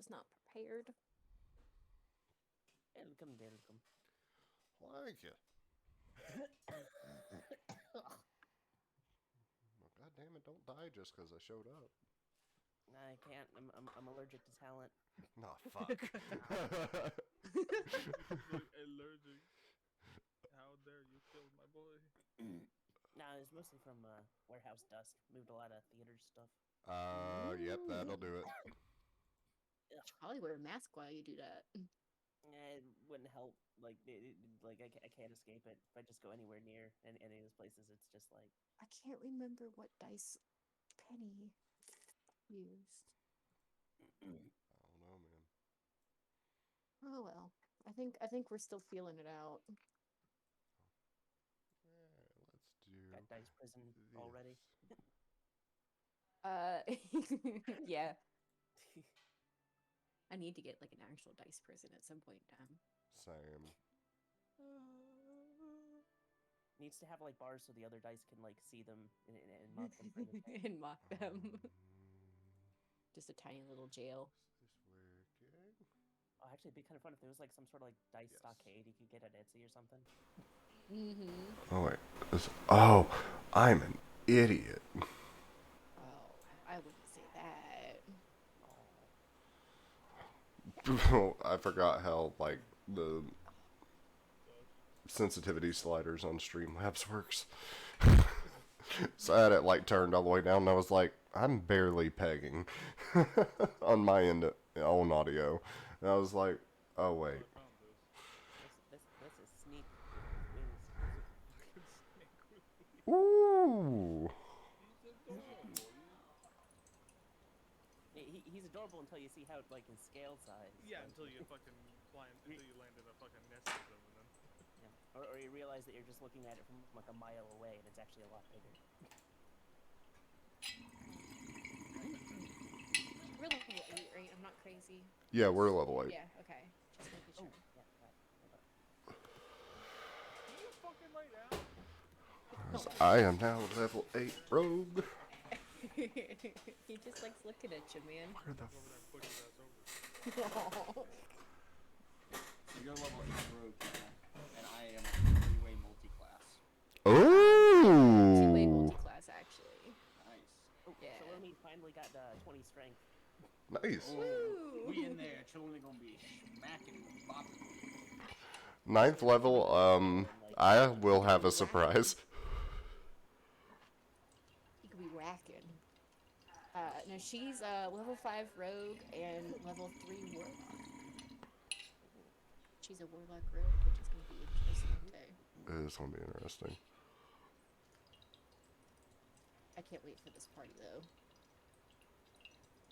was not prepared. Welcome. Thank you. Well, God damn it! Don't die just because I showed up. I can't. I'm allergic to talent. Nah, fuck. Allergic. How dare you kill my boy? Nah, it's mostly from warehouse dust. Moved a lot of theater stuff. Yep, that'll do it. Probably wear a mask while you do that. It wouldn't help. Like, I can't escape it. If I just go anywhere near any of those places, it's just like... I can't remember what dice Penny used. I don't know, man. Oh well. I think we're still feeling it out. Let's do. Got dice prison already. Yeah. I need to get like an actual dice prison at some point in time. Same. Needs to have like bars so the other dice can like see them and mock them. And mock them. Just a tiny little jail. Is this working? Oh, actually, it'd be kind of fun if there was like some sort of like dice stockade you could get at Etsy or something. Oh wait. Oh, I'm an idiot. Oh, I wouldn't say that. I forgot how like the sensitivity sliders on Streamlabs works. So I had it like turned all the way down and I was like, I'm barely pegging on my end on audio. And I was like, oh wait. This is Sneak with wings. Ooh. He's adorable until you see how like in scale size. Yeah, like, until you fucking until you land in a fucking nest of them, and then. Yeah. Or you realize that you're just looking at it from like a mile away, and it's actually a lot bigger. We're level 8, right? I'm not crazy. Yeah, we're level 8. Yeah, okay. Just making sure. Yeah, right. Can you fucking lay down? I am now level 8 rogue. He just likes looking at you, man. Where the Over there and push his ass over. So you're level 8 rogue now, and I am three-way multi-class. Two-way Ooh. multi-class, actually. Nice. Yeah. Chaloni finally got 20 strength. Nice. Woo! We in there, Chaloni gonna be smacking and bopping. 9th level, I will have a surprise. You could be racking. No, she's level 5 rogue and level 3 warlock. She's a warlock rogue, which is going to be interesting today. It is going to be interesting. I can't wait for this party, though.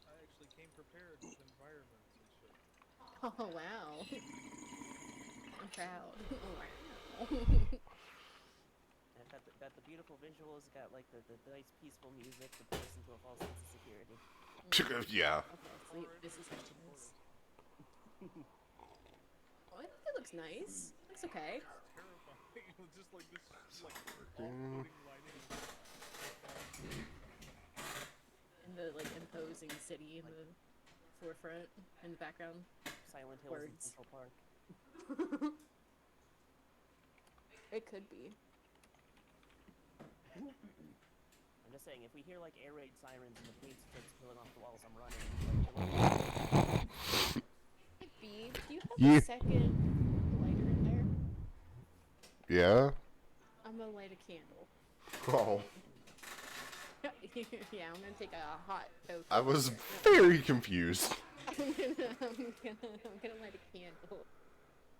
I actually came prepared with environments and shit. Oh, wow. I'm proud. Wow. And got the beautiful visuals, got like the nice peaceful music to put us into a false sense of security. Yeah. Okay, sleep. This is happiness. Oh, I think it looks nice. Looks okay. Terrifying. Just like this, like off-putting lighting. And the like imposing city in the forefront, in the background. Silent Hills in Words. Central Park. It could be. I'm just saying, if we hear like air raid sirens and the police starts peeling off the walls, I'm running. Hey, Beeb, do you have Yeah. a second lighter in there? Yeah? I'm gonna light a candle. Oh. Yeah, I'm gonna take a hot toast. I was very confused. I'm gonna light a candle.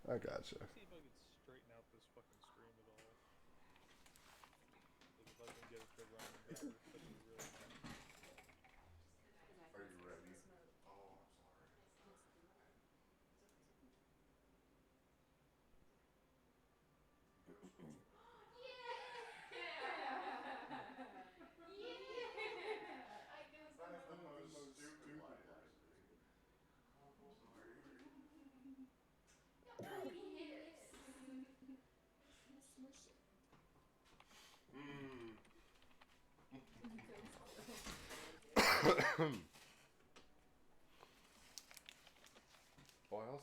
I gotcha. See if I can straighten out this fucking stream at all. Because if I can get it to run better, that'd be really fun. Are you ready? Oh, I'm sorry. That's the most stupid light I've seen. I'm sorry. Smush it.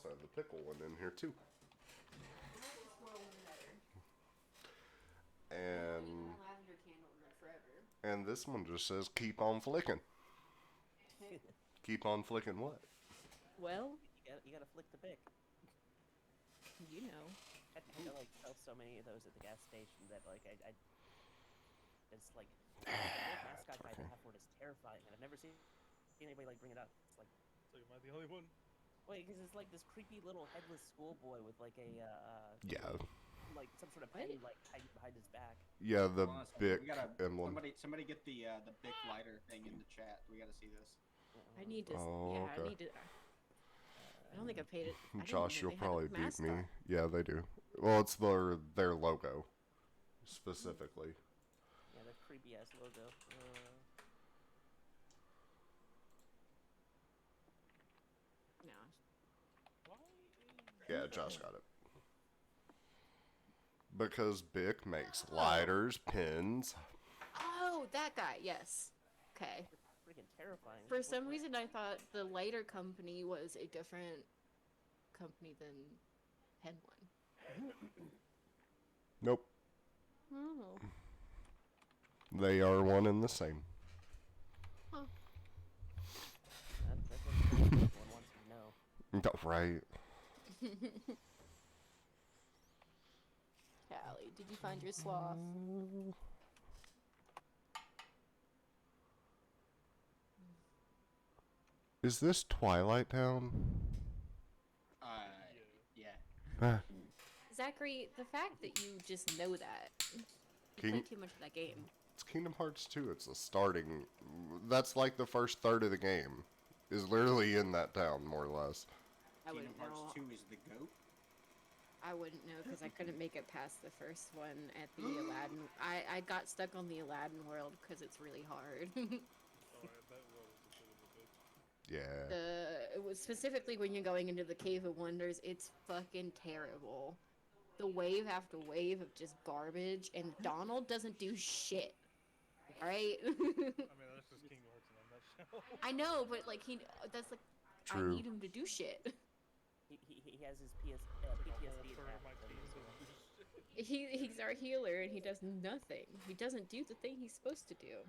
also have the pickle one in here too. And lavender candle in there forever. and this one just says keep on flicking. Keep on flicking what? Well, You gotta flick the pick. you know. I had to like sell so many of those at the gas station that like I it's like the old mascot guy they have for it is terrifying, and I've never seen anybody like bring it up. It's like, So am I the only one? wait, because it's like this creepy little headless schoolboy with like a Yeah. like some sort of pen Wait. like hiding behind his back. Yeah, the Hold on a second. Bic We gotta emblem. somebody get the Bic lighter thing in the chat. We gotta see this. I need to. Oh, yeah, okay. I need to. I don't think I paid it. I didn't Josh, know you'll they had a probably beat me. mascot. Yeah, they do. Well, it's their logo, specifically. Yeah, that creepy ass logo. No. Why? Yeah, Josh got it. Because Bic makes lighters, pens. Oh, that guy. Yes. Okay. Freaking terrifying. For some reason, I thought the lighter company was a different company than Pen One. Nope. Oh. They are one and the same. That's what everyone wants to know. Right. Callie, did you find your sloth? Is this Twilight Town? Yeah. Ah, Zachary, the fact that you just know that. You play too much of that game. It's Kingdom Hearts 2. It's the starting. That's like the first third of the game. Is literally in that town, more or less. I Kingdom wouldn't know. Hearts 2 is the goat. I wouldn't know because I couldn't make it past the first one at the Aladdin. I got stuck on the Aladdin world because it's really hard. Alright, that world is a bit of a bitch. Yeah. It was specifically when you're going into the Cave of Wonders. It's fucking terrible. The wave after wave of just garbage, and Donald doesn't do shit. All right. I mean, that's just Kingdom Hearts in a nutshell. I know, but like that's like True. I need him to do shit. He has his PTSD All attack. third of my team doesn't do shit. He's our healer, and he does nothing. He doesn't do the thing he's supposed to do.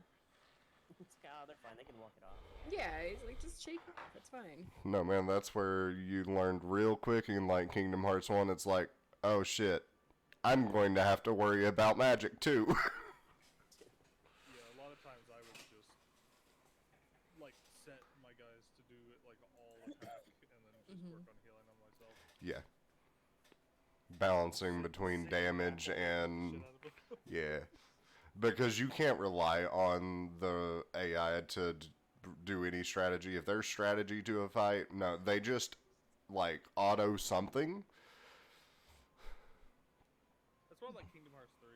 They're fine. They can walk it off. Yeah, he's like just shake it off. It's fine. No, man, that's where you learned real quick in like Kingdom Hearts 1. It's like, oh shit, I'm going to have to worry about magic too. Yeah, a lot of times I would just like set my guys to do it like all attack and then just work on healing on myself. Yeah. Balancing between damage and Shit out of it. yeah, because you can't rely on the AI to do any strategy. If there's strategy to a fight, no, they just like auto something. That's why I like Kingdom Hearts 3.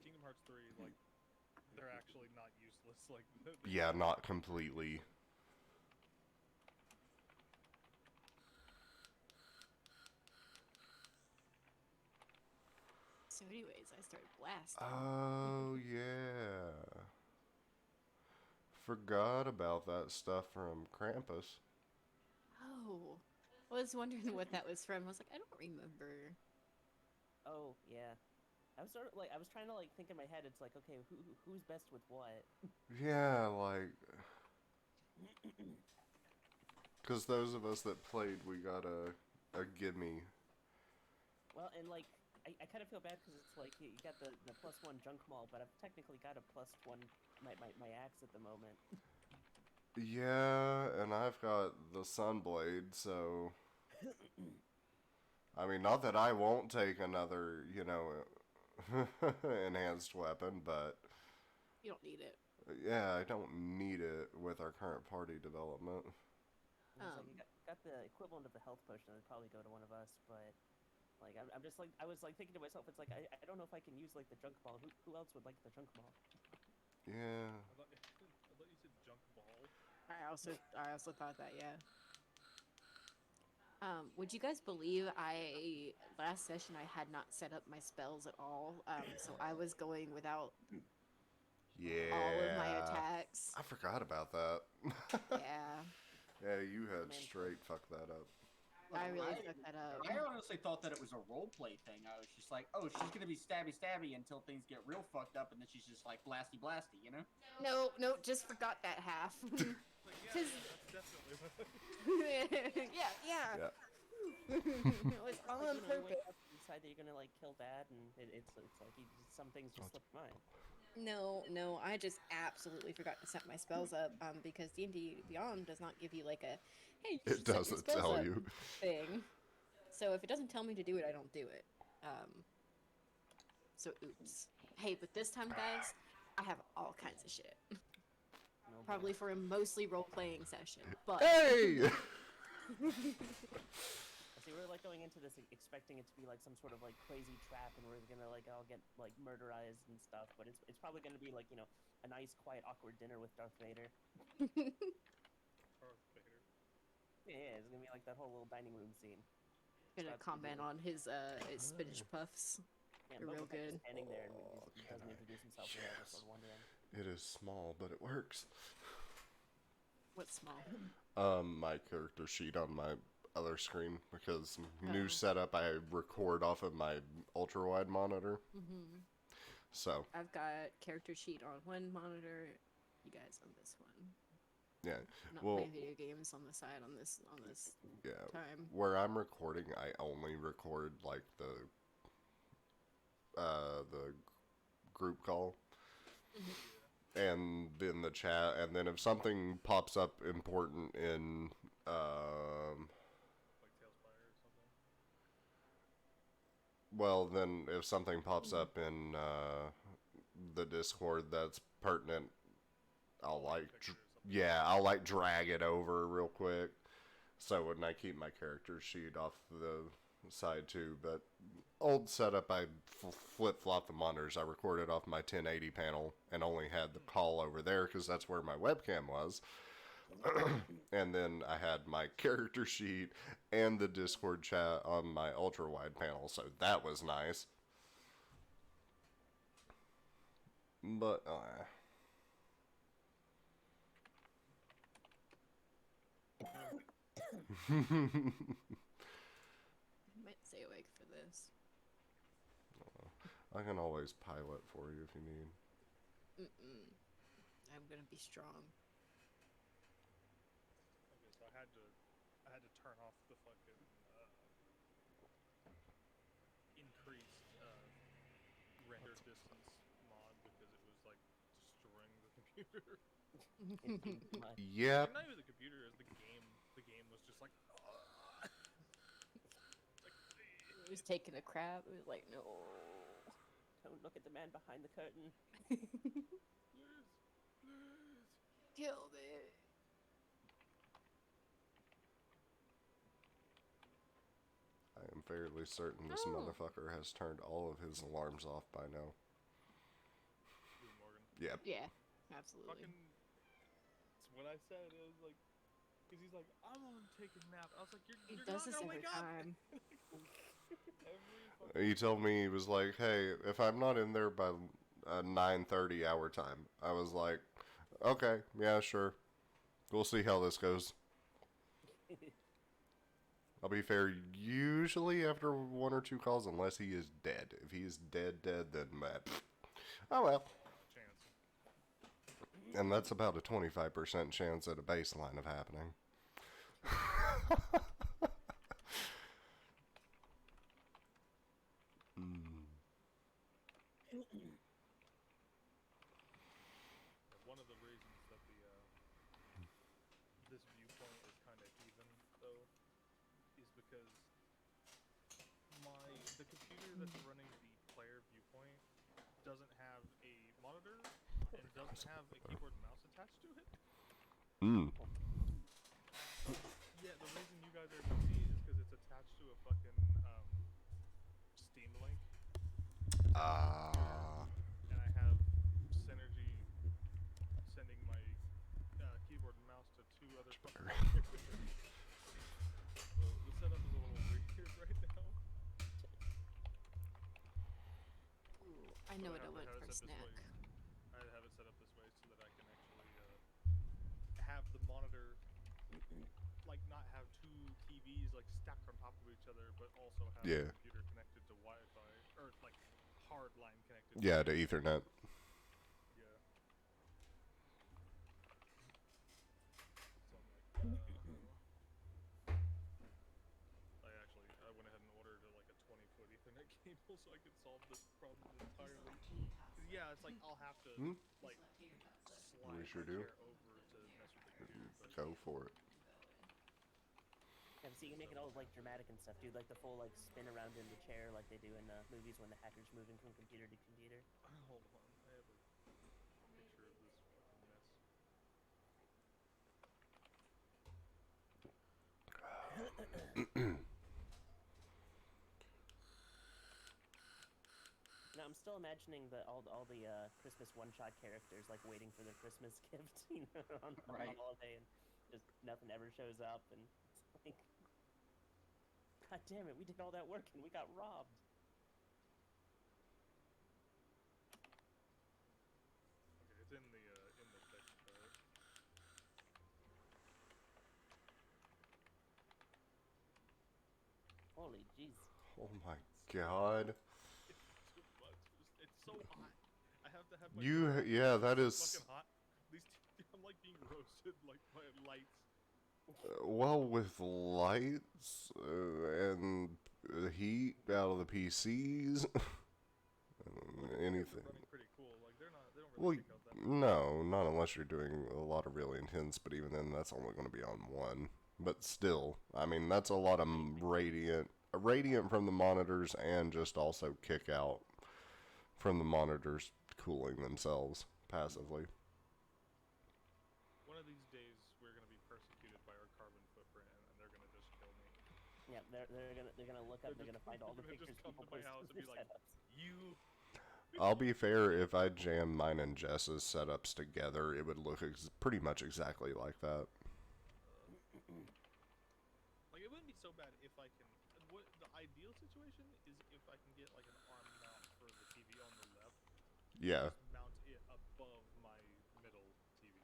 Kingdom Hearts 3, like, they're actually not useless. Like, Yeah, not completely. So, anyways, I started blasting. Oh yeah. Forgot about that stuff from Krampus. Oh, I was wondering what that was from. I was like, I don't remember. Oh yeah. I was sort of like I was trying to like think in my head. It's like okay, who's best with what? Yeah, like, because those of us that played, we got a gimme. Well, and like I kind of feel bad because it's like you got the +1 junk maul, but I've technically got a +1 my axe at the moment. Yeah, and I've got the Sunblade, so I mean, not that I won't take another, enhanced weapon, but You don't need it. yeah, I don't need it with our current party development. It's like you got the equivalent of the health potion. I'd probably go to one of us, but like I'm just like I was like thinking to myself, it's like I don't know if I can use like the junk ball. Who else would like the junk ball? Yeah. I thought you said junk ball. I also thought that, yeah. Would you guys believe last session I had not set up my spells at all, so I was going without Yeah. all of my attacks. I forgot about that. Yeah. Yeah, you had Man. straight fucked that up. I really I, fucked that up. I honestly thought that it was a role play thing. I was just like, oh, she's gonna be stabby until things get real fucked up, and then she's just like blasty, you know? No, just forgot that half. Like, yeah, 'Cause- that's definitely. yeah. Yeah. It was all Like, on you purpose. wake up and decide that you're gonna like kill dad, and it's like some things just slip your mind. No, I just absolutely forgot to set my spells up because D&D Beyond does not give you like a, hey, you It should set your doesn't spells tell up you. thing. So if it doesn't tell me to do it, I don't do it. So oops. Hey, but this time, guys, I have all kinds of shit. No Probably for a mostly role-playing session, but... Hey! See, we're like going into this expecting it to be like some sort of like crazy trap, and we're gonna like all get like murderized and stuff. But it's probably gonna be like, you know, a nice, quiet, awkward dinner with Darth Vader. Darth Vader. Yeah, it's gonna be like that whole little dining room scene. Gonna comment on his spinach puffs. Yeah, They're real Boba Fett good. just standing there, and Oh, he can doesn't I- introduce himself. Yes. We're sort of wondering. It is small, but it works. What's small? My character sheet on my other screen, because Oh. new setup, I record off of my ultra wide monitor. Mm-hmm. So I've got character sheet on one monitor, you guys on this one. yeah, I'm not well, playing video games on the side on this yeah. time. Where I'm recording, I only record like the group call, and then the chat, and then if something pops up important in Like Tailspire or something. well, then if something pops up in the Discord that's pertinent, I'll like Picture or something. yeah, I'll like drag it over real quick. So when I keep my character sheet off the side too, but old setup, I flip flop the monitors. I recorded off my 1080 panel and only had the call over there because that's where my webcam was. And then I had my character sheet and the Discord chat on my ultra wide panel, so that was nice. But I might stay awake for this. I can always pilot for you if you need. I'm gonna be strong. Okay, so I had to turn off the fucking increased render distance mod because it was like destroying the computer. It's too much. Yep. Not even the computer, as the game. The game was just like. He was taking a crap. It was like, no. Don't look at the man behind the curtain. Killed it. I am fairly certain this Oh. motherfucker has turned all of his alarms off by now. Blue Morgan. Yep. Yeah, absolutely. Fucking. It's what I said. It was like, because he's like, I'm gonna take a nap. I was like, He you're does not this gonna every wake up. time. Every fucking. He told me, he was like, hey, if I'm not in there by 9:30 our time, I was like, okay, yeah, sure. We'll see how this goes. I'll be fair, usually after one or two calls, unless he is dead. If he is dead, then oh well. Chance. And that's about a 25% chance at a baseline of happening. One of the reasons that this viewpoint is kind of even though is because the computer that's running the player viewpoint doesn't have a monitor and doesn't have a keyboard and mouse attached to it. Yeah, the reason you guys are able to see it is because it's attached to a fucking Steam Link, and I have Synergy sending my keyboard and mouse to two other fucking computers. So the setup is a little weird right now. Ooh, I know what I want for a snack. I have it set up this way so that I can actually have the monitor, like not have two TVs like stacked on top of each other, but also have Yeah. a computer connected to Wi-Fi or like hard line connected. Yeah, to Ethernet. Yeah. Something like that. I went ahead and ordered like a 20-foot Ethernet cable so I could solve this problem entirely. 'Cause, yeah, it's like I'll have to like slide We sure my do. chair over to mess with the computer, but Go for it. Yeah, so you can make it all like dramatic and stuff, dude. Like the full like spin around in the chair, like they do in movies when the hacker's moving from computer to computer. hold on, I have a picture of this fucking mess. Now I'm still imagining all the Christmas one-shot characters like waiting for their Christmas gift, you know, on Right. the holiday, and just nothing ever shows up, and it's like, God damn it, we did all that work and we got robbed. Okay, it's in the text part. Holy jeez. Oh my god. It's too much. It's so hot. I have to have my Yeah, that so is... fucking hot. These I'm like being roasted like by lights. Well, with lights and heat out of the PCs, anything. They're running pretty cool. Like they don't Well, really kick out that much. no, not unless you're doing a lot of really intense, but even then, that's only going to be on one. But still, I mean, that's a lot of radiant from the monitors and just also kick out from the monitors cooling themselves passively. One of these days, we're gonna be persecuted by our carbon footprint, and they're gonna just kill me. Yeah, they're gonna look up, they're gonna find all the They're pictures just come people to my post house on and be their like, setups. "You." I'll be fair, if I jam mine and Jess's setups together, it would look pretty much exactly like that. Like it wouldn't be so bad if I can. What the ideal situation is if I can get like an arm mount for the TV on the left. Yeah. Just mount it above my middle TV.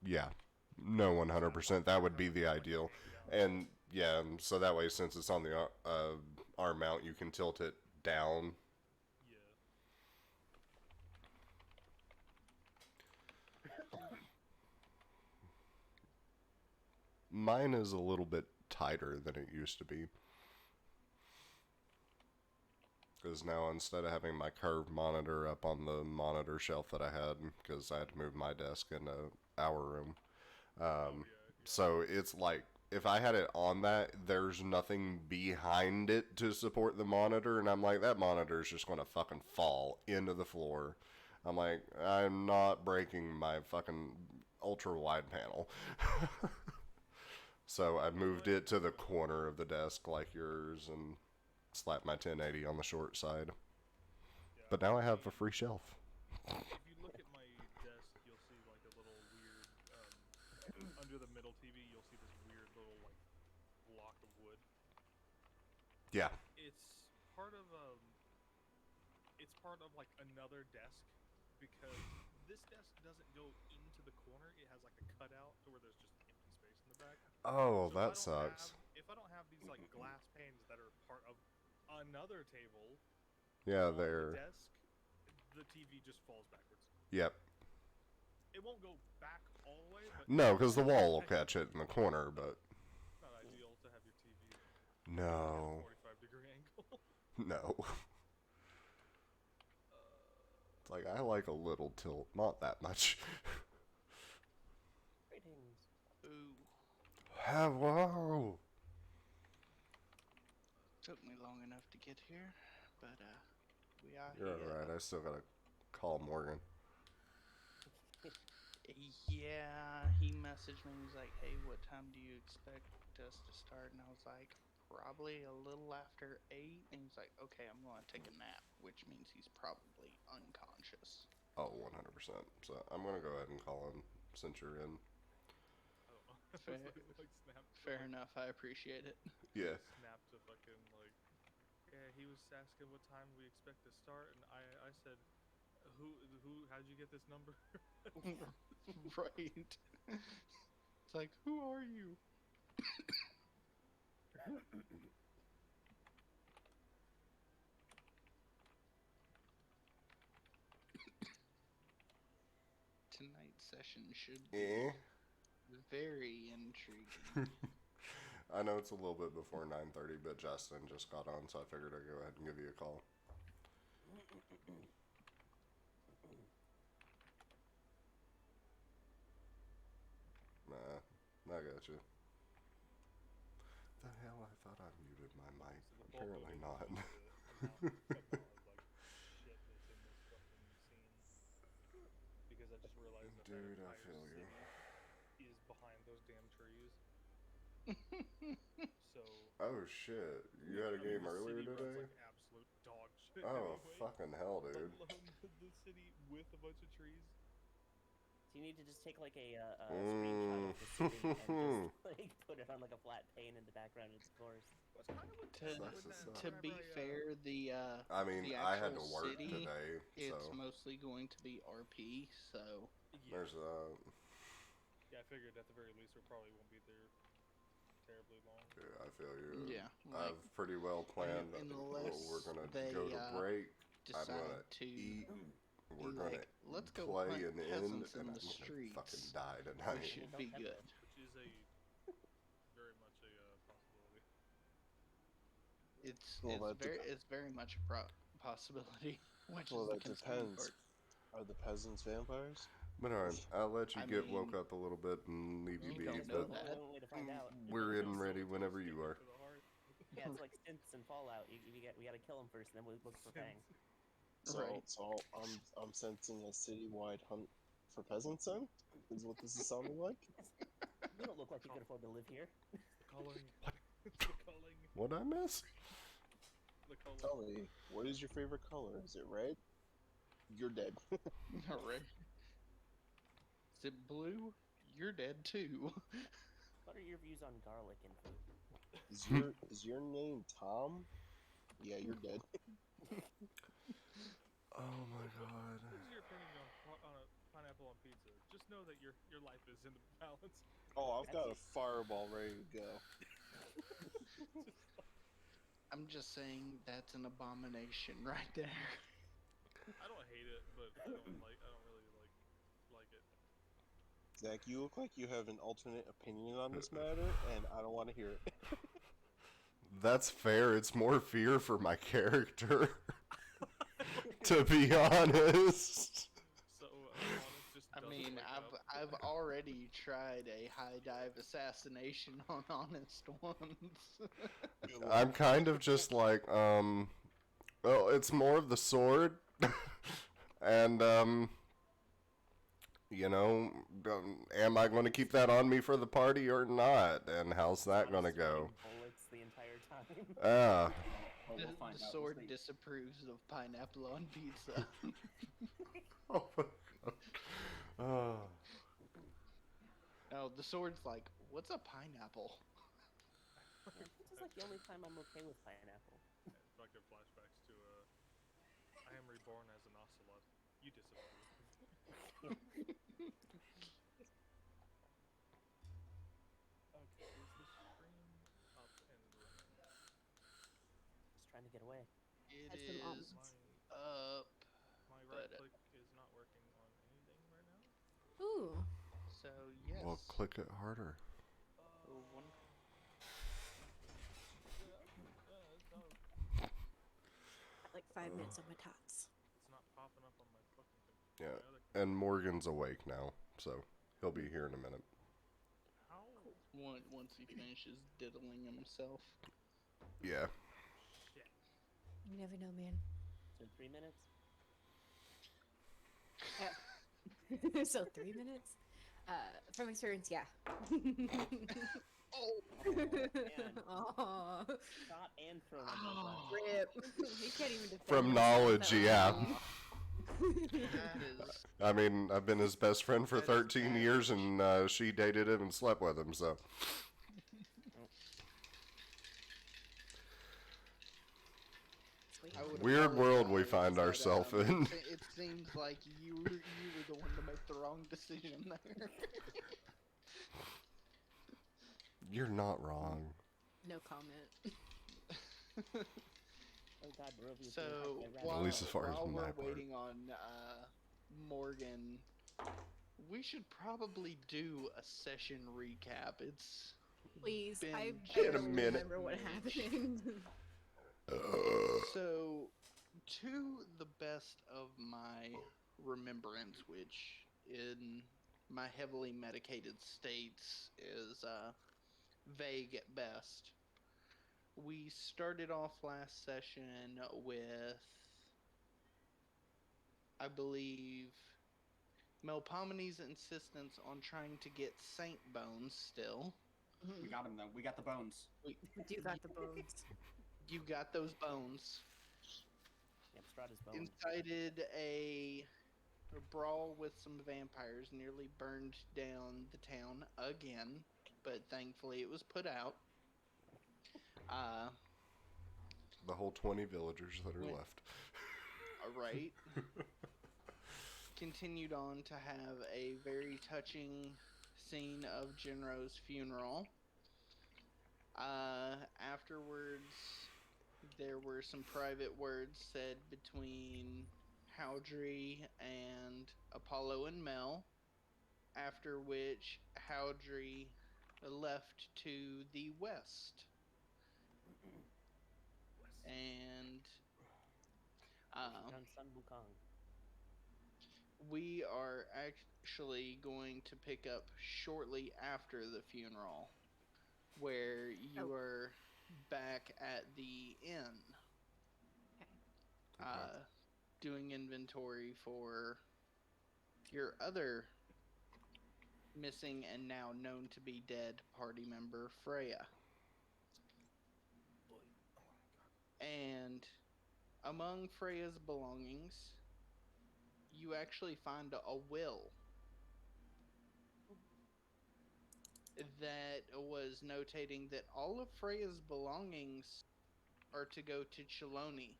Yeah. No, 100%. That would be the ideal. And yeah, so that way, since it's on the arm mount, you can tilt it down. Yeah. Mine is a little bit tighter than it used to be. Because now, instead of having my curved monitor up on the monitor shelf that I had, because I had to move my desk into our room, so it's like, if I had it on that, there's nothing behind it to support the monitor, and I'm like, that monitor is just going to fucking fall into the floor. I'm like, I'm not breaking my fucking ultra-wide panel. So I moved it to the corner of the desk like yours, and slapped my 1080 on the short side. Yeah, But now I have a free shelf. if you look at my desk, you'll see like a little weird, under the middle TV, you'll see this weird little like block of wood. Yeah. It's part of like another desk, because this desk doesn't go into the corner. It has like a cutout to where there's just empty space in the back. Oh, So that sucks. If I don't have these like glass panes that are part of another table, Yeah, on they're... the desk, the TV just falls backwards. Yep. It won't go back all the way, but No, because the wall will catch it in the corner, but... not ideal to have your TV No. at a 45-degree angle. No. It's like, I like a little tilt, not that much. Greetings. Ooh, Hello. took me long enough to get here, but we are You're here. alright, I still gotta call Morgan. Yeah, he messaged me. He's like, "Hey, what time do you expect us to start?" And I was like, "Probably a little after 8." And he's like, "Okay, I'm going to take a nap," which means he's probably unconscious. Oh, 100%. So I'm gonna go ahead and call him since you're in. Fair, like snap to, fair like, enough. I appreciate it. Yeah. Snap to fucking like, yeah. He was asking what time we expect to start, and I said, who? How'd you get this number? Right. It's like, who are you? Tonight's session should be Eh? very intriguing. I know it's a little bit before 9:30, but Justin just got on, so I figured I'd go ahead and give you a call. Nah, I got you. The hell, I thought I muted my mic. So the bulk of Apparently it is not. just the amount of shit that's in this fucking scene. Because I just realized that Dude, that I entire feel you. city is behind those damn trees. So Oh shit, you had a I mean, game the earlier city runs today? like absolute dog shit Oh, anyway, fucking hell, let dude. alone the city with a bunch of trees. So you need to just take like a screenshot of the city and just like put it on like a flat pane in the background, of course. That's kind of what To be fair, the I mean, the I had to actual work city, today, it's so mostly going to be RP. So yeah, there's yeah, I figured at the very least we probably won't be there terribly long. yeah, I feel you. yeah, like I've pretty well planned. unless We're gonna they go to break. I'm decide gonna to eat. be We're gonna like, let's go play hunt and end, peasants and in I'm the gonna fucking streets. die We tonight. should be good. Which is a very much a possibility. It's Well, it's very much a possibility. Which Well, is the that concerning depends. part. Are the peasants vampires? But alright, I'll let you I get mean, woke up a little bit and leave you we be. don't But know that. One way to find out. we're in ready Someone's whenever gonna you stick are. it to the heart. Yeah, it's like synths and Fallout. We gotta kill them first, and then we'll look for Fang. So, Right. so I'm sensing a citywide hunt for peasants. Then is what this is sounding like. You don't look like you can afford to live here. The culling. It's the culling. What'd I miss? The culling. Tell me, what is your favorite color? Is it red? You're dead. Alright. Is it blue? You're dead too. What are your views on garlic and food? Is your name Tom? Yeah, you're dead. Oh my god. What is your opinion on a pineapple on pizza? Just know that your life is in the balance. Oh, I've got a fireball ready to go. I'm just saying that's an abomination right there. I don't hate it, but I don't really like it. Zach, you look like you have an alternate opinion on this matter, and I don't want to hear it. That's fair. It's more fear for my character. To be honest. So Honest just I doesn't mean, wake up. I've already tried a high dive assassination on honest ones. I'm kind of just like, well, it's more of the sword. And, you know, am I going to keep that on me for the party or not? And how's that going to go? Bullets the entire time. Ah. Well, we'll find The out. sword We'll see. disapproves of pineapple on pizza. Oh my god. Oh. No, the sword's like, what's a pineapple? Yeah, this is like the only time I'm okay with pineapple. Fucking flashbacks to I am reborn as an ocelot. You disapprove. Okay, is the stream up and running? Just trying to get away. It Had some is My up. my But, right click is not working on anything right now. Ooh. So yes. Well, click it harder. One. Like 5 minutes on my tots. It's not popping up on my fucking computer. Yeah. My other computer. And Morgan's awake now, so he'll be here in a minute. How? Once he finishes diddling himself. Yeah. Shit. You never know, man. So 3 minutes? So 3 minutes? From experience, yeah. Oh, Man. Aw. Shot and thrown on the ground. Rip. He can't even defend From himself knowledge, that yeah. long. that is. I mean, I've been his best friend for That is 13 years, and she dated him and slept with him, so. I would Weird world we apologize, find but, ourselves in. It seems like you were the one to make the wrong decision there. You're not wrong. No comment. Oh God, Barovia. So At least as far as while my we're part. waiting on Morgan, we should probably do a session recap. It's Please, been I In a barely minute. remember what happened. So, to the best of my remembrance, which in my heavily medicated states is vague at best, we started off last session with, I believe, Melpomene's insistence on trying to get Saint Bones still. We got him though. We got the bones. You got the bones. You got those bones. Yep, Strata's bone. Incited a brawl with some vampires, nearly burned down the town again, but thankfully it was put out. The whole 20 villagers that are Went- left. Right. Continued on to have a very touching scene of Jinro's funeral. Afterwards, there were some private words said between Howdry and Apollo and Mel, after which Howdry left to the west. And Sun Wukong. we are actually going to pick up shortly after the funeral, where you are back at the inn. Okay. Doing inventory for your other missing and now known to be dead party member, Freya. And among Freya's belongings, you actually find a will that was notating that all of Freya's belongings are to go to Cheloni.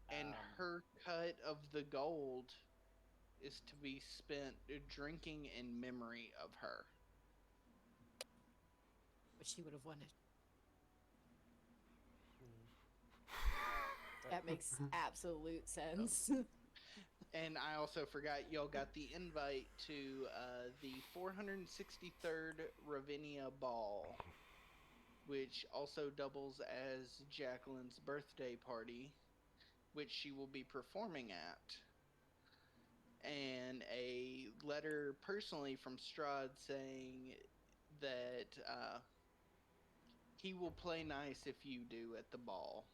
And her cut of the gold is to be spent drinking in memory of her. What she would have wanted. That makes absolute sense. And I also forgot y'all got the invite to the 463rd Ravinia Ball, which also doubles as Jacqueline's birthday party, which she will be performing at. And a letter personally from Strahd saying that he will play nice if you do at the ball.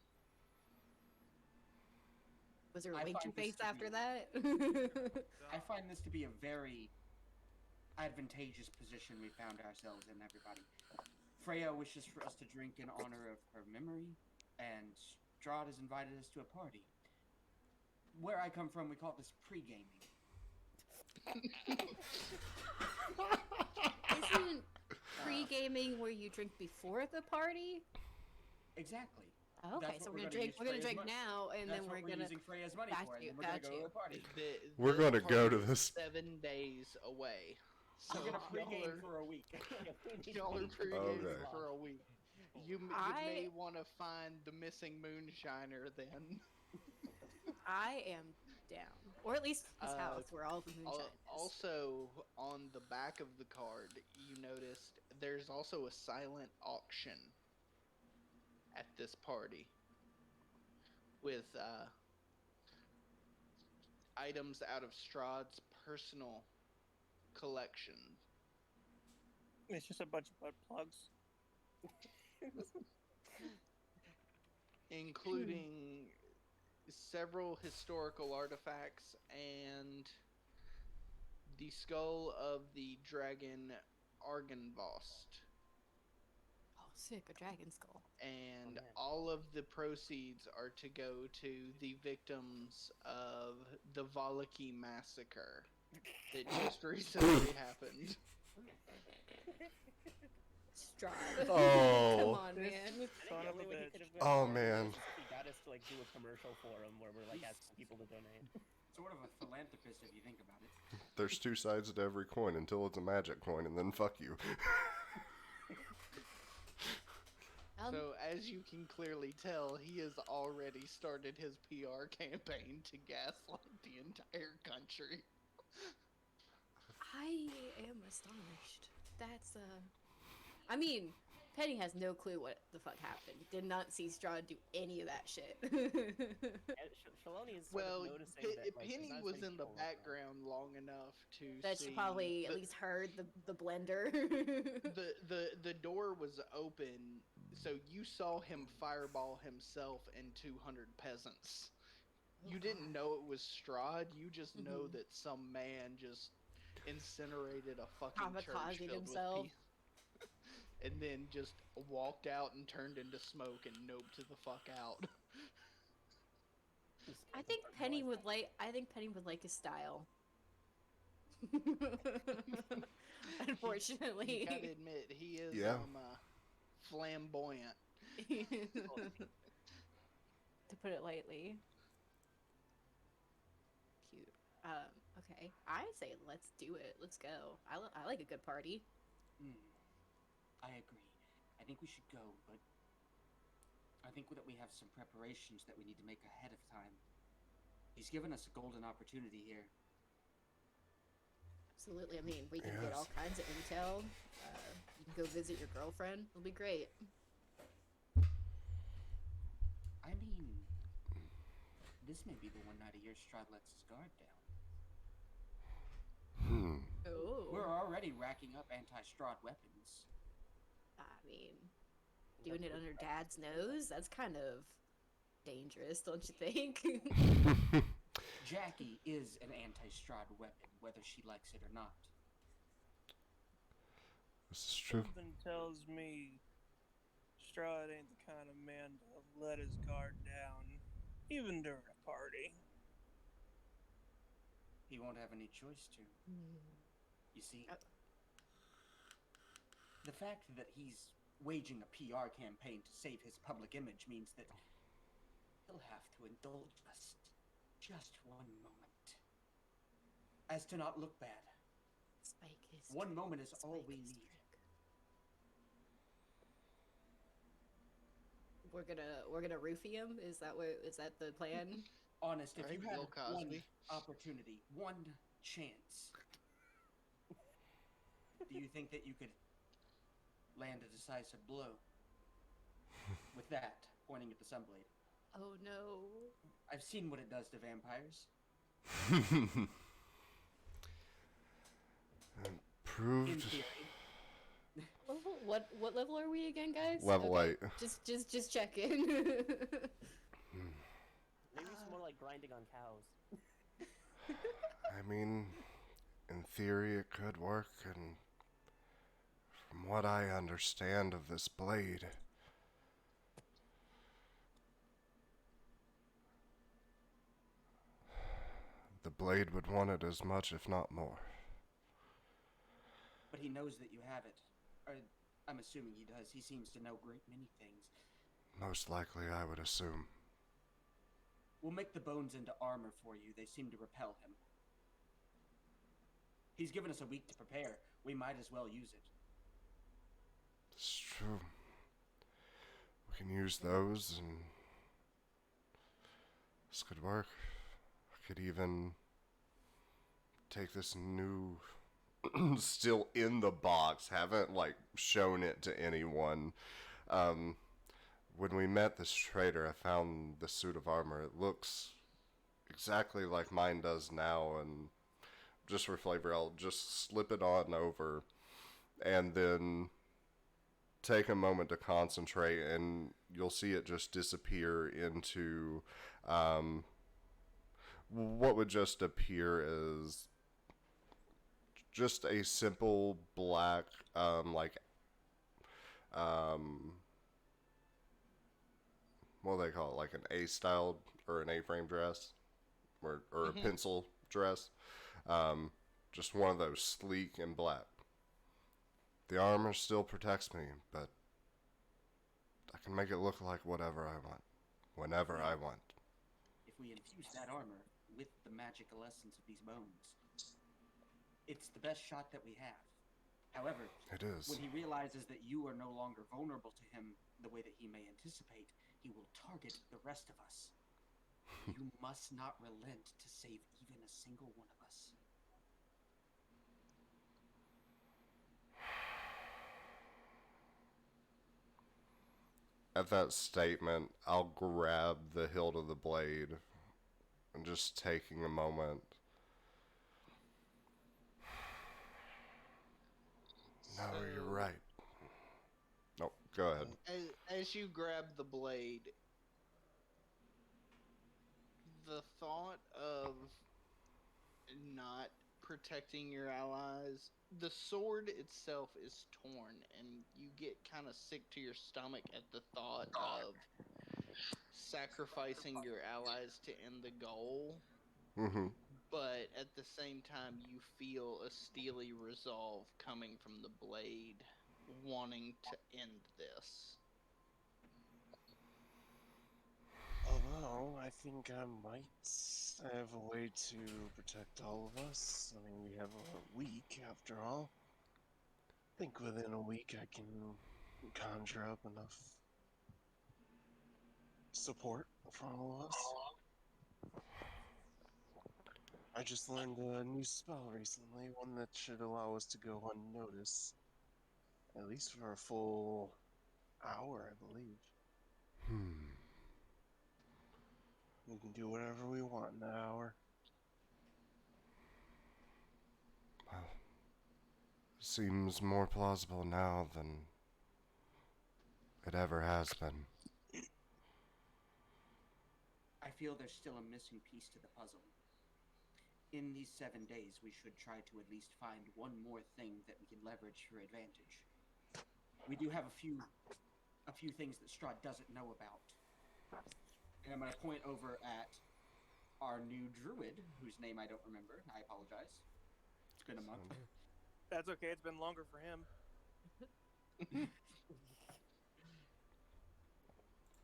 Was there a I winky find this face to after be- that? I find this to be a very advantageous position we found ourselves in, everybody. Freya wishes for us to drink in honor of her memory, and Strahd has invited us to a party. Where I come from, we call this pre-gaming. Isn't pre-gaming where you drink before the party? Exactly. Okay, That's so what we're gonna use drink. We're gonna Freya's drink money. now, and That's then what we're gonna. using Freya's money Got for, and you, then we're gonna got go to you. a party. We're The gonna go to party this- is 7 days away. So We're gonna y'all pre-game are- for a week. Y'all are pre-gaming Okay. for a week. You may want to find the missing moonshiner then. I am down, or at least his house where all the moonshine is. Also, on the back of the card, you noticed there's also a silent auction at this party with items out of Strahd's personal collection. It's just a bunch of butt plugs. Including several historical artifacts and the skull of the dragon Argynvost. Oh, sick, a dragon skull. And man. all of the proceeds are to go to the victims of the Valaki massacre that just recently happened. Strahd. Oh. Come on, man. Son The of only a way he bitch. could have Oh, gotten man. is if he got us to like do a commercial for him where we're like asking people to donate. Sort of a philanthropist if you think about it. There's two sides to every coin until it's a magic coin, and then fuck you. So, as you can clearly tell, he has already started his PR campaign to gaslight the entire country. I am astonished. That's I mean, Penny has no clue what the fuck happened. Did not see Strahd do any of that shit. Shaloni is sort Well, of noticing that like, Penny there's not as was many in the people right now. background long enough to that see she probably at least heard the blender. the door was open, so you saw him fireball himself and 200 peasants. You didn't know it was Strahd. You just know Mhm. that some man just incinerated a fucking church Kamikazed filled himself. with and then just walked out and turned into smoke and noped the fuck out. I think Penny would like his style. Unfortunately. You gotta admit, he is Yeah. flamboyant. To put it lightly. Cute. Okay. I say let's do it. Let's go. I like a good party. I agree. I think we should go, but I think that we have some preparations that we need to make ahead of time. He's given us a golden opportunity here. Absolutely. I mean, we can get Yes. all kinds of intel. You can go visit your girlfriend. It'll be great. I mean, this may be the one night a year Strahd lets his guard down. Oh. We're already racking up anti-Strahd weapons. I mean, doing it under Dad's nose? That's kind of dangerous, don't you think? Jackie is an anti-Strahd weapon, whether she likes it or not. This is true. Something tells me Strahd ain't the kind of man to let his guard down, even during a party. He won't have any choice to. You see, the fact that he's waging a PR campaign to save his public image means that he'll have to indulge us just one moment, as to not look bad. Spike his One moment is all Spike we his need. We're gonna roofie him? Is that the plan? Honest, if Alright, you had Bill one Cosby. opportunity, one chance, do you think that you could land a decisive blow with that, pointing at the Sunblade? Oh no. I've seen what it does to vampires. In Proved theory. What level are we again, guys? level 8. Just checking. Maybe it's more like grinding on cows. I mean, in theory it could work, and from what I understand of this blade, the blade would want it as much, if not more. But he knows that you have it. Or, I'm assuming he does. He seems to know a great many things. Most likely, I would assume. We'll make the bones into armor for you. They seem to repel him. He's given us a week to prepare. We might as well use it. It's true. We can use those, and this could work. I could even take this new, still in the box, haven't like shown it to anyone. When we met this trader, I found the suit of armor. It looks exactly like mine does now, and just for flavor, I'll just slip it on over, and then take a moment to concentrate, and you'll see it just disappear into what would just appear as just a simple black what do they call it, like an A-style or an A-frame dress, or a pencil dress. Just one of those, sleek and black. The armor still protects me, but I can make it look like whatever I want, whenever I want. If we infuse that armor with the magical essence of these bones, it's the best shot that we have. However, It is. when he realizes that you are no longer vulnerable to him the way that he may anticipate, he will target the rest of us. You must not relent to save even a single one of us. At that statement, I'll grab the hilt of the blade and just taking a moment. No, you're So, right. No, go ahead. As you grab the blade, the thought of not protecting your allies, the sword itself is torn, and you get kind of sick to your stomach at the thought of sacrificing your allies to end the goal. Mm-hmm. But at the same time, you feel a steely resolve coming from the blade, wanting to end this. Although, I think I might have a way to protect all of us. I mean, we have a week after all. I think within a week I can conjure up enough support from all of us. I just learned a new spell recently, one that should allow us to go unnoticed. At least for a full hour, I believe. We can do whatever we want in that hour. Well, seems more plausible now than it ever has been. I feel there's still a missing piece to the puzzle. In these 7 days, we should try to at least find one more thing that we can leverage for advantage. We do have a few things that Strahd doesn't know about. And I'm going to point over at our new druid, whose name I don't remember. I apologize. It's been a month. That's okay. It's been longer for him.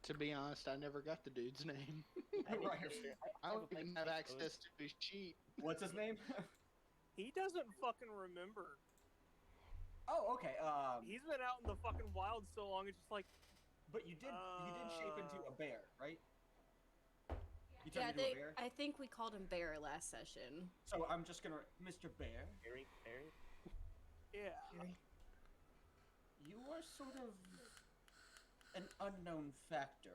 To be honest, I never got the dude's name. Right. I don't even have access to his sheet. What's his name? He doesn't fucking remember. Oh, okay. He's been out in the fucking wild so long. It's just like. But you did shape into a bear, right? You Yeah, turned into a bear. I think we called him Bear last session. So I'm just gonna, Mr. Bear. Barry? Yeah. You are sort of an unknown factor,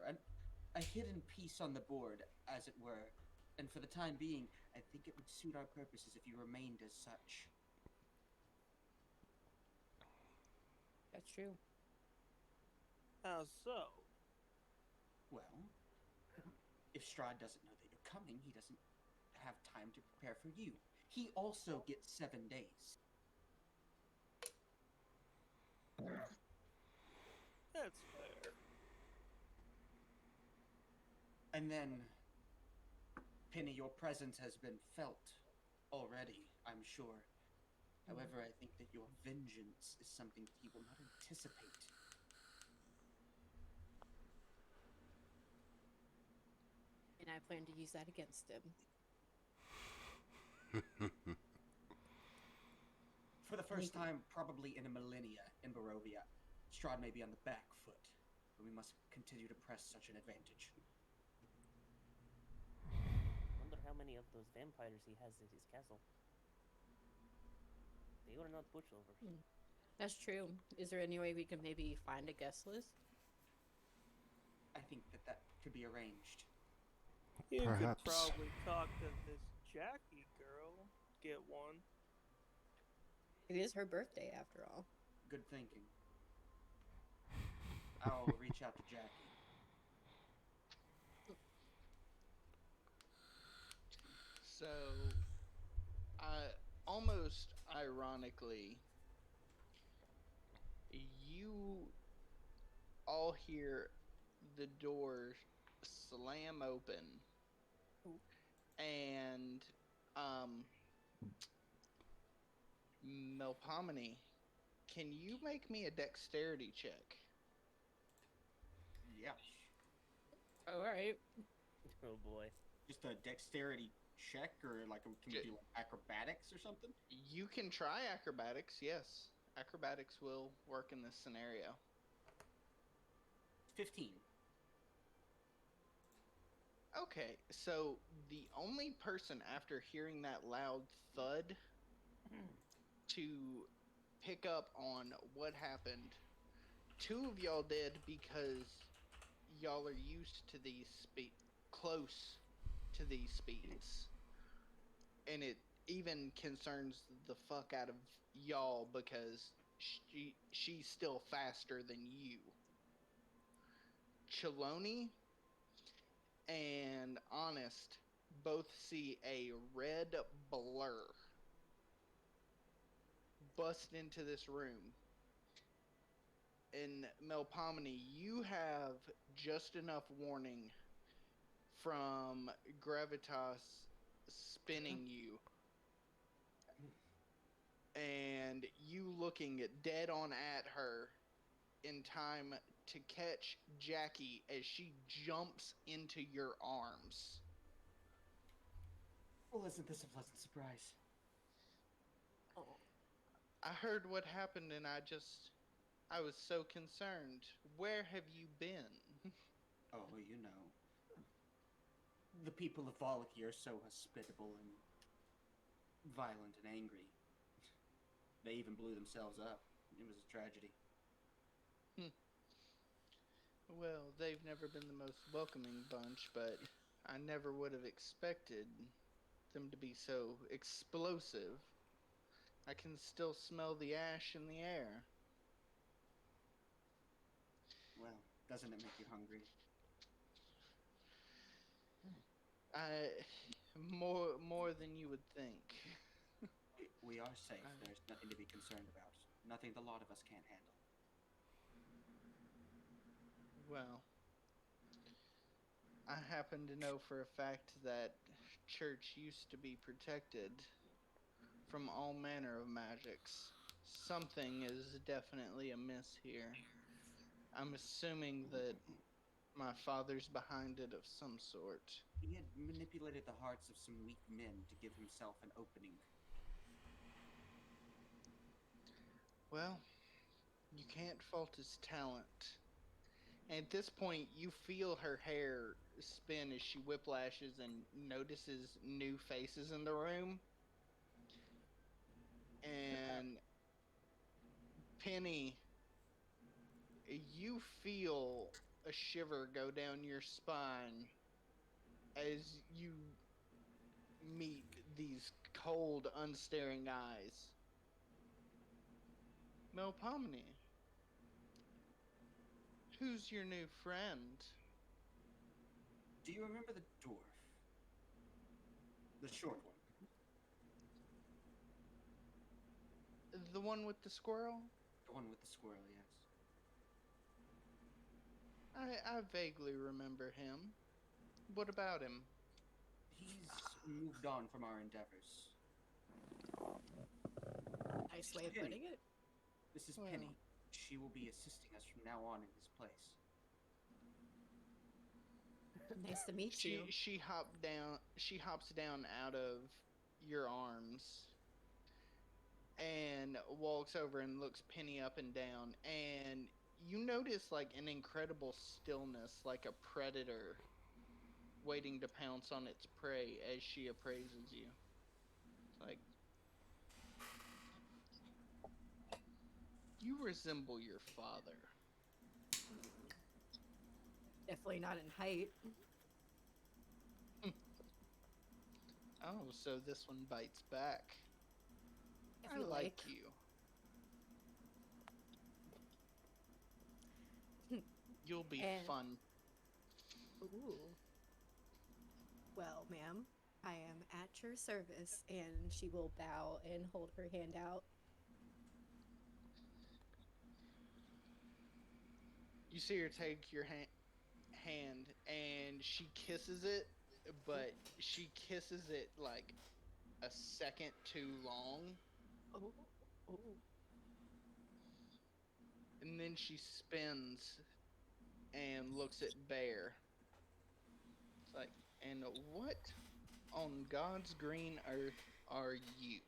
a hidden piece on the board, as it were. And for the time being, I think it would suit our purposes if you remained as such. That's true. How so? Well, if Strahd doesn't know that you're coming, he doesn't have time to prepare for you. He also gets 7 days. That's fair. And then, Penny, your presence has been felt already, I'm sure. However, I think that your vengeance is something that he will not anticipate. And I plan to use that against him. For the first time, probably in a millennia in Barovia, Strahd may be on the back foot, but we must continue to press such an advantage. Wonder how many of those vampires he has at his castle. They are not pushovers. That's true. Is there any way we can maybe find a guest list? I think that could be arranged. You Perhaps. could probably talk to this Jackie girl. Get one. It is her birthday, after all. Good thinking. I'll reach out to Jackie. So, almost ironically, you all hear the door slam open, and Melpomene, can you make me a dexterity check? Yeah. All right. Oh boy. Just a dexterity check, or like can we do like acrobatics or something? You can try acrobatics, yes, acrobatics will work in this scenario? 15. Okay, so the only person after hearing that loud thud to pick up on what happened, two of y'all did because y'all are used to these close to these speeds. And it even concerns the fuck out of y'all because she's still faster than you. Cheloni and Honest both see a red blur bust into this room. And Melpomene, you have just enough warning from Gravitas spinning you and you looking dead on at her in time to catch Jackie as she jumps into your arms. Well, isn't this a pleasant surprise? Oh. I heard what happened and I was so concerned. Where have you been? Oh, you know. The people of Volaki are so hospitable and violent and angry. They even blew themselves up. It was a tragedy. Well, they've never been the most welcoming bunch, but I never would have expected them to be so explosive. I can still smell the ash in the air. Well, doesn't it make you hungry? More than you would think. We are safe. There's nothing to be concerned about. Nothing the lot of us can't handle. Well, I happen to know for a fact that church used to be protected from all manner of magics. Something is definitely amiss here. I'm assuming that my father's behind it of some sort. He had manipulated the hearts of some weak men to give himself an opening. Well, you can't fault his talent. And at this point, you feel her hair spin as she whiplashes and notices new faces in the room. And Penny, you feel a shiver go down your spine as you meet these cold, unstaring eyes. Melpomene, who's your new friend? Do you remember the dwarf? The short one? The one with the squirrel? The one with the squirrel, yes. I vaguely remember him. What about him? He's moved on from our endeavors. Nice way of putting it. This is Well. Penny. She will be assisting us from now on in his place. Nice to meet you. She hops down out of your arms and walks over and looks Penny up and down, and you notice like an incredible stillness, like a predator waiting to pounce on its prey as she appraises you. It's like, you resemble your father. Definitely not in height. Oh, so this one bites back. I I feel like you. You'll be fun. Ooh. Well, ma'am, I am at your service, and she will bow and hold her hand out. You see her take your hand, and she kisses it, but she kisses it like a second too long. Oh. Oh. And then she spins and looks at Bear. It's like, and what on God's green earth are you?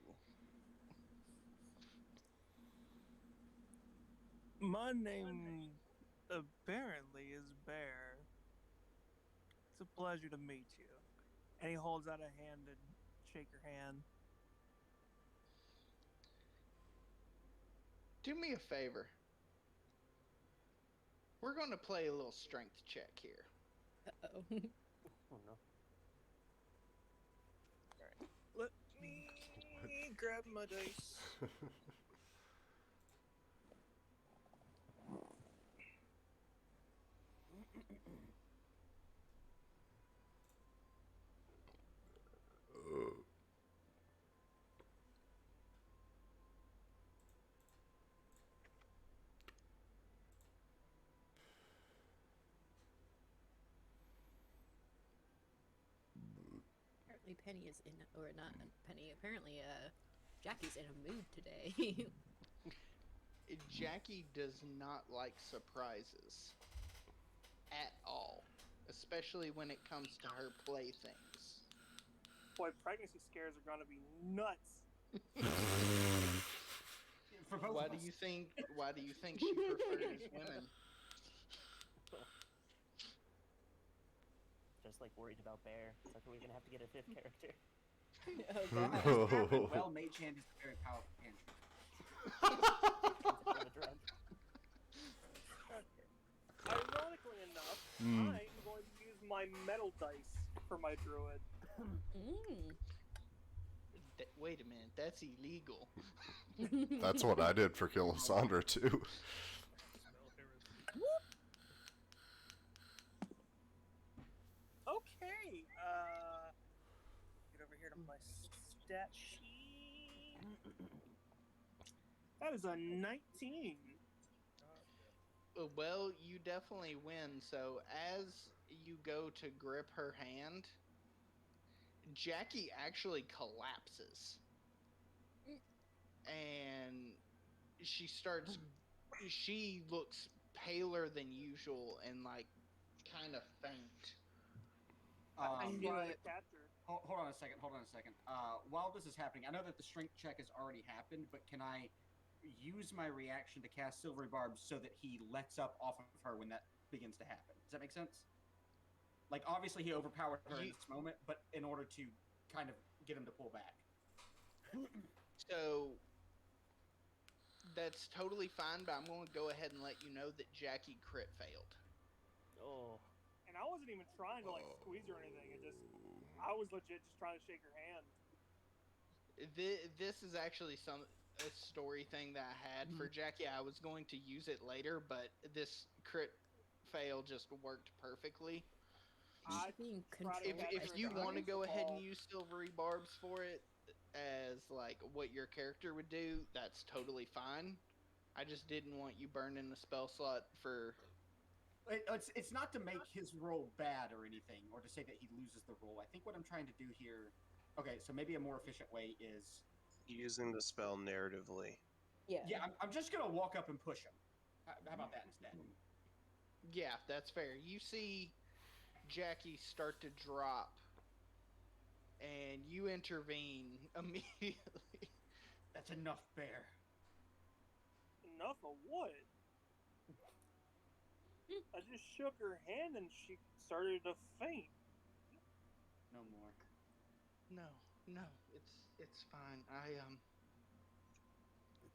My name apparently is Bear. It's a pleasure to meet you. And he holds out a hand to shake your hand. Do me a favor. We're going to play a little strength check here. Uh-oh. Oh no. Alright. Let me grab my dice. Apparently Penny is in, or not Penny, apparently Jackie's in a mood today. Jackie does not like surprises at all, especially when it comes to her playthings. Boy, pregnancy scares are gonna be nuts. For both Why of do us. you think? Why do you think she prefers women? Just like worried about Bear. So are we gonna have to get a fifth character? Oh god. Well, Mage Hand is a very powerful cantrip. Of a drug. Okay. Ironically enough, Mm. I am going to use my metal dice for my druid. Mm. Wait a minute, that's illegal. That's what I did for Kilisandra too. Smell heresy. Okay. Get over here to my stat sheet. That is a 19. Well, you definitely win. So as you go to grip her hand, Jackie actually collapses. And she looks paler than usual and like kind of faint. I knew I But would catch her. hold on a second. While this is happening, I know that the strength check has already happened, but can I use my reaction to cast Silvery Barbs so that he lets up off of her when that begins to happen? Does that make sense? Like, obviously he overpowered her in this moment, but in order to kind of get him to pull back. So that's totally fine, but I'm going to go ahead and let you know that Jackie crit failed. Oh. And I wasn't even trying to like squeeze her or anything. I was legit just trying to shake her hand. This is actually a story thing that I had for Jackie. I was going to use it later, but this crit fail just worked perfectly. I being tried to catch If her you at want to the go ahead and ball. use silvery barbs for it as like what your character would do, that's totally fine. I just didn't want you burning the spell slot for. It's not to make his roll bad or anything, or to say that he loses the roll. I think what I'm trying to do here. Okay, so maybe a more efficient way is Using the spell narratively. Yeah. Yeah, I'm just gonna walk up and push him. How about that instead? Yeah, that's fair. You see Jackie start to drop, and you intervene immediately. That's enough, Bear. Enough of what? I just shook her hand and she started to faint. No more. No, it's fine.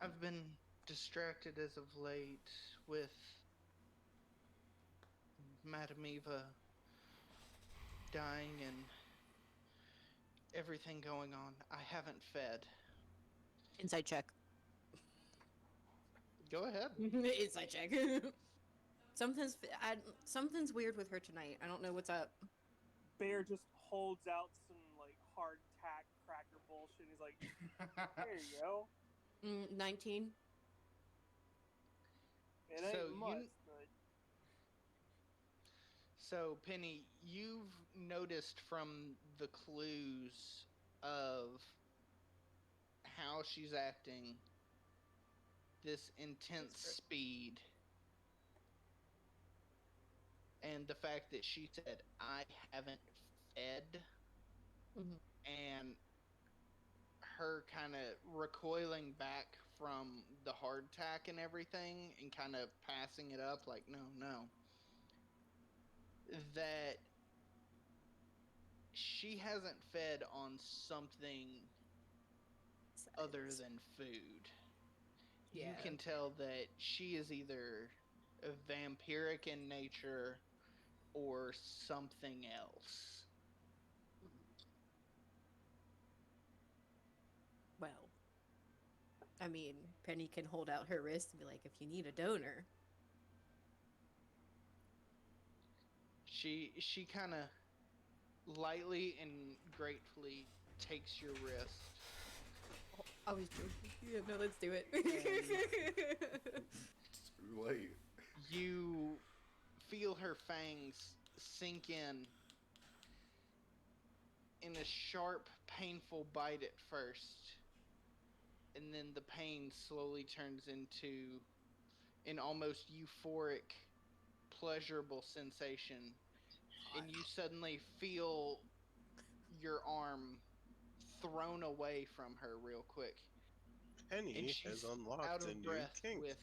I've been distracted as of late with Madame Eva dying and everything going on. I haven't fed. Insight check. Go ahead. Insight check. Something's weird with her tonight. I don't know what's up. Bear just holds out some like hard tack cracker bullshit. He's like, "There you go." 19. It ain't much, but So Penny, you've noticed from the clues of how she's acting, this intense speed, and the fact that she said, "I haven't fed," and her kind of recoiling back from the hardtack and everything and kind of passing it up like, no. That she hasn't fed on something other than food. Yeah. You can tell that she is either vampiric in nature or something else. Well, I mean, Penny can hold out her wrist and be like, if you need a donor. She kind of lightly and gratefully takes your wrist. I was joking. Yeah, no, let's do it. It's too late. You feel her fangs sink in a sharp, painful bite at first, and then the pain slowly turns into an almost euphoric, pleasurable sensation, and you suddenly feel your arm thrown away from her real quick. And Penny she's has unlocked out a of new breath kink. with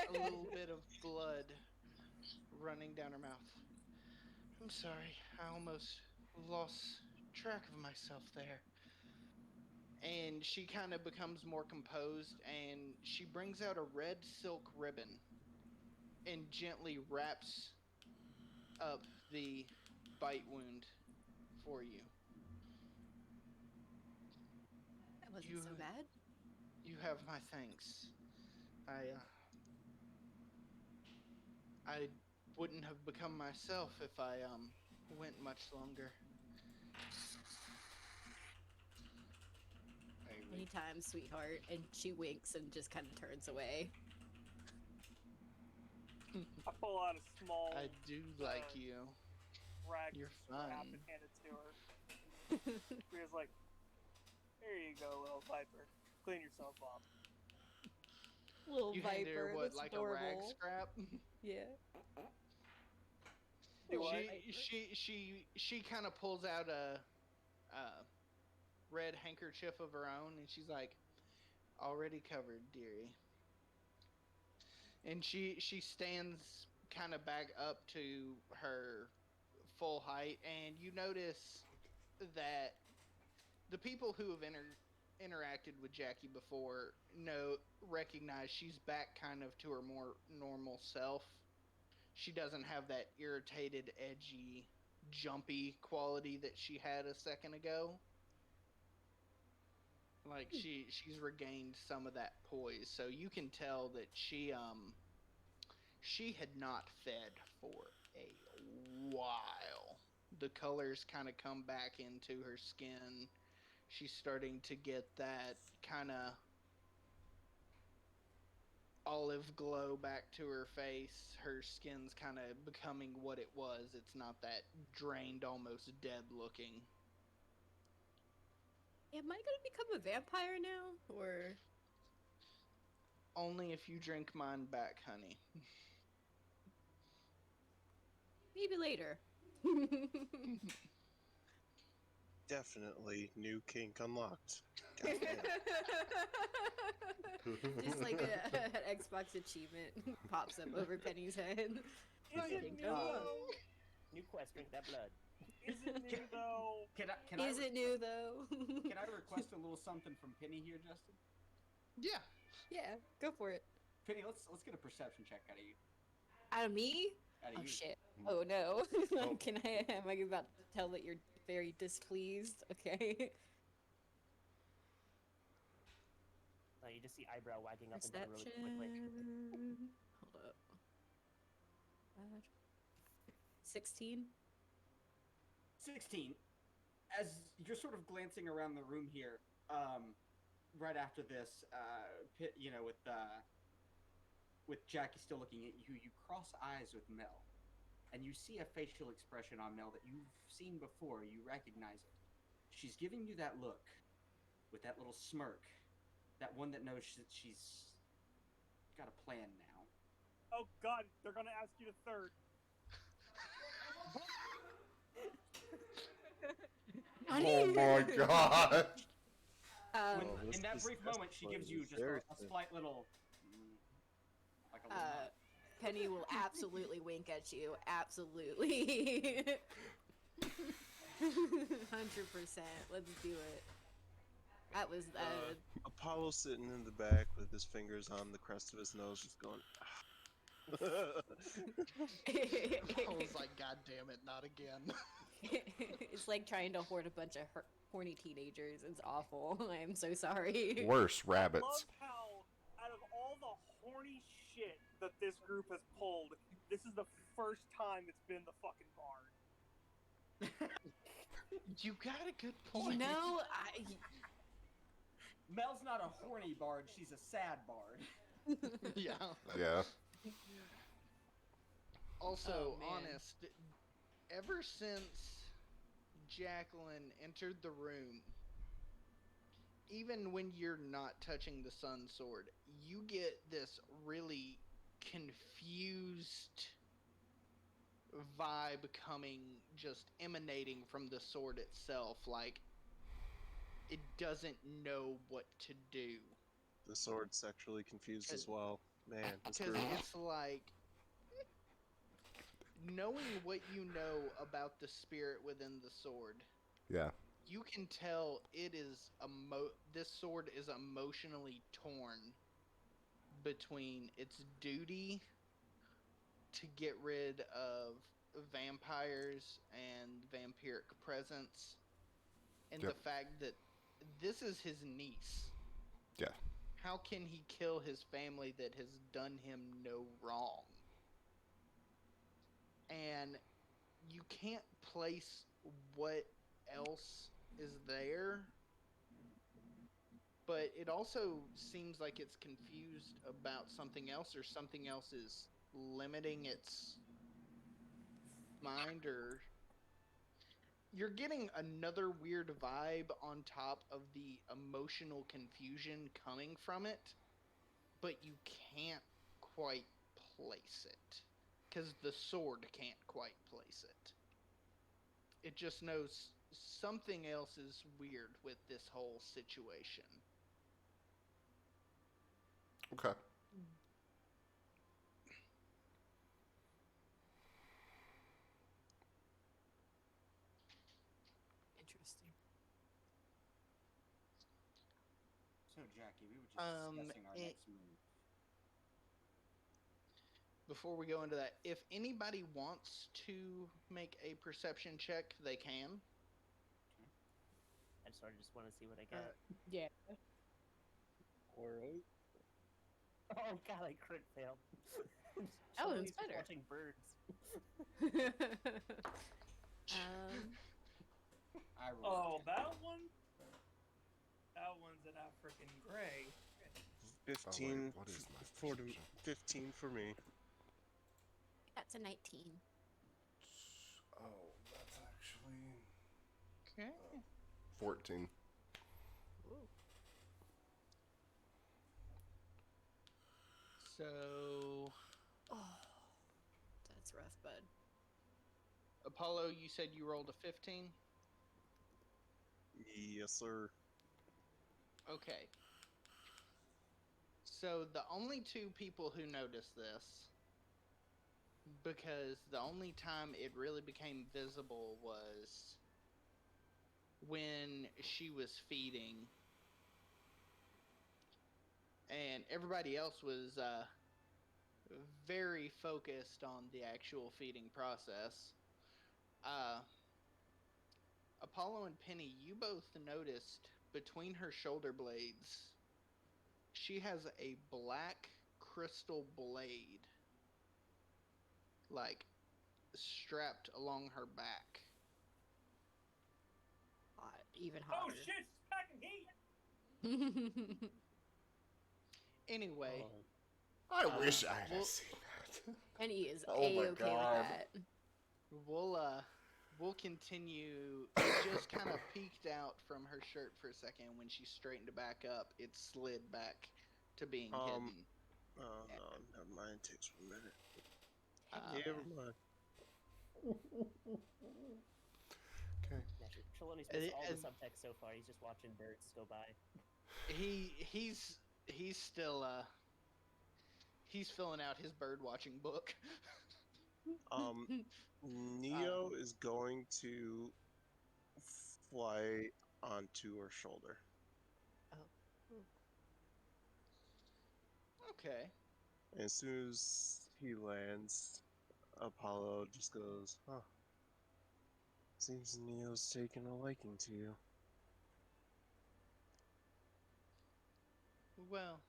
a little bit of blood running down her mouth. I'm sorry, I almost lost track of myself there. And she kind of becomes more composed, and she brings out a red silk ribbon and gently wraps up the bite wound for you. That wasn't so bad. You have my thanks. I wouldn't have become myself if I went much longer. Anytime, sweetheart. And she winks and just kind of turns away. I pull out a small. I do like you. Rag You're wrap fun. and hand it to her. Rhea's like, "Here you go, little viper. Clean yourself up." Little You viper, handed her what, that's like adorable. a rag scrap? Yeah. She kind of pulls out a red handkerchief of her own, and she's like, "Already covered, dearie." And she stands kind of back up to her full height, and you notice that the people who have interacted with Jackie before recognize she's back kind of to her more normal self. She doesn't have that irritated, edgy, jumpy quality that she had a second ago. Like she's regained some of that poise, so you can tell that she had not fed for a while. The colors kind of come back into her skin. She's starting to get that kind of olive glow back to her face. Her skin's kind of becoming what it was. It's not that drained, almost dead looking. Am I gonna become a vampire now, or? Only if you drink mine back, honey. Maybe later. Definitely new kink unlocked. Just like an Xbox achievement pops up over Penny's head. Is it new though? New quest, drink that blood. Is it new though? Is it new though? Can I request a little something from Penny here, Justin? Yeah. Yeah, go for it. Penny, let's get a perception check out of you. Out of me? Out of Oh you. shit. Oh no. Am I about to tell that you're very displeased? Okay. You just see eyebrow wagging up and down really quickly. Hold up. 16. 16. As you're sort of glancing around the room here, right after this, with Jackie still looking at you, you cross eyes with Mel, and you see a facial expression on Mel that you've seen before. You recognize it. She's giving you that look with that little smirk, that one that knows that she's got a plan now. Oh God, they're gonna ask you to third. Oh my god! When, Oh, this in that is brief moment, she gives you escalating just very a thin. slight little, like a little nod. Penny will absolutely wink at you. Absolutely. 100%. Let's do it. That was Apollo sitting in the back with his fingers on the crest of his nose, just going. I was like, God damn it, not again. It's like trying to hoard a bunch of horny teenagers. It's awful. I'm so sorry. Worse, I rabbits. love how, out of all the horny shit that this group has pulled, this is the first time it's been the fucking bard. You got a good point. You know, Mel's not a horny bard, she's a sad bard. Yeah. Yeah. Also, Oh, man. honest, ever since Jacqueline entered the room, even when you're not touching the sun sword, you get this really confused vibe coming, just emanating from the sword itself. Like, it doesn't know what to do. The sword's sexually confused as well. Man, this Because group. it's like, knowing what you know about the spirit within the sword, Yeah. you can tell it is this sword is emotionally torn between its duty to get rid of vampires and vampiric presence and Yep. the fact that this is his niece. Yeah. How can he kill his family that has done him no wrong? And you can't place what else is there, but it also seems like it's confused about something else, or something else is limiting its mind, or you're getting another weird vibe on top of the emotional confusion coming from it, but you can't quite place it because the sword can't quite place it. It just knows something else is weird with this whole situation. Okay. interesting. So, Jackie, we were just discussing our next move. Before we go into that, if anybody wants to make a perception check, they can. I sort of just want to see what I get. Yeah. Alright. Oh god, I crit failed. Oh, Somebody's it's better. Watching birds. I rolled. Oh, that one? That one's an African gray. 15 what is my for perception? 15 for me. That's a 19. Oh, that's actually Okay. 14. So, That's rough, bud. Apollo, you said you rolled a 15? Yes, sir. Okay. So, the only two people who noticed this, because the only time it really became visible was when she was feeding, and everybody else was very focused on the actual feeding process. Apollo and Penny, you both noticed between her shoulder blades, she has a black crystal blade, like, strapped along her back. Hot. Even Oh hotter. shit, it's packing heat! Anyway, I wish I had well- seen that. And he is Oh my A-okay with God. that. we'll continue. It just kind of peeked out from her shirt for a second. When she straightened it back up, it slid back to being hidden. Oh, no, never mind. It takes 1 minute. Uh, Never mind. Okay. Magic Trelawney's missed all the and subtext so far. He's just watching birds go by. he's still he's filling out his bird watching book. Neo is going to fly onto her shoulder. Okay. And as soon as he lands, Apollo just goes, "Huh. Seems Neo's taken a liking to you." Well,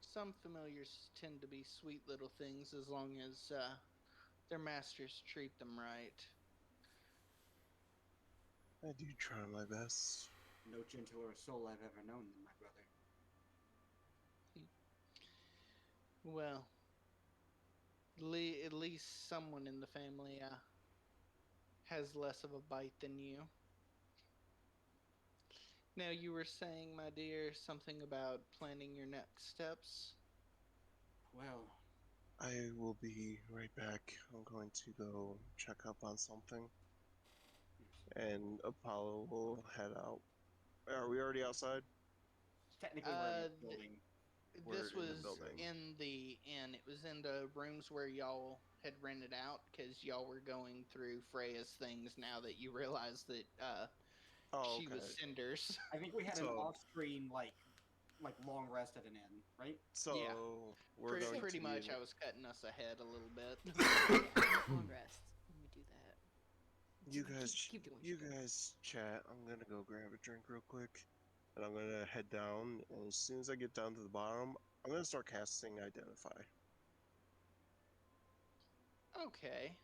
some familiars tend to be sweet little things as long as their masters treat them right. I do try my best. No gentler soul I've ever known than my brother. Well, at least someone in the family has less of a bite than you. Now, you were saying, my dear, something about planning your next steps? Well, I will be right back. I'm going to go check up on something. And Apollo will head out. Are we already outside? technically we're in the building. This We're in the was building. in the inn. It was in the rooms where y'all had rented out because y'all were going through Freya's things now that you realized that Oh, she okay. was Cinders. I think we had an So- off-screen like long rest at an inn, right? So Yeah. we're going Pretty to much, be... I was cutting us ahead a little bit. Long rest. Let me do that. You guys, keep doing what you you're doing. guys chat. I'm gonna go grab a drink real quick, and I'm gonna head down. And as soon as I get down to the bottom, I'm gonna start casting Identify. Okay.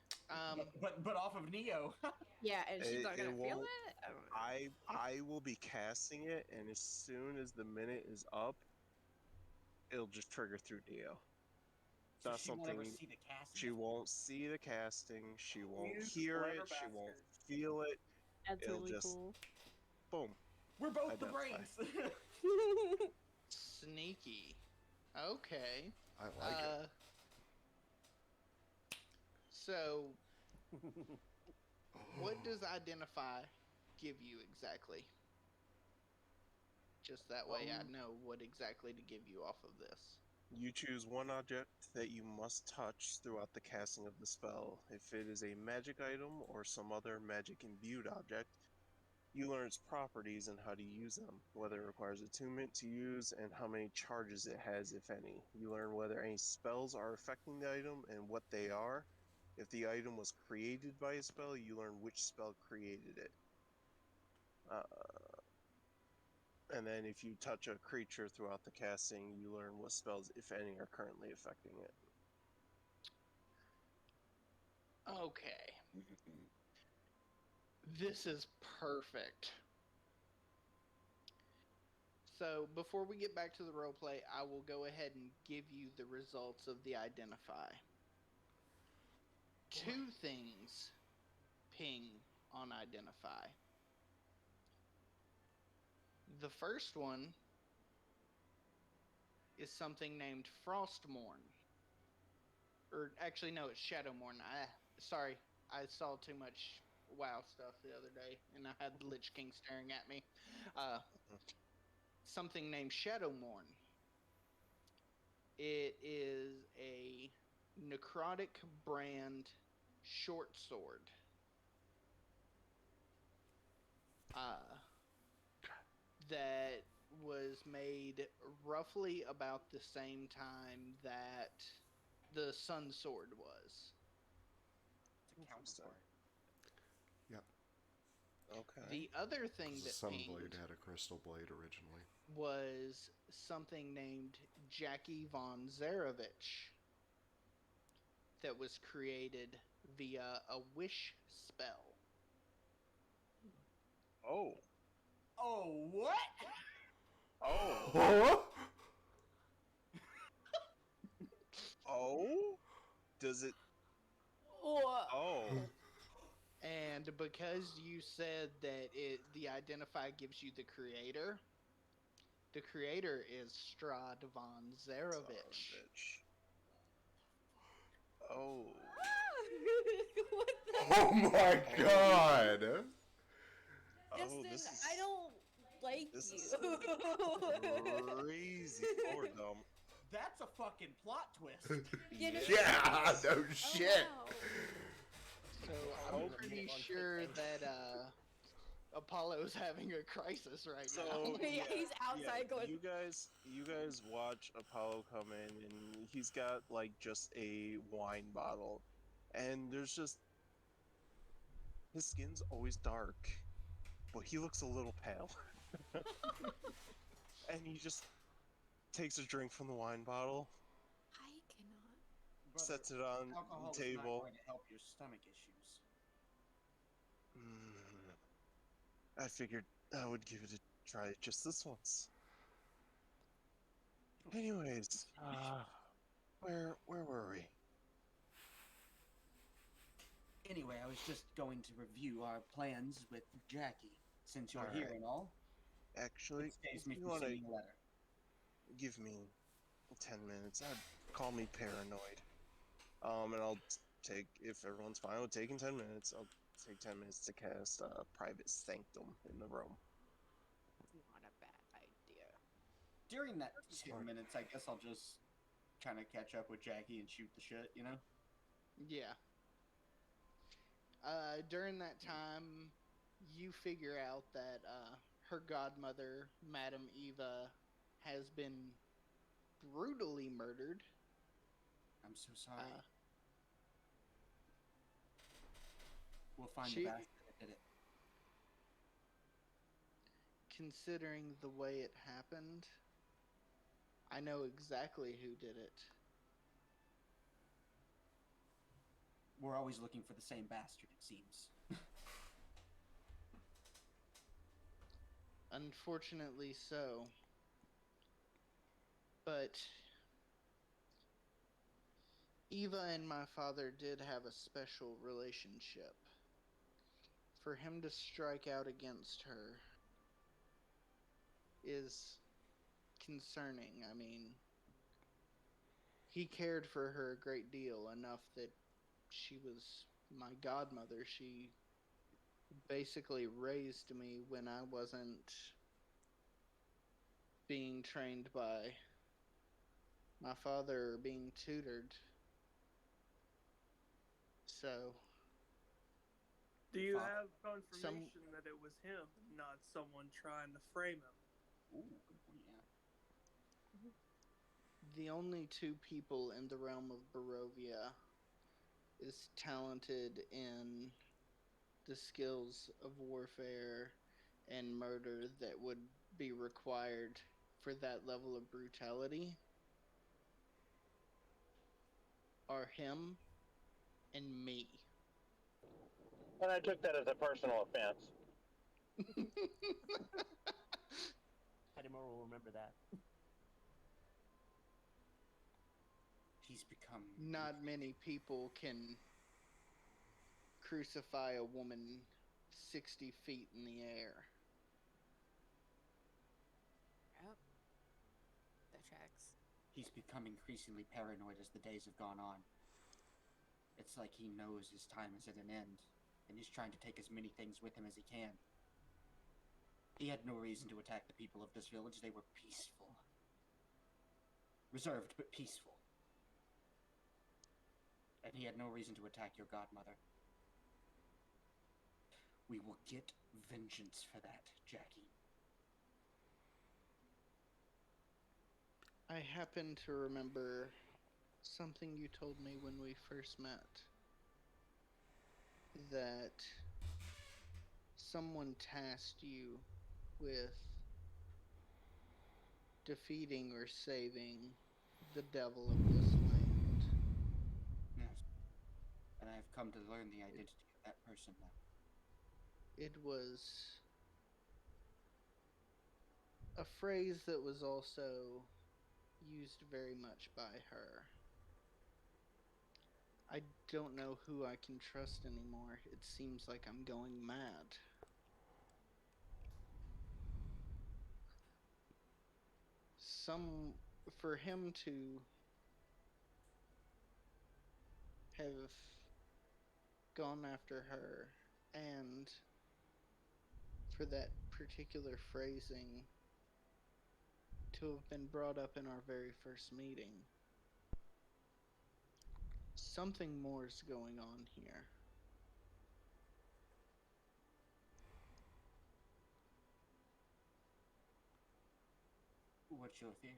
But off of Neo. Yeah, and she's It- not it gonna feel won't- it. I don't know. I will be casting it, and as soon as the minute is up, it'll just trigger through Neo. So Not she won't ever something see the casting. she won't see the casting. She won't You hear clever it. She won't bastard. feel it. That's It'll really just cool. boom. We're both Identify. the brains. Sneaky. Okay. I like it. So, what does Identify give you exactly? Just that way I know what exactly to give you off of this. You choose one object that you must touch throughout the casting of the spell. If it is a magic item or some other magic imbued object, you learn its properties and how to use them, whether it requires attunement to use, and how many charges it has, if any. You learn whether any spells are affecting the item and what they are. If the item was created by a spell, you learn which spell created it. And then if you touch a creature throughout the casting, you learn what spells, if any, are currently affecting it. Okay. This is perfect. So, before we get back to the roleplay, I will go ahead and give you the results of the Identify. 2 things ping on Identify. The first one is something named Frostmourne. Or actually, no, it's Shadowmourne. Sorry, I saw too much WoW stuff the other day, and I had the Lich King staring at me. Something named Shadowmourne. It is a necrotic brand short sword. That was made roughly about the same time that the Sun Sword was. It's a counterpart. Yep. Okay. The other thing that Sunblade pinged had a crystal blade originally. was something named Jackie von Zarevich that was created via a wish spell. Oh. Oh, what? Oh. Huh? Oh? Does it... Oh. And because you said that the Identify gives you the creator is Strahd von Zarevich. Oh. What the? Oh my god! this is I don't like this you. is crazy lore dump. That's a fucking plot twist. You know- Yeah, no Oh, shit. wow. So Oh, I'm the pretty minute-long sure quick thing. that Apollo's having a crisis right So now. Yeah, he's outside going- You guys watch Apollo come in, and he's got like just a wine bottle, and there's just his skin's always dark, but he looks a little pale, and he just takes a drink from the wine bottle, I cannot. Brother, sets it on alcohol the is not table. going to help your stomach issues. I figured I would give it a try just this once. Anyways, where were we? Anyway, I was just going to review our plans with Jackie. Since you're here Alright. and all, Actually, it saves if me you from want to sending a letter. give me 10 minutes, call me paranoid. And I'll take, if everyone's fine with taking 10 minutes, I'll take 10 minutes to cast Private Sanctum in the room. Not a bad idea. During that Smart. 10 minutes, I guess I'll just kind of catch up with Jackie and shoot the shit, you know? Yeah. During that time, you figure out that her godmother, Madame Eva, has been brutally murdered. I'm so sorry. Uh, We'll find she- the bastard that did it. Considering the way it happened, I know exactly who did it. We're always looking for the same bastard, it seems. Unfortunately so. But Eva and my father did have a special relationship. For him to strike out against her is concerning. I mean, he cared for her a great deal, enough that she was my godmother. She basically raised me when I wasn't being trained by my father or being tutored. So, Do you Fuck. have confirmation that it was him, not someone trying to frame him? Ooh, good point, yeah. the only two people in the realm of Barovia is talented in the skills of warfare and murder that would be required for that level of brutality are him and me. And I took that as a personal offense. Pettimore will remember that. He's become... Not many people can crucify a woman 60 feet in the air. Yep. That tracks. He's become increasingly paranoid as the days have gone on. It's like he knows his time is at an end, and he's trying to take as many things with him as he can. He had no reason to attack the people of this village. They were peaceful. Reserved, but peaceful. And he had no reason to attack your godmother. We will get vengeance for that, Jackie. I happen to remember something you told me when we first met. That someone tasked you with defeating or saving the devil of this land. Yes. And I have come to learn the identity of that person now. It was a phrase that was also used very much by her. I don't know who I can trust anymore. It seems like I'm going mad. For him to have gone after her and for that particular phrasing to have been brought up in our very first meeting. Something more's going on here. What's your theory?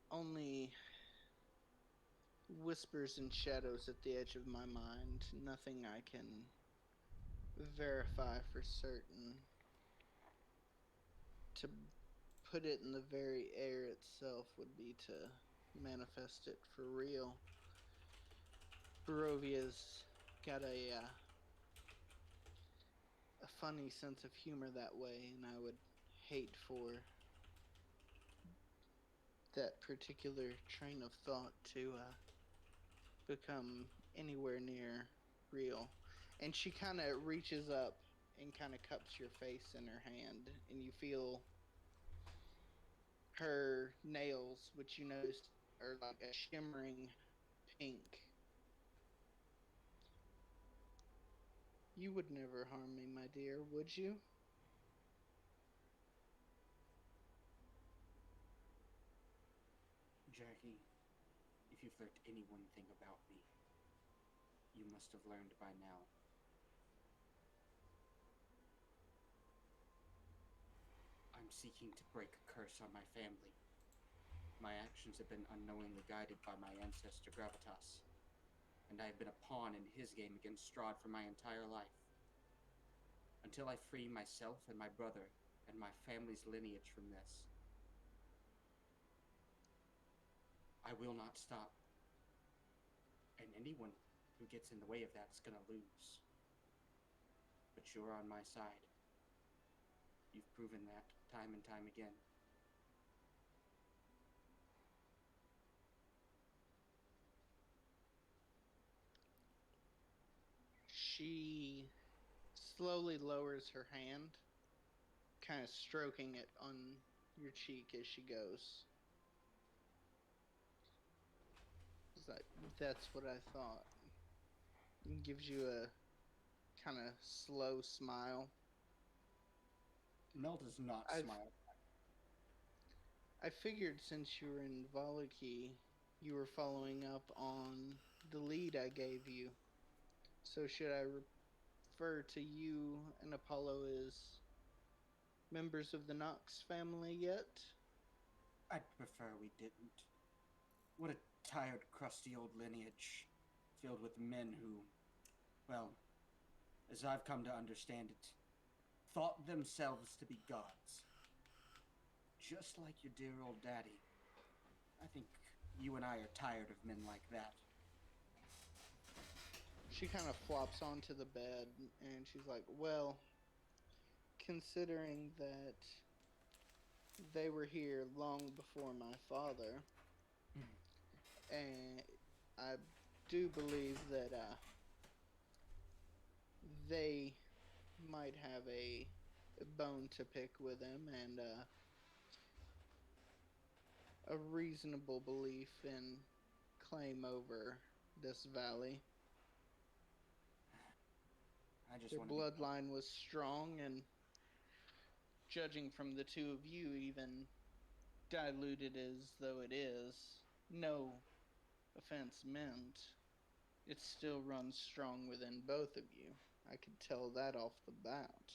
Only whispers and shadows at the edge of my mind. Nothing I can verify for certain. To put it in the very air itself would be to manifest it for real. Barovia's got a funny sense of humor that way, and I would hate for that particular train of thought to become anywhere near real. And she kind of reaches up and kind of cups your face in her hand, and you feel her nails, which you notice are like a shimmering pink. You would never harm me, my dear, would you? Jackie, if you've learned any one thing about me, you must have learned by now. I'm seeking to break a curse on my family. My actions have been unknowingly guided by my ancestor Gravitas, and I have been a pawn in his game against Strahd for my entire life. Until I free myself and my brother and my family's lineage from this, I will not stop. And anyone who gets in the way of that is gonna lose. But you're on my side. You've proven that time and time again. She slowly lowers her hand, kind of stroking it on your cheek as she goes. It's like, that's what I thought. And gives you a kind of slow smile. Mel does not smile. I figured since you were in Valaki, you were following up on the lead I gave you. So should I refer to you and Apollo as members of the Knox family yet? I'd prefer we didn't. What a tired, crusty old lineage, filled with men who, well, as I've come to understand it, thought themselves to be gods. Just like your dear old daddy. I think you and I are tired of men like that. She kind of flops onto the bed and she's like, well, considering that they were here long before my father, and I do believe that they might have a bone to pick with him and a reasonable belief in claim over this valley. Their bloodline was strong, and judging from the two of you, even diluted as though it is, no offense meant, it still runs strong within both of you. I could tell that off the bat.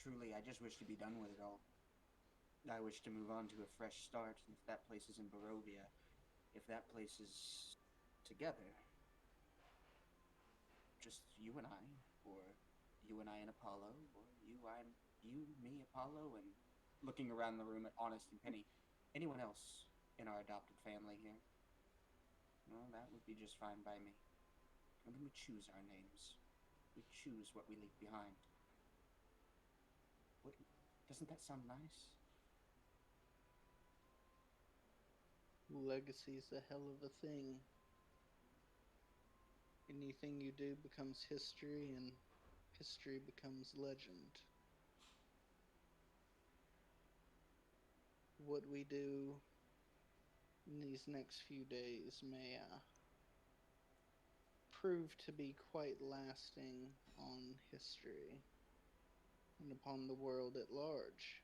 Truly, I just wish to be done with it all. I wish to move on to a fresh start, and if that place is in Barovia, if that place is together, just you and I, or you and I and Apollo, or you, me, Apollo, and looking around the room at Honest and Penny, anyone else in our adopted family here, well, that would be just fine by me. And then we choose our names. We choose what we leave behind. Doesn't that sound nice? Legacy's a hell of a thing. Anything you do becomes history, and history becomes legend. What we do in these next few days may prove to be quite lasting on history and upon the world at large.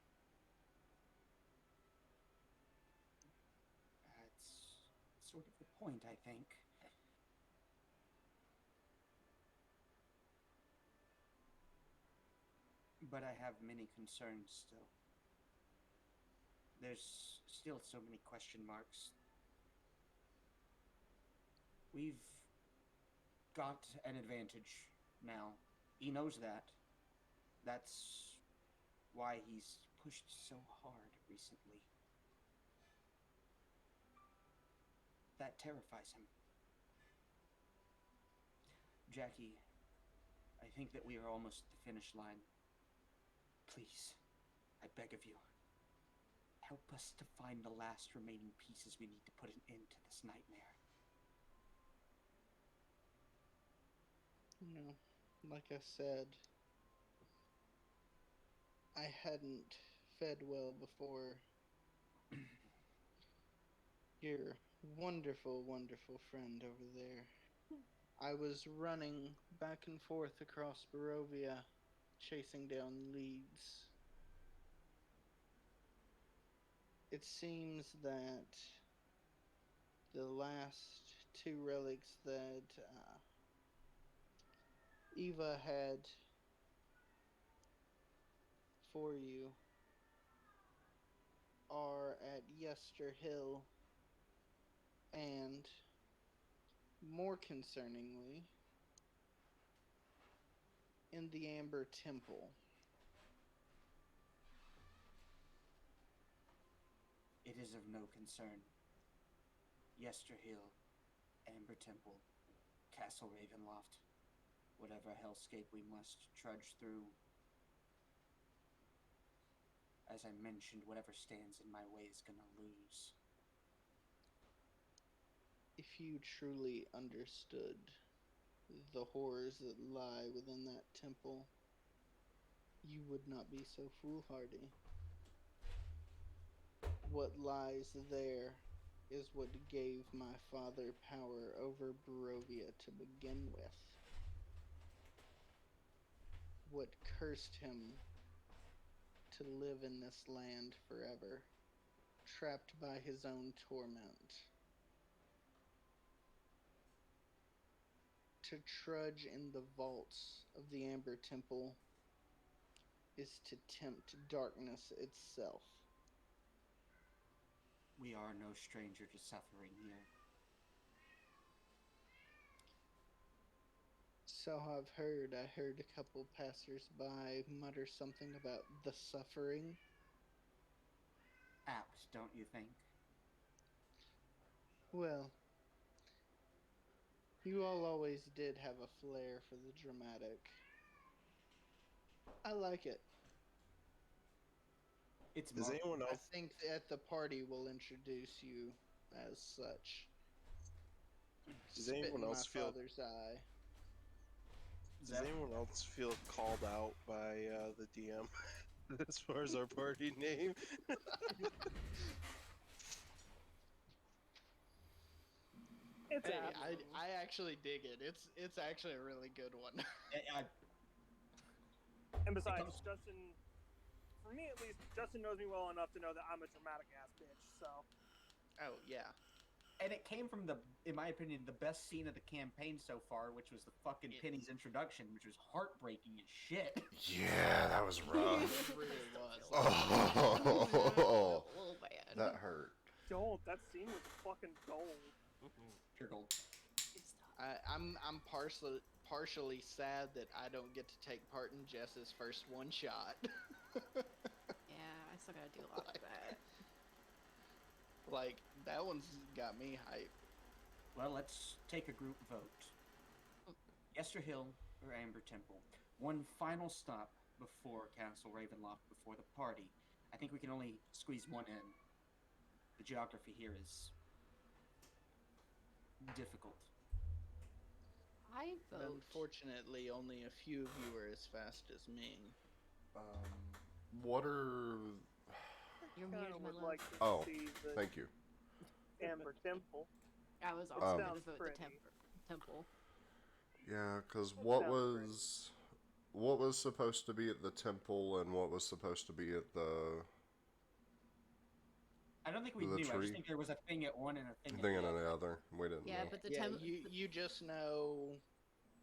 That's sort of the point, I think. But I have many concerns still. There's still so many question marks. We've got an advantage now. He knows that. That's why he's pushed so hard recently. That terrifies him. Jackie, I think that we are almost at the finish line. Please, I beg of you, help us to find the last remaining pieces we need to put an end to this nightmare. You know, like I said, I hadn't fed well before your wonderful, wonderful friend over there. I was running back and forth across Barovia, chasing down leads. It seems that the last two relics that Eva had for you are at Yester Hill, and more concerningly, in the Amber Temple. It is of no concern. Yester Hill, Amber Temple, Castle Ravenloft, whatever hellscape we must trudge through. As I mentioned, whatever stands in my way is gonna lose. If you truly understood the horrors that lie within that temple, you would not be so foolhardy. What lies there is what gave my father power over Barovia to begin with. What cursed him to live in this land forever, trapped by his own torment. To trudge in the vaults of the Amber Temple is to tempt darkness itself. We are no stranger to suffering here. So I've heard. I heard a couple passers-by mutter something about the suffering. Apt, don't you think? Well, you all always did have a flair for the dramatic. I like it. It's Does anyone I else? think at the party we'll introduce you as such. Does Spit anyone in else my feel? father's eye. Does anyone else feel called out by the DM as far as our party name? It's Hey, absolute. I actually dig it. It's actually a really good one. And besides, comes- Justin, for me at least, Justin knows me well enough to know that I'm a dramatic ass bitch. So Oh yeah. And it came from in my opinion, the best scene of the campaign so far, which was the fucking Penny's introduction, which was heartbreaking as shit. Yeah, that was rough. It really was. Oh, Oh man. that hurt. don't. That scene was fucking gold. Pure gold. I'm partially sad that I don't get to take part in Jess's first one shot. Yeah, I still gotta do a lot of that. Like, that one's got me hyped. Well, let's take a group vote. Yester Hill or Amber Temple? One final stop before Castle Ravenloft, before the party. I think we can only squeeze one in. The geography here is difficult. I vote. Unfortunately, only a few of you are as fast as me. What are? You're Kinda muted, my would love. like to Oh, see the thank you. Amber Temple. I was also going to Sounds vote pretty. the temple. Yeah, because That what sounds was supposed to be at the temple and what was supposed to be at the I don't think we The knew. I tree. just think there was a thing at one and a thing at thing the and other. the other? We didn't Yeah, know. but the Yeah, temple. you just know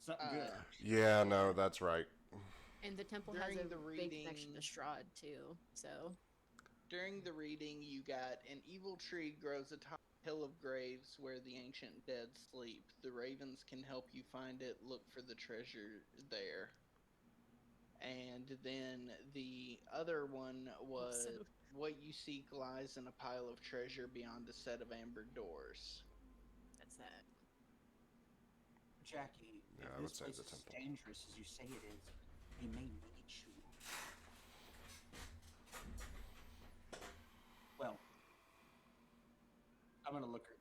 Something good. Yeah, no, that's right. And the temple During has a the big connection to reading- Strahd too. So during the reading, you got an evil tree grows atop a hill of graves where the ancient dead sleep. The ravens can help you find it. Look for the treasure there. And then the other one was So- what you seek lies in a pile of treasure beyond a set of amber doors. that's that. Jackie, Yeah, if I would this say place the is temple. as dangerous as you say it is, we may need you. Well, I'm gonna look at,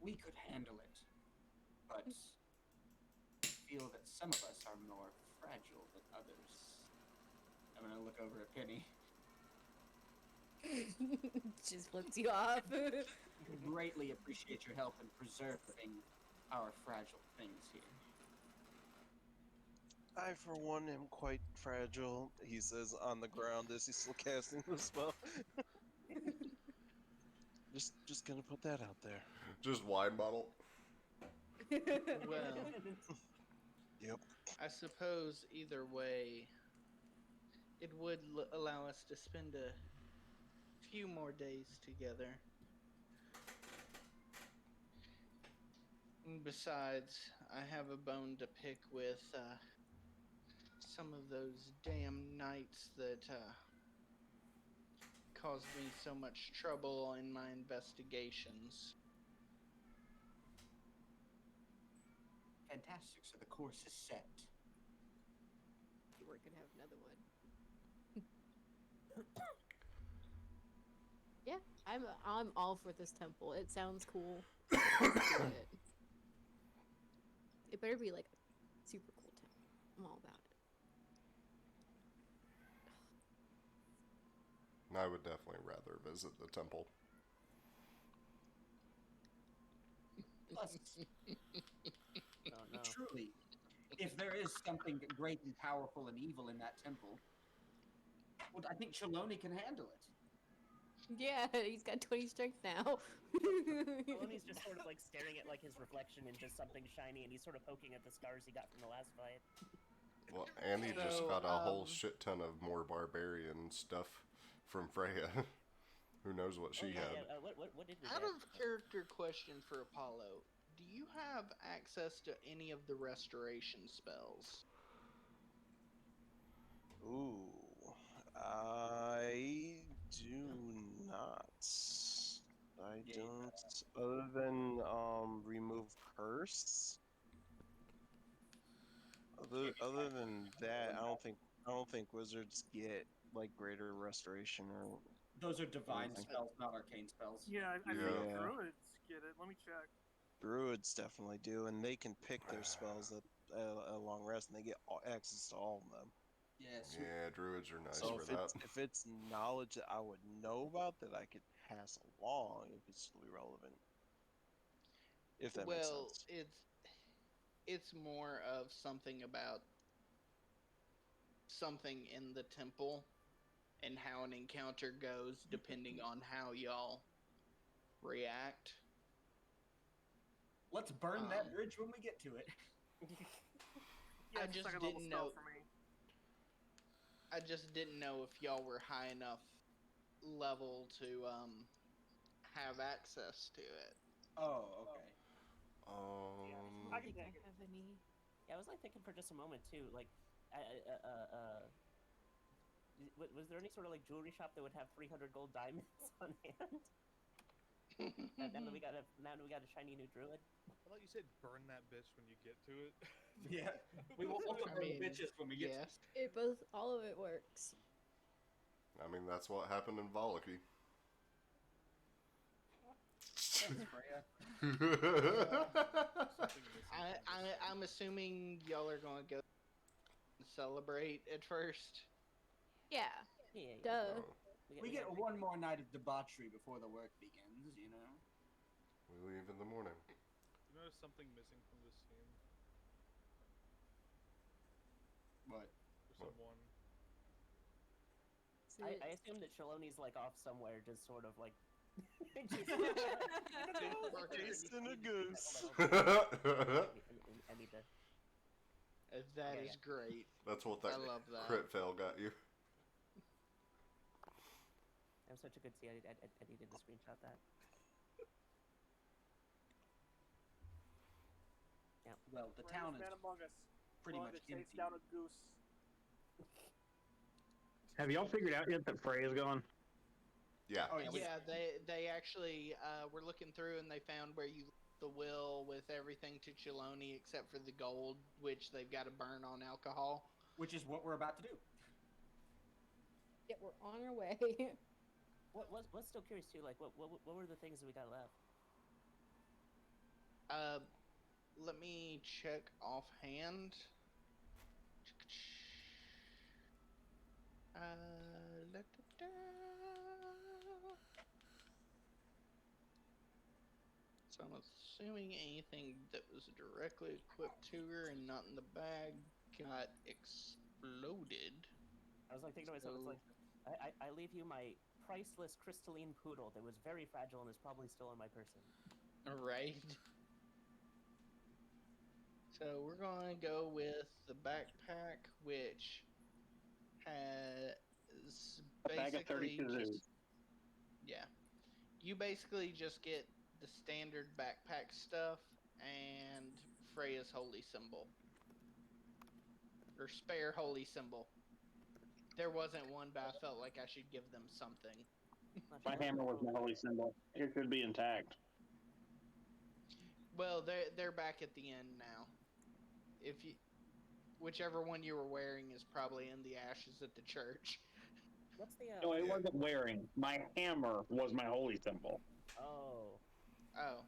we could handle it, but I feel that some of us are more fragile than others. I'm gonna look over at Penny. Just flips you off. Greatly appreciate your help in preserving our fragile things here. I, for one, am quite fragile, he says on the ground as he's still casting the spell. just gonna put that out there. Just wine bottle. Well, Yep. I suppose either way, it would allow us to spend a few more days together. And besides, I have a bone to pick with some of those damn knights that caused me so much trouble in my investigations. Fantastic, so the course is set. We're gonna have another one. Yeah, I'm all for this temple. It sounds cool. Let's do it. It better be like a super cool temple. I'm all about it. I would definitely rather visit the temple. Plus, Oh no. truly, if there is something great and powerful and evil in that temple, well, I think Trelawney can handle it. Yeah, he's got 20 strength now. Maloney's just sort of like staring at like his reflection in just something shiny, and he's sort of poking at the scars he got from the last fight. Well, and he just So, got a whole shit ton of more barbarian stuff from Freya. Who knows what she had? What did we Out get? of character question for Apollo, do you have access to any of the restoration spells? Ooh, I do not. I Yeah. don't. Other than remove curse. Other than that, I don't think wizards get like greater restoration or. Those are divine Okay. spells, not arcane spells. Yeah, I think Yeah. druids get it. Let me check. Druids definitely do, and they can pick their spells at a long rest, and they get access to all of them. Yes. Yeah, druids are nice So for that. if it's knowledge that I would know about that I could pass along, it could still be relevant. If that makes Well, sense. it's more of something about something in the temple and how an encounter goes depending on how y'all react. Let's burn that bridge when we get to it. Yeah, I it's a just second level didn't spell know. for me. I just didn't know if y'all were high enough level to have access to it. Oh, okay. I I can think I take it. have any. Yeah, I was like thinking for just a moment too, like, was there any sort of like jewelry shop that would have 300 gold diamonds on hand? now that we got a shiny new druid. I thought you said burn that bitch when you get to it. Yeah. We will also I burn mean, bitches when we get to yes. It both, all of it works. I mean, that's what happened in Valaki. Thanks, Freya. I'm assuming y'all are going to go and celebrate at first. Yeah, Yeah. duh. We get one more night of debauchery before the work begins, you know? We leave in the morning. You notice something missing from this scene? What? There's someone. I assume that Shaloni's like off somewhere, just sort of like. Chasing a goose. I need to. That is great. That's what that I love that. crit fail got you. I'm such a good C. I needed to screenshot that. Yeah. Well, the town is Man among us. pretty much to chase empty. down a goose. Have y'all figured out yet that Frey is gone? Yeah. Oh, yeah. They actually were looking through and they found where you left the will with everything to Cheloni except for the gold, which they've got to burn on alcohol. Which is what we're about to do. Yeah, we're on our way. What's still curious too? Like, what were the things that we got left? Let me check offhand. So I'm assuming anything that was directly equipped to her and not in the bag got exploded. I was like thinking to myself, it's like, I leave you my priceless crystalline poodle that was very fragile and is probably still on my person. Right. So we're going to go with the backpack, which has Bag of 30 basically kazoos. just, yeah. You basically just get the standard backpack stuff and Freya's holy symbol. Or spare holy symbol. There wasn't one, but I felt like I should give them something. My hammer was my holy symbol. It could be intact. Well, they're back at the end now. If you, whichever one you were wearing is probably in the ashes at the church. What's the? No, it wasn't wearing. My hammer was my holy symbol. Oh. Oh.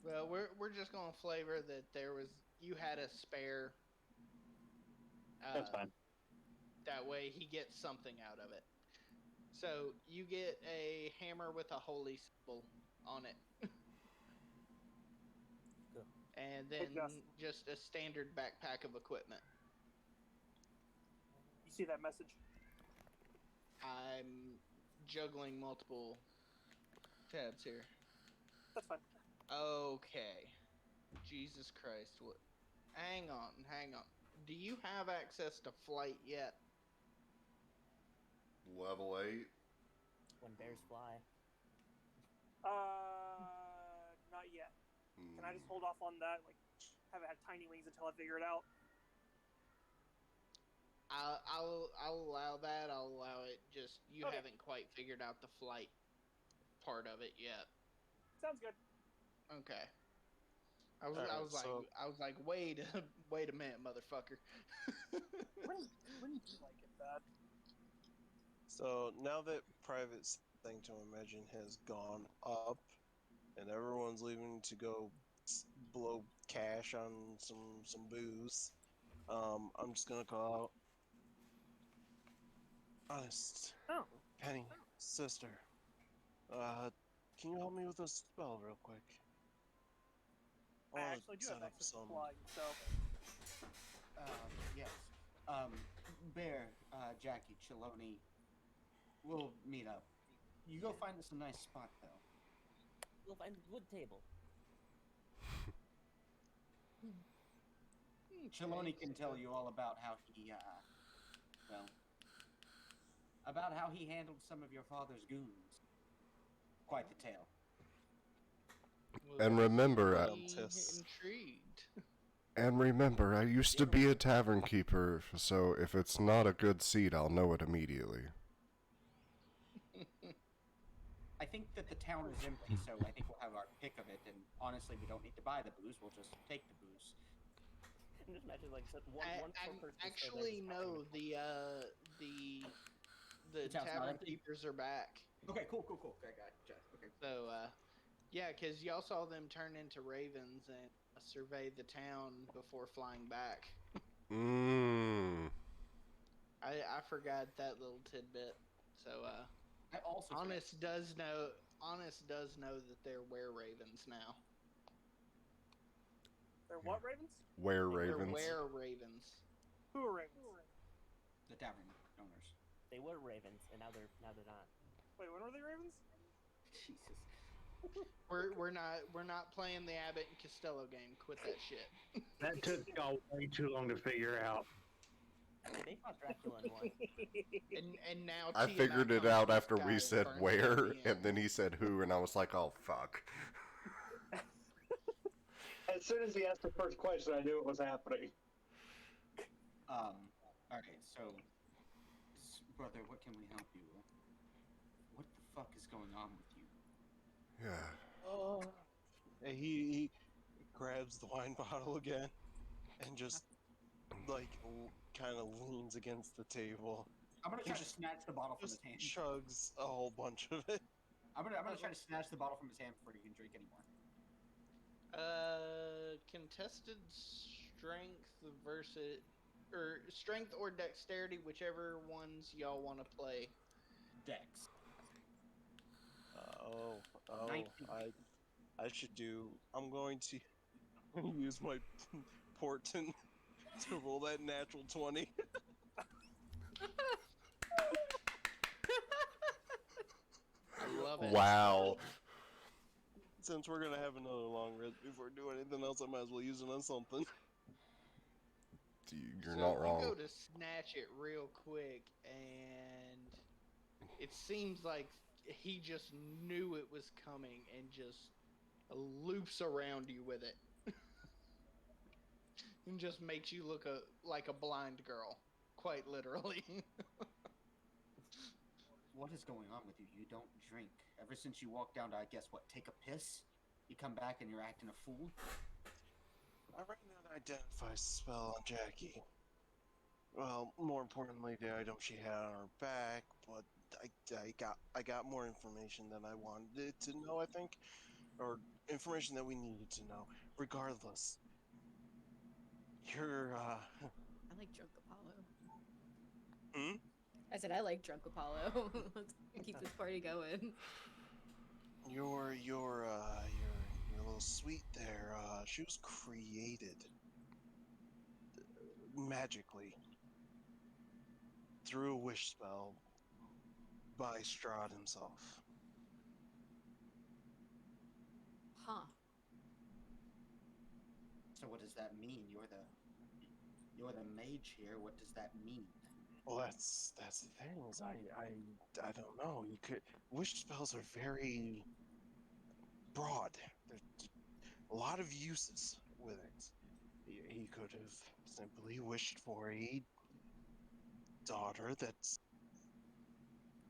Well, we're just gonna flavor that you had a spare. That's fine. That way he gets something out of it. So you get a hammer with a holy symbol on it. Good. And then just a standard backpack of equipment. You see that message? I'm juggling multiple tabs here. That's fine. Okay. Jesus Christ. What? Hang on. Do you have access to flight yet? Level 8. When bears fly. Not yet. Can I just hold off on that? Like, have it have tiny wings until I figure it out? I'll allow that. I'll allow it. Just you Okay. haven't quite figured out the flight part of it yet. Sounds good. Okay. I was like, wait a minute, motherfucker. Wouldn't you like it bad? So now that Private Sanctum Imagine has gone up, and everyone's leaving to go blow cash on some booze, I'm just gonna call out, honest, Oh. Penny, sister, can you help me with a spell real quick? I actually do have access to flying, so. Yes. Bear, Jackie, Cheloni, we'll meet up. You go find us a nice spot, though. We'll find a wood table. Cheloni can tell you all about how he, about how he handled some of your father's goons. Quite the tale. And remember, intrigued. And remember, I used to be a tavern keeper, so if it's not a good seat, I'll know it immediately. I think that the town is empty, so I think we'll have our pick of it, and honestly, we don't need to buy the booze, we'll just take the booze. Just imagine like one per person. Actually, no, the tavern keepers are back. Okay, cool. Okay, gotcha. Okay. So, Yeah, because y'all saw them turn into ravens and survey the town before flying back. Mmm. I forgot that little tidbit. So I also Honest does know that they're were-ravens now. They're what ravens? Were They're ravens. were-ravens. Who are ravens? the tavern owners. They were ravens, and now they're not. Wait, when were they ravens? Jesus. We're not playing the Abbott and Costello game. Quit that shit. That took y'all way too long to figure out. They fought Dracula in one. And now I Tiamat figured it comes out from after the we sky said and burns where, everybody in. and then he said who, and I was like, oh, fuck. As soon as he asked the first question, I knew it was happening. Alright, so, brother, what can we help you with? What the fuck is going on with you? Yeah. Oh. He grabs the wine bottle again and just, like, kind of leans against the table. I'm gonna try to snatch the bottle from his Just hand. chugs a whole bunch of it. I'm gonna try to snatch the bottle from his hand before he can drink anymore. Contested strength versus, or strength or dexterity, whichever ones y'all want to play. Dex. Oh, 19. I should do. I'm going to use my portent to roll that natural 20. I love it. Wow. Since we're gonna have another long rest before we do anything else, I might as well use it on something. You're So not wrong. You go to snatch it real quick, and it seems like he just knew it was coming and just loops around you with it. And just makes you look like a blind girl, quite literally. What is going on with you? You don't drink. Ever since you walked down to, I guess, what, take a piss? You come back and you're acting a fool? I ran an identify spell on Jackie. Well, more importantly, the item she had on her back, but I got more information than I wanted to know, I think, or information that we needed to know. Regardless, you're I like Drunk Apollo. Hmm? I said I like Drunk Apollo. Let's keep this party going. Your little suite there. She was created magically through a wish spell by Strahd himself. Huh. So what does that mean? You're the mage here. What does that mean? Well, that's the thing. Is I don't know. You could wish spells are very broad. There's a lot of uses with it. He could have simply wished for a daughter that's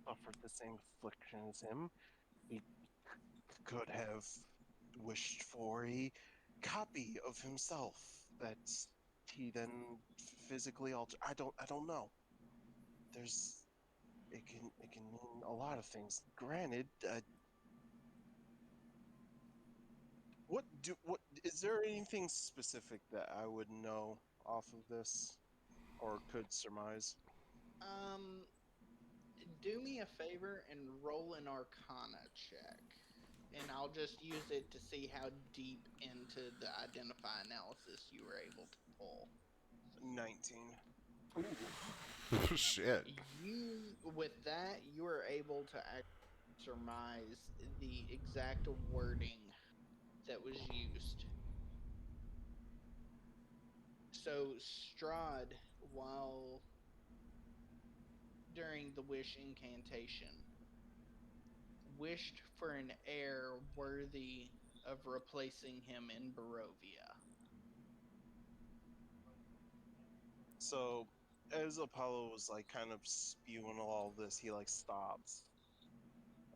suffered the same affliction as him. He could have wished for a copy of himself that he then physically altered. I don't know. It can mean a lot of things. Granted, what is there anything specific that I would know off of this or could surmise? Do me a favor and roll an Arcana check. And I'll just use it to see how deep into the identify analysis you were able to pull. 19. Shit. With that, you are able to surmise the exact wording that was used. So Strahd, while during the wish incantation, wished for an heir worthy of replacing him in Barovia. So, as Apollo was like kind of spewing all this, he like stops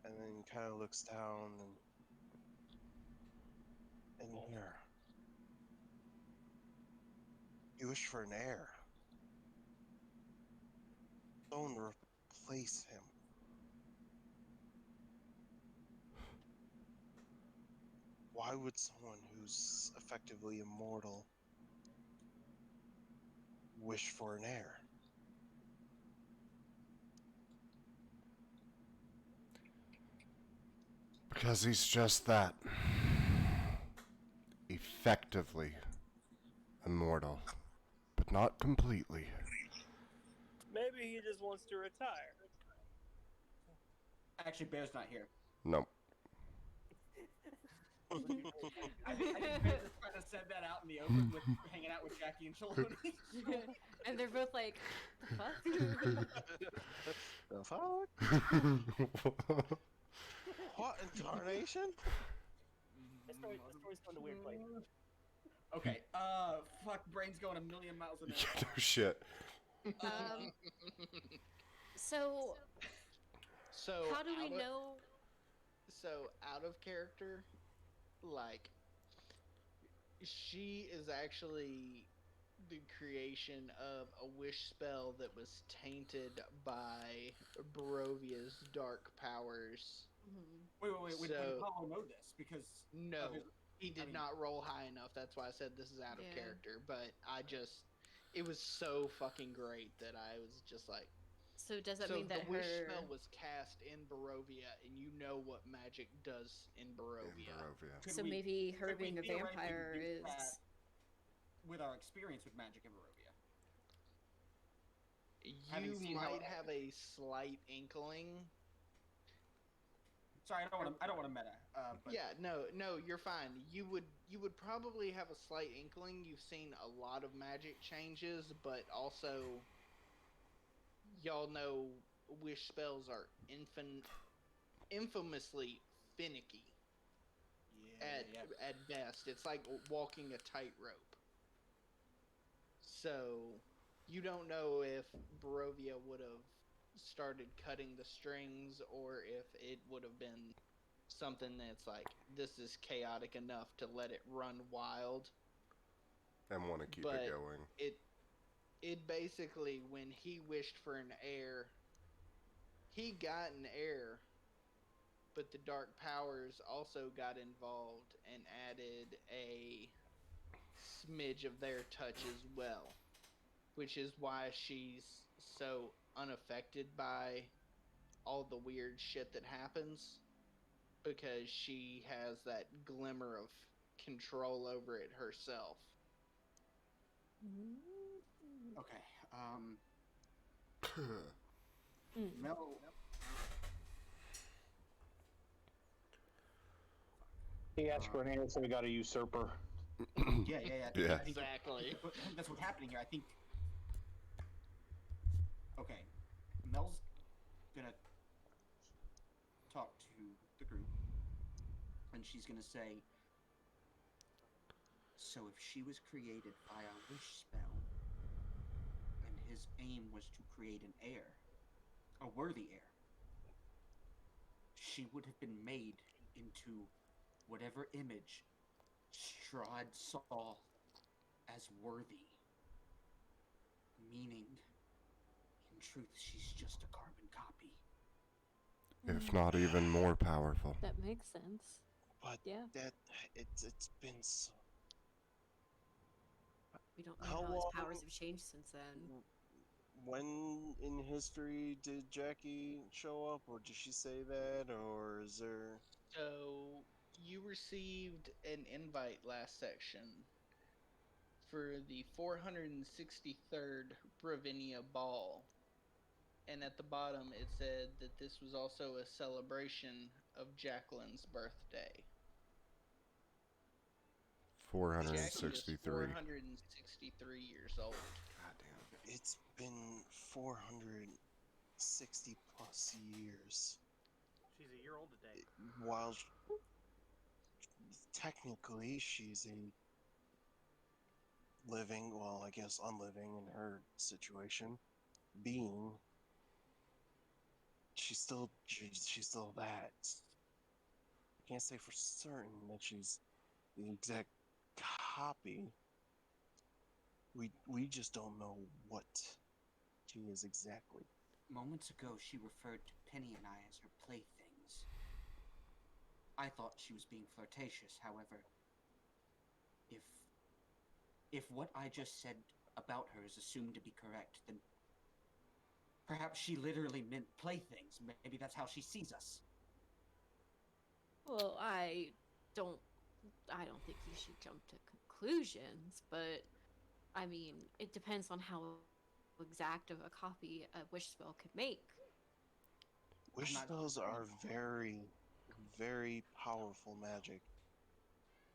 and then kind of looks down and here. You wish for an heir. Don't replace him. why would someone who's effectively immortal wish for an heir? Because he's just that. Effectively immortal. But not completely. Maybe he just wants to retire. Actually, Bear's not here. Nope. I think Bear just kind of said that out in the open with hanging out with Jackie and Shaloni. And they're both like, the fuck? The fuck? What incarnation? This story's going to weird place. Okay, fuck, brain's going a million miles an hour. No shit. So how do we know? So out of character, like, she is actually the creation of a wish spell that was tainted by Barovia's dark powers. Wait. Did Apollo know this? Because no, he did not roll high enough. That's why I said this is out of character. But it was so fucking great that I was just like. So does that mean that the wish spell was cast in Barovia, and you know what magic does in Barovia. So maybe her being a vampire is with our experience with magic in Barovia. You might have a slight inkling. Sorry, I don't want to meta. But... Yeah, no, you're fine. You would probably have a slight inkling. You've seen a lot of magic changes, but also y'all know wish spells are infamously finicky. At best, it's like walking a tightrope. So you don't know if Barovia would have started cutting the strings, or if it would have been something that's like, this is chaotic enough to let it run wild And want to keep it going. It basically, when he wished for an heir, he got an heir, but the dark powers also got involved and added a smidge of their touch as well, which is why she's so unaffected by all the weird shit that happens, because she has that glimmer of control over it herself. Okay. Mel. He asked for an heir, so we got a usurper. Yeah. Exactly. That's what's happening here. I think. Okay, Mel's gonna talk to the group, and she's gonna say, so if she was created by a wish spell, and his aim was to create an heir, a worthy heir, she would have been made into whatever image Strahd saw as worthy. Meaning, in truth, she's just a carbon copy. If not even more powerful. That makes sense. But it's been so... We don't know how his powers have changed since then. When in history did Jackie show up, or did she say that, or is there... So, you received an invite last section for the 463rd Bravinia Ball. And at the bottom it said that this was also a celebration of Jacqueline's birthday. 463. 463 years old. Goddamn. It's been 460 plus years. She's a year old today. While technically she's a living, well, I guess unliving in her situation, being, she's still that. I can't say for certain that she's the exact copy. We just don't know what she is exactly. Moments ago, she referred to Penny and I as her playthings. I thought she was being flirtatious. However, if what I just said about her is assumed to be correct, then perhaps she literally meant playthings. Maybe that's how she sees us. Well, I don't think you should jump to conclusions, but I mean, it depends on how exact of a copy a wish spell could make. Wish spells are very, very powerful magic,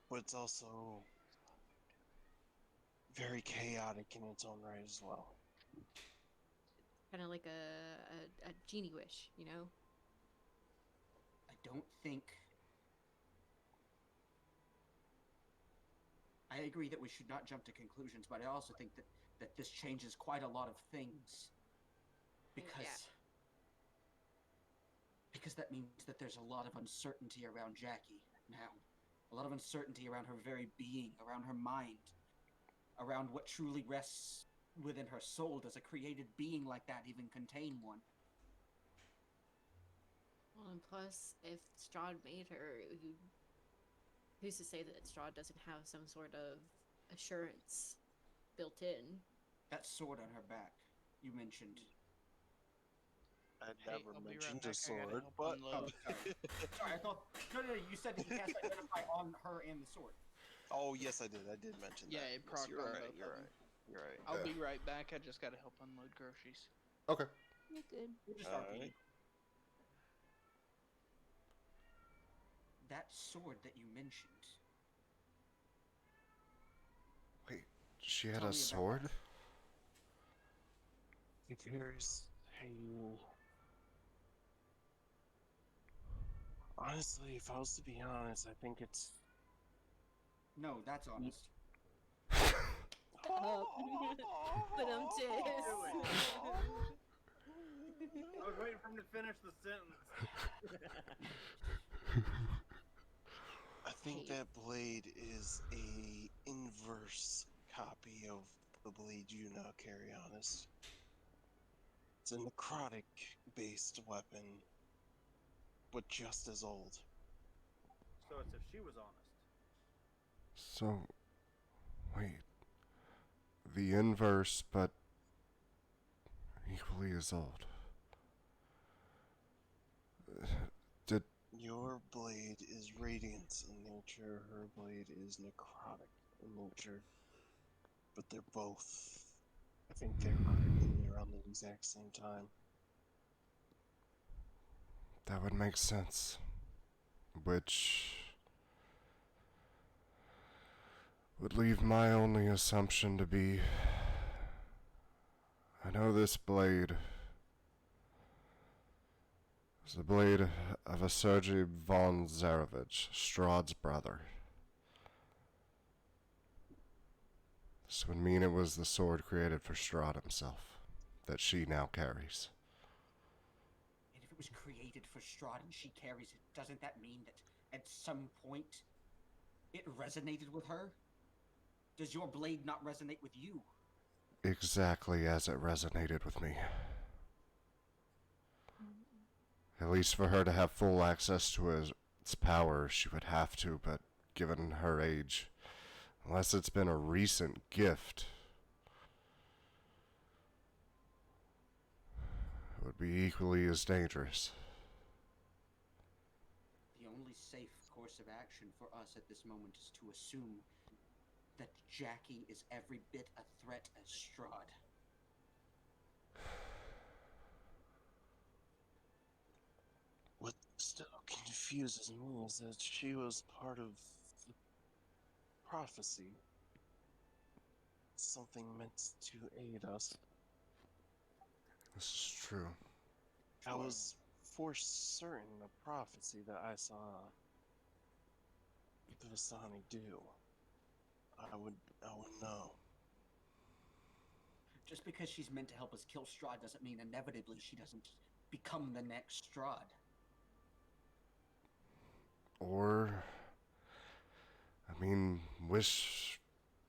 but it's also very chaotic in its own right as well. Kind of like a genie wish, you know? I don't think... I agree that we should not jump to conclusions, but I also think that this changes quite a lot of things. Because... Because that means that there's a lot of uncertainty around Jackie now. A lot of uncertainty around her very being, around her mind, around what truly rests within her soul. Does a created being like that even contain one? Well, and plus, if Strahd made her, who's to say that Strahd doesn't have some sort of assurance built in? That sword on her back, you mentioned. I never mentioned a sword, but... Oh, sorry, I thought... No, you said that you cast Identify on her and the sword. Oh, yes, I did. I did mention that. Yeah, it proc you're on right, both you're of them. right. You're right. I'll be right back. I just gotta help unload groceries. Okay. You're good. We're just Alright. That sword that you mentioned... Wait, she had Tell a me about sword? Here's hey. Honestly, if I was to be honest, I think it's... No, that's honest. But I'm just... I was waiting for him to finish the sentence. I think that blade is a inverse copy of the blade you now carry, honest. It's a necrotic-based weapon, but just as old. So it's if she was honest. So, wait. The inverse, but equally as old. Did... Your blade is radiant in nature, her blade is necrotic in nature. But they're both... I think they're created around the exact same time. That would make sense. Which would leave my only assumption to be... I know this blade is the blade of a Sergei von Zarevich, Strahd's brother. This would mean it was the sword created for Strahd himself, that she now carries. And if it was created for Strahd and she carries it, doesn't that mean that at some point it resonated with her? Does your blade not resonate with you? Exactly as it resonated with me. At least for her to have full access to its power, she would have to, but given her age, unless it's been a recent gift, it would be equally as dangerous. The only safe course of action for us at this moment is to assume that Jackie is every bit a threat as Strahd. What still confuses me is that she was part of the prophecy. Something meant to aid us. This is true. I was for certain a prophecy that I saw Vistani do. I would know. Just because she's meant to help us kill Strahd doesn't mean inevitably she doesn't become the next Strahd. Or, I mean, wish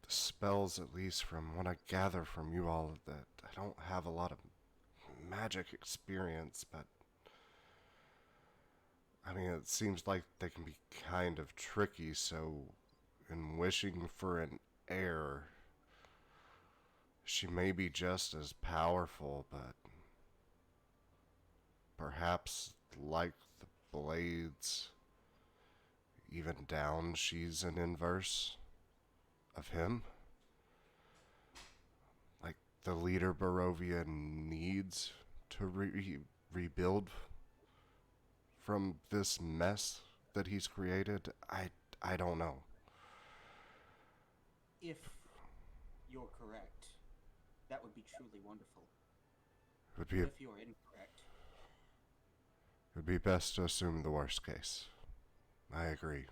spells, at least from what I gather from you all, that I don't have a lot of magic experience, but I mean, it seems like they can be kind of tricky, so in wishing for an heir, she may be just as powerful, but perhaps like the blades, even down, she's an inverse of him. Like the leader Barovia needs to rebuild from this mess that he's created. I don't know. If you're correct, that would be truly wonderful. It But if you're incorrect, would be best to assume the worst case. I agree.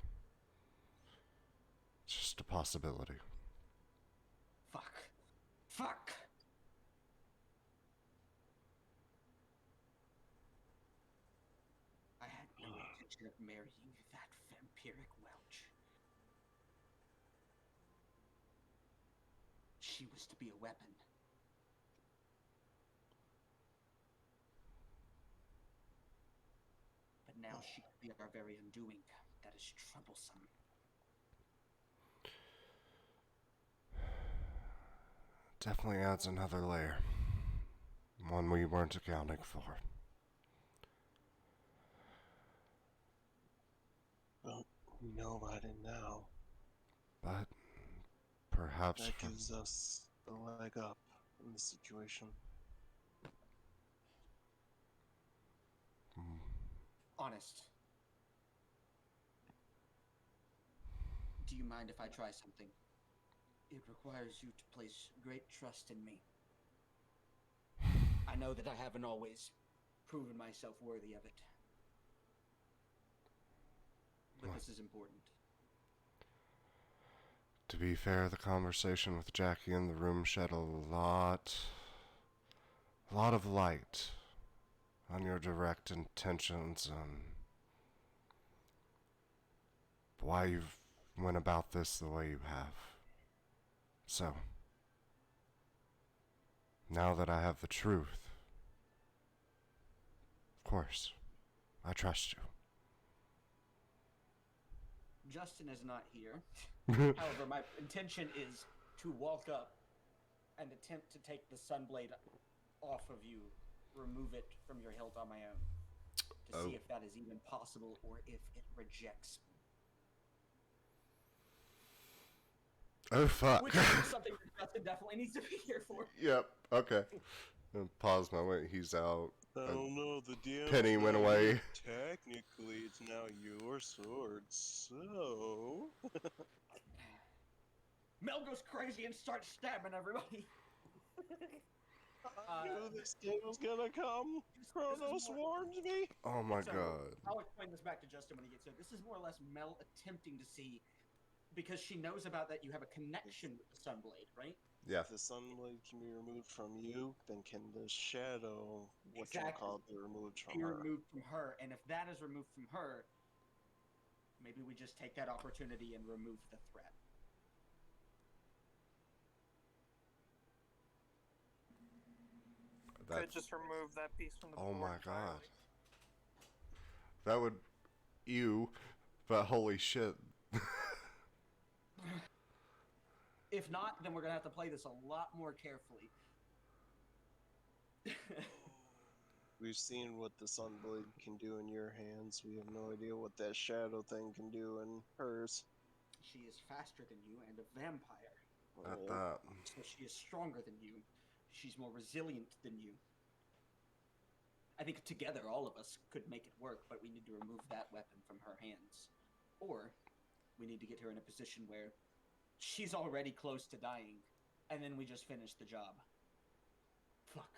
It's just a possibility. Fuck! I had no intention of marrying that vampiric Welch. She was to be a weapon. But now she could be our very undoing. That is troublesome. Definitely adds another layer. One we weren't accounting for. Well, we know about it now. But perhaps that gives us a leg up in the situation. Honest. Do you mind if I try something? It requires you to place great trust in me. I know that I haven't always proven myself worthy of it. But this is important. To be fair, the conversation with Jackie in the room shed a lot of light on your direct intentions and why you've went about this the way you have. So, now that I have the truth, of course, I trust you. Justin is not here. However, my intention is to walk up and attempt to take the sunblade off of you, remove it from your hilt on my own, to see if that is even possible or if it rejects me. Oh, fuck. Which is something that Justin definitely needs to be here for. Yep, okay. Pause moment, he's out. I don't know, the DM Penny went away. Technically, it's now your sword, so... Mel goes crazy and starts stabbing everybody. I knew this day was gonna come. Kronos warned me. Oh my god. I'll explain this back to Justin when he gets here. This is more or less Mel attempting to see, because she knows about that you have a connection with the Sunblade, right? Yeah. If the sunlight can be removed from you, then can the shadow, what you call it, be removed from her? Removed from her, and if that is removed from her, maybe we just take that opportunity and remove the threat. Could just remove that piece from the board. Oh my god. That would... Ew. But holy shit. If not, then we're gonna have to play this a lot more carefully. We've seen what the sunblade can do in your hands. We have no idea what that shadow thing can do in hers. She is faster than you and a vampire. At that. So she is stronger than you. She's more resilient than you. I think together all of us could make it work, but we need to remove that weapon from her hands. Or we need to get her in a position where she's already close to dying, and then we just finish the job. Fuck.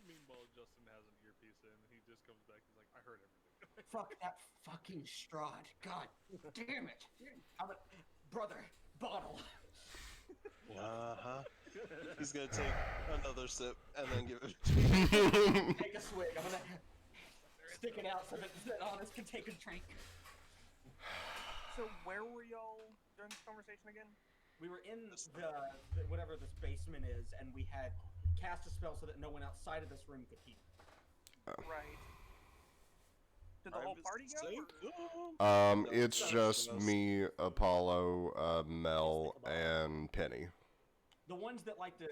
Meanwhile, Justin has an earpiece in, and he just comes back. He's like, "I heard everything." Fuck that fucking Strahd. God damn it. Brother, bottle. Uh-huh. He's gonna take another sip and then give it to me. Take a swig. I'm gonna stick it out so that Honest can take a drink. So where were y'all during this conversation again? We were in the whatever this basement is, and we had cast a spell so that no one outside of this room could hear. Right. Did the whole party go? Or? It's just me, Apollo, Mel, and Penny. The ones that like to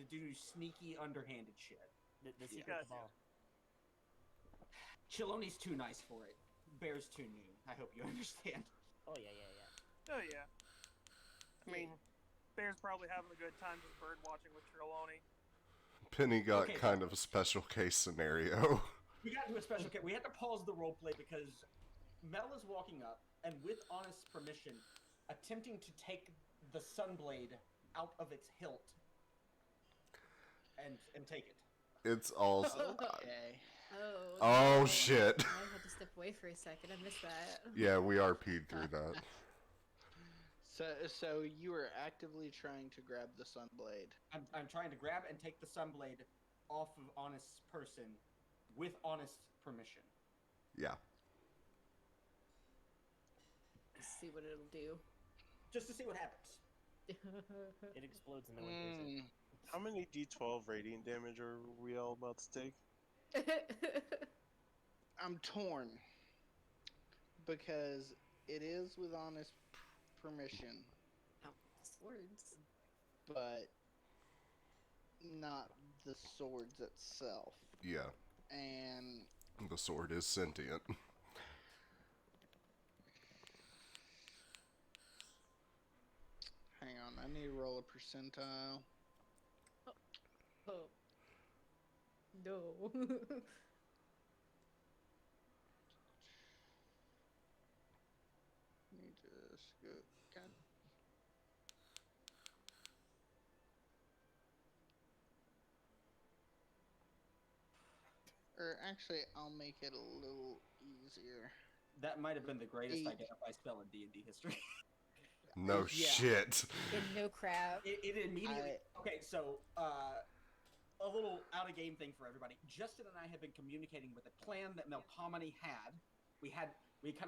do sneaky, underhanded shit. The secret cabal. Chiloni's too nice for it. Bear's too new. I hope you understand. Oh yeah. Oh yeah. I mean, Bear's probably having a good time just bird watching with Trelawney. Penny got kind of a special case scenario. We got into a special case. We had to pause the roleplay because Mel is walking up and, with Honest's permission, attempting to take the sunblade out of its hilt and take it. It's also. Okay. Oh shit. I had to step away for a second. I missed that. Yeah, we RP'd through that. So you are actively trying to grab the sunblade. I'm trying to grab and take the sunblade off of Honest's person with Honest's permission. Yeah. See what it'll do. Just to see what happens. It explodes and no one hears it. How many D12 radiant damage are we all about to take? I'm torn because it is with honest permission. Swords. But not the swords itself. Yeah. And the sword is sentient. Hang on, I need to roll a percentile. Oh. No. Let me just go. God. Or actually, I'll make it a little easier. That might have been the greatest identify spell in D&D history. No shit. No crap. It immediately... Okay, so, a little out-of-game thing for everybody. Justin and I have been communicating with a plan that Melpomene had. We kind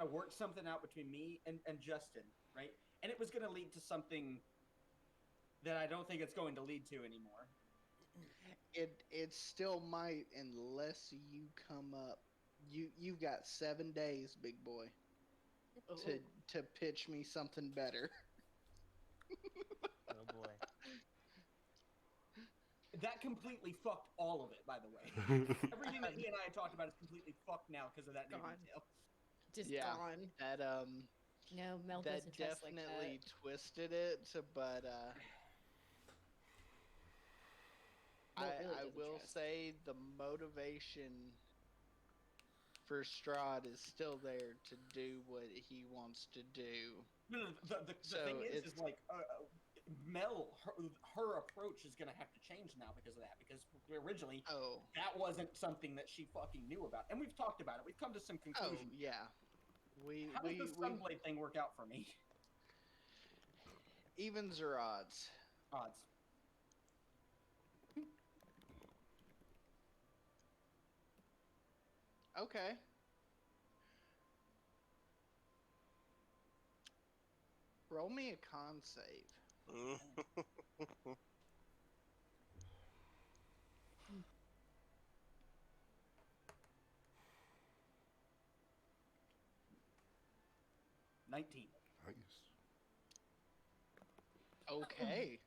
of worked something out between me and Justin, right? And it was going to lead to something that I don't think it's going to lead to anymore. It still might, unless you come up. You've got 7 days, big boy, to pitch me something better. Oh boy. That completely fucked all of it, by the way. Everything that he and I had talked about is completely fucked now because of that new detail. Just gone. That No, Mel that doesn't trust like definitely that. twisted it, but Mel really I doesn't will trust. say the motivation for Strahd is still there to do what he wants to do. No, the thing is like Mel, her approach is going to have to change now because of that. Because originally, that wasn't something that she fucking knew about, and we've talked about it. We've come to some conclusions. Oh yeah, How does the sunblade thing work out for me? Evens or odds? Odds. Okay. Roll me a con save. 19. Nice. Okay.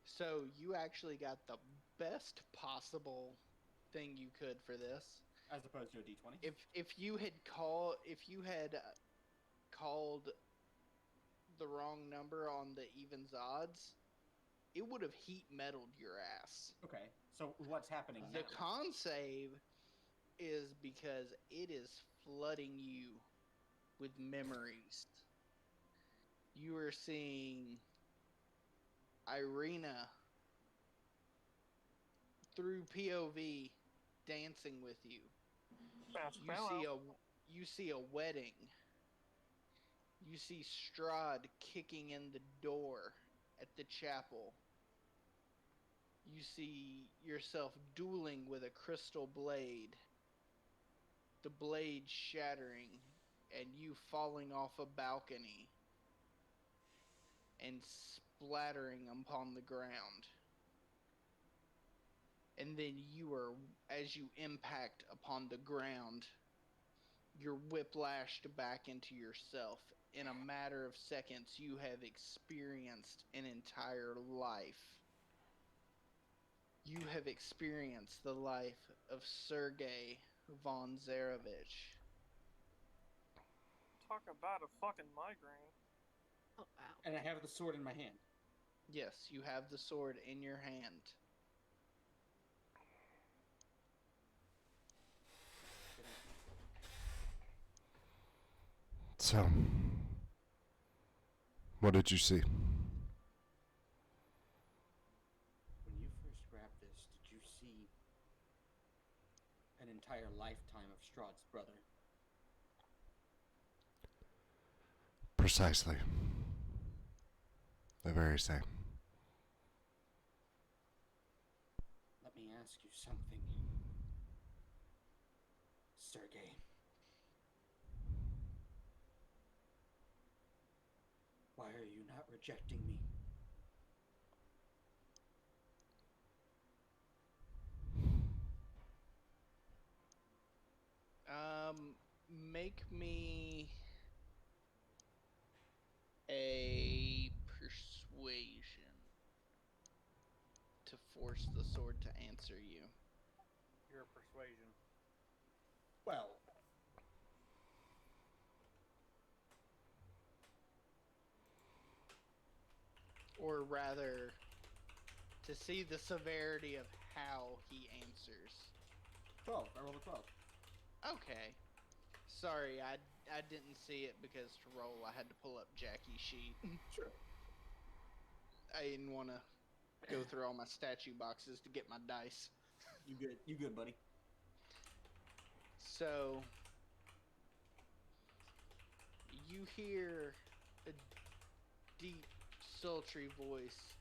So you actually got the best possible thing you could for this, as opposed to a D20. If you had called the wrong number on the evens odds, it would have heat metaled your ass. Okay, so what's happening now? The con save is because it is flooding you with memories. You are seeing Irina through POV dancing with you. You see a wedding. You see Strahd kicking in the door at the chapel. You see yourself dueling with a crystal blade. The blade shattering and you falling off a balcony and splattering upon the ground. and then as you impact upon the ground, you're whiplashed back into yourself. In a matter of seconds, you have experienced an entire life. You have experienced the life of Sergei von Zarevich. Talk about a fucking migraine. Oh, wow. And I have the sword in my hand. Yes, you have the sword in your hand. So, what did you see? When you first grabbed this, did you see an entire lifetime of Strahd's brother? Precisely. The very same. Let me ask you something, Sergei. Why are you not rejecting me? Make me a persuasion to force the sword to answer you. Your persuasion. Well, Or rather, to see the severity of how he answers. 12. I rolled a 12. Okay. Sorry, I didn't see it because to roll I had to pull up Jackie's sheet. Sure. I didn't want to go through all my statue boxes to get my dice. You good? You good, buddy? So, you hear a deep, sultry voice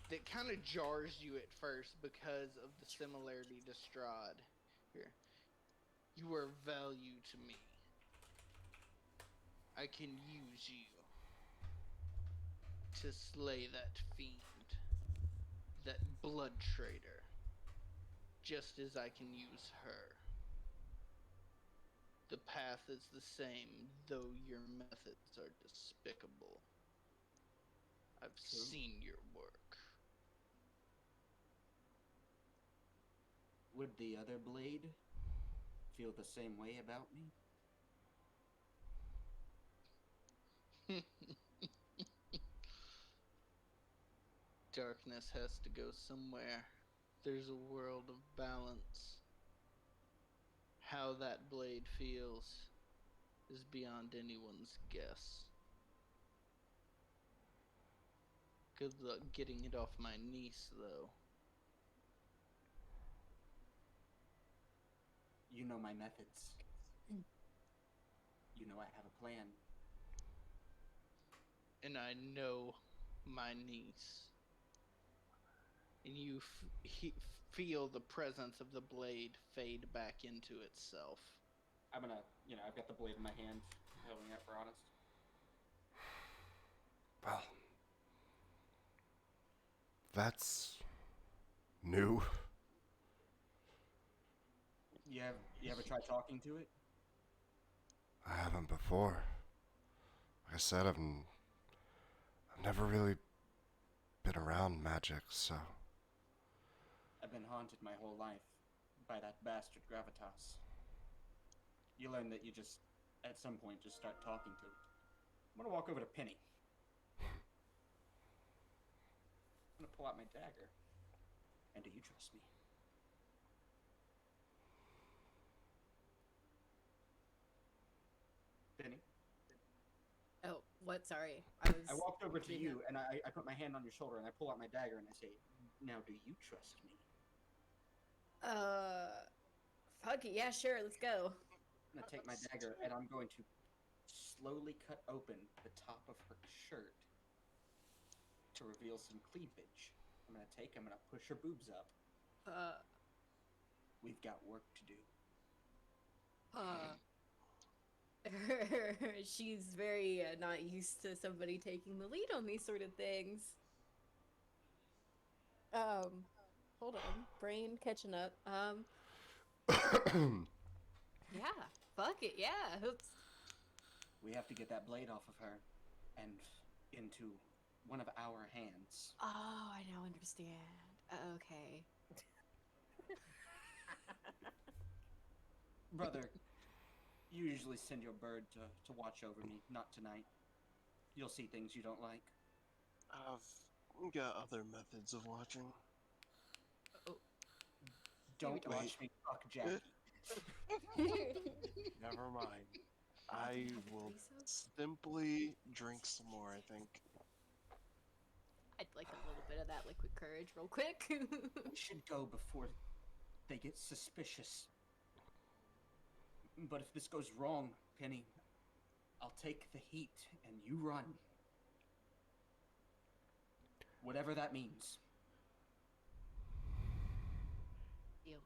that kind of jars you at first because of the similarity to Strahd. Here. You are value to me. I can use you to slay that fiend, that blood traitor, just as I can use her. The path is the same, though your methods are despicable. I've seen your work. Would the other blade feel the same way about me? Darkness has to go somewhere. There's a world of balance. How that blade feels is beyond anyone's guess. Good luck getting it off my niece, though. You know my methods. You know I have a plan. And I know my niece. And you feel the presence of the blade fade back into itself. I'm gonna, I've got the blade in my hand, holding it for honest. Well, that's new. You ever try talking to it? I haven't before. Like I said, I've never really been around magic, so. I've been haunted my whole life by that bastard gravitas. You learn that you just, at some point, just start talking to it. I'm gonna walk over to Penny. I'm gonna pull out my dagger. And do you trust me? Penny? Oh, what? Sorry. I walked over to you, and I put my hand on your shoulder, and I pull out my dagger, and I say, now do you trust me? Fuck it. Yeah, sure. Let's go. I'm gonna take my dagger, and I'm going to slowly cut open the top of her shirt to reveal some cleavage. I'm gonna push her boobs up. We've got work to do. She's very not used to somebody taking the lead on these sort of things. hold on. Brain catching up. Yeah. Fuck it. Yeah. We have to get that blade off of her and into one of our hands. Oh, I now understand. Okay. Brother, you usually send your bird to watch over me. Not tonight. You'll see things you don't like. I've got other methods of watching. Don't don't. watch me fuck Jackie. Never mind. I Didn't have a will threesome? simply drink some more, I think. I'd like a little bit of that liquid courage real quick. We should go before they get suspicious. But if this goes wrong, Penny, I'll take the heat and you run. Whatever that means. Deal.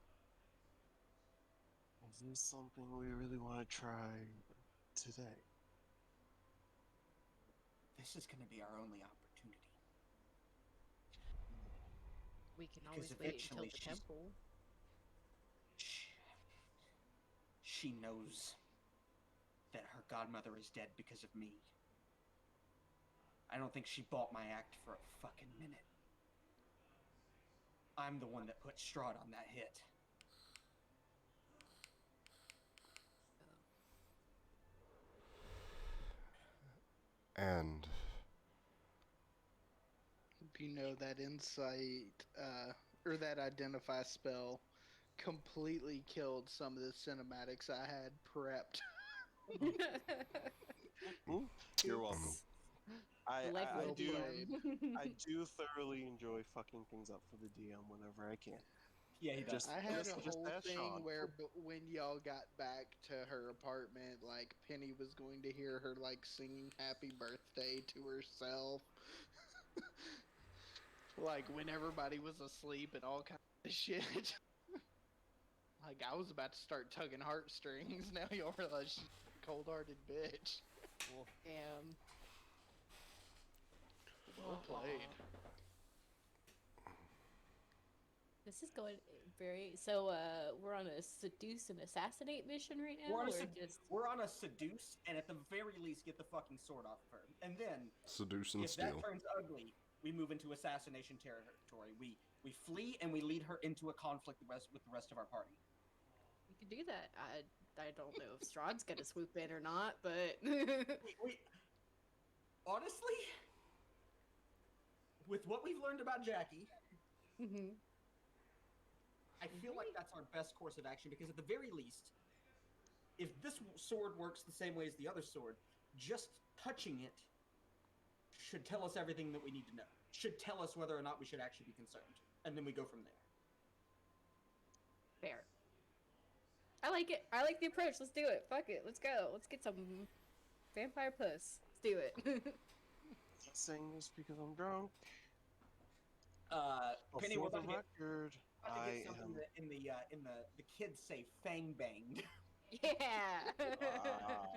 Is this something we really want to try today? This is going to be our only opportunity. We can Because always wait until eventually the temple. She knows that her godmother is dead because of me. I don't think she bought my act for a fucking minute. I'm the one that put Strahd on that hit. And You know, that insight, or that identify spell completely killed some of the cinematics I had prepped. You're welcome. I Well do played. I do thoroughly enjoy fucking things up for the DM whenever I can. Yeah, he does. I had a just whole ask thing Sean. where when y'all got back to her apartment, like, Penny was going to hear her, like, singing happy birthday to herself. Like, when everybody was asleep and all kinds of shit. Like, I was about to start tugging heartstrings. Now y'all realize she's a cold-hearted bitch. Damn. Well played. This is going very. So, we're on a seduce and assassinate mission right now? We're on a seduce, and at the very least, get the fucking sword off of her. And then, seduce and if steal. that turns ugly, we move into assassination territory. We flee, and we lead her into a conflict with the rest of our party. We could do that. I don't know if Strahd's gonna swoop in or not, but we honestly, with what we've learned about Jackie, I feel like that's our best course of action, because at the very least, if this sword works the same way as the other sword, just touching it should tell us everything that we need to know. Should tell us whether or not we should actually be concerned. And then we go from there. fair. I like it. I like the approach. Let's do it. Fuck it. Let's go. Let's get some vampire puss. Let's do it. Saying this because I'm drunk. Penny, For we're the about to record, get something in the kids say fang banged. Yeah.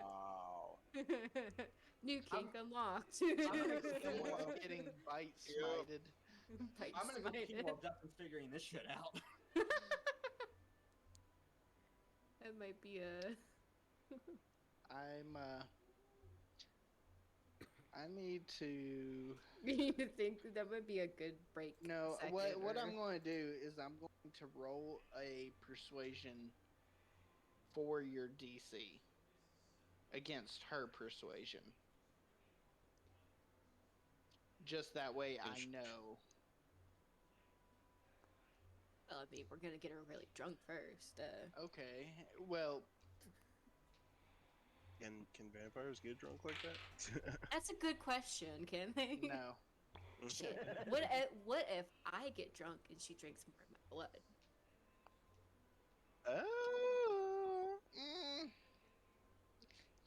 Wow. New kink unlocked. Someone's getting bite smited. I'm gonna go keep while Justin's figuring this shit out. That might be a. I need to. You think that would be a good break? No, what I'm going to do is I'm going to roll a persuasion for your DC against her persuasion. Just that way I know. Well, I mean, we're gonna get her really drunk first. Okay, well. Can vampires get drunk like that? That's a good question. Can they? No. Shit. What if I get drunk and she drinks more of my blood? Oh.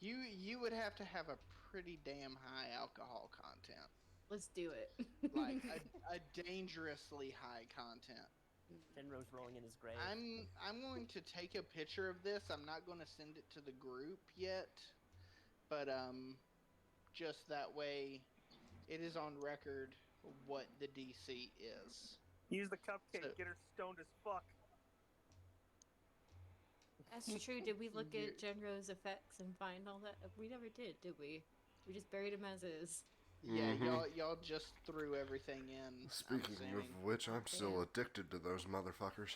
You would have to have a pretty damn high alcohol content. Let's do it. Like a dangerously high content. Finrose rolling in his grave. I'm going to take a picture of this. I'm not going to send it to the group yet, but just that way, it is on record what the DC is. Use the cupcake. So- Get her stoned as fuck. That's true. Did we look at Genro's effects and find all that? We never did we? We just buried him as is. Yeah, Mhm. y'all just threw everything in. Speaking I'm of assuming. which, I'm still Yeah. addicted to those motherfuckers.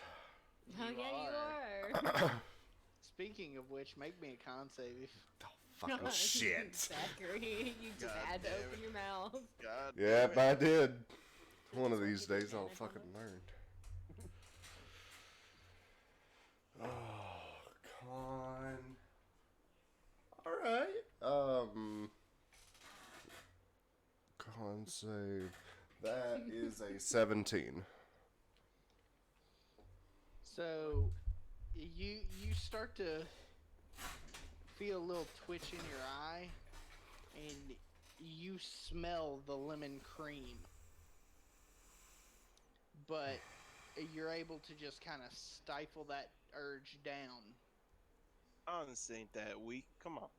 Oh You yeah, are. you are. Speaking of which, make me a con save. Oh, fucking shit. Zachary, you just God had to damn open it. your mouth. God. Yep, damn I it. did. They One just of won't these give you days I'll advantage on fucking those? learn. Oh, con. Alright. Con save. That is a 17. So, you start to feel a little twitch in your eye, and you smell the lemon cream. But you're able to just kind of stifle that urge down. Honestly, ain't that weak. Come on.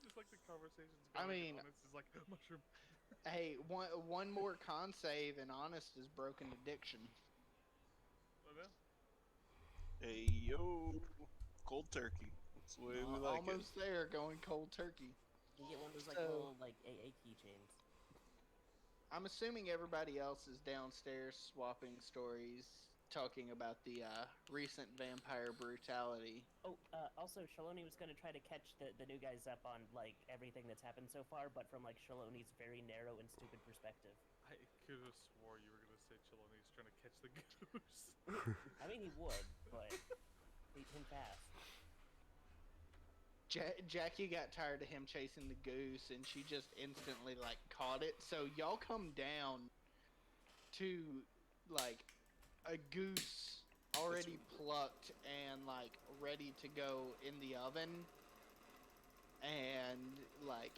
Just like the conversation's I going, mean- and it's just like mushroom. Hey, one more con save, and Honest is broken addiction. Oh no. Hey, yo. Cold turkey. That's the way we like Almost there, going cold turkey. You get one of those like So- little like AA keychains. I'm assuming everybody else is downstairs swapping stories, talking about the recent vampire brutality. Oh, also, Shaloni was going to try to catch the new guys up on, like, everything that's happened so far, but from, like, Shaloni's very narrow and stupid perspective. I could have swore you were gonna say Cheloni's trying to catch the goose. I mean, he would, but beat him fast. Jackie got tired of him chasing the goose, and she just instantly, like, caught it. So y'all come down to, like, a goose already plucked and, like, ready to go in the oven. And, like,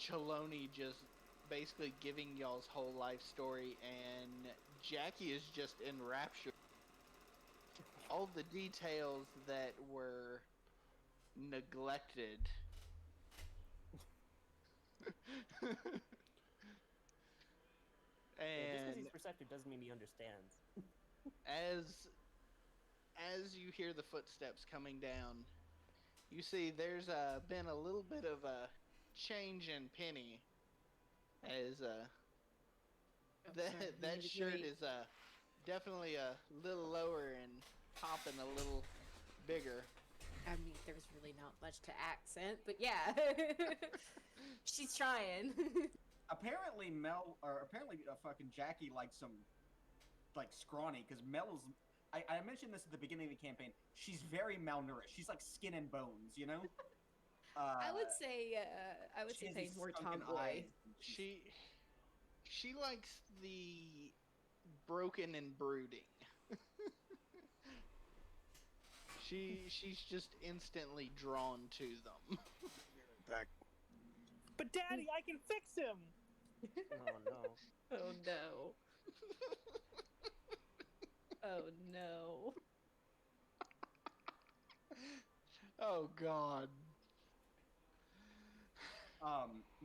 Cheloni just basically giving y'all's whole life story, and Jackie is just enraptured. All the details that were neglected. Yeah, just because And he's perceptive doesn't mean he understands. as you hear the footsteps coming down, you see there's been a little bit of a change in Penny, as that shirt is definitely a little lower and popping a little bigger. I mean, there's really not much to accent, but yeah, she's trying. Apparently fucking Jackie likes some like scrawny, because Mel is. I mentioned this at the beginning of the campaign. She's very malnourished. She's like skin and bones, you know. I would say she has Payne's these more sunken tomboy. eyes, and she's- She likes the broken and brooding. She's just instantly drawn to them. Back. But Daddy, I can fix him. Oh, no. Oh no. Oh no. Oh God.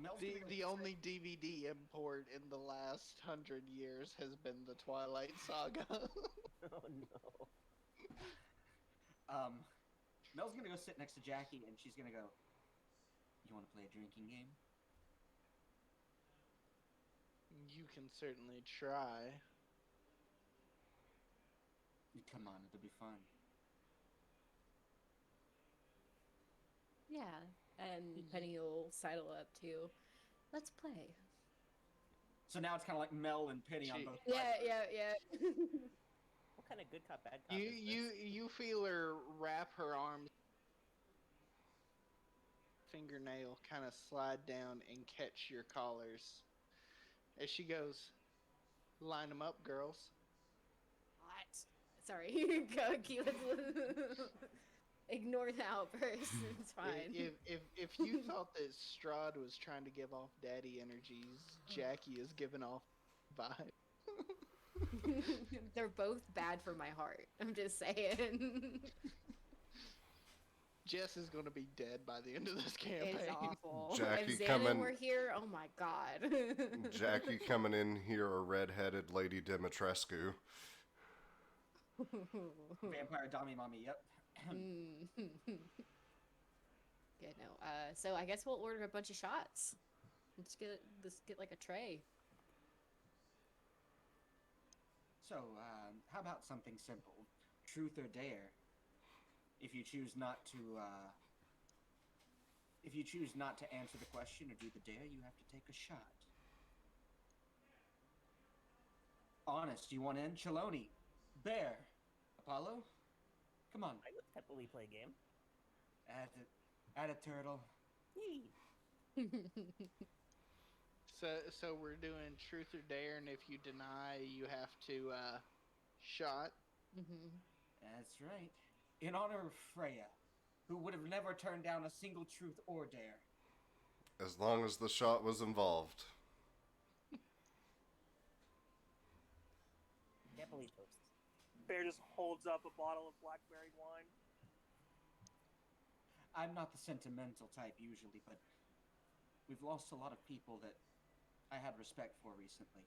Mel's gonna go The only DVD import in the last 100 years has been the Twilight Saga. Oh, no. Mel's gonna go sit next to Jackie, and she's gonna go, "You want to play a drinking game?" You can certainly try. Come on, it'll be fun. Yeah, and Penny will sidle up too. Let's play. So now it's kind of like Mel and Penny on She- both Yeah, sides. yeah. What kind of good cop, bad cop You is you this? you feel her wrap her arms, fingernail kind of slide down and catch your collars, as she goes, "Line them up, girls." What? Sorry, go, Keelan. Ignore the outburst. It's fine. If you thought that Strahd was trying to give off daddy energies, Jackie is giving off vibe. They're both bad for my heart. I'm just saying. Jess is going to be dead by the end of this campaign. It's awful. Jackie if Xanon coming- were here, oh my god. Jackie coming in here, a red-headed Lady Dimitrescu. Vampire Dami Mommy, yep. Yeah, no. So I guess we'll order a bunch of shots. Let's get like a tray. So, how about something simple? Truth or dare? If you choose not to answer the question or do the dare, you have to take a shot. Honest, you want in? Chaloni, Bear, Apollo? Come on. I would happily play a game. Add a turtle. So we're doing truth or dare, and if you deny, you have to shot. That's right. In honor of Freya, who would have never turned down a single truth or dare. As long as the shot was involved. Can't believe toast. Bear just holds up a bottle of blackberry wine. I'm not the sentimental type usually, but we've lost a lot of people that I had respect for recently.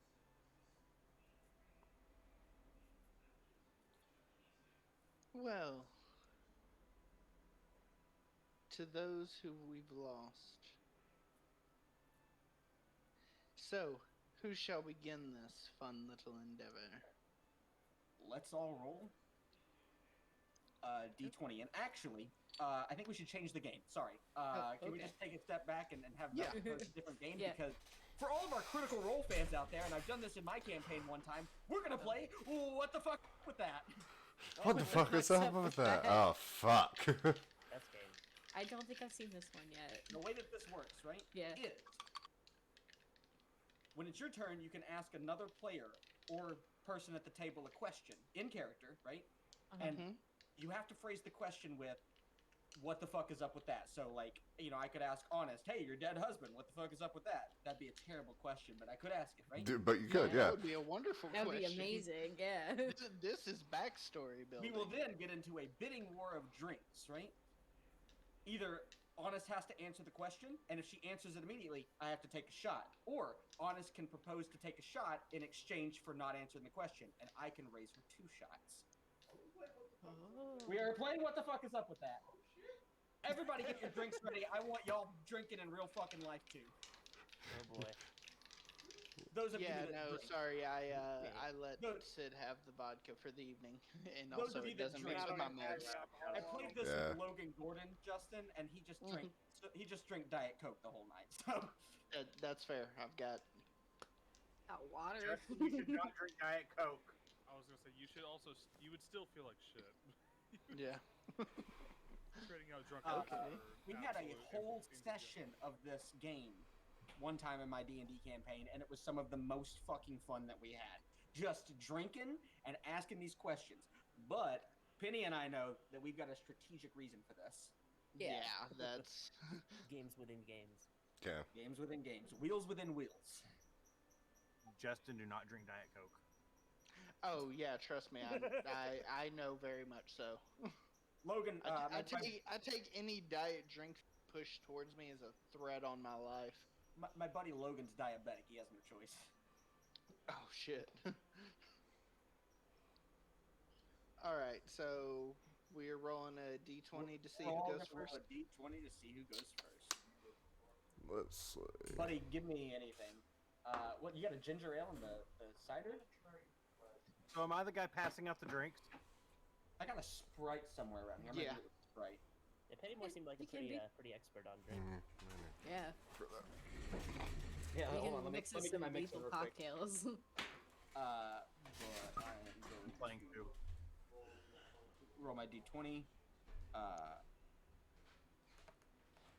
Well, to those who we've lost. So, who shall begin this fun little endeavor? Let's all roll D20. And actually, I think we should change the game. Sorry. Can we just take a step back and have a different game? Yeah. Because for all of our Critical Role fans out there, and I've done this in my campaign one time, we're going to play What the Fuck with That? What the fuck is up with that? Oh, fuck. That's game. I don't think I've seen this one yet. The way that this works, right? Yeah. Is when it's your turn, you can ask another player or person at the table a question in character, right? And you have to phrase the question with, what the fuck is up with that? So, like, I could ask Honest, hey, your dead husband, what the fuck is up with that? That'd be a terrible question, but I could ask it, right? Dude, but you could, yeah. That would be a wonderful That question. would be amazing, yeah. This is backstory building. We will then get into a bidding war of drinks, right? Either Honest has to answer the question, and if she answers it immediately, I have to take a shot. Or Honest can propose to take a shot in exchange for not answering the question, and I can raise her 2 shots. Oh. We are playing What the Fuck is Up with That. Everybody get your drinks ready. I want y'all drinking in real fucking life, too. Oh boy. Those of you that drink. Sorry, I let Sid have the vodka for the evening, and Those also of you it that doesn't drink, mix with my I meds. I played this Yeah. with Logan Gordon, Justin, and he just drank Diet Coke the whole night. So That's fair. I've got. Water. Justin, you should not drink Diet Coke. I was gonna say you would still feel like shit. Yeah. Trading out drunk. we had a whole session of this game one time in my D&D campaign, and it was some of the most fucking fun that we had. Just drinking and asking these questions. But Penny and I know that we've got a strategic reason for this. Yeah, that's Games within games. Yeah. Games within games. Wheels within wheels. Justin, do not drink Diet Coke. Oh yeah, trust me, I know very much so. Logan, I take any diet drink pushed towards me as a threat on my life. my buddy Logan's diabetic. He has no choice. Oh shit. All right, so we're rolling a d20 to see who goes first. A D20 to see who goes first. Let's see. Buddy, give me anything. What, you got a ginger ale and the cider? So am I the guy passing out the drinks? I got a Sprite somewhere around here. I'm gonna Yeah. do it with Sprite. Yeah, Pettimore seemed like a You can pretty expert on drink. Yeah. Yeah, We hold on. can Let me mix us get some my mixer lethal real quick. cocktails. But I am going Playing to too. roll my D20.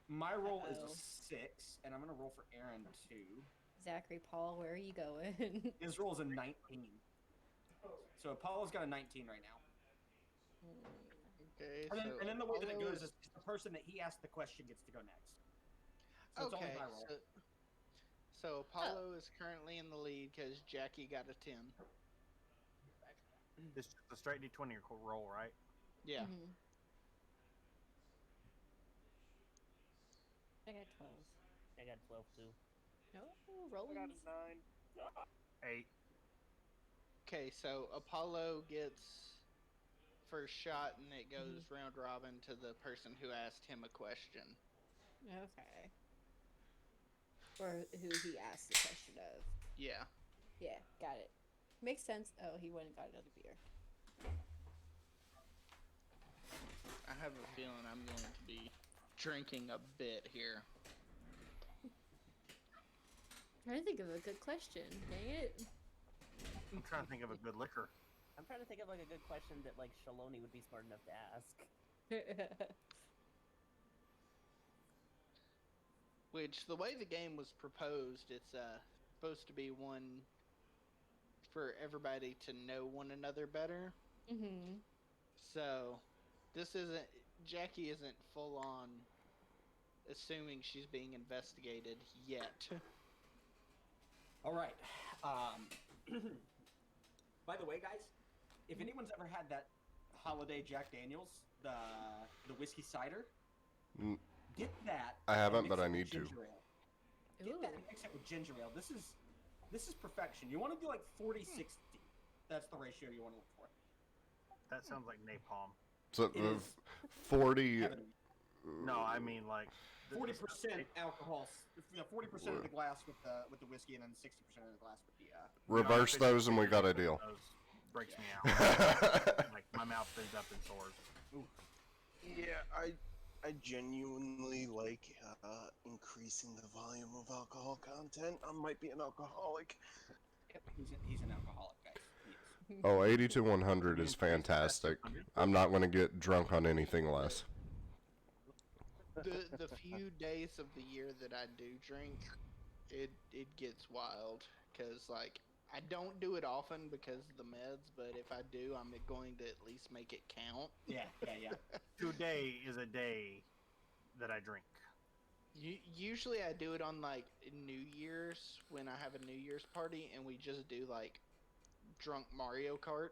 My roll is a 6, and I'm gonna roll for Aaron too. Zachary, Paul, where are you going? His roll is a 19. So Apollo's got a 19 right now. Okay, And then the way that it Apollo goes is the person that he asked the question gets to go next. So it's Okay, only my roll. so Apollo is currently in the lead because Jackie got a 10. This is a straight D20 roll, right? Yeah. Mhm. got 12. I got 12 too. No, I rolling. got a 9. 8. Okay, so Apollo gets first shot, and it goes round robin to the person who asked him a question. Okay. Or who he asked the question of. Yeah. Yeah, got it. Makes sense. Oh, he went and got another beer. I have a feeling I'm going to be drinking a bit here. Trying to think of a good question. Dang it. I'm trying to think of a good liquor. I'm trying to think of like a good question that like Shaloni would be smart enough to ask. Which, the way the game was proposed, it's supposed to be one for everybody to know one another better. Mm-hmm. So, Jackie isn't full on assuming she's being investigated yet. All right. By the way, guys, if anyone's ever had that holiday Jack Daniels, the whiskey cider, get that. I haven't, and but mix I it with need to. ginger ale. Get that and mix it with ginger ale. This is perfection. You want to do like 40-60. That's the ratio you want to look for. That sounds like napalm. So It is 40. heavenly. No, I mean like 40% alcohol. 40% of the glass with the whiskey, and then 60% of the glass with the. Reverse those, and we got a deal. Breaks me out. Like my mouth ends up in sores. Ooh. Yeah, I genuinely like increasing the volume of alcohol content. I might be an alcoholic. Yep, he's an alcoholic, guys. He is. Oh, 80 to 100 is fantastic. I'm not going to get drunk on anything less. The few days of the year that I do drink, it gets wild. Because, like, I don't do it often because of the meds, but if I do, I'm going to at least make it count. Yeah. Today is a day that I drink. Usually I do it on, like, New Year's, when I have a New Year's party, and we just do, like, drunk Mario Kart.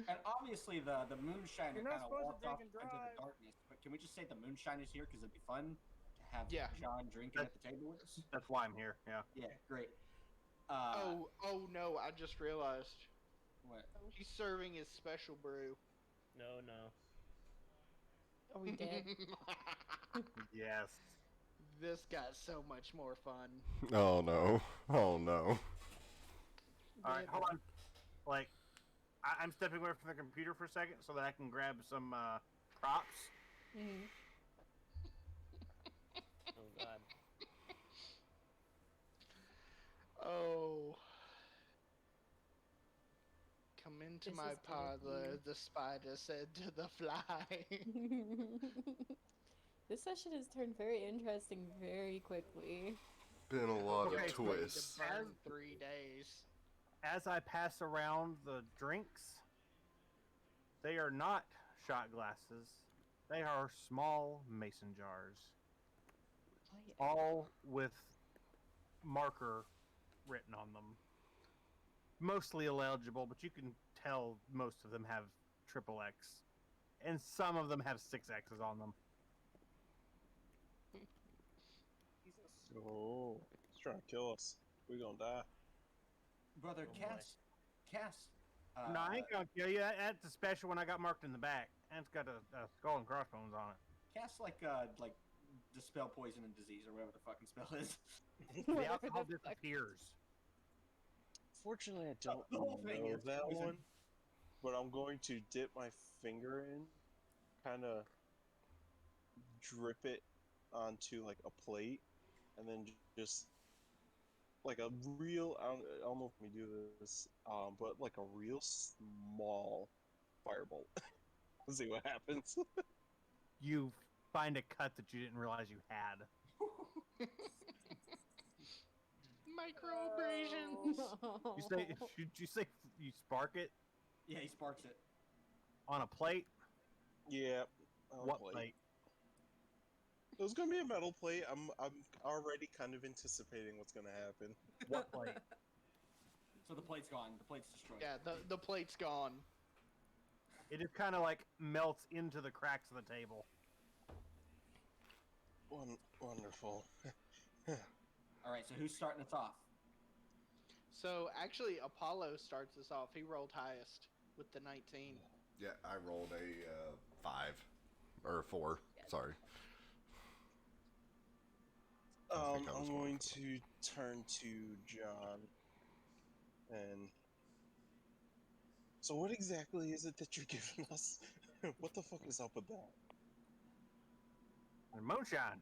And obviously the moonshiner You're not kind of supposed walked to off drink and into the drive. darkness. But can we just say the moonshiner's here because it'd be fun to have Yeah. John drinking at the table with us? That's why I'm here. Yeah. Yeah, great. Oh no! I just realized What? he's serving his special brew. No. Are we dead? Yes. This got so much more fun. Oh no. Oh no. All right, hold on. Like, I'm stepping away from the computer for a second so that I can grab some props. Mm-hmm. Oh god. Oh. Come into This my is gonna parlor, the spider said to the fly. This session has turned very interesting very quickly. Been a lot Okay, of twists. To burn 3 days. As I pass around the drinks, they are not shot glasses. They are small mason jars. Oh, yeah. All with marker written on them. Mostly illegible, but you can tell most of them have triple X. And some of them have 6 X's on them. Jesus. Oh, he's trying to kill us. We gonna die. Brother, Oh, boy. Cass. No, I ain't gonna kill you. That's a special one I got marked in the back. And it's got a skull and crossbones on it. Cass like dispel poison and disease or whatever the fucking spell is. The alcohol disappears. Fortunately, I don't The whole thing know is that poison. one, but I'm going to dip my finger in, kind of drip it onto like a plate, and then just like a real, I don't know if we do this, but like a real small firebolt. Let's see what happens. You find a cut that you didn't realize you had. Microabrasions. You say you spark it Yeah, he sparks it. on a plate? Yeah. on a What plate? It was gonna be a metal plate. I'm already kind of anticipating what's gonna happen. What plate? So the plate's gone. The plate's destroyed. Yeah, the plate's gone. It just kind of like melts into the cracks of the table. Wonderful. All right, so who's starting us off? So actually, Apollo starts us off. He rolled highest with the 19. Yeah, I rolled a 5 or 4. Sorry. I'm going to turn to John. And so, what exactly is it that you're giving us? What the fuck is up with that? And moonshine.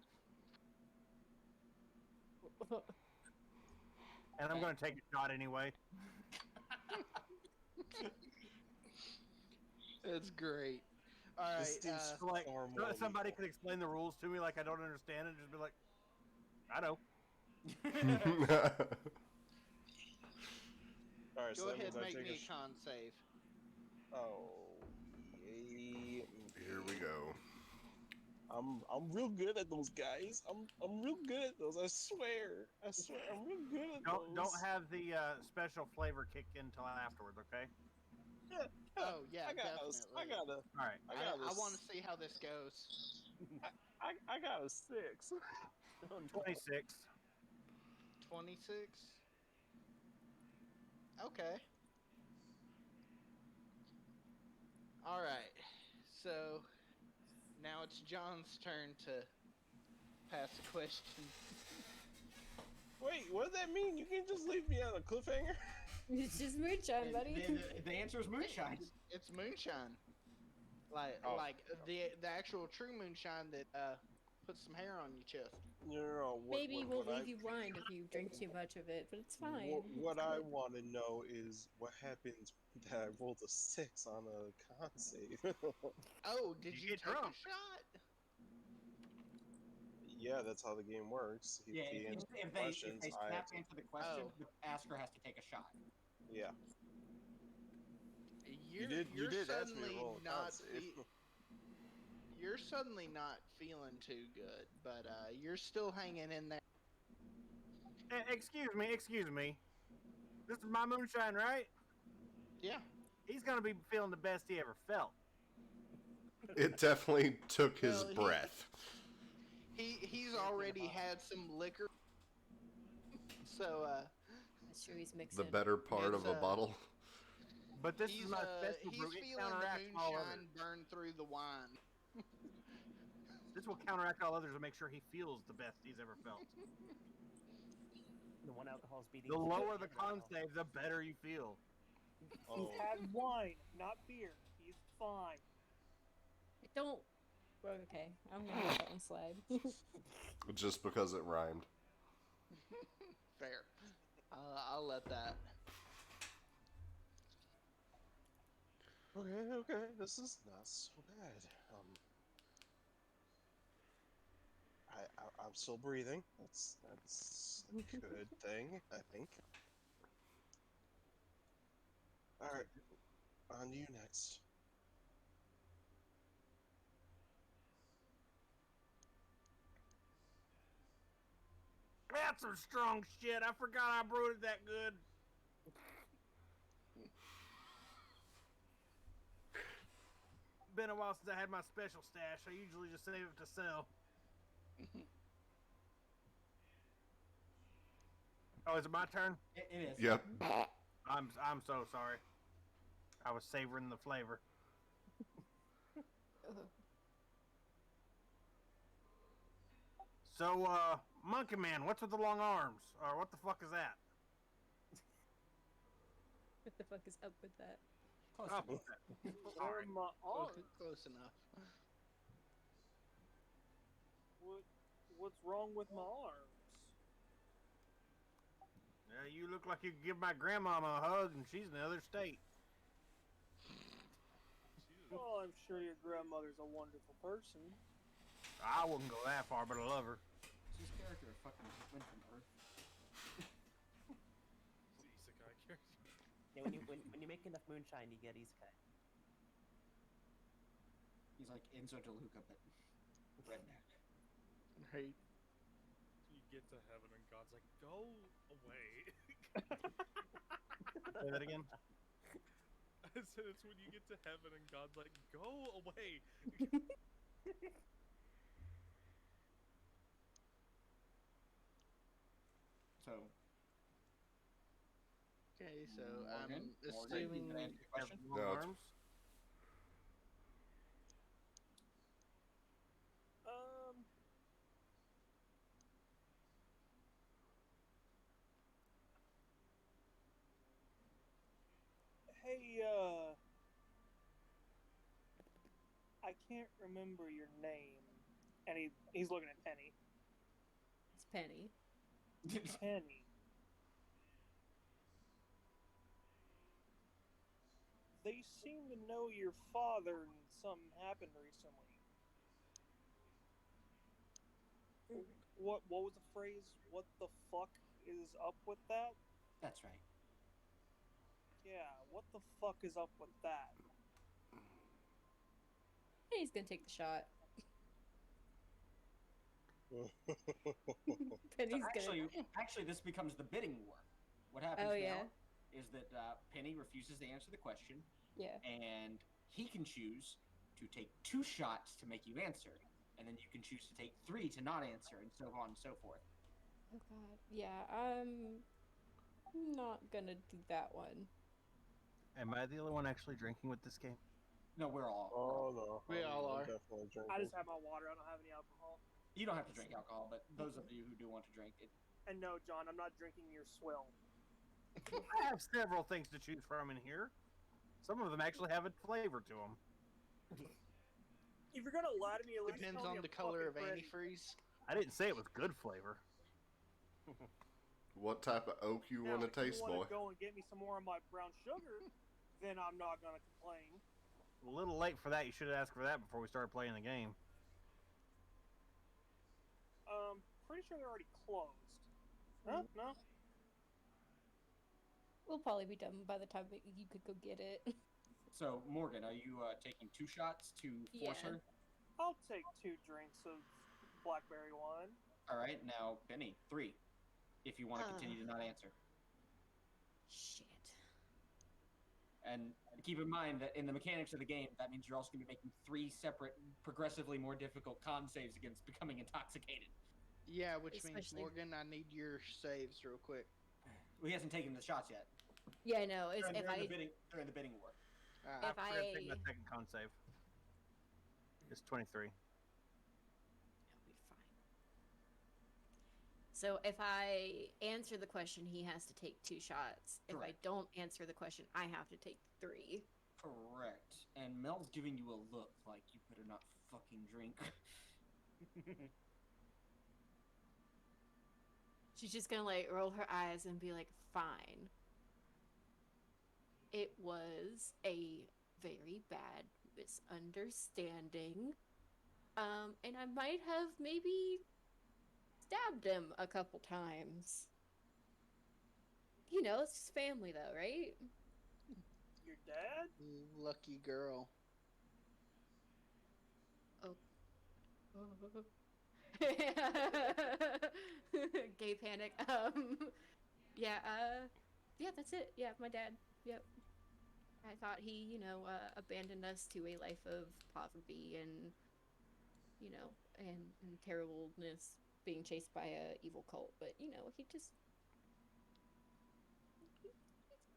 And I'm going to take a shot anyway. That's great. All right. Like, somebody could explain the rules to me like I don't understand it, and just be like, I know. All right, Go so that ahead means and I make take me a con save. Oh, yay. Here we go. I'm real good at those, guys. I'm real good at those. I swear. I'm real good at those. Don't have the special flavor kick in until afterwards, okay? Yeah. Oh yeah, definitely. I got a. All right. I want to see how this goes. I got a 6. 26. 26. Okay. All right. So now it's John's turn to pass the question. Wait, what does that mean? You can't just leave me on a cliffhanger? It's just moonshine, buddy. The answer is moonshine. It's moonshine. Like the actual true moonshine that puts some hair on your chest. No. Maybe we'll leave you blind if you drink too much of it, but it's fine. What I want to know is what happens that I rolled a 6 on a con save. Oh, did you get take drunk? a shot? Yeah, that's how the game works. Yeah, if they snap answer the question, the asker has to take a shot. Yeah. You did ask me to roll a con save. You're suddenly not feeling too good, but you're still hanging in there. Excuse me. This is my moonshine, right? Yeah. He's gonna be feeling the best he ever felt. It definitely took his breath. He's already had some liquor, so that's true. He's mixing the better part of a bottle. But this is my special brew. He's It feeling the counteracts all moonshine others. burn through the wine. This will counteract all others and make sure he feels the best he's ever felt. The one alcohol's beating. The lower the con save, the better you feel. He's had wine, not beer. He's fine. Don't. Okay, I'm gonna let that one slide. Just because it rhymed. Fair. I'll let that. Okay. This is not so bad. I'm still breathing. That's a good thing, I think. All right, on to you next. That's some strong shit. I forgot I brewed it that good. Been a while since I had my special stash. I usually just save it to sell. Oh, is it my turn? It is. Yep. I'm so sorry. I was savoring the flavor. So, Monkey Man, what's with the long arms? Or what the fuck is that? What the fuck is up with that? Close Oh, enough. sorry. My arm. Close enough. What's wrong with my arms? Yeah, you look like you could give my grandmama a hug, and she's in the other state. Oh, I'm sure your grandmother's a wonderful person. I wouldn't go that far, but I love her. This character fucking went from Earth. It's the isekai character. Yeah, when you make enough moonshine, you get isekai. He's like Enzo DeLuca, but redneck. Right. You get to heaven and God's like, go away. Say that again? I said it's when you get to heaven and God's like, go away. So, Okay, so Morgan, I'm Morgan, you assuming can answer the question. Long No, it's- arms. Hey, I can't remember your name. And he's looking at Penny. It's Penny. Penny. They seem to know your father and something happened recently. What was the phrase? What the fuck is up with that? That's right. Yeah, what the fuck is up with that? He's gonna take the shot. Penny's Actually, this becomes the bidding war. What happens now is that Penny refuses to answer the question. Yeah. And he can choose to take 2 shots to make you answer, and then you can choose to take 3 to not answer, and so on and so forth. Oh god. Yeah, I'm not gonna do that one. Am I the only one actually drinking with this game? No, we're all. Oh no, We all I'm are. definitely drinking. I just have my water. I don't have any alcohol. You don't have to drink alcohol, but those of you who do want to drink it. And no, John, I'm not drinking your swill. I have several things to choose from in here. Some of them actually have a flavor to them. If you're gonna lie to me, at least Depends tell me on the I'm color of fucking pretty. antifreeze. I didn't say it was good flavor. What type of oak you Now, want to if taste, you boy? want to go and get me some more of my brown sugar, then I'm not gonna complain. A little late for that. You should have asked for that before we started playing the game. Pretty sure they're already closed. Huh? No? We'll probably be done by the time that you could go get it. So, Morgan, are you taking 2 shots to force Yeah. her? I'll take 2 drinks of blackberry wine. All right, now, Penny, 3, if you want to continue to not answer. Shit. And keep in mind that in the mechanics of the game, that means you're also going to be making 3 separate, progressively more difficult con saves against becoming intoxicated. Yeah, which means, Especially- Morgan, I need your saves real quick. Well, he hasn't taken the shots yet. Yeah, no. It's They're in the bidding war. I forgot to take my second con save. It's 23. It'll be fine. So if I answer the question, he has to take 2 shots. If I Correct. don't answer the question, I have to take 3. Correct. And Mel's giving you a look like you better not fucking drink. She's just gonna like roll her eyes and be like, fine. It was a very bad misunderstanding. And I might have maybe stabbed him a couple times. You know, it's just family though, right? Your dad? Lucky girl. Oh. Gay panic. Yeah, that's it. Yeah, my dad. Yep. I thought he, abandoned us to a life of poverty and, and terribleness, being chased by a evil cult. But, he just...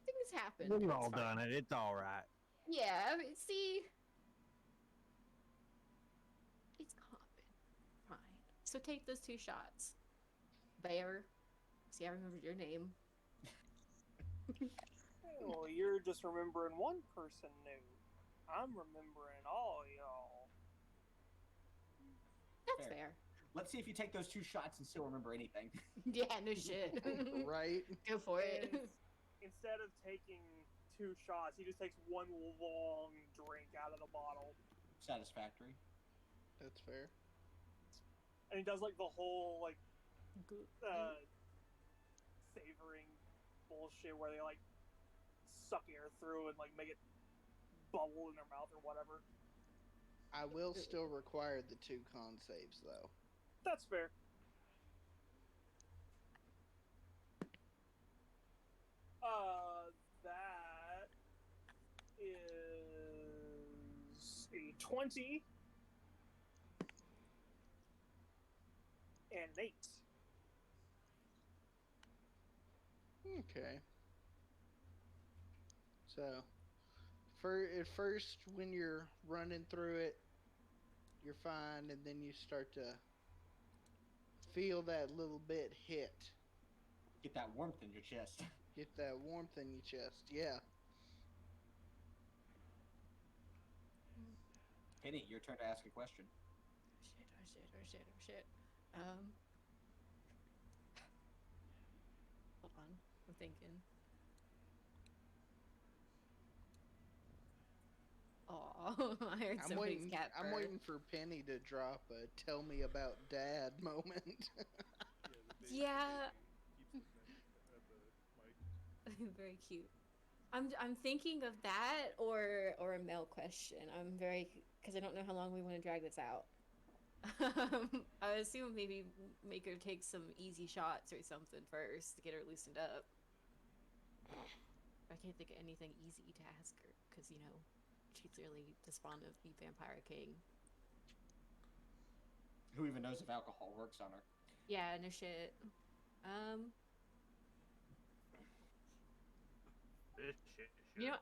Things happen. We've It's all fine. done it. It's all right. Yeah, see... It's common. Fine. So take those 2 shots. Bear. See, I remembered your name. Well, you're just remembering one person new. I'm remembering all y'all. That's fair. Let's see if you take those 2 shots and still remember anything. Yeah, no shit. Right? Go for it. And instead of taking 2 shots, he just takes one long drink out of the bottle. Satisfactory. That's fair. And he does like the whole like savoring bullshit where they like suck air through and like make it bubble in their mouth or whatever. I will still require the 2 con saves, though. That's fair. That is a 20 and an 8. Okay. So, at first, when you're running through it, you're fine, and then you start to feel that little bit hit. Get that warmth in your chest. Get that warmth in your chest. Yeah. Penny, your turn to ask a question. Shit. Hold on. I'm thinking. Oh, I heard somebody's cat purr. I'm waiting for Penny to drop a "tell me about Dad" moment. Yeah. Keeps at the mic. Very cute. I'm thinking of that or a mail question. I'm very because I don't know how long we want to drag this out. I assume maybe make her take some easy shots or something first to get her loosened up. I can't think of anything easy to ask her because she's really the spawn of the Vampire King. Who even knows if alcohol works on her? Yeah, no shit. You know,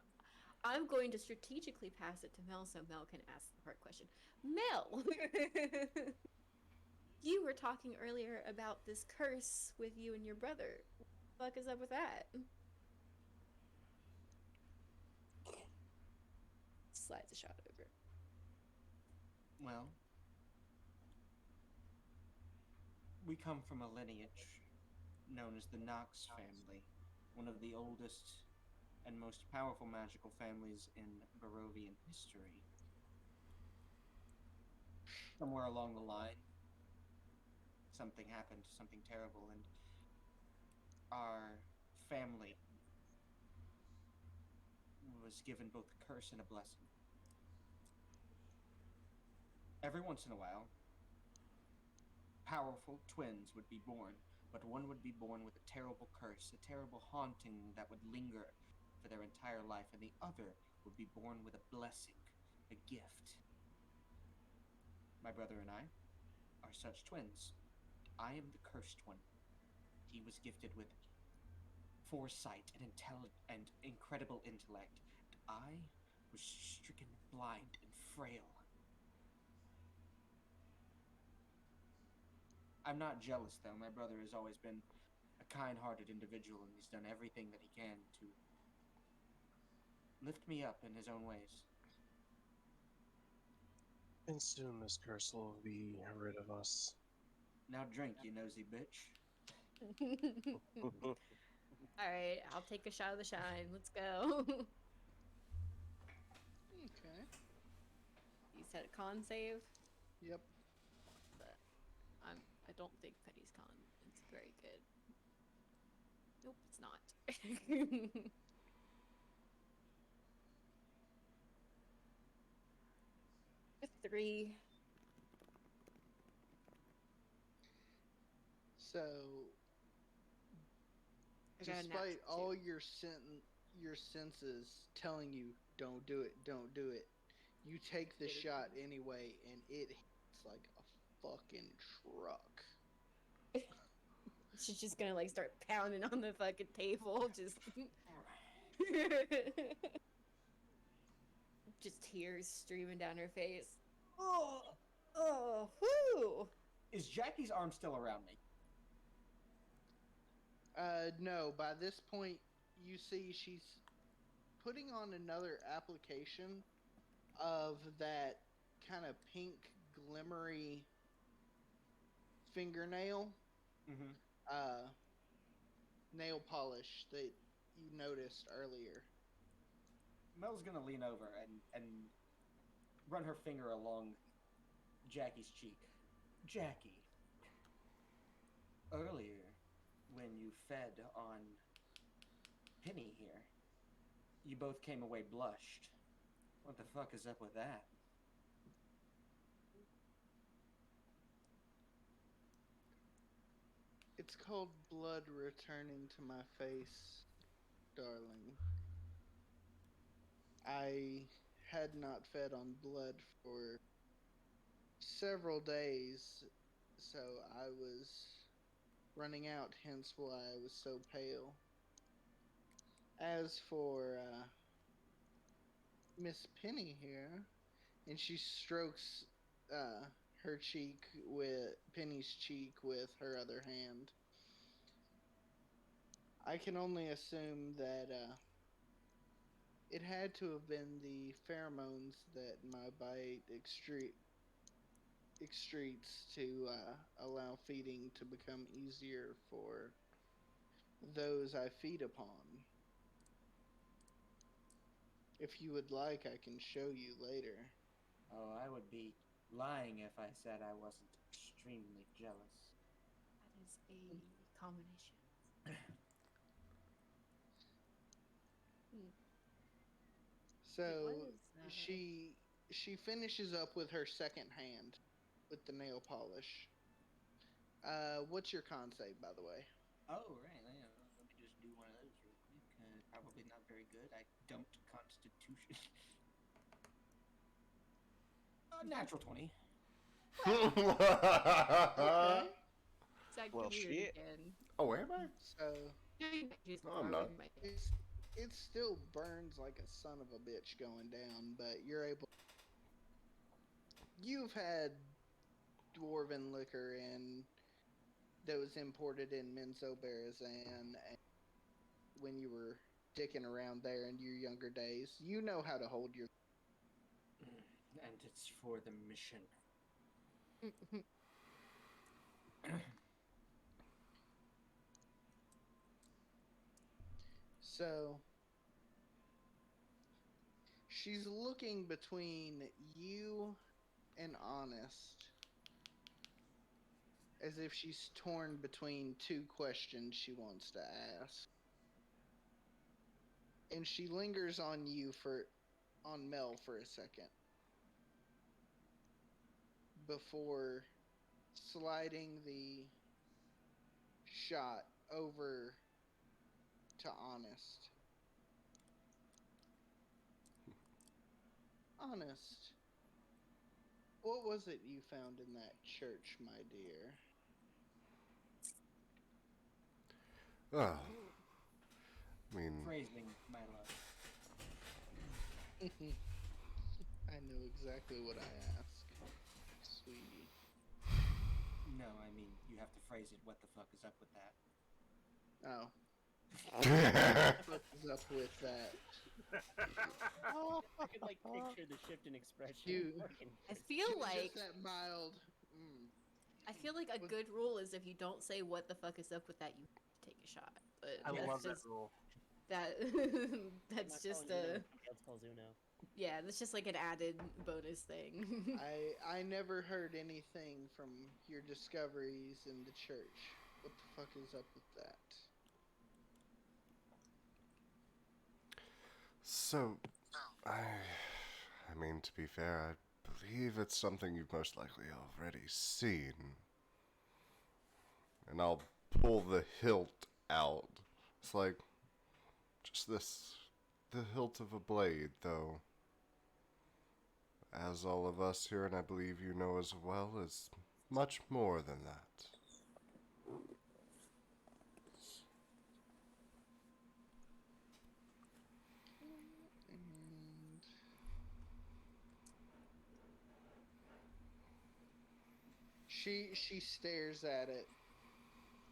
I'm going to strategically pass it to Mel so Mel can ask the hard question. Mel! You were talking earlier about this curse with you and your brother. What the fuck is up with that? Slides a shot over. Well, we come from a lineage known as the Knox family, one of the oldest and most powerful magical families in Barovian history. Somewhere along the line, something happened, something terrible, and our family was given both a curse and a blessing. Every once in a while, powerful twins would be born, but one would be born with a terrible curse, a terrible haunting that would linger for their entire life, and the other would be born with a blessing, a gift. My brother and I are such twins. I am the cursed one. He was gifted with foresight and incredible intellect. I was stricken blind and frail. I'm not jealous, though. My brother has always been a kind-hearted individual, and he's done everything that he can to lift me up in his own ways. And soon this curse will be rid of us. Now drink, you nosy bitch. Alright, I'll take a shot of the shine. Let's go. Okay. You said a con save? Yep. But I don't think Petty's con is very good. Nope, it's not. A 3. So, I got a despite natural all 2. your senses telling you don't do it, you take the shot anyway, and it hits like a fucking truck. She's just gonna like start pounding on the fucking table, just just tears streaming down her face. Oh, whoo! Is Jackie's arm still around me? No, by this point, you see she's putting on another application of that kind of pink, glimmery fingernail, nail polish that you noticed earlier. Mel's gonna lean over and run her finger along Jackie's cheek. Jackie, earlier when you fed on Penny here, you both came away blushed. What the fuck is up with that? It's called blood returning to my face, darling. I had not fed on blood for several days, so I was running out, hence why I was so pale. As for Miss Penny here, and she strokes her cheek with Penny's cheek with her other hand. I can only assume that it had to have been the pheromones that my bite excretes to allow feeding to become easier for those I feed upon. If you would like, I can show you later. Oh, I would be lying if I said I wasn't extremely jealous. That is a combination. So she finishes up with her second hand with the nail polish. What's your con save, by the way? Oh, right. Let me just do one of those real quick. Probably not very good. I dumped Constitution. Natural 20. Okay. Well, shit. Again. Oh, am I? So No, I'm not. It still burns like a son of a bitch going down, but you're able. You've had dwarven liquor in that was imported in Menzoberranzan when you were dicking around there in your younger days. You know how to hold your. And it's for the mission. So she's looking between you and Honest, as if she's torn between two questions she wants to ask. And she lingers on Mel for a second before sliding the shot over to Honest. Honest, what was it you found in that church, my dear? Oh. I mean... Phrasing, my love. I know exactly what I ask, sweetie. No, I mean, you have to phrase it. What the fuck is up with that? Oh. What is up with that? I could like picture the shift in expression. I feel like just that mild. I feel like a good rule is if you don't say what the fuck is up with that, you take a shot. But I that's love just, that rule. That's just a. Yeah, that's just like an added bonus thing. I never heard anything from your discoveries in the church. What the fuck is up with that? So, I mean, to be fair, I believe it's something you've most likely already seen. And I'll pull the hilt out. It's like, just the hilt of a blade, though. As all of us here, and I believe you know as well, is much more than that. She stares at it.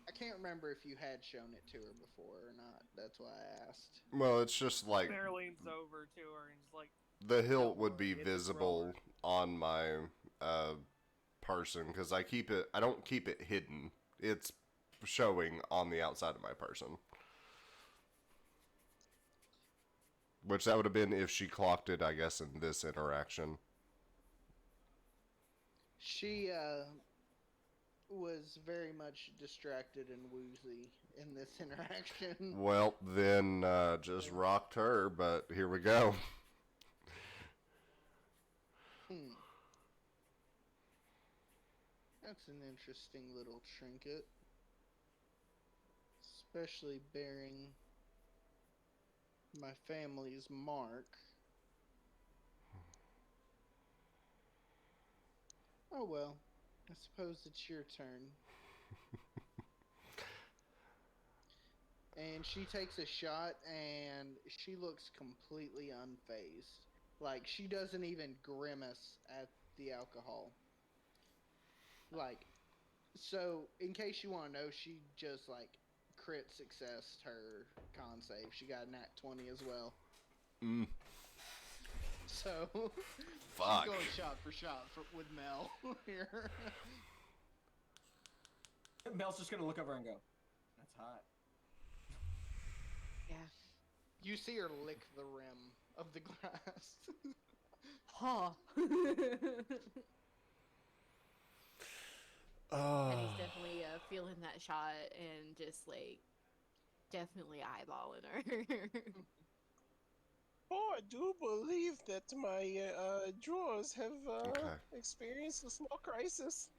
I can't remember if you had shown it to her before or not. That's why I asked. Well, it's just like... Bear leans over to her and just like... The hilt would be visible on my person, because I don't keep it hidden. It's showing on the outside of my person. Which that would have been if she clocked it, I guess, in this interaction. She was very much distracted and woozy in this interaction. Well, then just rocked her, but here we go. That's an interesting little trinket. Especially bearing my family's mark. Oh well, I suppose it's your turn. And she takes a shot, and she looks completely unfazed. Like, she doesn't even grimace at the alcohol. Like, so, in case you want to know, she just, like, crit successed her con save. She got a nat 20 as well. Mm. So, Fuck. she's going shot for shot with Mel here. Mel's just gonna look over and go, "That's hot." Yeah. You see her lick the rim of the glass. Huh. And he's definitely feeling that shot and just like definitely eyeballing her. Oh, I do believe that my drawers have experienced a small crisis.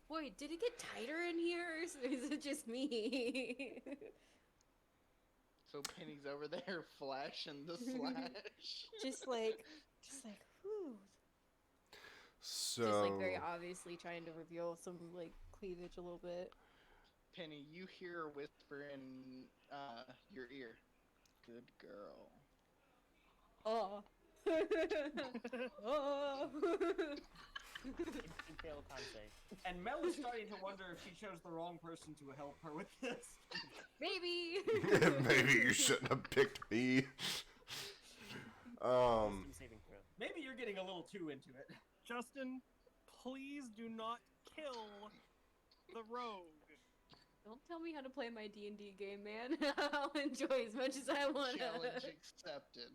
Boy, did it get tighter in here, or is it just me? So Penny's over there flashing the slash. just like, whew. So Just like very obviously trying to reveal some like cleavage a little bit. Penny, you hear her whisper in your ear. Good girl. Oh. Oh. Impale Kansei. And Mel is starting to wonder if she chose the wrong person to help her with this. Maybe. Maybe you shouldn't have picked me. Saving throw. Maybe you're getting a little too into it. Justin, please do not kill the rogue. Don't tell me how to play my D&D game, man. I'll enjoy as much as I want. Challenge accepted.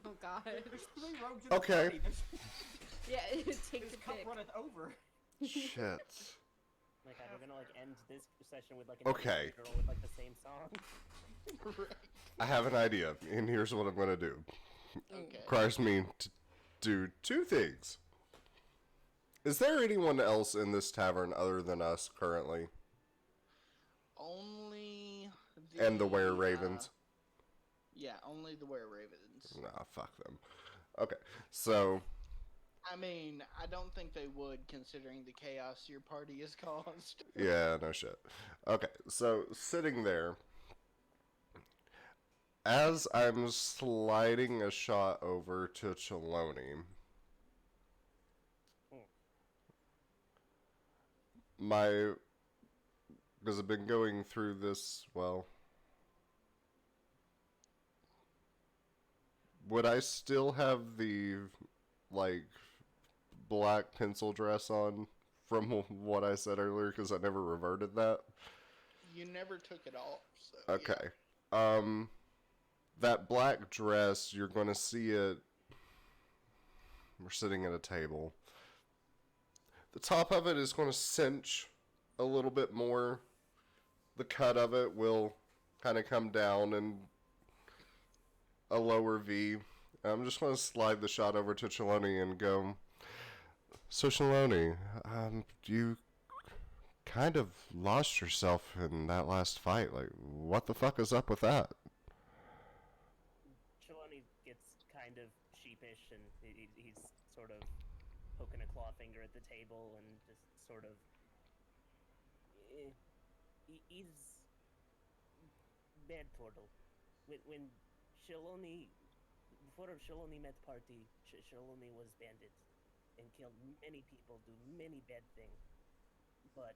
Oh god. There's 3 rogues in Okay. the party. Yeah, take This the cup pick. runneth over. Shit. Like, we're gonna like end this session with like Okay. girl with like the same song. I have an idea, and here's what I'm gonna do. Okay. Requires me to do 2 things. Is there anyone else in this tavern other than us currently? Only And the Were Ravens? Yeah, only the Were Ravens. Nah, fuck them. Okay, so I mean, I don't think they would, considering the chaos your party has caused. yeah, no shit. Okay, so sitting there, as I'm sliding a shot over to Cheloni, because I've been going through this, well, would I still have the, like, black pencil dress on from what I said earlier, because I never reverted that? You never took it off, so Okay. yeah. That black dress, you're going to see it. We're sitting at a table. The top of it is going to cinch a little bit more. The cut of it will kind of come down in a lower V. I'm just going to slide the shot over to Cheloni and go, "So Cheloni, you kind of lost yourself in that last fight. Like, what the fuck is up with that?" Cheloni gets kind of sheepish, and he's sort of poking a claw finger at the table and just sort of he's bad turtle. When Cheloni, before Cheloni met party, Cheloni was bandit and killed many people, do many bad things, but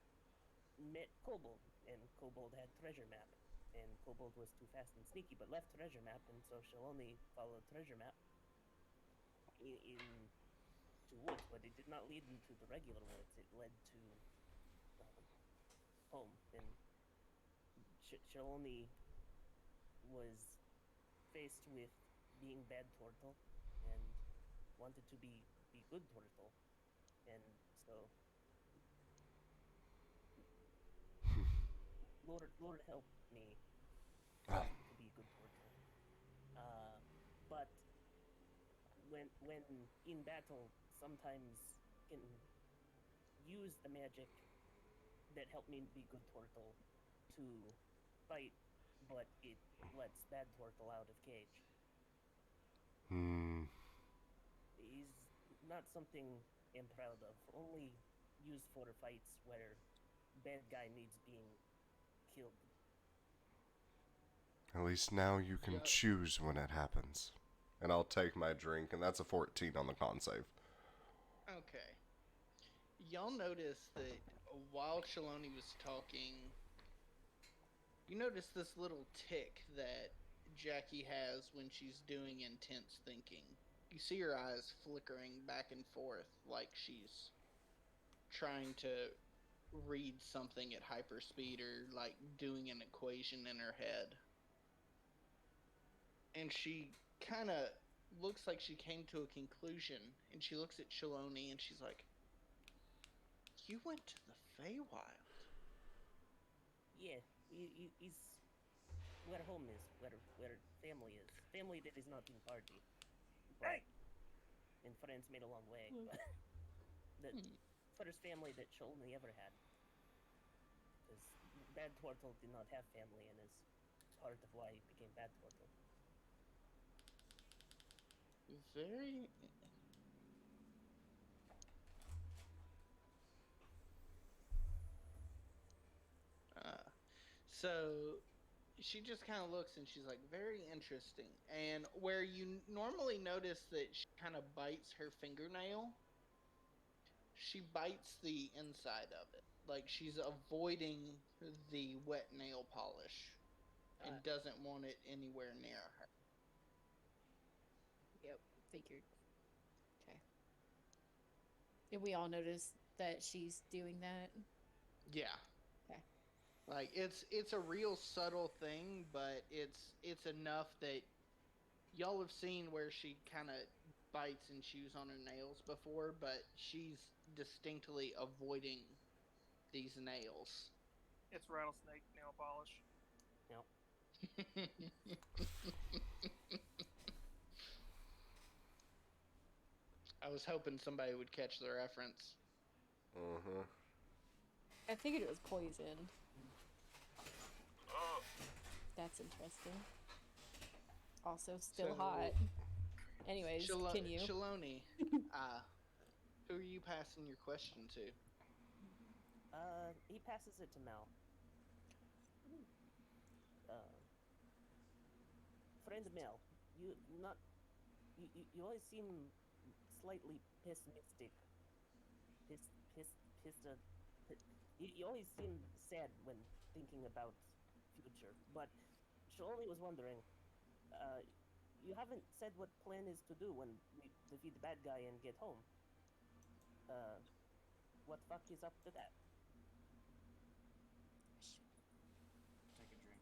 met Kobold, and Kobold had treasure map, and Kobold was too fast and sneaky, but left treasure map, and so Cheloni followed treasure map to woods, but it did not lead into the regular woods. It led to home, and Cheloni was faced with being bad turtle and wanted to be good turtle, and so Lord help me to be good turtle. But when in battle, sometimes can use the magic that helped me be good turtle to fight, but it lets bad turtle out of cage. Is not something I'm proud of. Only used for fights where bad guy needs being killed. At least now you can Yep. choose when it happens. And I'll take my drink, and that's a 14 on the con save. Okay. Y'all notice that while Shaloni was talking, you notice this little tick that Jackie has when she's doing intense thinking. You see her eyes flickering back and forth like she's trying to read something at hyperspeed or like doing an equation in her head. And she kind of looks like she came to a conclusion, and she looks at Shaloni and she's like, "You went to the Feywild." Yeah, he's where home is, where family is. Family that is not in party. But, and friends made a long way. But the first family that Sholni ever had. Because Bad Turtle did not have family, and is part of why he became Bad Turtle. Very. So she just kind of looks and she's like, very interesting. And where you normally notice that she kind of bites her fingernail, she bites the inside of it. Like she's avoiding the wet nail polish and doesn't want it anywhere near her. Yep, figured. Okay. And we all notice that she's doing that. Yeah. Okay. Like it's a real subtle thing, but it's enough that y'all have seen where she kind of bites and chews on her nails before, but she's distinctly avoiding these nails. It's rattlesnake nail polish. Yep. I was hoping somebody would catch the reference. I figured it was poisoned. That's interesting. Also, still hot. Anyways, continue. Shaloni, who are you passing your question to? He passes it to Mel. Friend Mel, you always seem slightly pessimistic. You always seem sad when thinking about future. But Shaloni was wondering, you haven't said what plan is to do when we defeat the bad guy and get home. What fuck is up to that? Take a drink.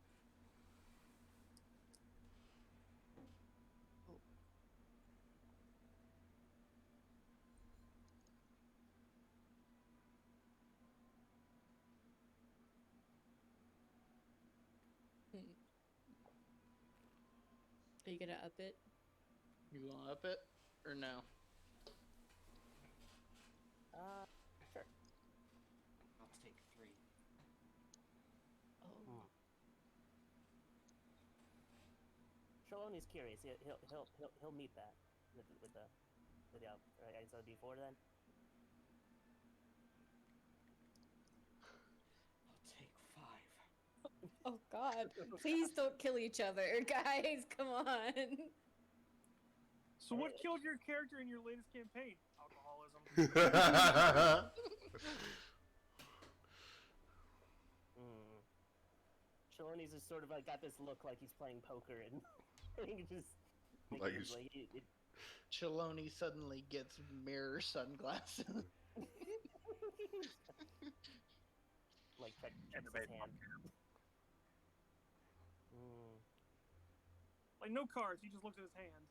Are you gonna up it? You want to up it or no? Sure. I'll take 3. Oh. Shaloni's curious. He'll meet that with the up. Right, so D4 then. I'll take 5. Oh God! Please don't kill each other, guys. Come on. So what killed your character in your latest campaign? Alcoholism. Shaloni's just sort of like got this look like he's playing poker and he just Like he's- Shaloni suddenly gets mirror sunglasses. like checks his hand. Like no cards, he just looks at his hand.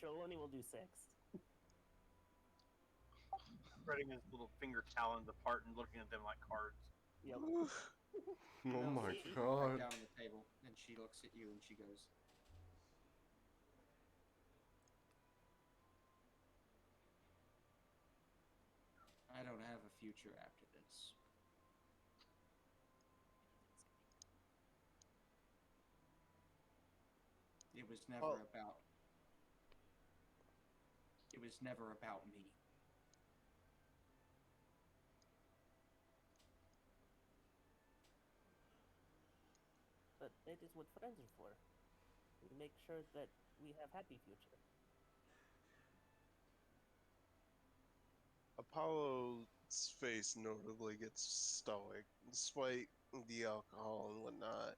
Shaloni will do 6. Spreading his little finger talons apart and looking at them like cards. Yep. Oh my Right god. down on the table, and she looks at you and she goes, I don't have a future after this. It was never about. It was never about me. That is what friends are for. We make sure that we have happy future. Apollo's face notably gets stoic, despite the alcohol and whatnot.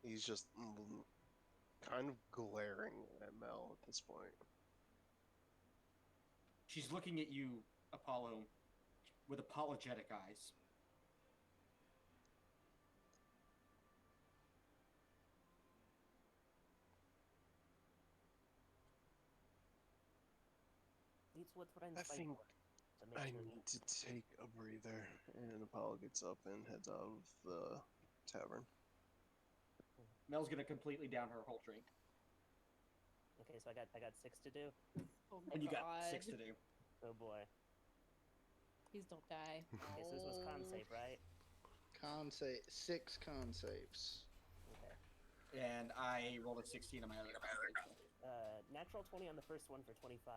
He's just kind of glaring at Mel at this point. She's looking at you, Apollo, with apologetic eyes. It's what friends I fight think for. To make I sure need to take a breather. And Apollo gets up and heads out of the tavern. Mel's gonna completely down her whole drink. Okay, so I got 6 to do. Oh And you got God. 6 to do. Oh boy. Please don't die. Okay, so this was con save, right? Con save, 6 con saves. Okay. And I rolled a 16 on my other con. Natural 20 on the first one for 25.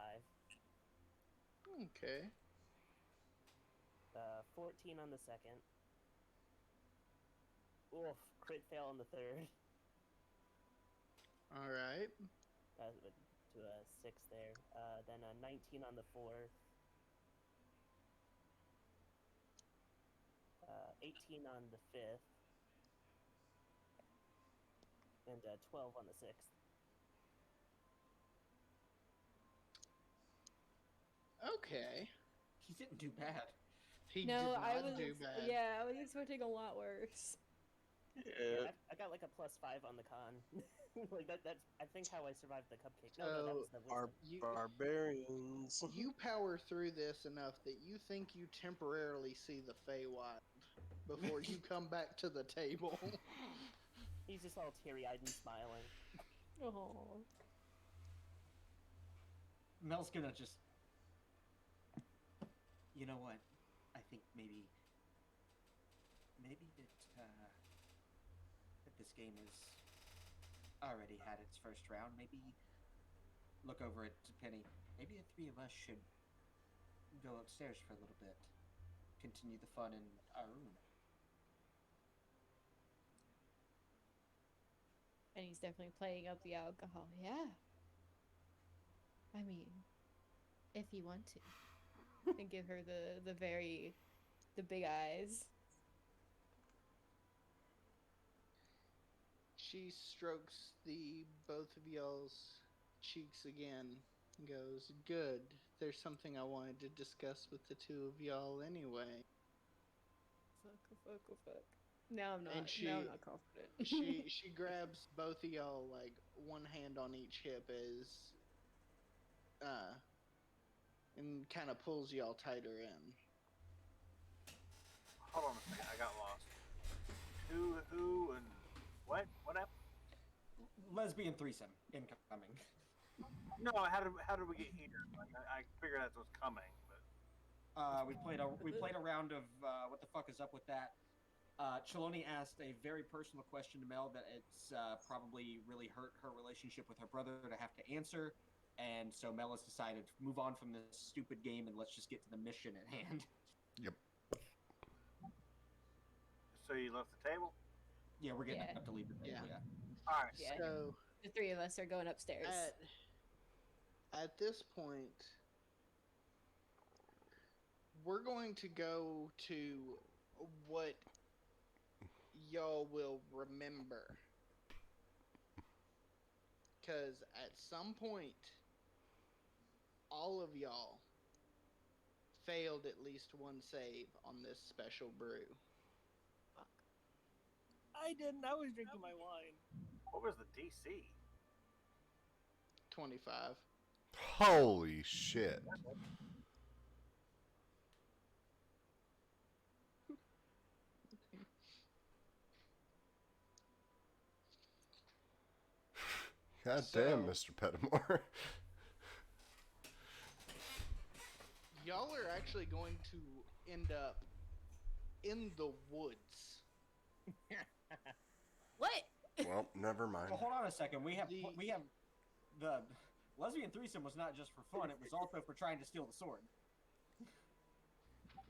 Okay. 14 on the second. Oof, crit fail on the third. All right. To a 6 there. Then a 19 on the fourth. 18 on the fifth. And 12 on the sixth. Okay. He didn't do bad. He No, did not I was. do bad. Yeah, I was expecting a lot worse. Yeah, I got like a +5 on the con. Like that's I think how I survived the cupcake. No, that was the wisdom. Barbarians. You power through this enough that you think you temporarily see the Feywild before you come back to the table. He's just all teary-eyed and smiling. Oh. Mel's gonna just. You know what? I think maybe that this game has already had its first round. Maybe look over it to Penny. Maybe the three of us should go upstairs for a little bit. Continue the fun in our room. And he's definitely playing up the alcohol. Yeah. I mean, if you want to. And give her the big eyes. She strokes the both of y'all's cheeks again and goes, "Good. There's something I wanted to discuss with the two of y'all anyway." Fuck. Now I'm not. And now I'm not confident. she grabs both of y'all, like one hand on each hip, and kind of pulls y'all tighter in. Hold on a second, I got lost. Who, and what? What happened? Lesbian threesome incoming. No, how did we get here? Like, I figured that was coming, but We played a round of what the fuck is up with that. Cheloni asked a very personal question to Mel that it's probably really hurt her relationship with her brother to have to answer, and so Mel has decided to move on from this stupid game and let's just get to the mission at hand. Yep. so you left the table? Yeah, we're getting Yeah. up to leave the table. Yeah. All right. Yeah. So The three of us are going upstairs. at this point, we're going to go to what y'all will remember. Because at some point, all of y'all failed at least one save on this special brew. I didn't. I was drinking my wine. What was the DC? 25. Holy shit. God damn, Mr. Pettimore. Y'all are actually going to end up in the woods. What? Well, never mind. Well, hold on a second. We have the lesbian threesome was not just for fun; it was also for trying to steal the sword.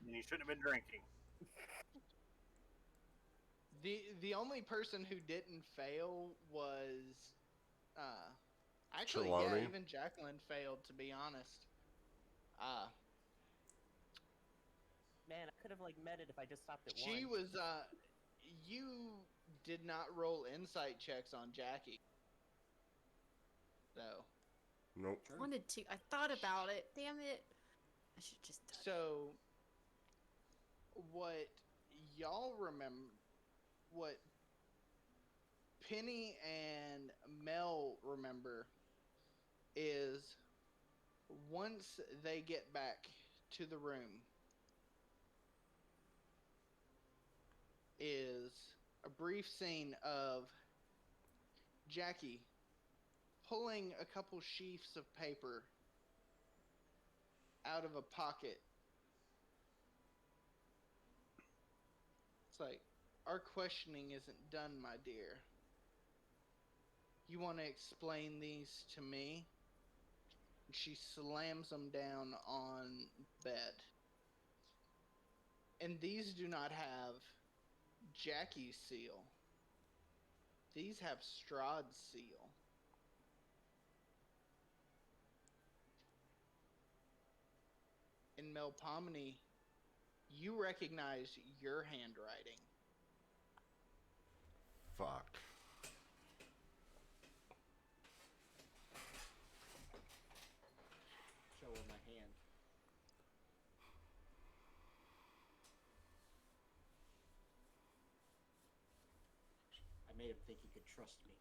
And you shouldn't have been drinking. The only person who didn't fail was actually, yeah, Trelawney. even Jacqueline failed, to be honest. Man, I could have like met it if I just stopped at She one. was you did not roll insight checks on Jackie. So Nope. Wanted to. I thought about it. Damn it. I should just done so what y'all remember, what Penny and Mel remember is once they get back to the room is a brief scene of Jackie pulling a couple sheafs of paper out of a pocket. It's like, our questioning isn't done, my dear. You want to explain these to me? And she slams them down on bed. And these do not have Jackie's seal. These have Strahd's seal. In Melpomene, you recognize your handwriting. Fuck. Show her my hand. I made him think he could trust me.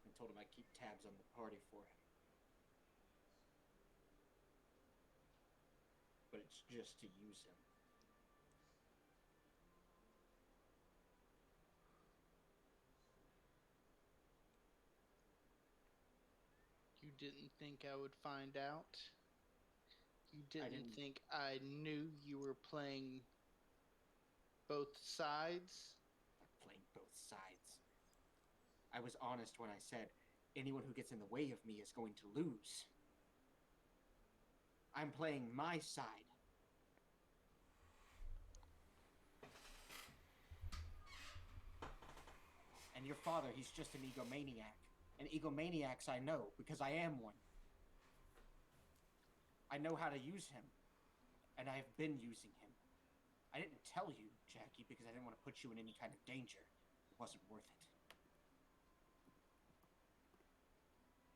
And told him I'd keep tabs on the party for him. But it's just to use him. You didn't think I would find out? You didn't think I knew you were playing both sides? I'm playing both sides. I was honest when I said anyone who gets in the way of me is going to lose. I'm playing my side. And your father, he's just an egomaniac. And egomaniacs I know, because I am one. I know how to use him. And I have been using him. I didn't tell you, Jackie, because I didn't want to put you in any kind of danger. It wasn't worth it.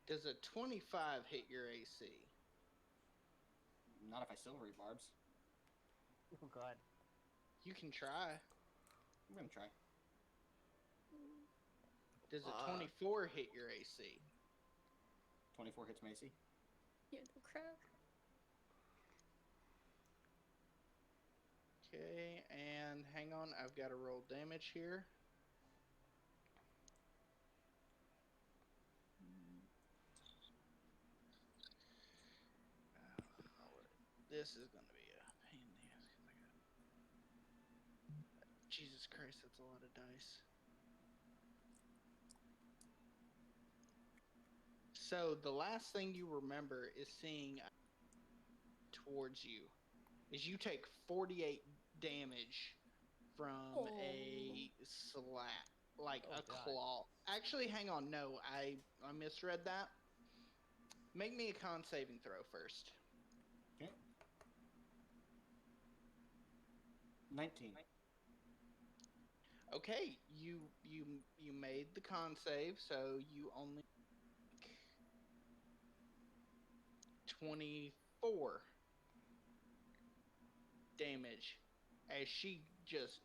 Does a 25 hit your AC? Not if I silvery barbs. Oh god. You can try. I'm gonna try. Does a 24 hit your AC? 24 hits my AC. Yeah, no crap. Okay, and hang on, I've got to roll damage here. This is going to be a pain in the ass. Jesus Christ, that's a lot of dice. So the last thing you remember is seeing towards you is you take 48 damage from a slap, like a claw. Actually, hang on, no, I misread that. Make me a con saving throw first. Okay. 19. Okay, you made the con save, so you only 24 damage as she just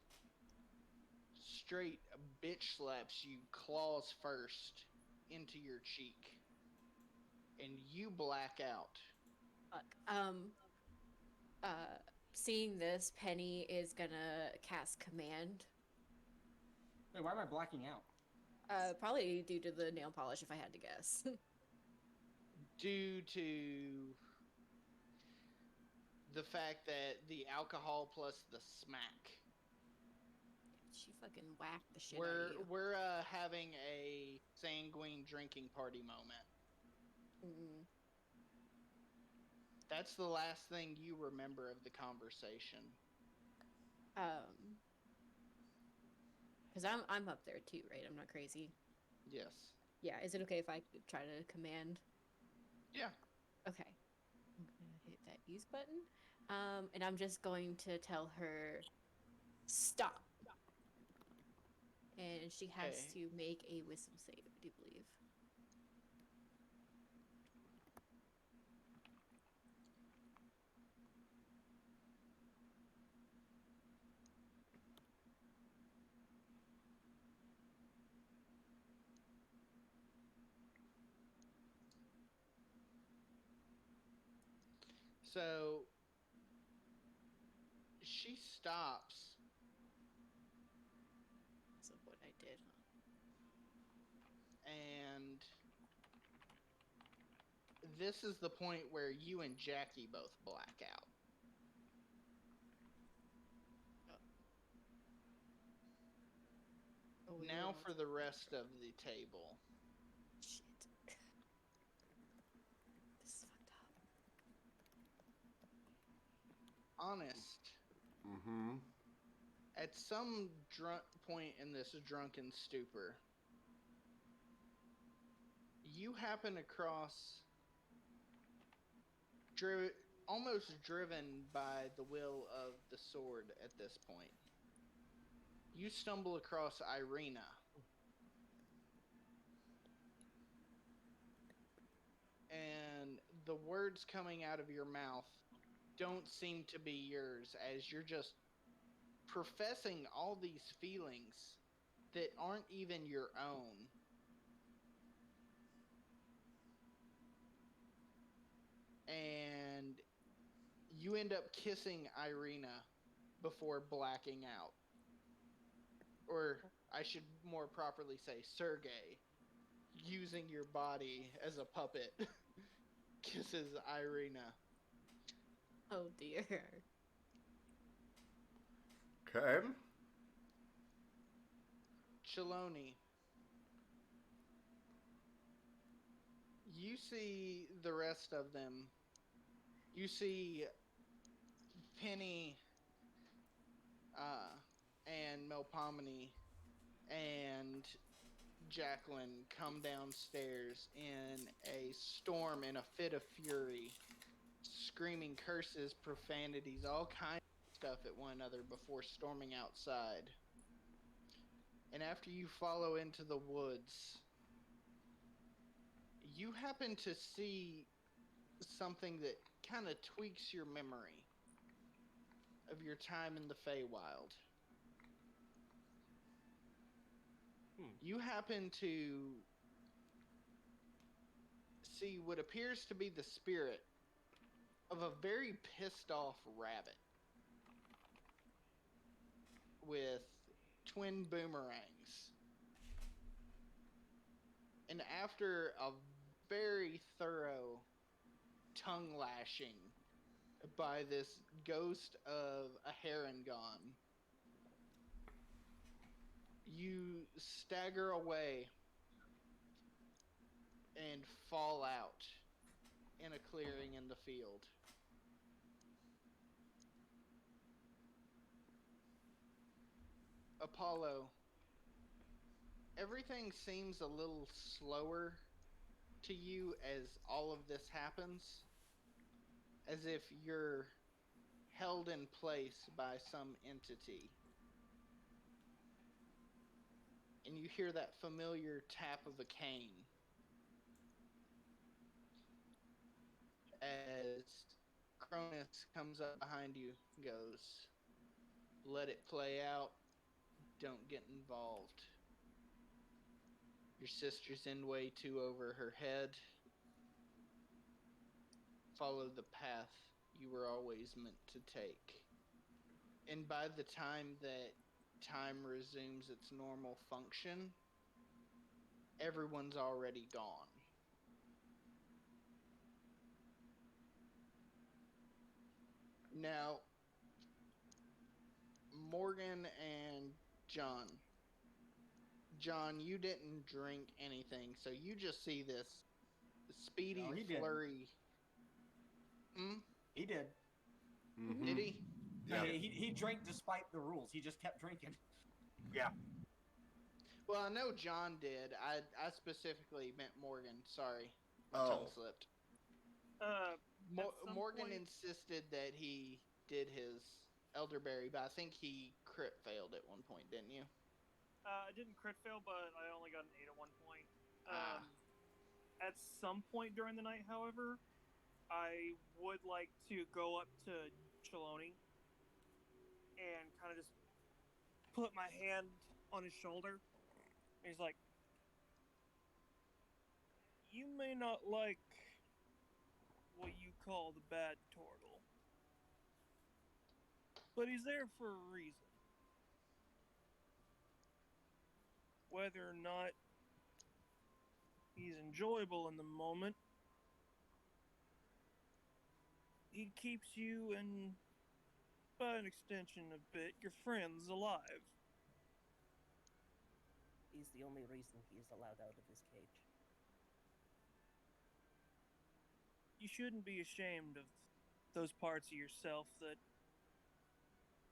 straight bitch slaps you, claws first, into your cheek, and you black out. Seeing this, Penny is gonna cast Command. Wait, why am I blacking out? Probably due to the nail polish, if I had to guess. Due to the fact that the alcohol plus the smack. She fucking whacked the shit out of you. We're having a sanguine drinking party moment. Mm-mm. That's the last thing you remember of the conversation. Because I'm up there too, right? I'm not crazy. Yes. Yeah, is it okay if I try to command? Yeah. Okay. I'm gonna hit that use button. And I'm just going to tell her, stop. And she has to make a wisdom save, I do believe. So she stops. So what I did, huh? And this is the point where you and Jackie both black out. Oh, Now for the rest of the table. Shit. This is fucked up. Honest. Mm-hmm. At some point in this drunken stupor, you happen across, almost driven by the will of the sword at this point. You stumble across Irina. And the words coming out of your mouth don't seem to be yours, as you're just professing all these feelings that aren't even your own. And you end up kissing Irina before blacking out. Or I should more properly say Sergey, using your body as a puppet, kisses Irina. Oh dear. Okay. Cheloni, you see the rest of them. You see Penny and Melpomene and Jacqueline come downstairs in a storm, in a fit of fury, screaming curses, profanities, all kinds of stuff at one another before storming outside. And after you follow into the woods, you happen to see something that kind of tweaks your memory of your time in the Feywild. You happen to see what appears to be the spirit of a very pissed off rabbit with twin boomerangs. And after a very thorough tongue lashing by this ghost of a Harengon, you stagger away and fall out in a clearing in the field. Apollo, everything seems a little slower to you as all of this happens, as if you're held in place by some entity. And you hear that familiar tap of a cane as Cronus comes up behind you and goes, "Let it play out. Don't get involved. Your sister's in way too over her head. Follow the path you were always meant to take." And by the time that time resumes its normal function, everyone's already gone. Now, Morgan and John. John, you didn't drink anything, so you just see this speedy No, he flurry. He did. Mm-hmm. Did he? Yeah. He drank despite the rules. He just kept drinking. Yeah. Well, I know John did. I specifically meant Morgan. Sorry, my Oh. tongue slipped. At some Morgan point, insisted that he did his elderberry, but I think he crit failed at one point, didn't you? I didn't crit fail, but I only got an 8 at one point. Ah. At some point during the night, however, I would like to go up to Chaloni and kind of just put my hand on his shoulder. And he's like, "You may not like what you call the bad turtle, but he's there for a reason. Whether or not he's enjoyable in the moment, he keeps you and, by an extension a bit, your friends alive." He's the only reason he is allowed out of his cage. You shouldn't be ashamed of those parts of yourself that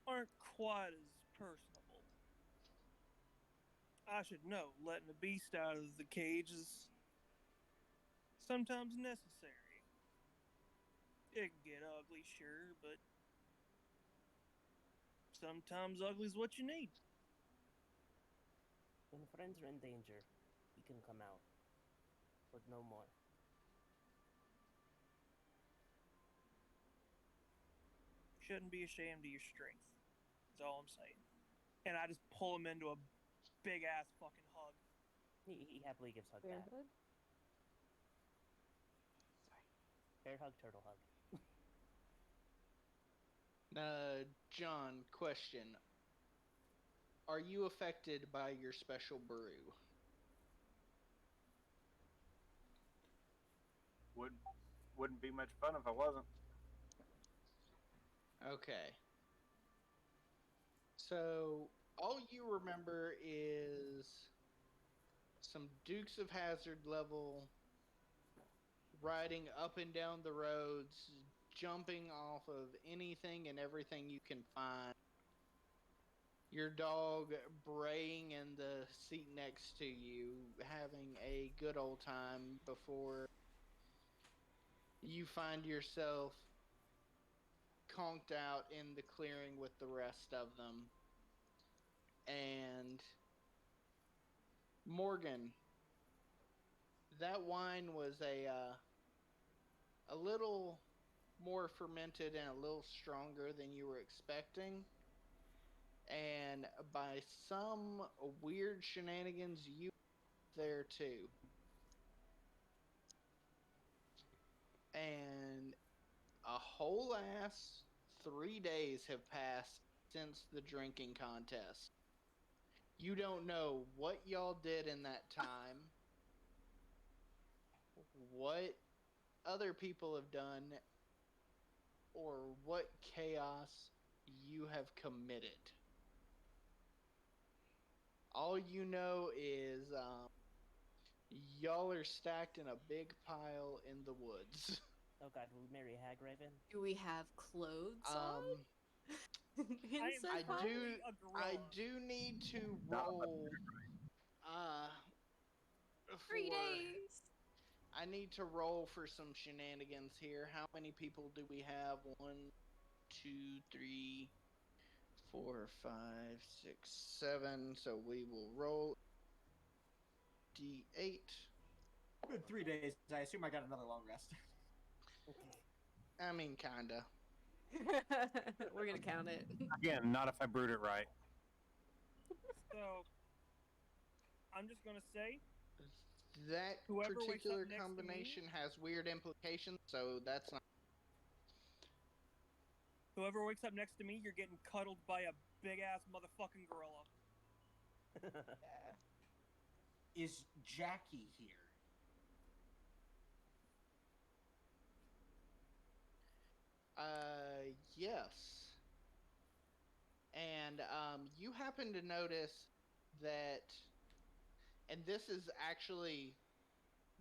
aren't quite as personable. I should know letting a beast out of the cage is sometimes necessary. It can get ugly, sure, but sometimes ugly's what you need. When friends are in danger, he can come out, but no more. Shouldn't be ashamed of your strength. That's all I'm saying. And I just pull him into a big ass fucking hug. He happily gives hug Bear back. hug? Bear hug, turtle hug. John, question. Are you affected by your special brew? Wouldn't be much fun if I wasn't. Okay. So, all you remember is some Dukes of Hazzard level riding up and down the roads, jumping off of anything and everything you can find. Your dog braying in the seat next to you, having a good old time before you find yourself conked out in the clearing with the rest of them. And Morgan, that wine was a little more fermented and a little stronger than you were expecting. And by some weird shenanigans, you were there too. And a whole ass 3 days have passed since the drinking contest. You don't know what y'all did in that time, what other people have done, or what chaos you have committed. All you know is y'all are stacked in a big pile in the woods. Oh god, will we marry a hag raven? Do we have clothes on? I I do need to roll 3 for days. I need to roll for some shenanigans here. How many people do we have? 1, 2, 3, 4, 5, 6, 7. So we will roll D8. Good 3 days. I assume I got another long rest. I mean, kinda. We're gonna count it. Again, not if I brewed it right. So, I'm just gonna say, That whoever wakes up particular next to me- combination has weird implications, so that's not. whoever wakes up next to me, you're getting cuddled by a big ass motherfucking gorilla. Is Jackie here? Yes. And you happen to notice that, and this is actually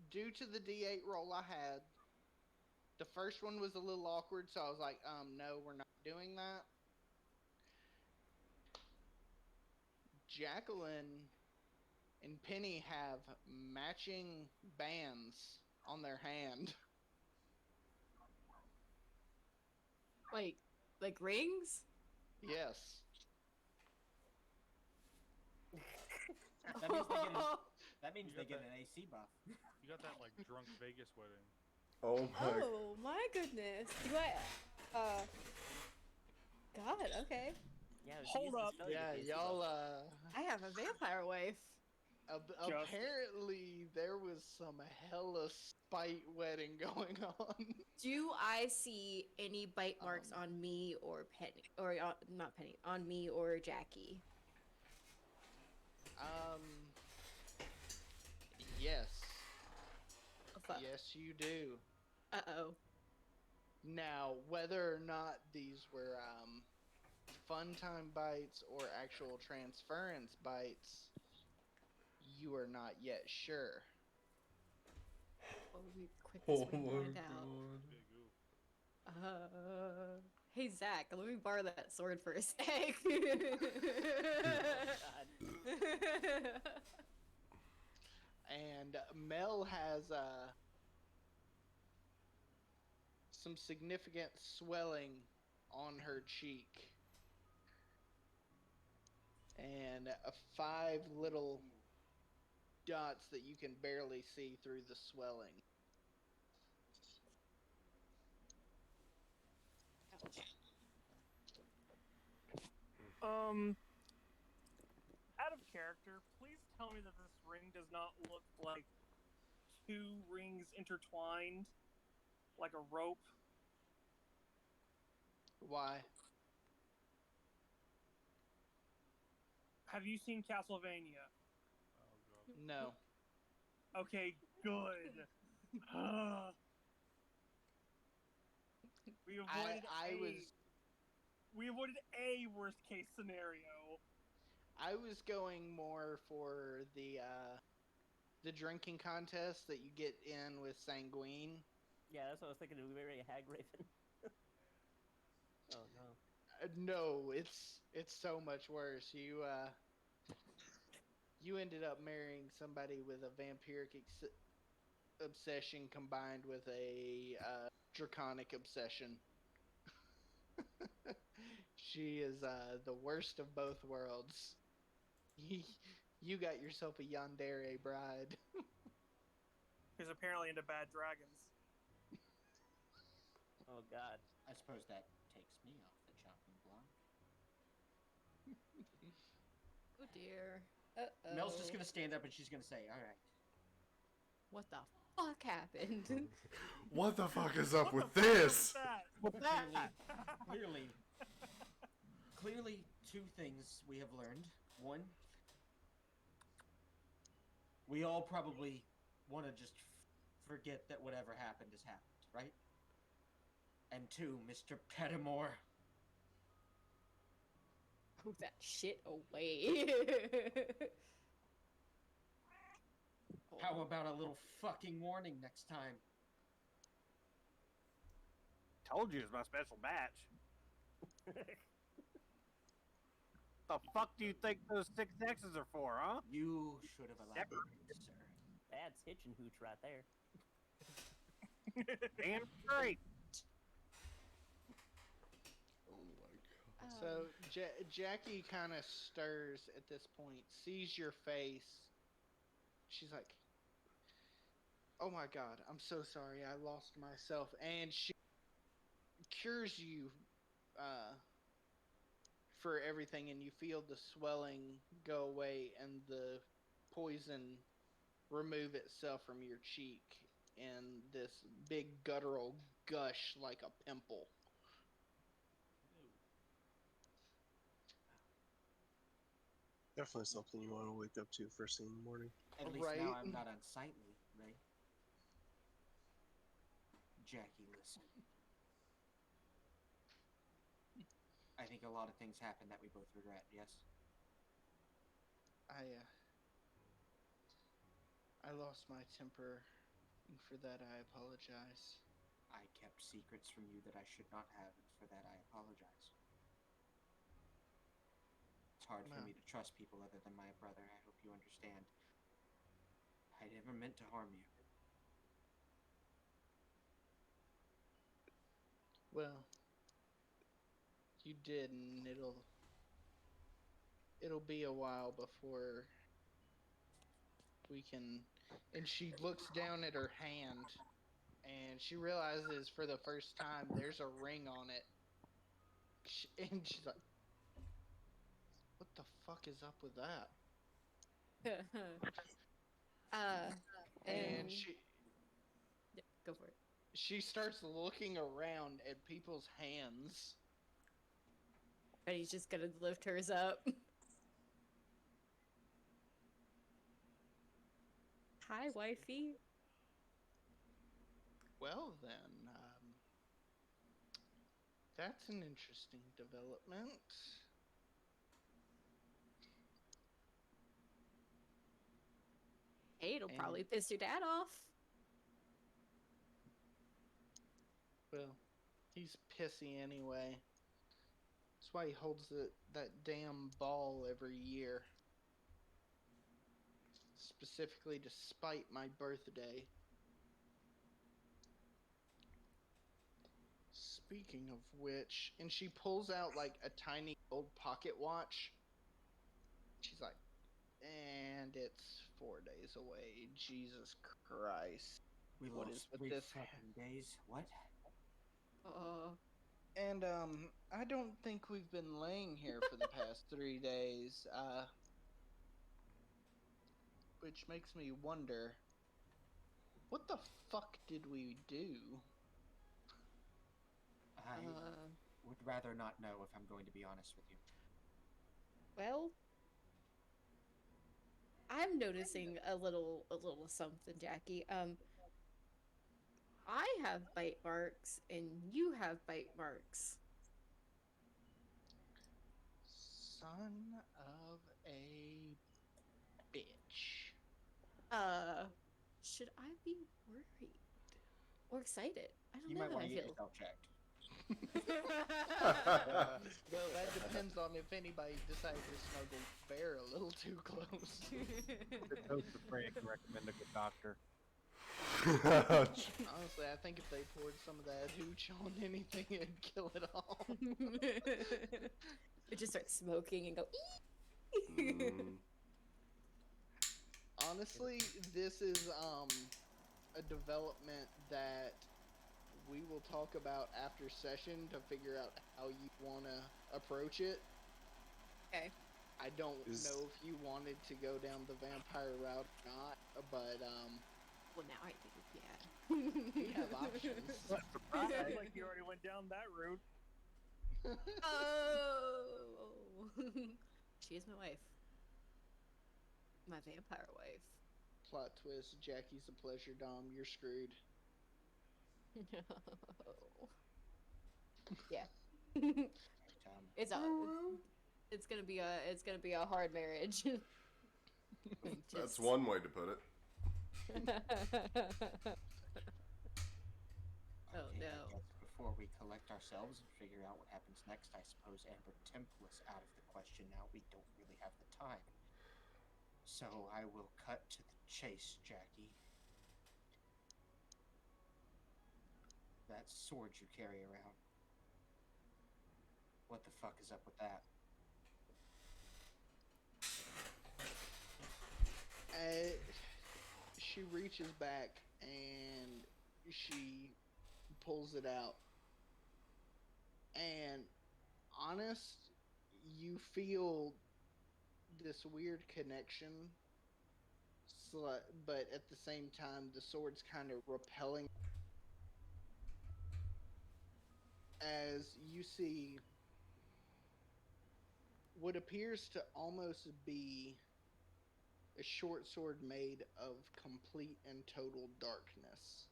due to the D8 roll I had. The first one was a little awkward, so I was like, no, we're not doing that. Jacqueline and Penny have matching bands on their hand. Like rings? Yes. That means You they got get that- an AC buff. You got that like drunk Vegas wedding. Oh my. Oh my goodness. Do I God, okay. Yeah, it was Hold used to up. spell you Yeah, the AC y'all. buff. I have a vampire wife. Apparently, there was some hella spite wedding going on. Do I see any bite marks on me or Penny, or not Penny, on me or Jackie? Yes. Oh, fuck. Yes, you do. Uh-oh. Now, whether or not these were fun time bites or actual transference bites, you are not yet sure. What would be the quickest way to find out? God. Big oof. Hey Zach, let me borrow that sword for a sec. And Mel has some significant swelling on her cheek. And 5 little dots that you can barely see through the swelling. Out of character, please tell me that this ring does not look like 2 rings intertwined, like a rope. Why? Have you seen Castlevania? Oh god. No. Okay, good. we avoided we avoided a worst case scenario. I was going more for the drinking contest that you get in with Sanguine. Yeah, that's what I was thinking. We marry a hag raven. Oh no. No, it's so much worse. You ended up marrying somebody with a vampiric obsession combined with a draconic obsession. She is the worst of both worlds. You got yourself a yandere bride. Who's apparently into bad dragons. Oh god. I suppose that takes me off the chopping block. Oh dear. Uh-oh. Mel's just gonna stand up and she's gonna say, "All right." What the fuck happened? What the fuck is up with What the fuck this? was that? Clearly, 2 things we have learned. 1, we all probably want to just forget that whatever happened has happened, right? And 2, Mr. Pettimore. Put that shit away. How about a little fucking warning next time? Told you it's my special batch. The fuck do you think those 6 X's are for, huh? You should have elaborated, sir. That's hitch and hooch right there. Damn straight. Oh my god. So Jackie kind of stirs at this point, sees your face. She's like, "Oh my god, I'm so sorry. I lost myself." And she cures you for everything, and you feel the swelling go away and the poison remove itself from your cheek in this big guttural gush like a pimple. Definitely something you want to wake up to first thing in the morning. At least Right. now I'm not unsightly, right? Jackie, listen. I think a lot of things happened that we both regret, yes? I lost my temper, and for that I apologize. I kept secrets from you that I should not have, and for that I apologize. It's hard for Well. me to trust people other than my brother. I hope you understand. I never meant to harm you. Well, you did, and it'll be a while before we can. And she looks down at her hand, and she realizes for the first time there's a ring on it. And she's like, "What the fuck is up with that?" And and yeah, go for it. she starts looking around at people's hands. And he's just gonna lift hers up. Hi, wifey. Well, then, that's an interesting development. Hey, it'll And- probably piss your dad off. Well, he's pissy anyway. That's why he holds that damn ball every year. Specifically to spite my birthday. Speaking of which, and she pulls out like a tiny old pocket watch. She's like, and it's 4 days away. Jesus Christ. We What lost is with 3 this? fucking days. What? And I don't think we've been laying here for the past 3 days. Which makes me wonder, what the fuck did we do? I would rather not know, if I'm going to be honest with you. Well, I'm noticing a little something, Jackie. I have bite marks and you have bite marks. Son of a bitch. Should I be worried or excited? I don't You know might how want I to get feel. yourself checked. Well, that depends on if anybody decided to snuggle Bear a little too close. Those the Freya can recommend a good doctor. Honestly, I think if they poured some of that hooch on anything, it'd kill it all. It just starts smoking and go. Honestly, this is a development that we will talk about after session to figure out how you want to approach it. Okay. I don't know if you wanted to go down the vampire route or not, but Well, now I do. Yeah. we have options. Sounds like you already went down that route. Oh, she is my wife. My vampire wife. Plot twist: Jackie's a pleasure dom. You're screwed. No. Yeah. It's gonna be a hard marriage. That's one way to put it. Oh Okay, no. I guess before we collect ourselves and figure out what happens next, I suppose Amber Temple is out of the question now. We don't really have the time. So I will cut to the chase, Jackie. That sword you carry around. What the fuck is up with that? She reaches back and she pulls it out. And honest, you feel this weird connection, but at the same time, the sword's kind of repelling. As you see what appears to almost be a short sword made of complete and total darkness.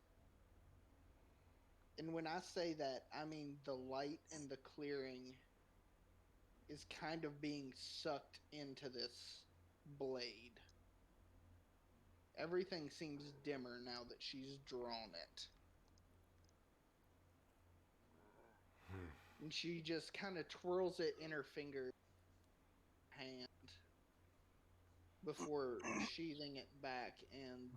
And when I say that, I mean the light and the clearing is kind of being sucked into this blade. Everything seems dimmer now that she's drawn it. And she just kind of twirls it in her finger hand. before sheathing it back, and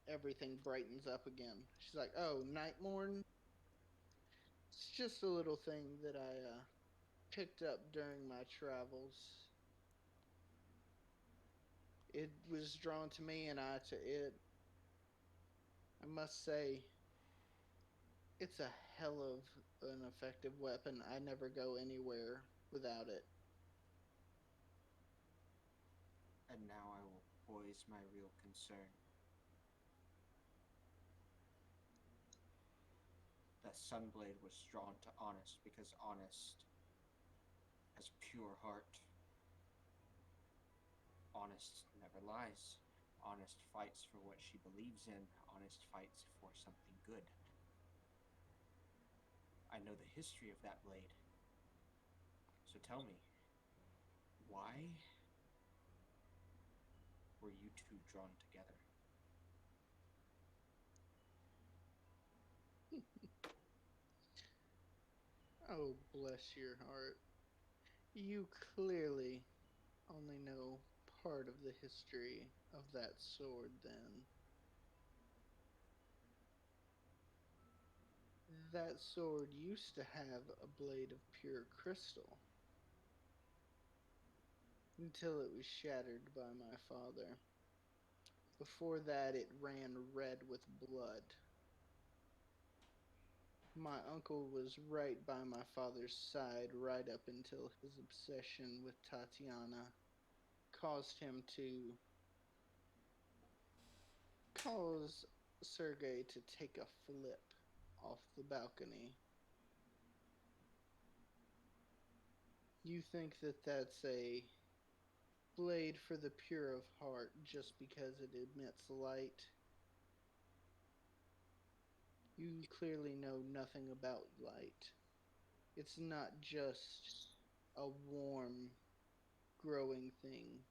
everything brightens up again. She's like, "Oh, Nightmorn? It's just a little thing that I picked up during my travels. It was drawn to me and I to it. I must say, it's a hell of an effective weapon. I never go anywhere without it." And now I will voice my real concern. The Sunblade was drawn to Honest because Honest has a pure heart. Honest never lies. Honest fights for what she believes in. Honest fights for something good. I know the history of that blade. So tell me, why were you two drawn together? Oh, bless your heart. You clearly only know part of the history of that sword, then. That sword used to have a blade of pure crystal until it was shattered by my father. Before that, it ran red with blood. My uncle was right by my father's side right up until his obsession with Tatiana caused him to cause Sergei to take a flip off the balcony. You think that that's a blade for the pure of heart just because it emits light? You clearly know nothing about light. It's not just a warm, growing thing.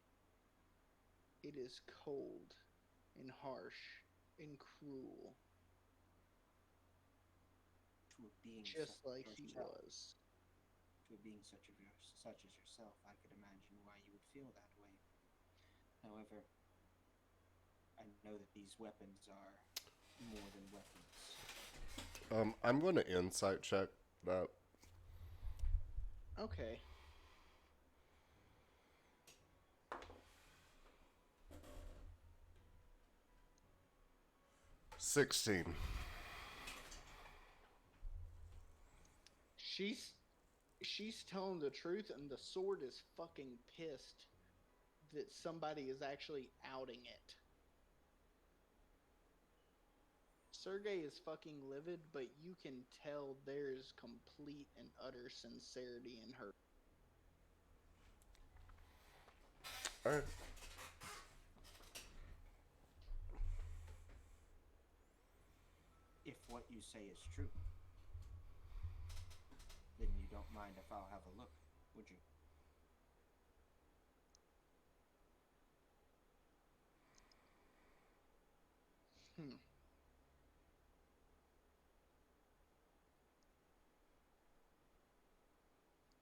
It is cold and harsh and cruel, To a being just such like as he yourself, was. to a being such as yourself, I could imagine why you would feel that way. However, I know that these weapons are more than weapons. I'm going to insight check that. Okay. 16. She's telling the truth, and the sword is fucking pissed that somebody is actually outing it. Sergei is fucking livid, but you can tell there's complete and utter sincerity in her. Alright. If what you say is true, then you don't mind if I'll have a look, would you?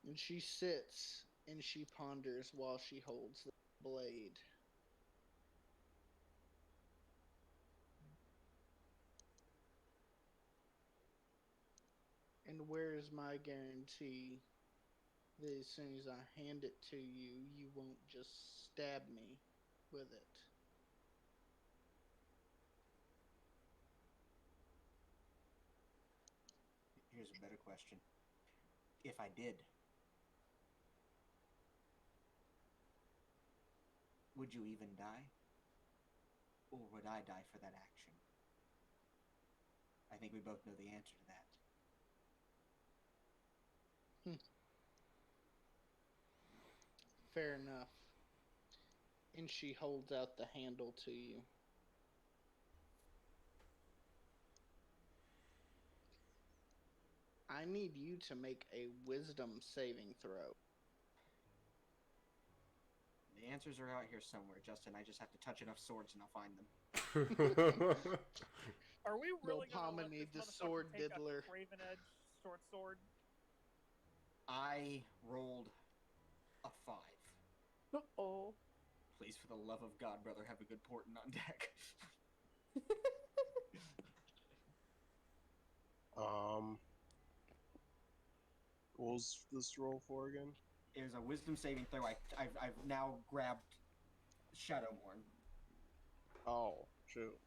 And she sits and she ponders while she holds the blade. And where is my guarantee that as soon as I hand it to you, you won't just stab me with it? Here's a better question. If I did, would you even die? Or would I die for that action? I think we both know the answer to that. Fair enough. And she holds out the handle to you. I need you to make a wisdom saving throw. The answers are out here somewhere, Justin. I just have to touch enough swords and I'll find them. Are we really gonna let Melpomene, this the motherfucker sword take diddler. a Raven Edge sword? I rolled a 5. Oh. Please. Please, for the love of God, brother, have a good portent on deck. What was this roll for again? It was a wisdom saving throw. I've now grabbed Shadowmourne. Oh, shoot.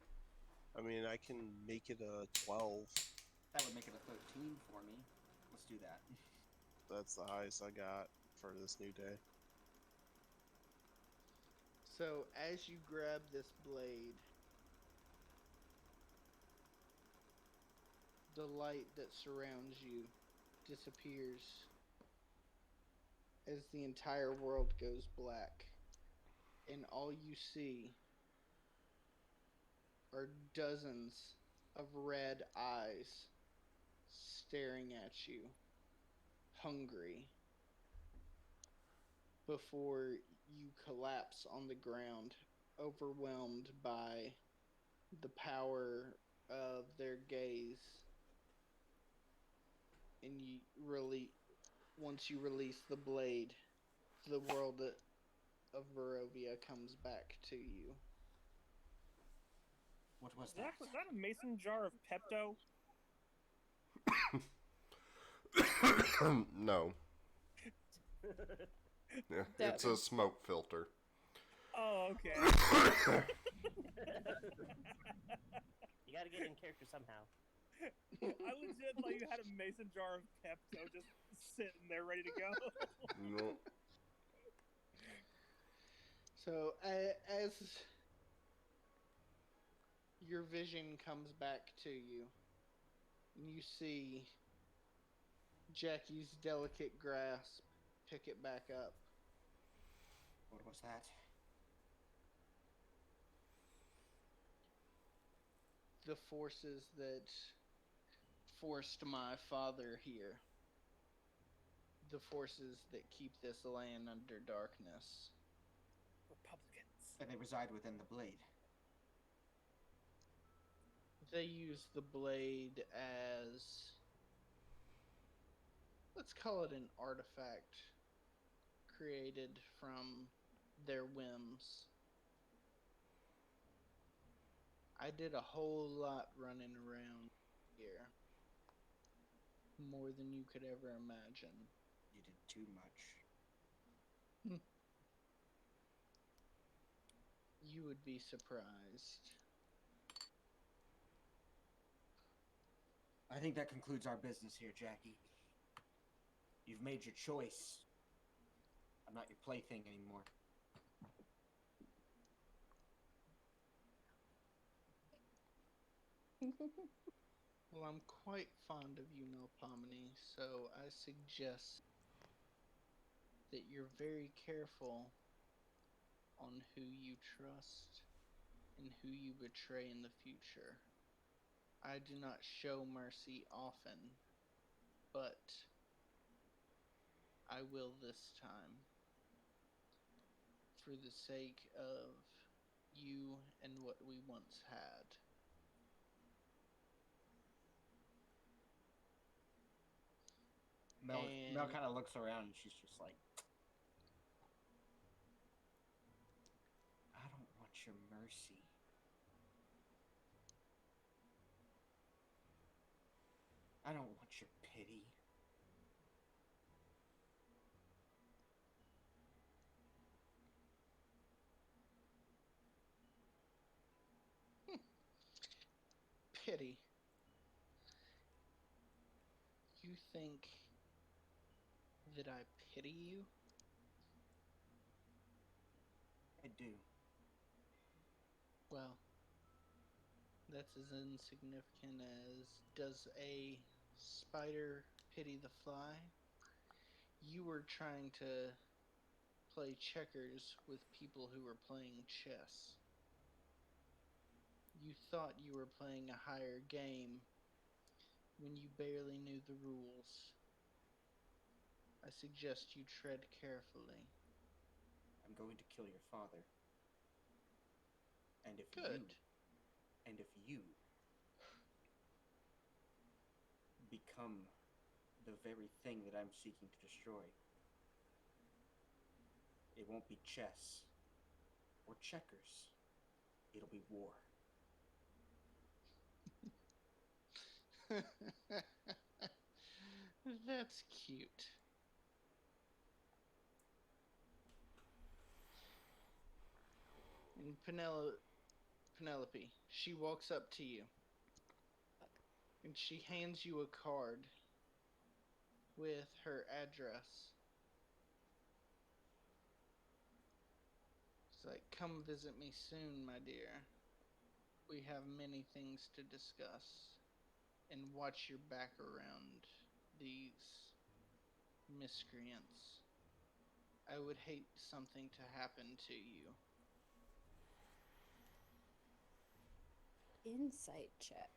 I mean, I can make it a 12. That would make it a 13 for me. Let's do that. That's the highest I got for this new day. So as you grab this blade, the light that surrounds you disappears as the entire world goes black, and all you see are dozens of red eyes staring at you, hungry, before you collapse on the ground, overwhelmed by the power of their gaze. And you once you release the blade, the world of Barovia comes back to you. What was that? Was that a mason jar of Pepto? No. Yeah, it's a smoke filter. Oh, okay. You gotta get in character somehow. I legit thought you had a mason jar of Pepto just sitting there ready to go. No. So as your vision comes back to you, you see Jackie's delicate grasp pick it back up. What was that? The forces that forced my father here. The forces that keep this land under darkness. Republicans. And they reside within the blade. They use the blade as, let's call it an artifact created from their whims. I did a whole lot running around here. More than you could ever imagine. You did too much. You would be surprised. I think that concludes our business here, Jackie. You've made your choice. I'm not your plaything anymore. Well, I'm quite fond of you, Melpomene, so I suggest that you're very careful on who you trust and who you betray in the future. I do not show mercy often, but I will this time. For the sake of you and what we once had. Mel kind of looks around and she's just like, I don't want your mercy. I don't want your pity. Pity. You think that I pity you? I do. Well, that's as insignificant as does a spider pity the fly? You were trying to play checkers with people who were playing chess. You thought you were playing a higher game when you barely knew the rules. I suggest you tread carefully. I'm going to kill your father. And if you become the very thing that I'm seeking to destroy, it won't be chess. or checkers, it'll be war. That's cute. And Penelope, she walks up to you. And she hands you a card with her address. It's like, come visit me soon, my dear. We have many things to discuss. And watch your back around these miscreants. I would hate something to happen to you. Insight check.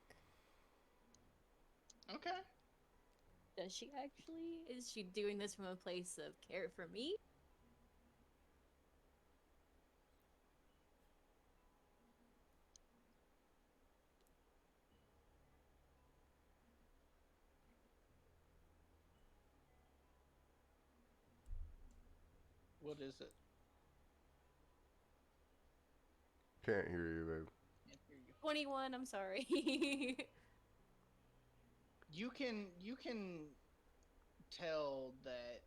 Okay. Does she actually? Is she doing this from a place of care for me? What is it? Can't hear you, babe. Can't hear you. 21, I'm sorry. You can tell that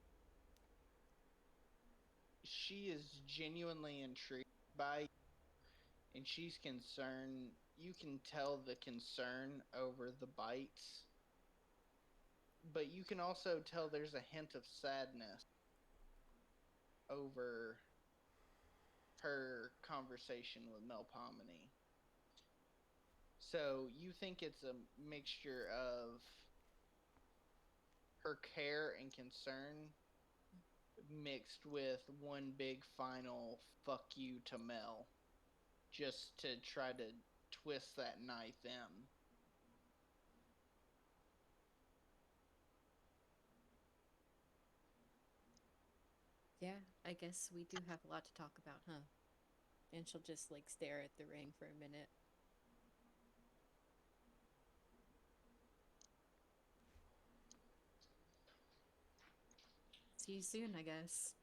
she is genuinely intrigued by you, and she's concerned. You can tell the concern over the bites, but you can also tell there's a hint of sadness over her conversation with Melpomene. So you think it's a mixture of her care and concern mixed with one big final fuck you to Mel, just to try to twist that knife in. Yeah, I guess we do have a lot to talk about, huh? And she'll just like stare at the ring for a minute. See you soon, I guess.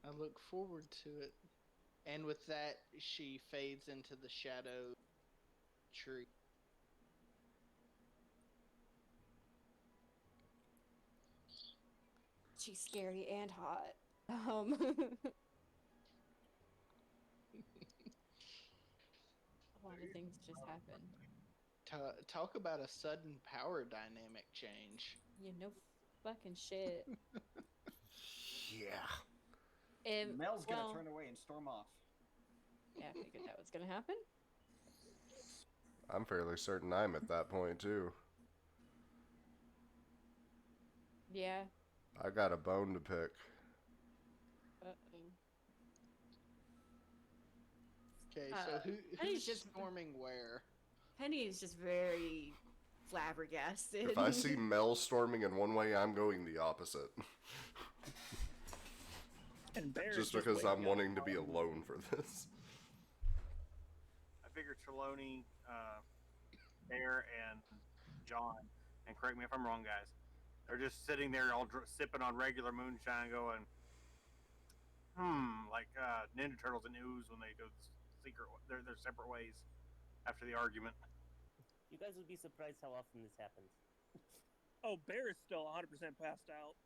I look forward to it. And with that, she fades into the shadow tree. She's scary and hot. A lot of things just happened. Talk about a sudden power dynamic change. Yeah, no fucking shit. Yeah. Mel's gonna turn away and storm off. Yeah, I figured that was gonna happen. I'm fairly certain I'm at that point too. Yeah. I got a bone to pick. Uh-oh. Okay, so who's just storming where? Penny is just very flabbergasted. If I see Mel storming in one way, I'm going the opposite. And Bear's just because I'm waking wanting up to be alone for this. I figured Trelawney, Bear, and John, and correct me if I'm wrong, guys, they're just sitting there all sipping on regular moonshine going, like Ninja Turtles and Ooze when they go their separate ways after the argument. You guys would be surprised how often this happens. Oh, Bear is still 100% passed out.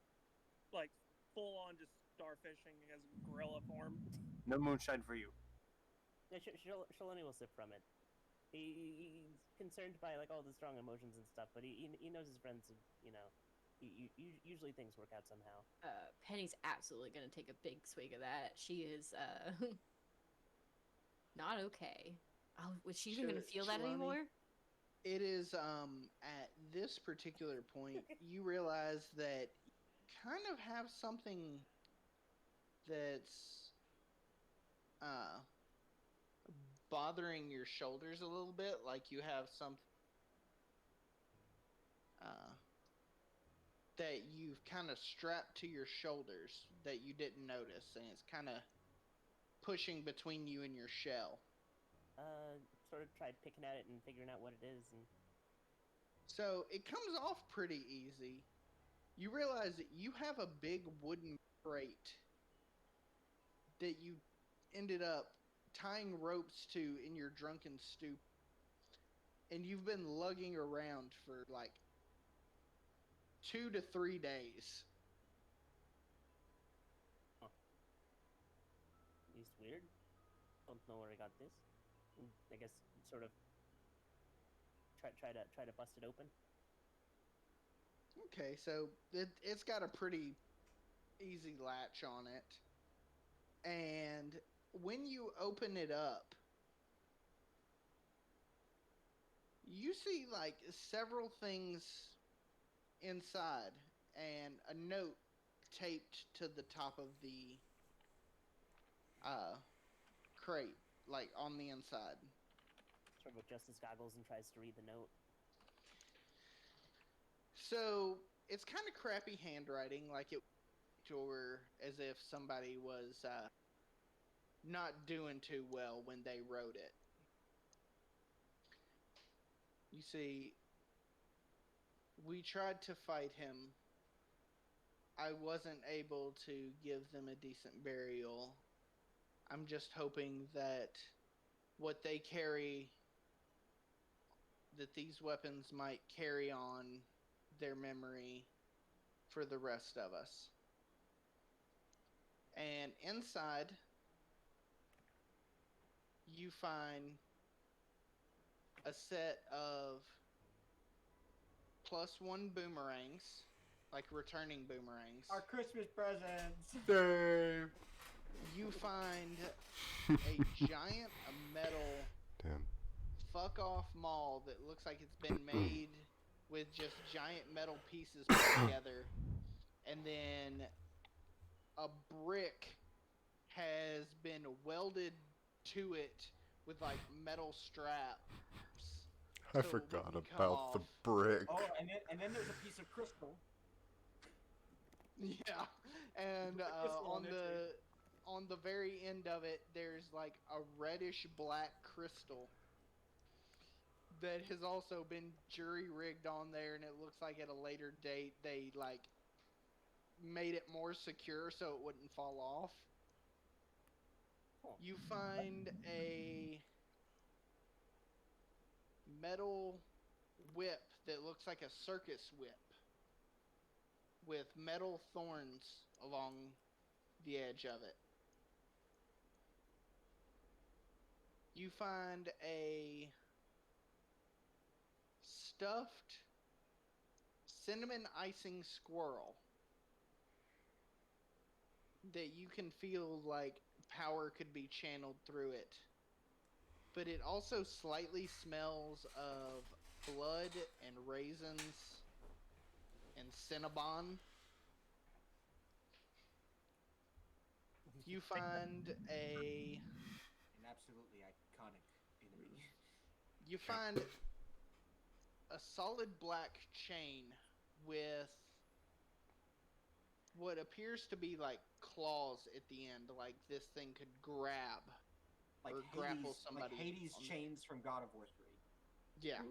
Like, full on just starfishing as gorilla form. No moonshine for you. Yeah, Shaloni will sip from it. He's concerned by like all the strong emotions and stuff, but he knows his friends. Usually things work out somehow. Penny's absolutely gonna take a big swig of that. She is not okay. Oh, was she even gonna feel that anymore? It is at this particular point you realize that you kind of have something that's bothering your shoulders a little bit, like you have some that you've kind of strapped to your shoulders that you didn't notice, and it's kind of pushing between you and your shell. Sort of tried picking at it and figuring out what it is, and so it comes off pretty easy. You realize that you have a big wooden crate that you ended up tying ropes to in your drunken stupor. And you've been lugging around for like 2 to 3 days. It's weird. Don't know where I got this. I guess sort of try to bust it open. Okay, so it's got a pretty easy latch on it. And when you open it up, you see like several things inside and a note taped to the top of the crate, like on the inside. Sort of adjusts his goggles and tries to read the note. So it's kind of crappy handwriting, like it, or as if somebody was not doing too well when they wrote it. You see, we tried to fight him. I wasn't able to give them a decent burial. I'm just hoping that what they carry, that these weapons might carry on their memory for the rest of us. And inside, you find a set of +1 boomerangs, like returning boomerangs. Our Christmas presents. Dave. You find a giant metal fuck off maul that looks like it's been made with just giant metal pieces put together, and then a brick has been welded to it with like metal straps. I forgot about the brick. Oh, and then there's a piece of crystal. Yeah, and on the very end of it, there's like a reddish black crystal that has also been jury rigged on there, and it looks like at a later date they like made it more secure so it wouldn't fall off. You find a metal whip that looks like a circus whip with metal thorns along the edge of it. You find a stuffed cinnamon icing squirrel that you can feel like power could be channeled through it. But it also slightly smells of blood and raisins and Cinnabon. You find an absolutely iconic enemy. You find a solid black chain with what appears to be like claws at the end, like this thing could grab like or Hades, grapple somebody. Like Hades chains from God of War 3. Yeah.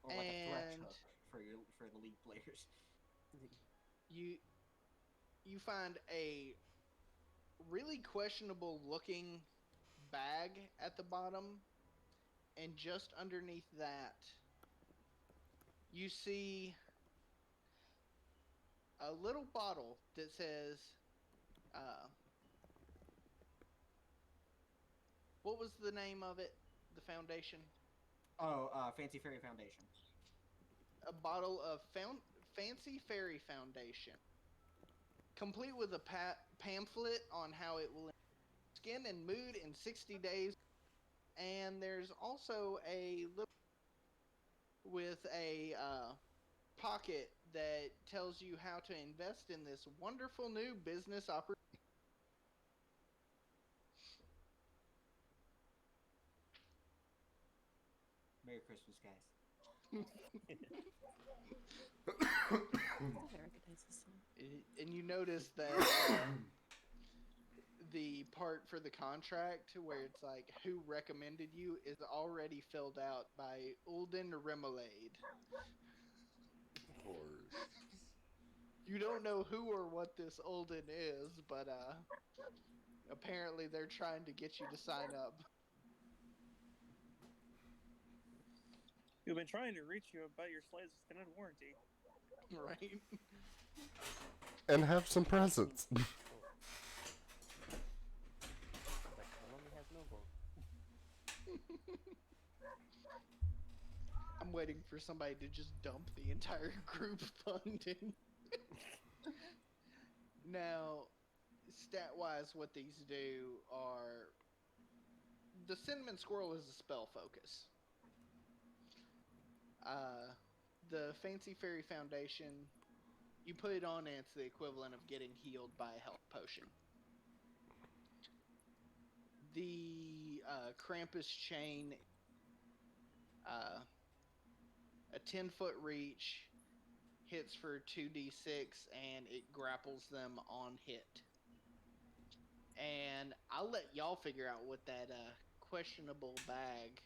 Or like a threat hook for the League players. You find a really questionable looking bag at the bottom, and just underneath that you see a little bottle that says what was the name of it, the foundation? Fancy Fairy Foundation. A bottle of Fancy Fairy Foundation, complete with a pamphlet on how it will skin and mood in 60 days. And there's also a little with a pocket that tells you how to invest in this wonderful new business opportunity. Merry Christmas, guys. And you notice that the part for the contract where it's like who recommended you is already filled out by Ulden Remoulade. Of course. You don't know who or what this Ulden is, but apparently they're trying to get you to sign up. We've been trying to reach you about your slave's extended warranty. Right? And have some presents. But Maloney has no gold. I'm waiting for somebody to just dump the entire group funding. Now, stat-wise, what these do are... The Cinnamon Squirrel is a spell focus. The Fancy Fairy Foundation, you put it on and it's the equivalent of getting healed by a health potion. The Krampus Chain, a 10-foot reach, hits for 2d6, and it grapples them on hit. And I'll let y'all figure out what that questionable bag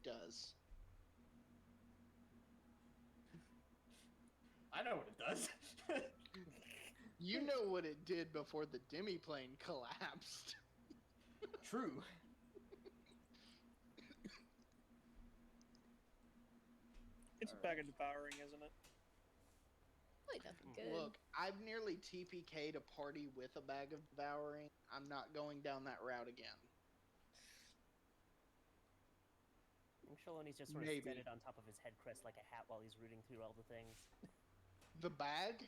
does. I know what it does. You know what it did before the demiplane collapsed. True. It's a bag of devouring, isn't it? Really nothing good. Look, I've nearly TPK'd a party with a bag of devouring. I'm not going down that route again. Shaloni's just sort of set it on top of his head crest like a hat while he's rooting through all the things. The bag?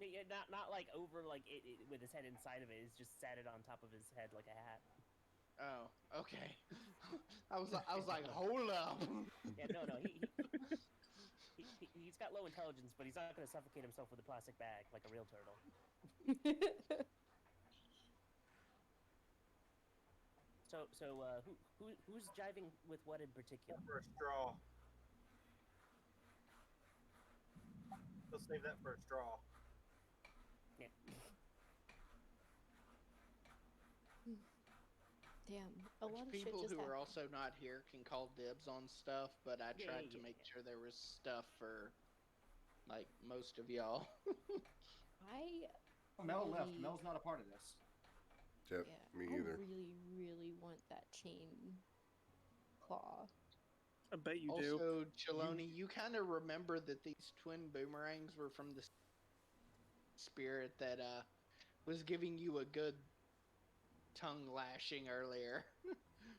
Yeah, not like over like it with his head inside of it. He's just sat it on top of his head like a hat. Oh, okay. I was like, hold up. Yeah, no, he's got low intelligence, but he's not going to suffocate himself with a plastic bag like a real turtle. So who's jiving with what in particular? For a straw. Let's save that for a straw. Yeah. Damn, a lot of shit People just who are happened. also not here can call dibs on stuff, but I tried to make sure there was stuff for, like, most of y'all. Mel left. Mel's not a part of this. Yep, me either. I really, really want that chain claw. I bet you also, do. Also, Chaloni, you kind of remember that these twin boomerangs were from the spirit that was giving you a good tongue lashing earlier.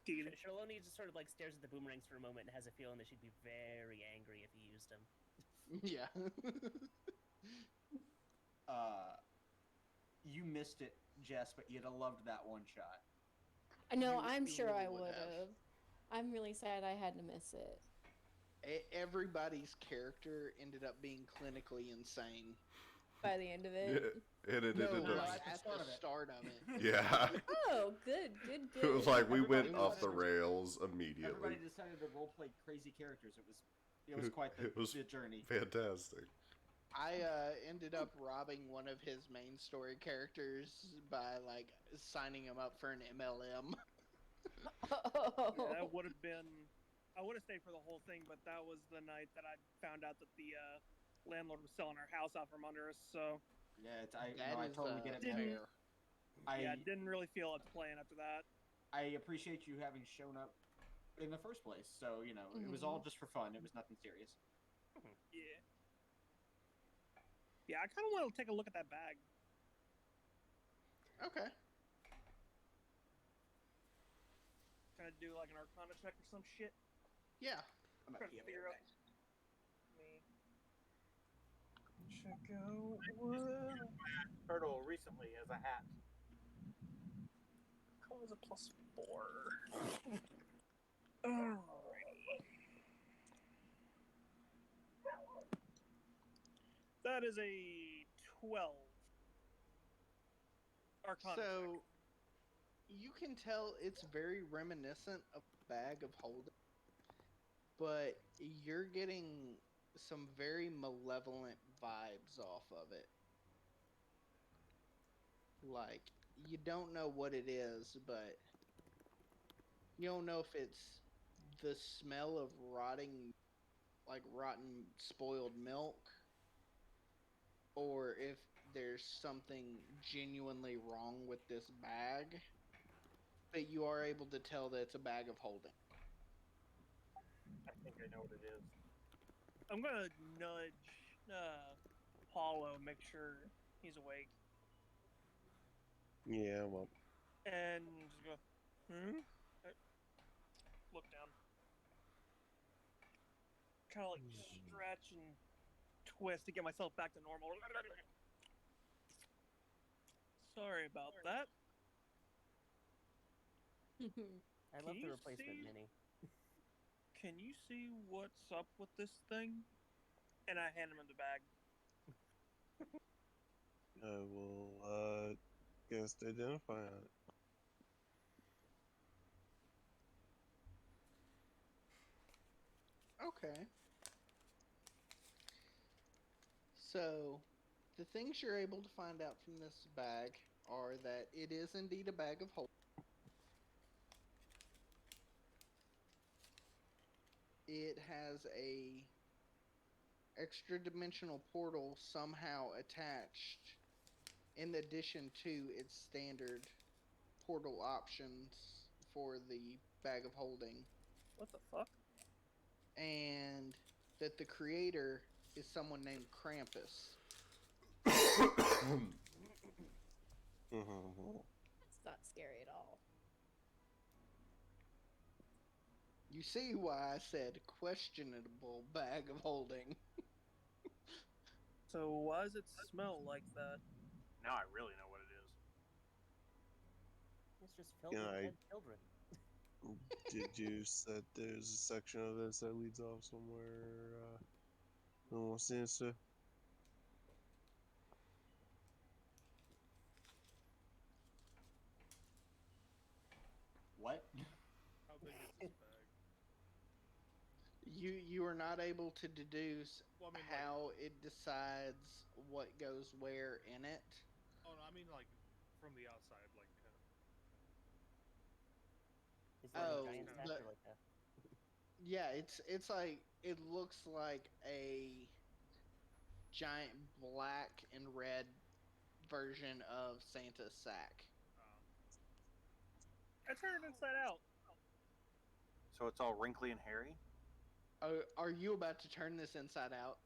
Shaloni just sort of like stares at the boomerangs for a moment and has a feeling that she'd be very angry if he used them. Yeah. You missed it, Jess, but you'd have loved that one shot. I know, I'm sure I would have. I'm really sad I had to miss it. Everybody's character ended up being clinically insane. By the end of it? Yeah, it ended no, up. at the start of it. Yeah. Oh, good. It was like we went off the rails immediately. Everybody decided to roleplay crazy characters. It was quite the journey. Fantastic. I ended up robbing one of his main story characters by, like, signing him up for an MLM. Yeah, that would have been... I would have stayed for the whole thing, but that was the night that I found out that the landlord was selling our house out from under us, so... Yeah, I totally get it. Didn't really feel up to playing after that. I appreciate you having shown up in the first place, so, you know, it was all just for fun. It was nothing serious. Yeah. Yeah, I kind of want to take a look at that bag. Okay. Can I do, like, an Arcana check or some shit? Yeah. I'm trying to figure out... Check out... Turtle recently as a hat. Cause a +4. Alrighty. That is a 12. Arcana So, check. you can tell it's very reminiscent of a bag of holding, but you're getting some very malevolent vibes off of it. Like, you don't know what it is, but you don't know if it's the smell of rotten spoiled milk, or if there's something genuinely wrong with this bag, but you are able to tell that it's a bag of holding. I think I know what it is. I'm gonna nudge Paulo, make sure he's awake, Yeah, well, and just go, look down. Kind of like stretch and twist to get myself back to normal. Sorry about that. I love Can the you replacement see- mini. Can you see what's up with this thing? And I hand him the bag. I will guess to identify on it. Okay. So, the things you're able to find out from this bag are that it is indeed a bag of holding. It has a extra dimensional portal somehow attached in addition to its standard portal options for the bag of holding, What the fuck? and that the creator is someone named Krampus. That's not scary at all. You see why I said questionable bag of holding. So why does it smell like that? Now I really know what it is. It's just filled Yeah, with dead children. Deduce that there's a section of this that leads off somewhere more sinister. What? How big is this bag? You are not able to deduce Well, I mean, how it decides what goes where in it. Oh no, I mean like from the outside, like. Is there Oh, a giant the- factor like that? Yeah, it's like it looks like a giant black and red version of Santa's sack. I turned it inside out. So it's all wrinkly and hairy? Are you about to turn this inside out?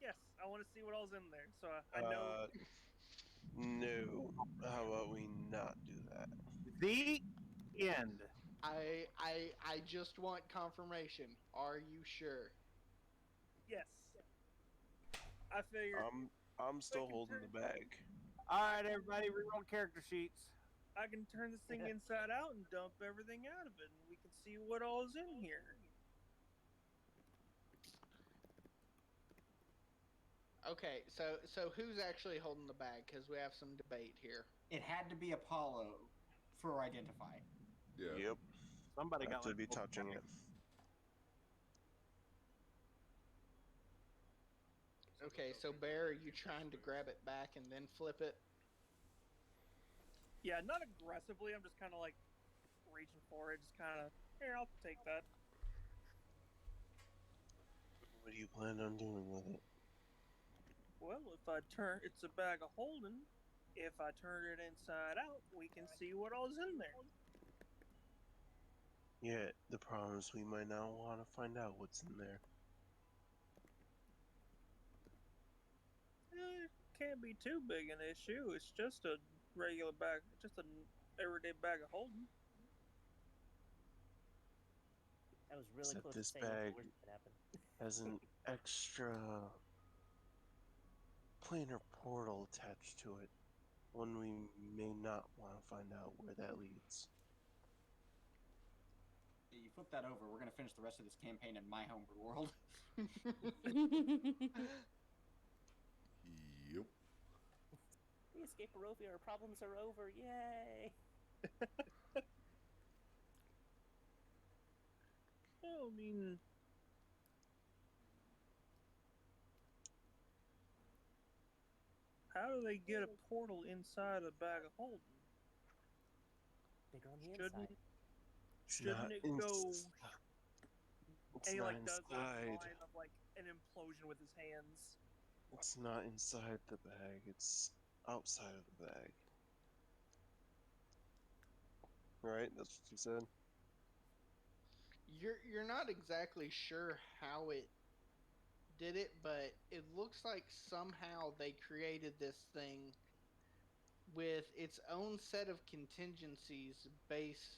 Yes, I want to see what all's in there. So I know. No. How about we not do that? The end. I just want confirmation. Are you sure? Yes. I figured. I'm still can holding turn- the bag. All right, everybody, reroll character sheets. I can turn this thing inside out and dump everything out of it, and we can see what all's in here. Okay, so who's actually holding the bag? Because we have some debate here. It had to be Apollo for identify. Yeah. Yep. Somebody Got got to like be touching it. Okay, so Bear, are you trying to grab it back and then flip it? Yeah, not aggressively. I'm just kind of like reaching for it. Just kind of, here, I'll take that. What do you plan on doing with it? Well, it's a bag of holding. If I turn it inside out, we can see what all's in there. Yeah, the problem is we might not want to find out what's in there. It can't be too big an issue. It's just a regular bag, just an everyday bag of holding. That was really Except close this to saying bag the worst that happened. has an extra planar portal attached to it. One we may not want to find out where that leads. You flip that over, we're gonna finish the rest of this campaign in my homebrew world. Yep. We escape Barovia, our problems are over, yay! Well, I mean, how do they get a portal inside a bag of holding? Bigger on the Shouldn't inside. shouldn't it go? It's And he not like does that inside. line of like an implosion with his hands. It's not inside the bag, it's outside of the bag. Right? That's what you said? You're not exactly sure how it did it, but it looks like somehow they created this thing with its own set of contingencies based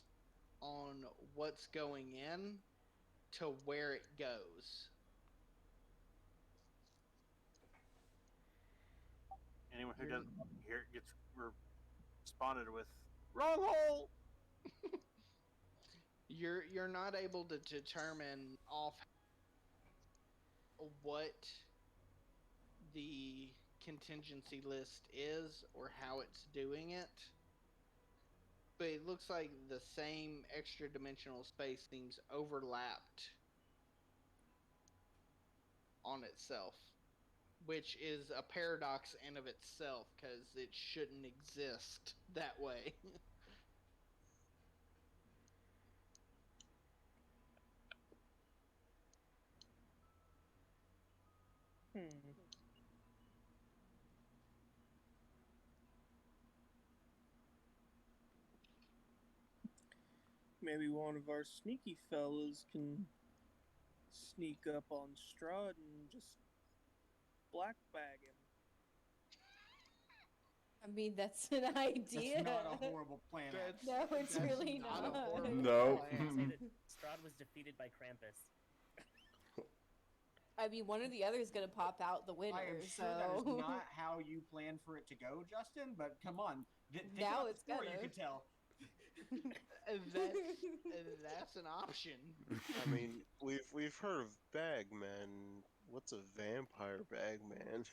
on what's going in to where it goes. Anyone who doesn't hear it gets responded with wrong hole. You're not able to determine off what the contingency list is or how it's doing it. But it looks like the same extra dimensional space seems overlapped on itself, which is a paradox in of itself because it shouldn't exist that way. Maybe one of our sneaky fellas can sneak up on Strahd and just black bag him. I mean, that's an idea. That's not a horrible plan. No, it's really not not. a horrible No. Say plan. that Strahd was defeated by Krampus. I mean, one or the other is gonna pop out the winner. I am sure that is not how you plan for it to go, Justin. But come on, think Now about it's the story. gonna. You could tell. That's an option. I mean, we've heard of Bagman. What's a vampire Bagman?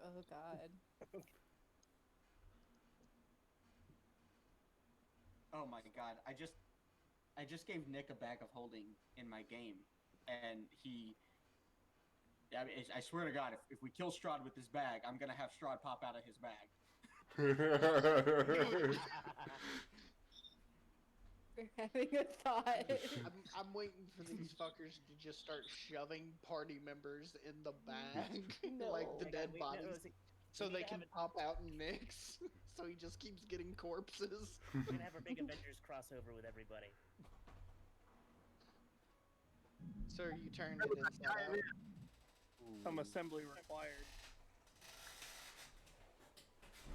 Oh God. Oh my God! I just gave Nick a bag of holding in my game, and he. I swear to God, if we kill Strahd with this bag, I'm gonna have Strahd pop out of his bag. We're having a thought. I'm waiting for these fuckers to just start shoving party members in the bag, No. like the dead Wait, bodies, no, so we they need to can have pop out and mix. So he just keeps getting corpses. We're gonna have our big Avengers crossover with everybody. So you turned it inside out. Some assembly required.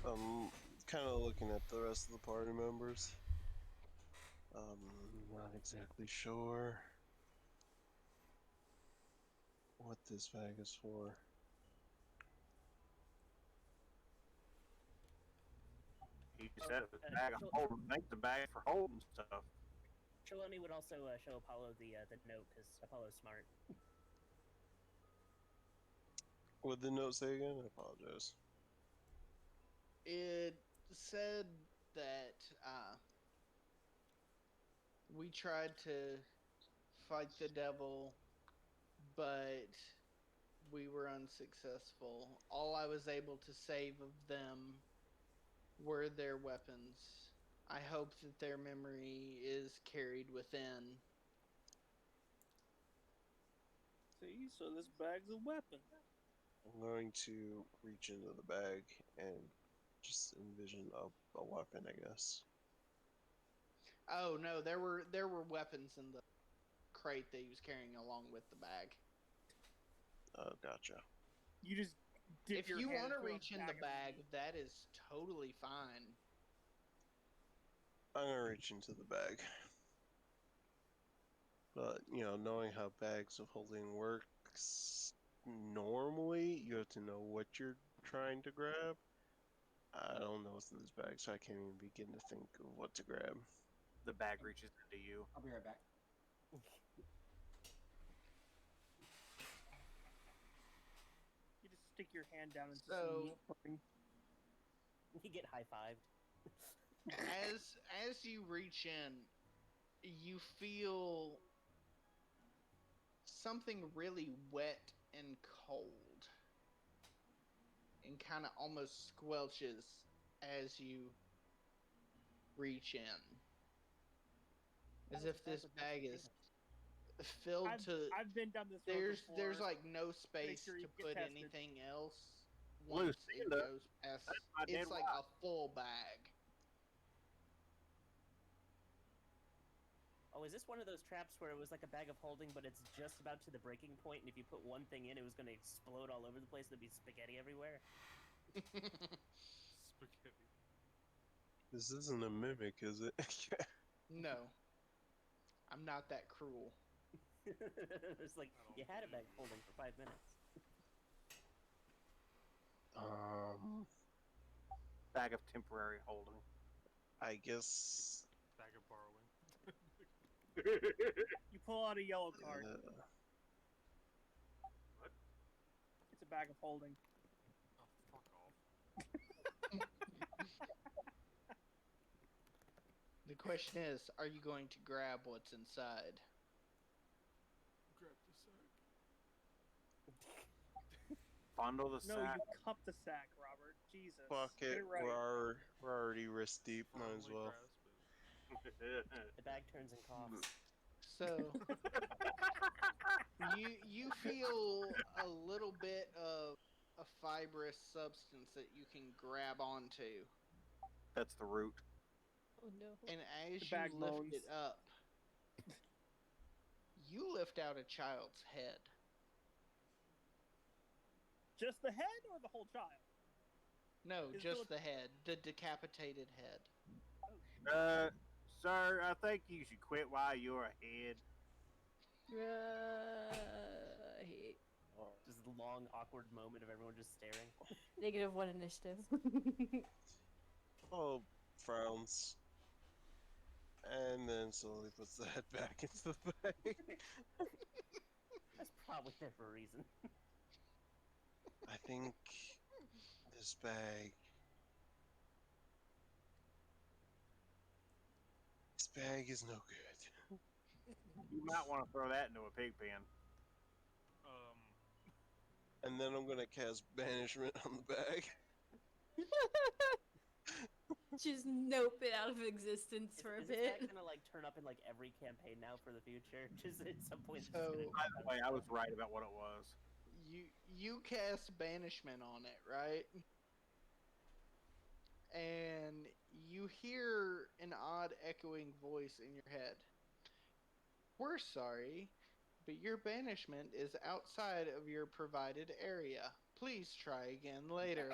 I'm kind of looking at the rest of the party members. Not exactly sure what this bag is for. He said it was a bag of holding. Make the bag for holding stuff. Trelawney would also show Apollo the note because Apollo's smart. What did the note say again? I apologize. It said that we tried to fight the devil, but we were unsuccessful. All I was able to save of them were their weapons. I hope that their memory is carried within. See, so this bag's a weapon. I'm going to reach into the bag and just envision a weapon, I guess. Oh no, there were weapons in the crate that he was carrying along with the bag. Oh, gotcha. You just dip If your you hand want to into a reach in the of bag, meat. that is totally fine. I'm gonna reach into the bag. But, you know, knowing how bags of holding works, normally you have to know what you're trying to grab. I don't know what's in this bag, so I can't even begin to think of what to grab. The bag reaches into you. I'll be right back. You just stick your hand down into So- some meat pudding. You get high-fived. As you reach in, you feel something really wet and cold, and kind of almost squelches as you reach in, as if this bag is filled to. I've been down this road before. There's like no space sure you to get put tested. anything else Blue once it stand up. goes past. That's my dead It's like wife. a full bag. Oh, is this one of those traps where it was like a bag of holding, but it's just about to the breaking point, and if you put one thing in, it was going to explode all over the place, there'd be spaghetti everywhere? Spaghetti. This isn't a mimic, is it? No, I'm not that cruel. It's like, you had a bag of holding for 5 minutes. Bag of temporary holding. I guess. Bag of borrowing. You pull out a yellow card. What? It's a bag of holding. Oh, fuck off. The question is, are you going to grab what's inside? Grab the sack. Fondle the No, sack. you cup the sack, Robert. Jesus. Fuck Get it. it right. We're already wrist deep. Might as Firmly well. grasp it. The bag turns and coughs. So you feel a little bit of a fibrous substance that you can grab onto, That's the root. Oh no. and as The you bag lift moans. it up, you lift out a child's head. Just the head or the whole child? No, Is just the- the head, the decapitated head. Sir, I think you should quit while you're ahead. I hate Just a long, awkward moment of everyone just staring. -1 initiative. Oh, frowns. And then slowly puts the head back into the bag. That's probably there for a reason. I think this bag. This bag is no good. You might want to throw that into a pig pen. And then I'm gonna cast banishment on the bag. Just nope it out of existence for a Is this bit. gonna like turn up in like every campaign now for the future? Just at some point. it's So- just gonna- By the way, I was right about what it was. You cast banishment on it, right? And you hear an odd echoing voice in your head. We're sorry, but your banishment is outside of your provided area. Please try again later.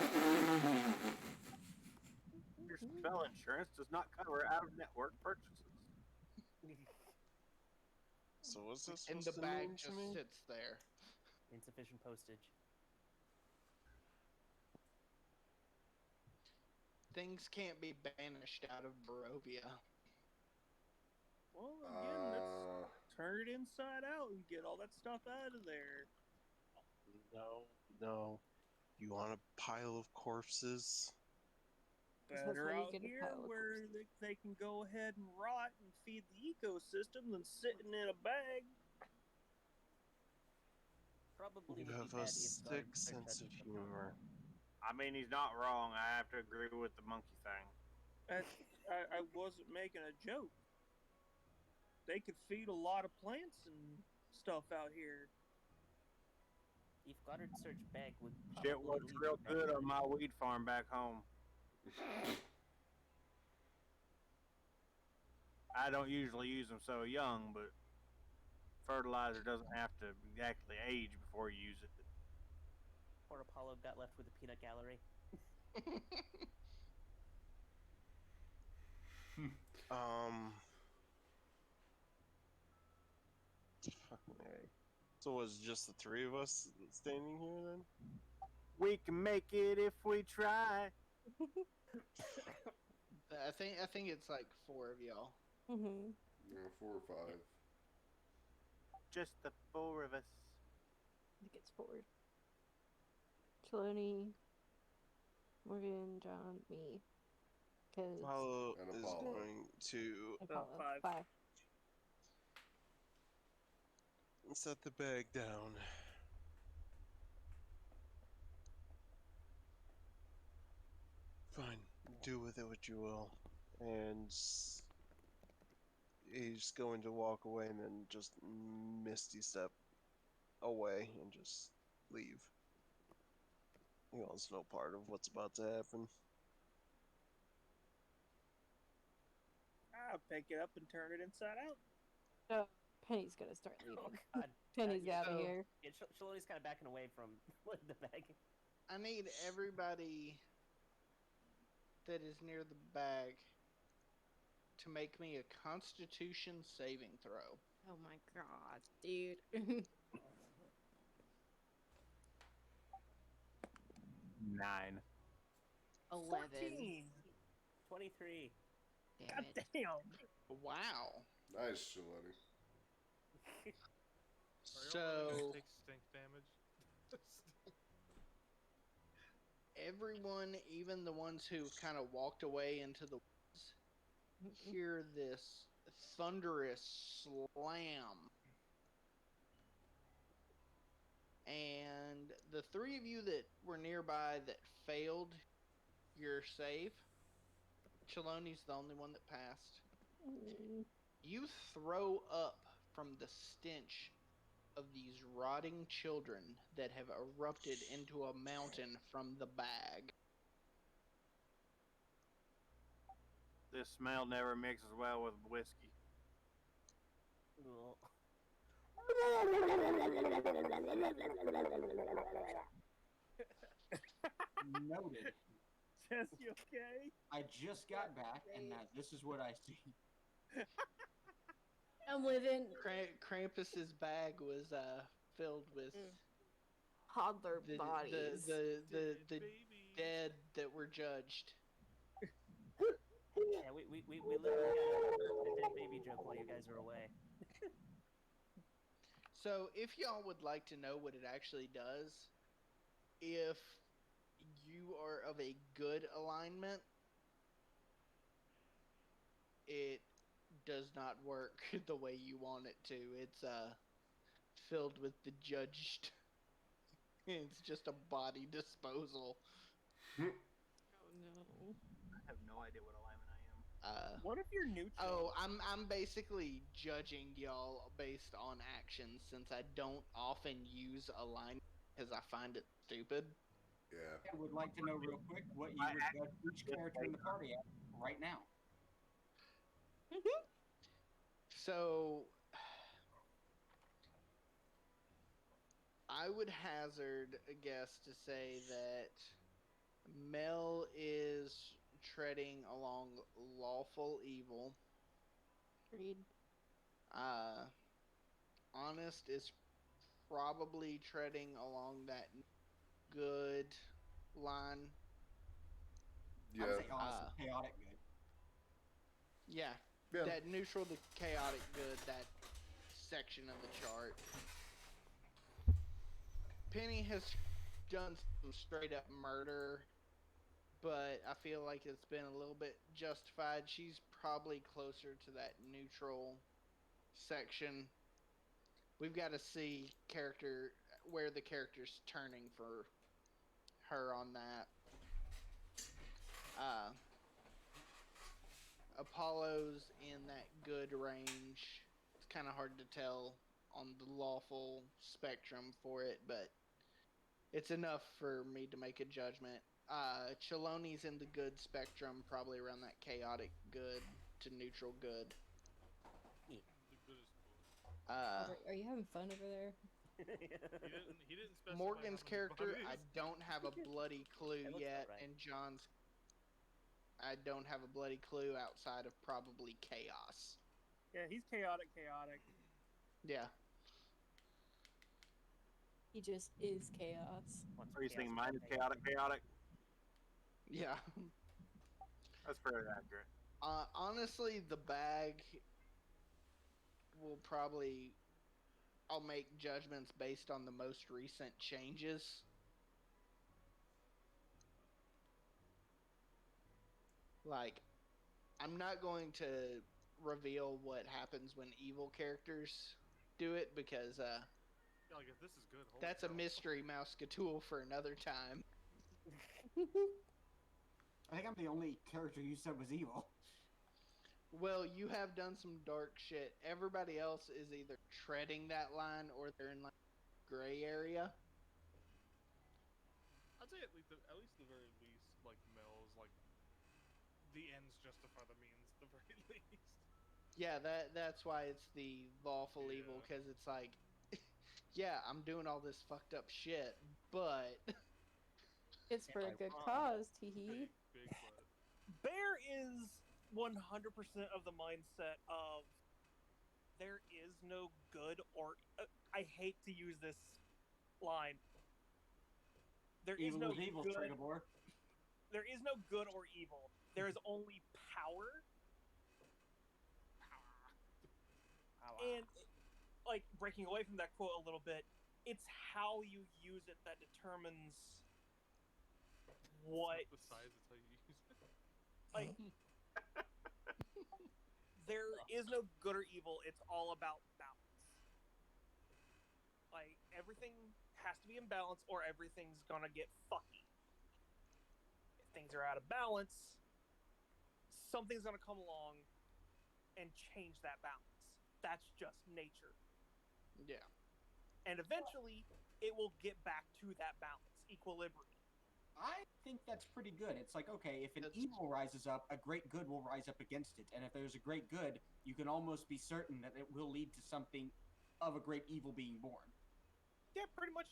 Your spell insurance does not cover out-of-network purchases. So what's this And supposed the to bag mean to just me? sits there. Insufficient postage. Things can't be banished out of Barovia. Well, again, let's turn it inside out and get all that stuff out of there. No. You want a pile of corpses? Better Hopefully you out get a here pile of where they can go ahead and rot and feed the ecosystem than sitting in a bag. Probably You would be have bad a if sick guards start sense of touching them. humor. I mean, he's not wrong. I have to agree with the monkey thing. I wasn't making a joke. They could feed a lot of plants and stuff out here. If Goddard search bag would Shit probably works lead real to good bad- on my weed farm back home. I don't usually use them so young, but fertilizer doesn't have to exactly age before you use it. Poor Apollo got left with a peanut gallery. Fucking A. So was just the three of us standing here then? We can make it if we try. I think it's like 4 of y'all. Mm-hmm. Yeah, 4 or 5. Just the 4 of us. I think it's 4. Trelawney, Morgan, John, me. Cause Apollo And is Apollo. going to Apollo. 5. 5. set the bag down. Fine. Do with it what you will. And he's going to walk away and then just misty step away and just leave. He wants no part of what's about to happen. I'll pick it up and turn it inside out. Penny's gonna start leaving. Oh God. Penny's yeah, out of so- here. Yeah, Shaloni's kind of backing away from the bag. I need everybody that is near the bag to make me a Constitution saving throw. Oh my god, dude. 9. 11. 14. 23. Damn God it. damn. Wow. Nice, Shalani. So Take stink damage. everyone, even the ones who kind of walked away into the woods, hear this thunderous slam. And the three of you that were nearby that failed your save, Cheloni's the only one that passed. You throw up from the stench of these rotting children that have erupted into a mountain from the bag. This smell never mixes well with whiskey. Cool. Noted. Jess, you okay? I just got back, and now this is what I see. I'm living Krampus's bag was filled with toddler the bodies. the Baby. dead that were judged. Yeah, we literally got a dead baby joke while you guys are away. So, if y'all would like to know what it actually does, if you are of a good alignment, it does not work the way you want it to. It's filled with the judged. It's just a body disposal. Oh no. I have no idea what alignment I am. What if you're neutral? Oh, I'm basically judging y'all based on actions since I don't often use alignment because I find it stupid. Yeah. I would like to know real quick what you would judge each character in the party at right now. So, I would hazard a guess to say that Mel is treading along lawful evil. Agreed. Honest is probably treading along that good line. I would Yeah. say honestly, chaotic good. Yeah, Yeah. that neutral to chaotic good, that section of the chart. Penny has done some straight up murder, but I feel like it's been a little bit justified. She's probably closer to that neutral section. We've got to see where the character's turning for her on that. Apollo's in that good range. It's kind of hard to tell on the lawful spectrum for it, but it's enough for me to make a judgment. Cheloni's in the good spectrum, probably around that chaotic good to neutral good. The goodest boy. Are you having fun over there? He didn't specify Morgan's how many character, I bodies. don't have a bloody clue That looks yet, about right. and John's, I don't have a bloody clue outside of probably chaos. Yeah, he's chaotic. Yeah. He just is chaos. Are you saying mine is chaotic? Yeah. That's fairly accurate. Honestly, the bag will probably... I'll make judgments based on the most recent changes. Like, I'm not going to reveal what happens when evil characters do it because Yeah, like if this is good, holy that's a cow. mystery Mousecatool for another time. I think I'm the only character you said was evil. Well, you have done some dark shit. Everybody else is either treading that line or they're in like gray area. I'd say at least the very least, like Mel is like the ends justify the means. At the very least. Yeah, that's why it's the lawful evil, because it's like, yeah, I'm doing all this fucked up shit, but It's for a good wrong. cause, teehee. Big but. Bear is 100% of the mindset of there is no good or I hate to use this line. There is Evil no is evil, good. Stregobor. There is no good or evil. There is only power. And like breaking away from that quote a little bit, it's how you use it that determines what. It's not the size, it's how you use it. Like, there is no good or evil. It's all about balance. Like, everything has to be in balance or everything's gonna get fucky. If things are out of balance, something's gonna come along and change that balance. That's just nature. yeah. And eventually, it will get back to that balance, equilibrium. I think that's pretty good. It's like, okay, if an evil rises up, a great good will rise up against it. And if there's a great good, you can almost be certain that it will lead to something of a great evil being born. Yeah, pretty much.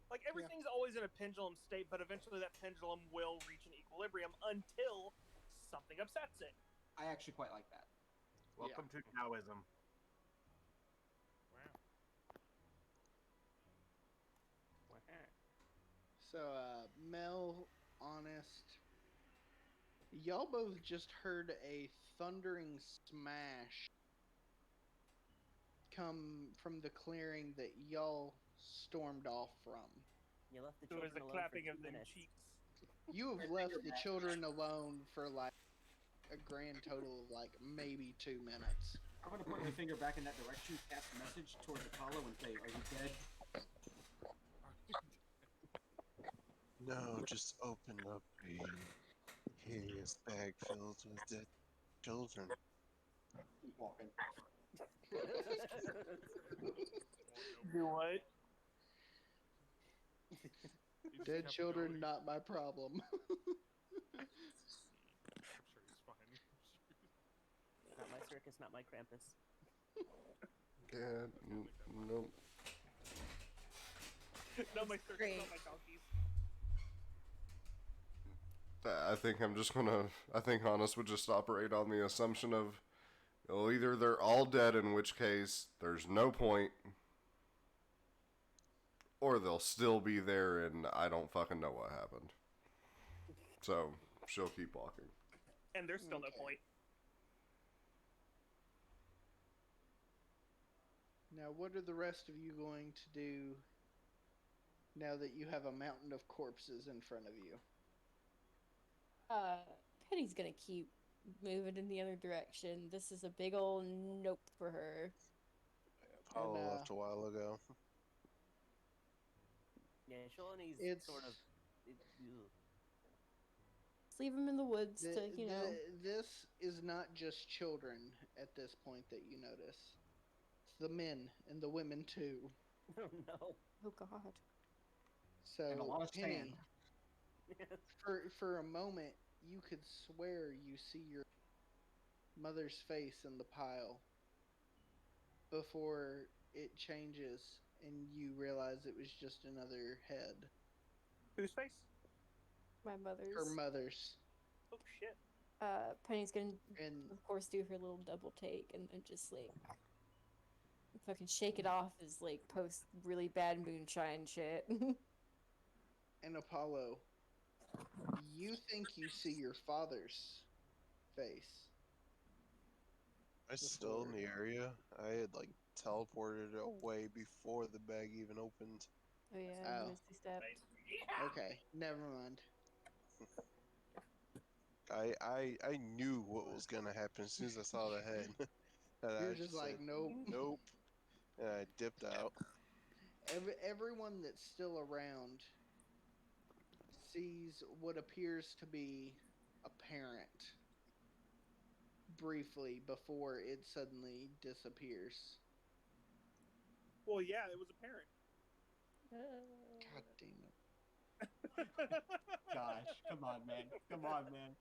Like, everything's always in a pendulum state, but eventually that pendulum will reach an equilibrium until something upsets it. I actually quite like that. Welcome to Taoism. Wow. So, Mel, Honest, y'all both just heard a thundering smash come from the clearing that y'all stormed off from. You left the So children there's a alone clapping for of 2 them minutes. cheeks. You have left the children alone for like a grand total of like maybe 2 minutes. I'm going to point my finger back in that direction, cast a message towards Apollo, and say, "Are you dead?" No, just open up a hideous bag filled with dead children. Keep walking. Do what? Dead children, not my problem. I'm sure he's fine. Not my circus, not my Krampus. Yeah, nope. Not my circus, Great. not my donkeys. I think I think Honest would just operate on the assumption of, well, either they're all dead, in which case there's no point, or they'll still be there and I don't fucking know what happened. So, she'll keep walking. And there's still no point. Now, what are the rest of you going to do now that you have a mountain of corpses in front of you? Penny's gonna keep moving in the other direction. This is a big old nope for her. Apollo And, left a while ago. Yeah, Shaloni's It's- sort of. Just leave them in the woods The- to, you know. This is not just children at this point that you notice. It's the men and the women too. Oh no. Oh God. So, And a lot of Penny, sand. for a moment, you could swear you see your mother's face in the pile before it changes and you realize it was just another head. Whose face? My mother's. Her mother's. Oh shit. Penny's gonna, And of course, do her little double take and just like fucking shake it off as like post really bad moonshine shit. and Apollo, you think you see your father's face. I still in the area. I had like teleported away before the bag even opened. Oh yeah, Oh. you misty step. Okay, never mind. I knew what was gonna happen as soon as I saw the head. And You're I just like, said, nope. nope. And I dipped out. Everyone that's still around sees what appears to be a parent briefly before it suddenly disappears. Well, yeah, it was apparent. God damn it. Gosh, come on, man. Come on, man.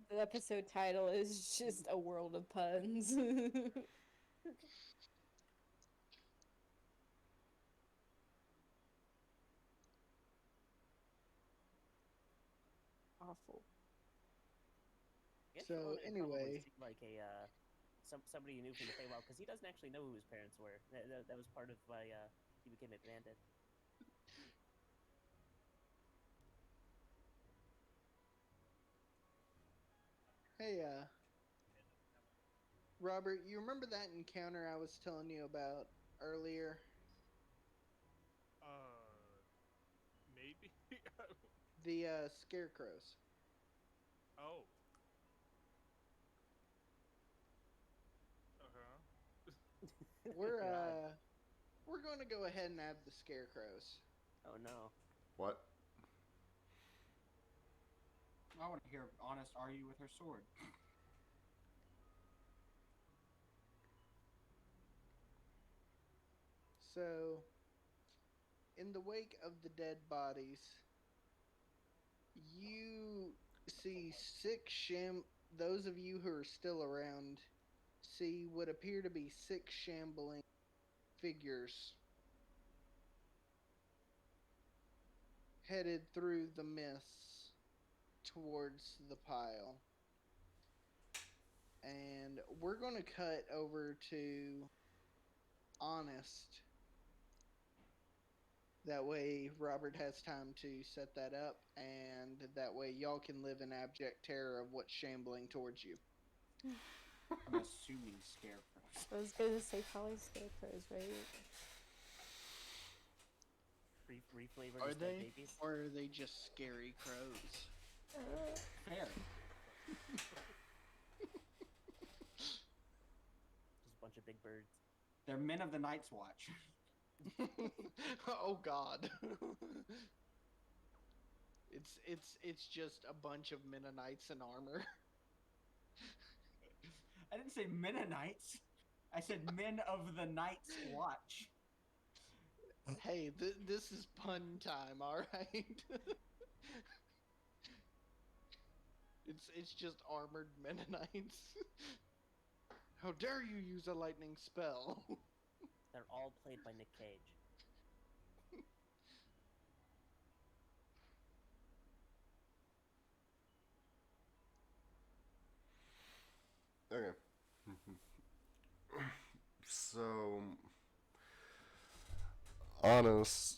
The episode title is just a world of puns. Awful. I guess So, Shalom would probably anyway. seem like a somebody you knew from the Feywild, because he doesn't actually know who his parents were. That was part of why he became a bandit. Hey, Robert, you remember that encounter I was telling you about earlier? Maybe. The scarecrows. Oh. Uh-huh. We're going to go ahead and add the scarecrows. Oh no. What? I want to hear honest argue with her sword. So, in the wake of the dead bodies, you see those of you who are still around see what appear to be 6 shambling figures headed through the mists towards the pile. And we're going to cut over to Honest. That way Robert has time to set that up, and that way y'all can live in abject terror of what's shambling towards you. I'm assuming scarecrows. I was gonna say probably scarecrows, right? Reflavored Are as dead they? babies. Or are they just scary crows? Fair. Just a bunch of big birds. They're men of the Night's Watch. Oh God. It's just a bunch of Mennonites in armor. I didn't say Mennonites. I said men of the Night's Watch. Hey, this is pun time, all right? It's just armored Mennonites. How dare you use a lightning spell? They're all played by Nick Cage. Okay. So, Honest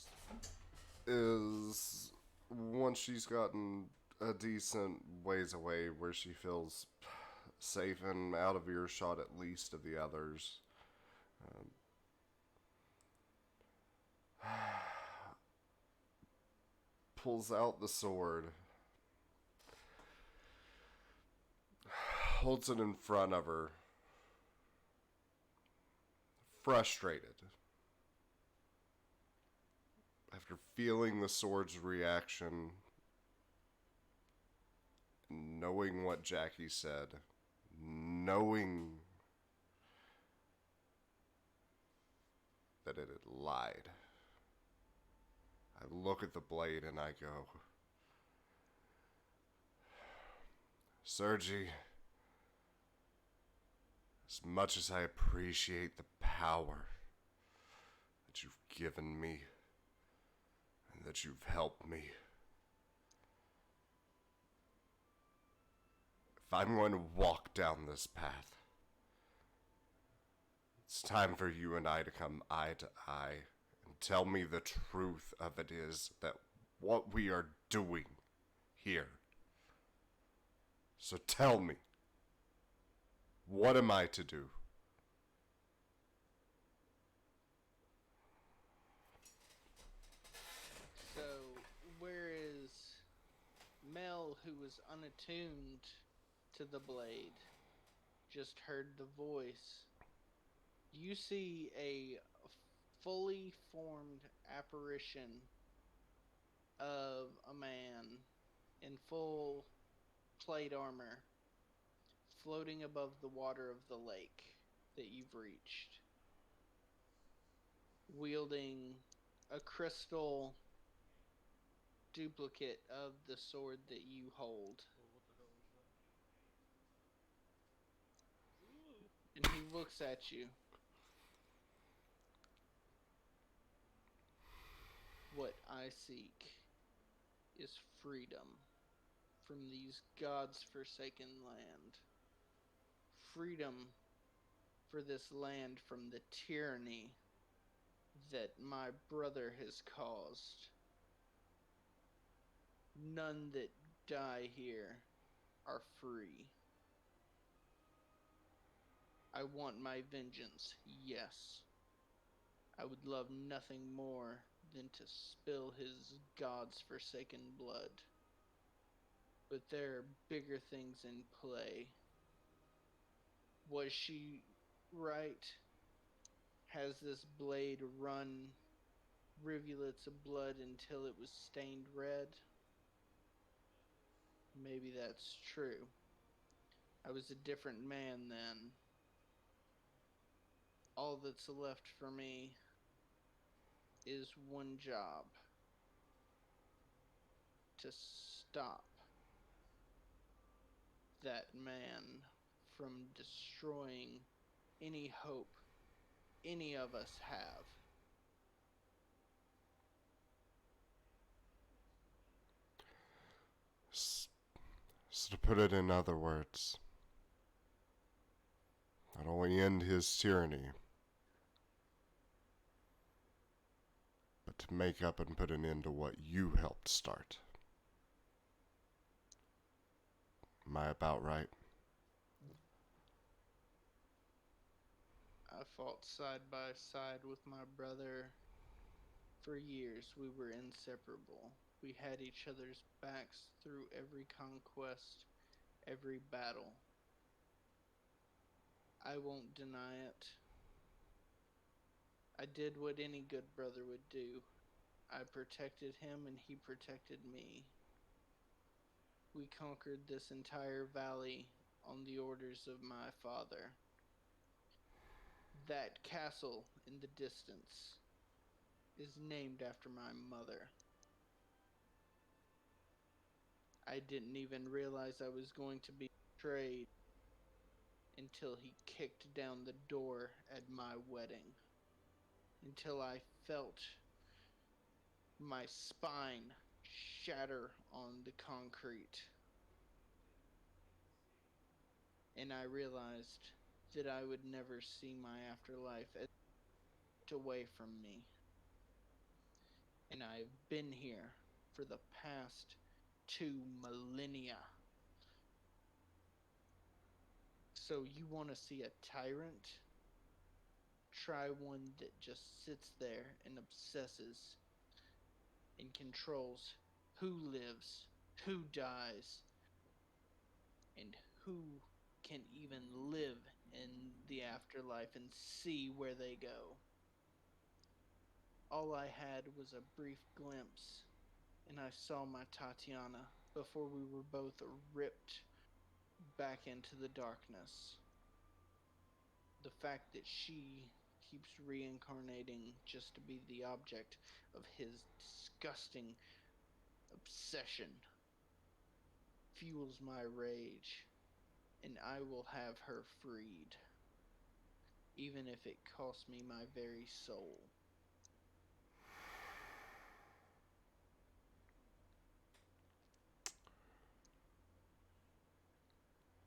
is, once she's gotten a decent ways away where she feels safe and out of earshot at least of the others, pulls out the sword, holds it in front of her, frustrated. After feeling the sword's reaction, knowing what Jackie said, knowing that it had lied, I look at the blade and I go, Sergi, as much as I appreciate the power that you've given me and that you've helped me, if I'm going to walk down this path, it's time for you and I to come eye to eye and tell me the truth of it is that what we are doing here. So tell me, what am I to do? So, whereas Mel, who was unattuned to the blade, just heard the voice, you see a fully formed apparition of a man in full plate armor floating above the water of the lake that you've reached, wielding a crystal duplicate of the sword that you hold. Oh, what the hell is that? Ooh. And he looks at you. What I seek is freedom from these gods forsaken land. Freedom for this land from the tyranny that my brother has caused. None that die here are free. I want my vengeance, yes. I would love nothing more than to spill his god's forsaken blood. But there are bigger things in play. Was she right? Has this blade run rivulets of blood until it was stained red? Maybe that's true. I was a different man then. All that's left for me is one job. To stop that man from destroying any hope any of us have. So to put it in other words, not only end his tyranny, but to make up and put an end to what you helped start. Am I about right? I fought side by side with my brother. For years, we were inseparable. We had each other's backs through every conquest, every battle. I won't deny it. I did what any good brother would do. I protected him and he protected me. We conquered this entire valley on the orders of my father. That castle in the distance is named after my mother. I didn't even realize I was going to be betrayed until he kicked down the door at my wedding. Until I felt my spine shatter on the concrete. And I realized that I would never see my afterlife as away from me. And I've been here for the past 2 millennia. So you want to see a tyrant? Try one that just sits there and obsesses and controls who lives, who dies, and who can even live in the afterlife and see where they go. All I had was a brief glimpse, and I saw my Tatiana before we were both ripped back into the darkness. The fact that she keeps reincarnating just to be the object of his disgusting obsession fuels my rage, and I will have her freed, even if it costs me my very soul.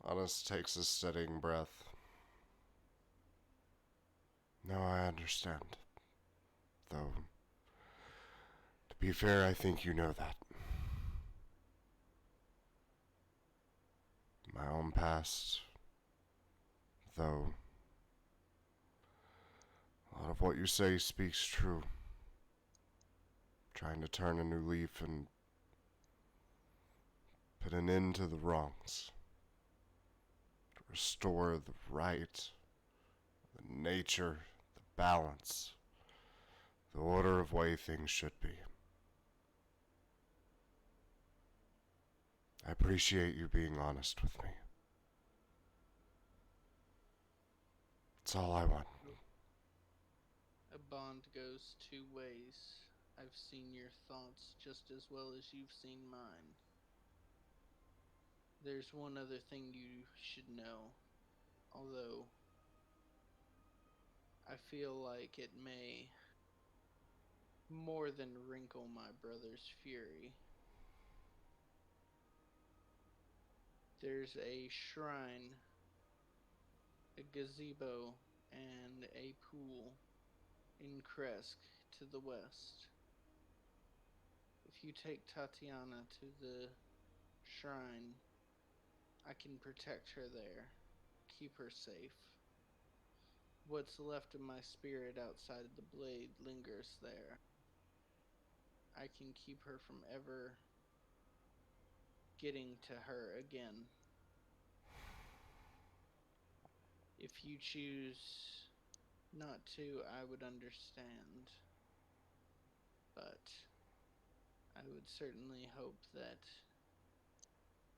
Honest takes a steadying breath. No, I understand. Though, to be fair, I think you know that. My own past, though, a lot of what you say speaks true. Trying to turn a new leaf and put an end to the wrongs. To restore the right, the nature, the balance, the order of way things should be. I appreciate you being honest with me. That's all I want. A bond goes two ways. I've seen your thoughts just as well as you've seen mine. There's one other thing you should know, although I feel like it may more than wrinkle my brother's fury. There's a shrine, a gazebo, and a pool in Kresk to the west. If you take Tatiana to the shrine, I can protect her there, keep her safe. What's left of my spirit outside of the blade lingers there. I can keep her from ever getting to her again. If you choose not to, I would understand. But I would certainly hope that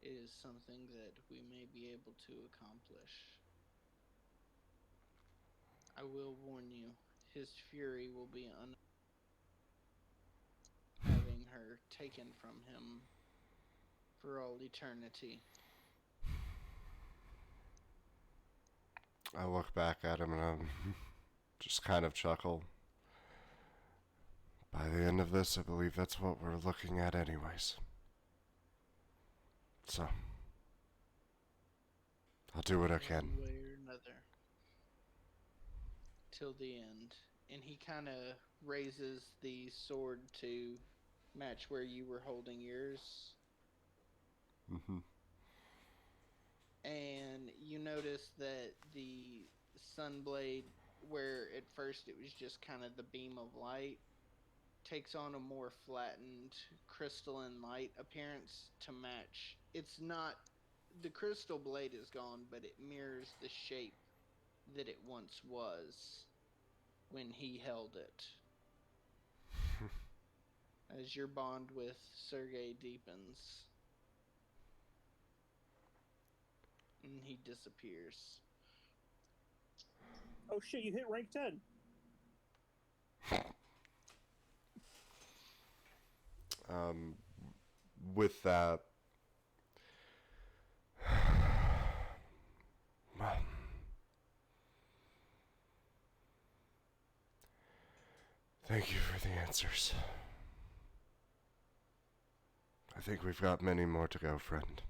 it is something that we may be able to accomplish. I will warn you, his fury will be having her taken from him for all eternity. I look back at him and I just kind of chuckle. By the end of this, I believe that's what we're looking at anyways. So, I'll do what I can. One way or another. Till the end. And he kind of raises the sword to match where you were holding yours. Mm-hmm. And you notice that the sunblade, where at first it was just kind of the beam of light, takes on a more flattened crystalline light appearance to match. It's not, the crystal blade is gone, but it mirrors the shape that it once was when he held it. As your bond with Sergei deepens. And he disappears. Oh shit, you hit rank 10. With that, well, thank you for the answers. I think we've got many more to go, friend.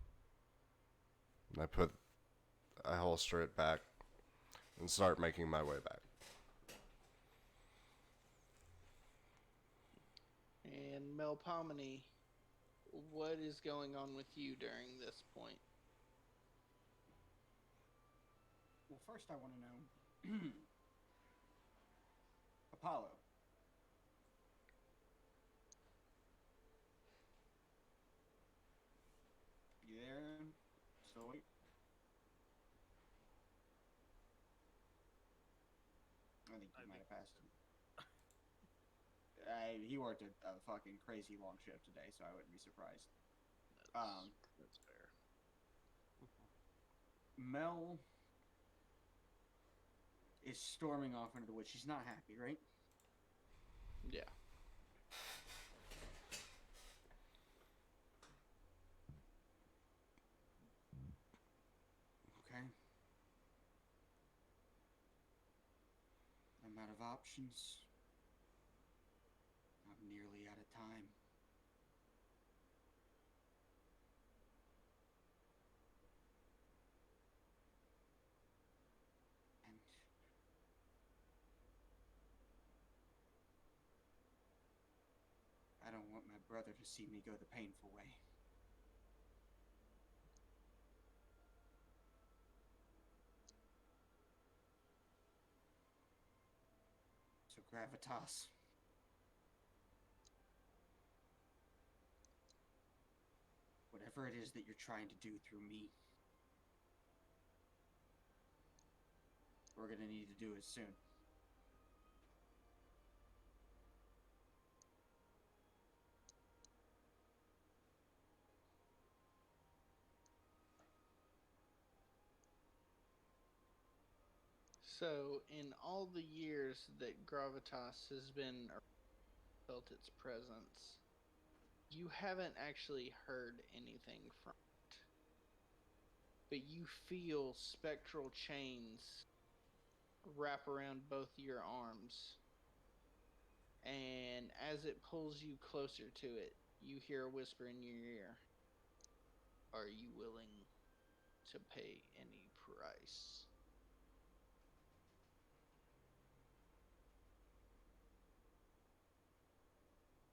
And I holster it back and start making my way back. And Melpomene, what is going on with you during this point? Well, first I want to know, Apollo. You there? Still wait. I think he might have passed him. He worked a fucking crazy long shift today, so I wouldn't be surprised. That's fair. Mel is storming off into the woods. She's not happy, right? Yeah. Okay. I'm out of options. I'm nearly out of time. And I don't want my brother to see me go the painful way. So gravitas. Whatever it is that you're trying to do through me, we're gonna need to do it soon. So, in all the years that gravitas has been felt its presence, you haven't actually heard anything from it. But you feel spectral chains wrap around both your arms. And as it pulls you closer to it, you hear a whisper in your ear. Are you willing to pay any price?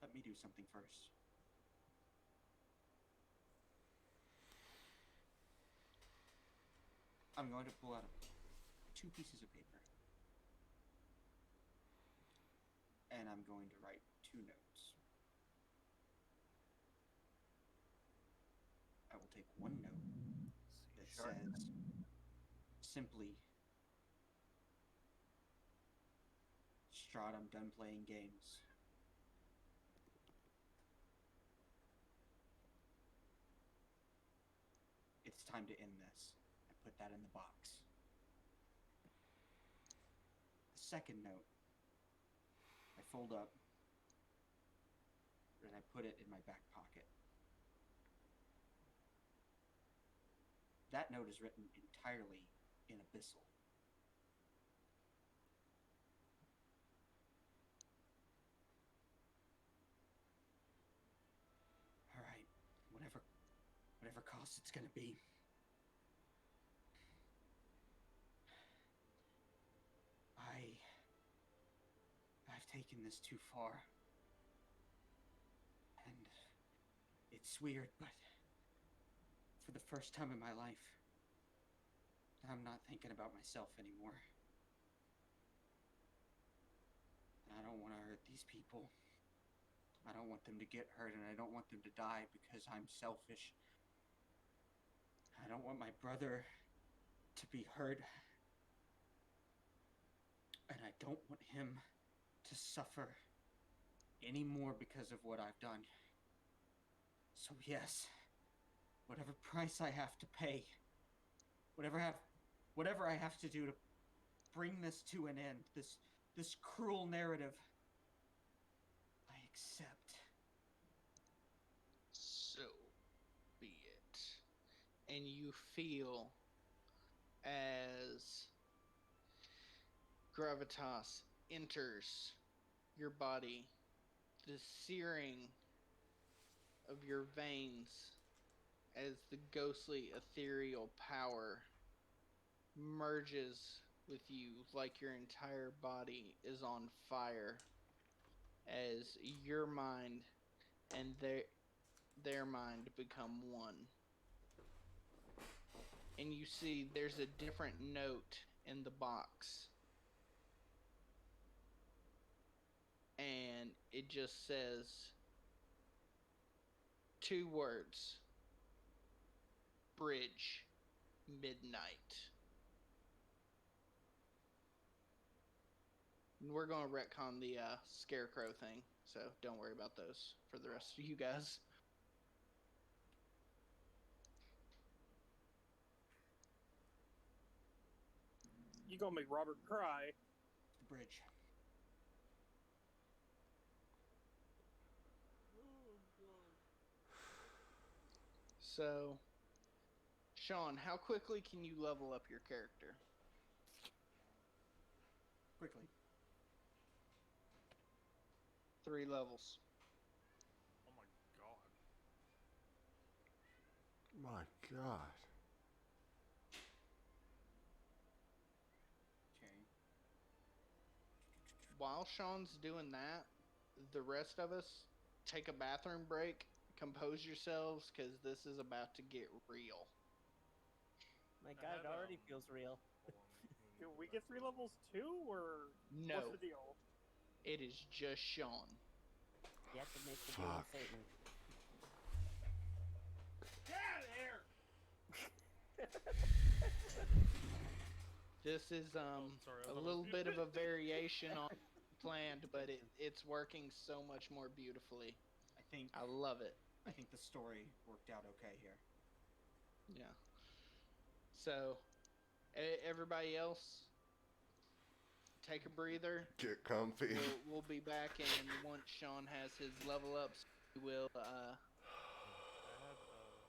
Let me do something first. I'm going to pull out 2 pieces of paper. And I'm going to write 2 notes. I will take 1 note that says simply, Strahd, I'm done playing games. It's time to end this. I put that in the box. The second note, I fold up and I put it in my back pocket. That note is written entirely in Abyssal. All right, whatever cost it's gonna be. I've taken this too far. And it's weird, but for the first time in my life, I'm not thinking about myself anymore. And I don't want to hurt these people. I don't want them to get hurt, and I don't want them to die because I'm selfish. I don't want my brother to be hurt. And I don't want him to suffer anymore because of what I've done. So yes, whatever price I have to pay, whatever I have to do to bring this to an end, this cruel narrative, I accept. So be it. And you feel as gravitas enters your body, the searing of your veins as the ghostly ethereal power merges with you like your entire body is on fire as your mind and their mind become one. And you see there's a different note in the box. And it just says 2 words. Bridge. Midnight. And we're going to retcon the scarecrow thing, so don't worry about those for the rest of you guys. You gonna make Robert cry. The bridge. So, Sean, how quickly can you level up your character? Quickly. 3 levels. Oh my god. My God. Okay. While Sean's doing that, the rest of us take a bathroom break, compose yourselves, because this is about to get real. My god, it already feels real. Hold on, let me Do go we back get to 3 it. levels too, or No, what's the deal? it is just Sean. You have to make the deal with Satan. Get out of here! This is sorry, a little bit of a variation on planned, but it's working so much more beautifully. I love it. I think the story worked out okay here. Yeah. So, everybody else, take a breather. Get comfy. We'll be back, and once Sean has his level ups, we will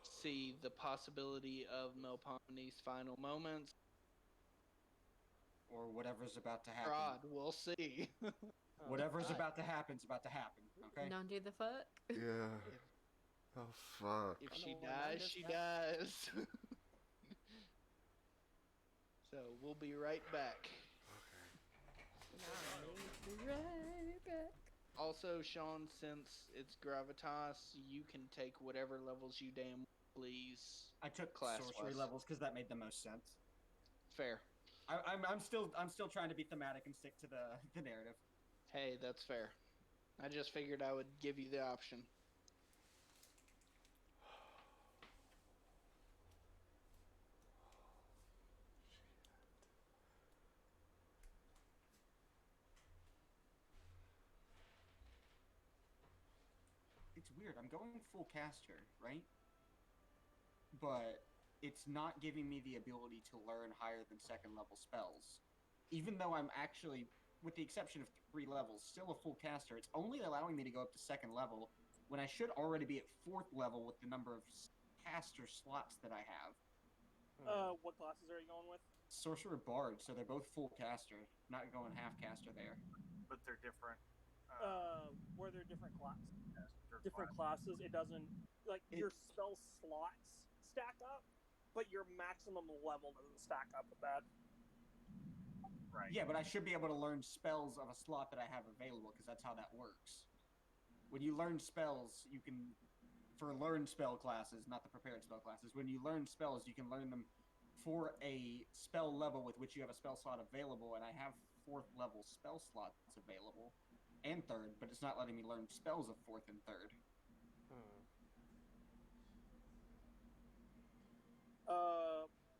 see the possibility of Melpomne's final moments. Or whatever's about to happen. God, we'll see. Whatever's about to happen's about to happen. Okay. Don't do the fuck. Yeah. Oh fuck. If Oh, she no, dies, remind us she that. dies. So we'll be right back. Right back. Also, Sean, since it's gravitas, you can take whatever levels you damn please. I took Class-wise. sorcery levels because that made the most sense. Fair. I'm still trying to be thematic and stick to the narrative. Hey, that's fair. I just figured I would give you the option. It's weird. I'm going full caster, right? But it's not giving me the ability to learn higher than second level spells. Even though I'm actually, with the exception of 3 levels, still a full caster, it's only allowing me to go up to second level when I should already be at 4th level with the number of caster slots that I have. What classes are you going with? Sorcerer Bard, so they're both full caster, not going half caster there. But they're different. Where they're different classes. They're Different classes, it doesn't your spell slots stack up, but your maximum level doesn't stack up with that. Right. Yeah, but I should be able to learn spells of a slot that I have available, because that's how that works. When you learn spells, you can, for learn spell classes, not the prepared spell classes, when you learn spells, you can learn them for a spell level with which you have a spell slot available, and I have 4th level spell slots available, and 3rd, but it's not letting me learn spells of 4th and 3rd.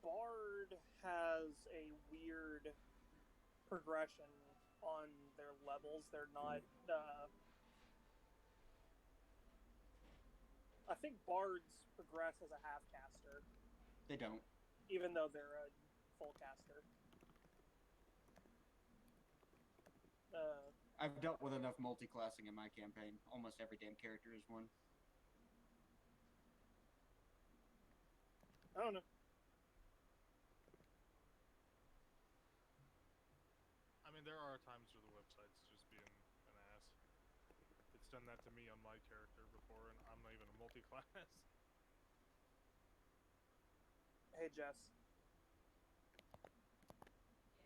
Bard has a weird progression on their levels. They're not. I think Bards progress as a half caster, They don't. even though they're a full caster. I've dealt with enough multi-classing in my campaign. Almost every damn character is one. I don't know. I mean, there are times where the website's just being an ass. It's done that to me on my character before, and I'm not even a multi-class. Hey, Jess.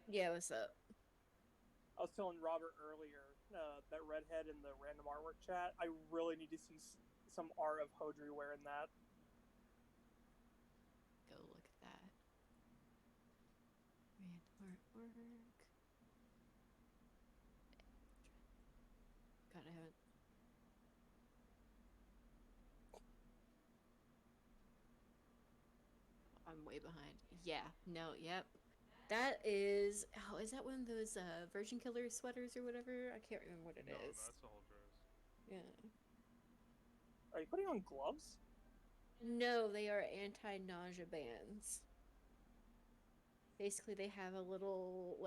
Yeah, what's up? I was telling Robert earlier, that redhead in the random artwork chat, I really need to see some art of Hodri wearing that. Go look at that. Random artwork. God, I haven't. I'm way behind. Yeah, no, yep. That is. Oh, is that one of those Virgin Killer sweaters or whatever? I can't remember what it No, is. that's a whole dress. Yeah. Are you putting on gloves? No, they are anti-nausea bands. Basically, they have a little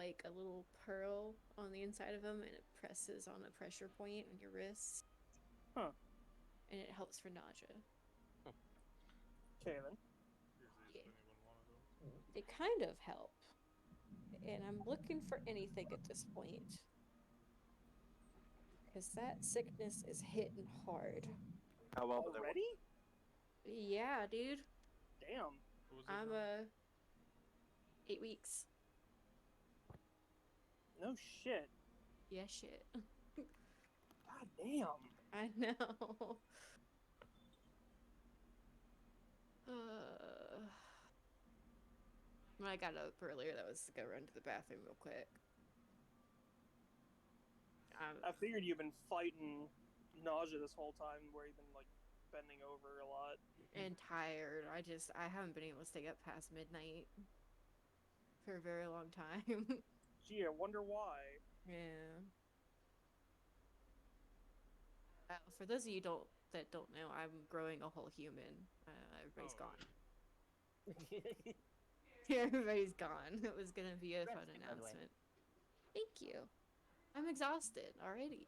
pearl on the inside of them, and it presses on a pressure point on your wrist. Huh. And it helps for nausea. Okay, then. Here's these if anyone wanted them. They kind of help. And I'm looking for anything at this point. Because that sickness is hitting hard. How well do they work? Already? Yeah, dude. Damn. What was it I'm now? 8 weeks. No shit. Yeah, shit. God damn. I know. When I got up earlier, that was to go run to the bathroom real quick. I figured you've been fighting nausea this whole time, where you've been bending over a lot. And tired. I haven't been able to stay up past midnight for a very long time. Gee, I wonder why. Yeah. For those of you that don't know, I'm growing a whole human. Everybody's gone. Everybody's gone. It was gonna be a fun Congrats, by the way. announcement. Thank you. I'm exhausted already.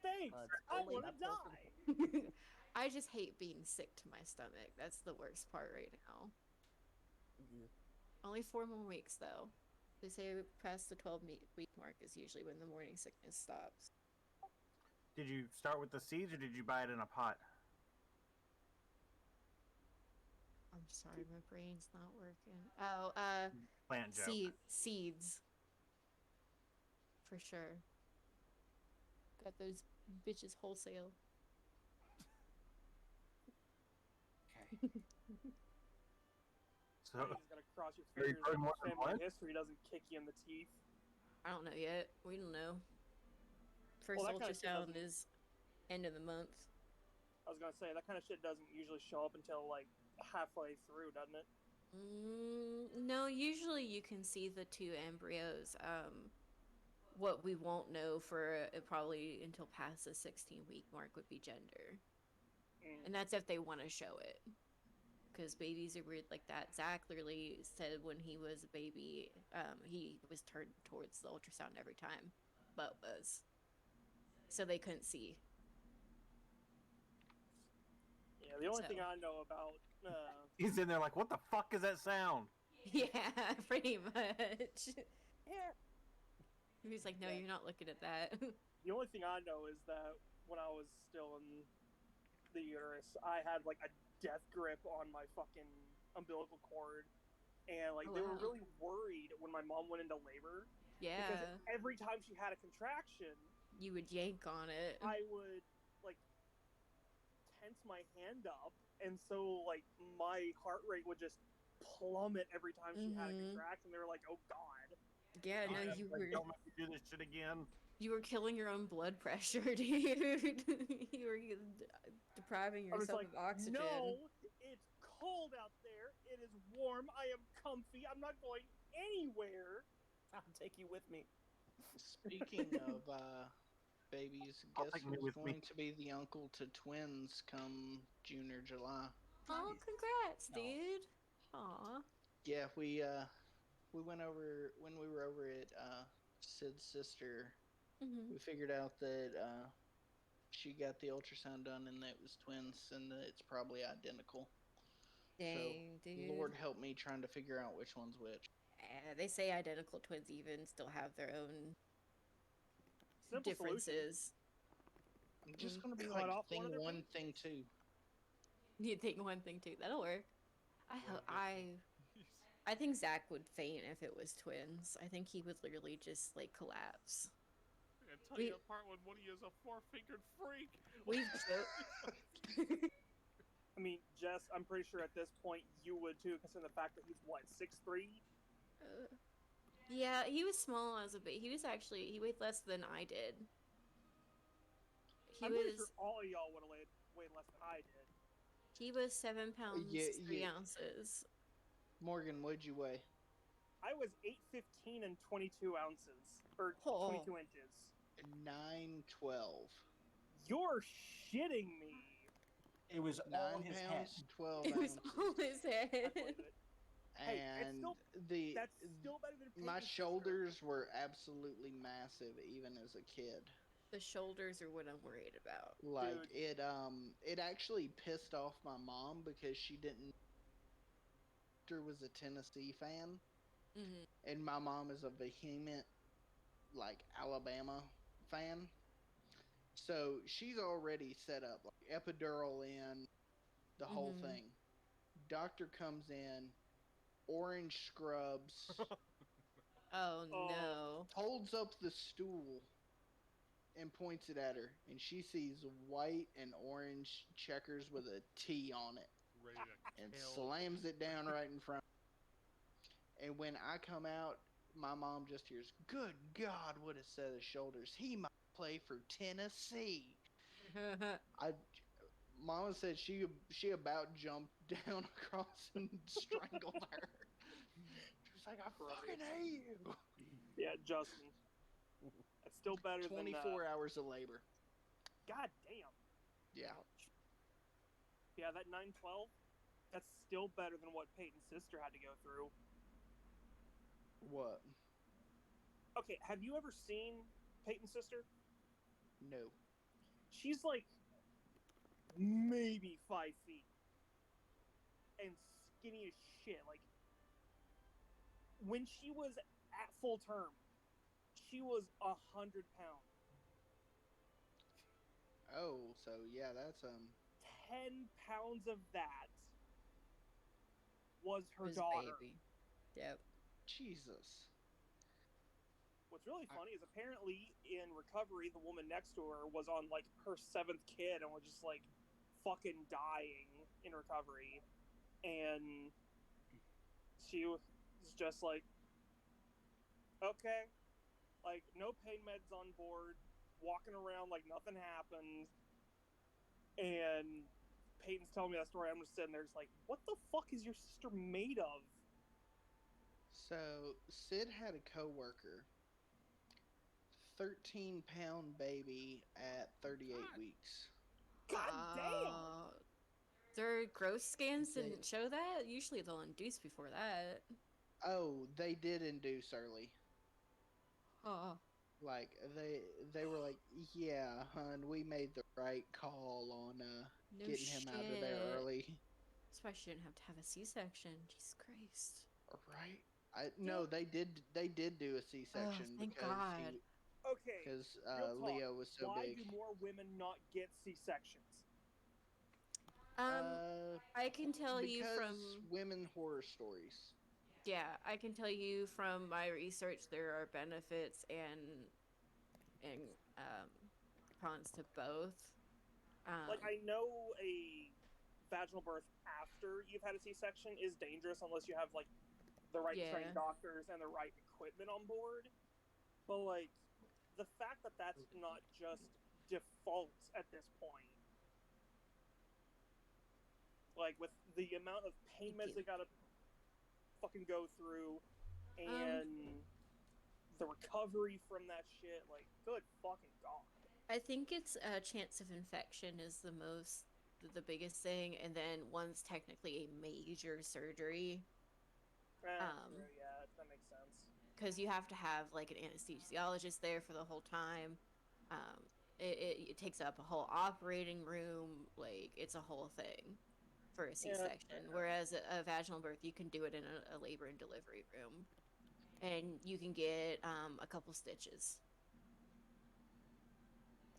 Thanks. It's I only want to baptism. die. I just hate being sick to my stomach. That's the worst part right now. Yeah. Only 4 more weeks though. They say past the 12-week mark is usually when the morning sickness stops. Did you start with the seeds or did you buy it in a pot? I'm sorry, my brain's not working. Oh, Plant joke. seeds. For sure. Got those bitches wholesale. Okay. So, You just gotta cross your Are you fingers growing that more than family one? history doesn't kick you in the teeth. I don't know yet. We don't know. First Well, that kinda shit ultrasound doesn't- is end of the month. I was gonna say that kind of shit doesn't usually show up until like halfway through, doesn't it? No, usually you can see the 2 embryos. What we won't know for probably until past the 16-week mark would be gender. And that's if they want to show it. Because babies are weird like that. Zach literally said when he was a baby, he was turned towards the ultrasound every time. But was. So they couldn't see. Yeah, the only So. thing I know about He's in there like, what the fuck is that sound? Yeah, pretty much. Yeah. He's like, no, Yeah. you're not looking at that. The only thing I know is that when I was still in the uterus, I had like a death grip on my fucking umbilical cord, and like Oh, they were wow. really worried when my mom went into labor. Yeah. Because every time she had a contraction, You would yank on it. I would like tense my hand up, and so like my heart rate would just plummet every time she had a contraction. They were like, "Oh God." Yeah, no, Yeah, you like, were don't make me do this shit again. killing your own blood pressure, dude. You were depriving I was yourself like, of oxygen. "No, it's cold out there. It is warm. I am comfy. I'm not going anywhere." I'll take you with me. Speaking of babies, I'll guess take me who's with me. going to be the uncle to twins come June or July? Oh, congrats, dude. Aw. Yeah, we went over when we were over at Sid's sister. Mhm. We figured out that she got the ultrasound done and that it was twins and that it's probably identical. Dang, so, dude. Lord help me trying to figure out which one's which. They say identical twins even still have their own Simple differences. I'm just gonna be Cut like off one thing of their one, penises. thing two. You think one thing too? That'll work. I think Zach would faint if it was twins. I think he would literally just like collapse. I'm gonna tell you apart when one of you is a 4-fingered freak. We've I mean, Jess, I'm pretty sure at this point you would too, considering the fact that he's what, 6'3"? Yeah, he was small as a baby. He weighed less than I did. I'm pretty sure all of y'all would have weighed less than I did. He was 7 pounds, Yeah, 3 yeah. ounces. Morgan, what'd you weigh? I was 8'15" and 22 ounces, or 22 inches. 9'12". You're shitting me. It was all 9 his head. pounds, 12 It was ounces. all his head. I believe it. Hey, And that's still better than my Peyton's shoulders were absolutely massive even as a kid. The shoulders are what I'm worried about. Like it actually pissed off my mom because she didn't was a Tennessee fan. And my mom is a vehement like Alabama fan. So she's already set up like epidural in the whole thing. Doctor comes in, orange scrubs. Oh no. Holds up the stool and points it at her, and she sees white and orange checkers with a T on it. And slams it down right in front. And when I come out, my mom just hears, "Good God, what a set of shoulders. He might play for Tennessee." Mama said she about jumped down across and strangled her. She was like, "I fucking hate you." Yeah, Justin. That's still better 24 hours of labor. God damn. Yeah. Yeah, that 9'12", that's still better than what Peyton's sister had to go through. What? Okay, have you ever seen Peyton's sister? No. She's like maybe 5 feet and skinny as shit. Like when she was at full term, she was 100 pounds. Oh, so yeah, that's 10 pounds of that was her His daughter. baby. Yep. Jesus. What's really funny is apparently in recovery, the woman next to her was on like her 7th kid and was just like fucking dying in recovery. And she was just like, okay, like no pain meds on board, walking around like nothing happened. And Peyton's telling me that story. I'm just sitting there, just like, what the fuck is your sister made of? So Sid had a coworker, 13-pound baby at 38 weeks. God damn! Their growth scans didn't show that. Usually they'll induce before that. Oh, they did induce early. Oh. Like they were like, yeah, hun, we made the right call on No getting him out of there shit. early. That's why she didn't have to have a C-section. Jesus Christ. Right? No, they did do a C-section thank because God. Okay, because real talk. Leo was so Why big. do more women not get C-sections? I can tell you because from women horror stories. Yeah, I can tell you from my research there are benefits and cons to both. Like I know a vaginal birth after you've had a C-section is dangerous unless you have like the right trained doctors and the right equipment on board. But like the fact that that's not just default at this point, like with the amount of pain meds they gotta fucking go through and the recovery from that shit, like good fucking god. I think it's chance of infection is the biggest thing, and then one's technically a major surgery. True, yeah, that makes sense. Because you have to have like an anesthesiologist there for the whole time. It takes up a whole operating room. Like it's a whole thing for a C-section. Whereas a vaginal birth, you can do it in a labor and delivery room, and you can get a couple stitches.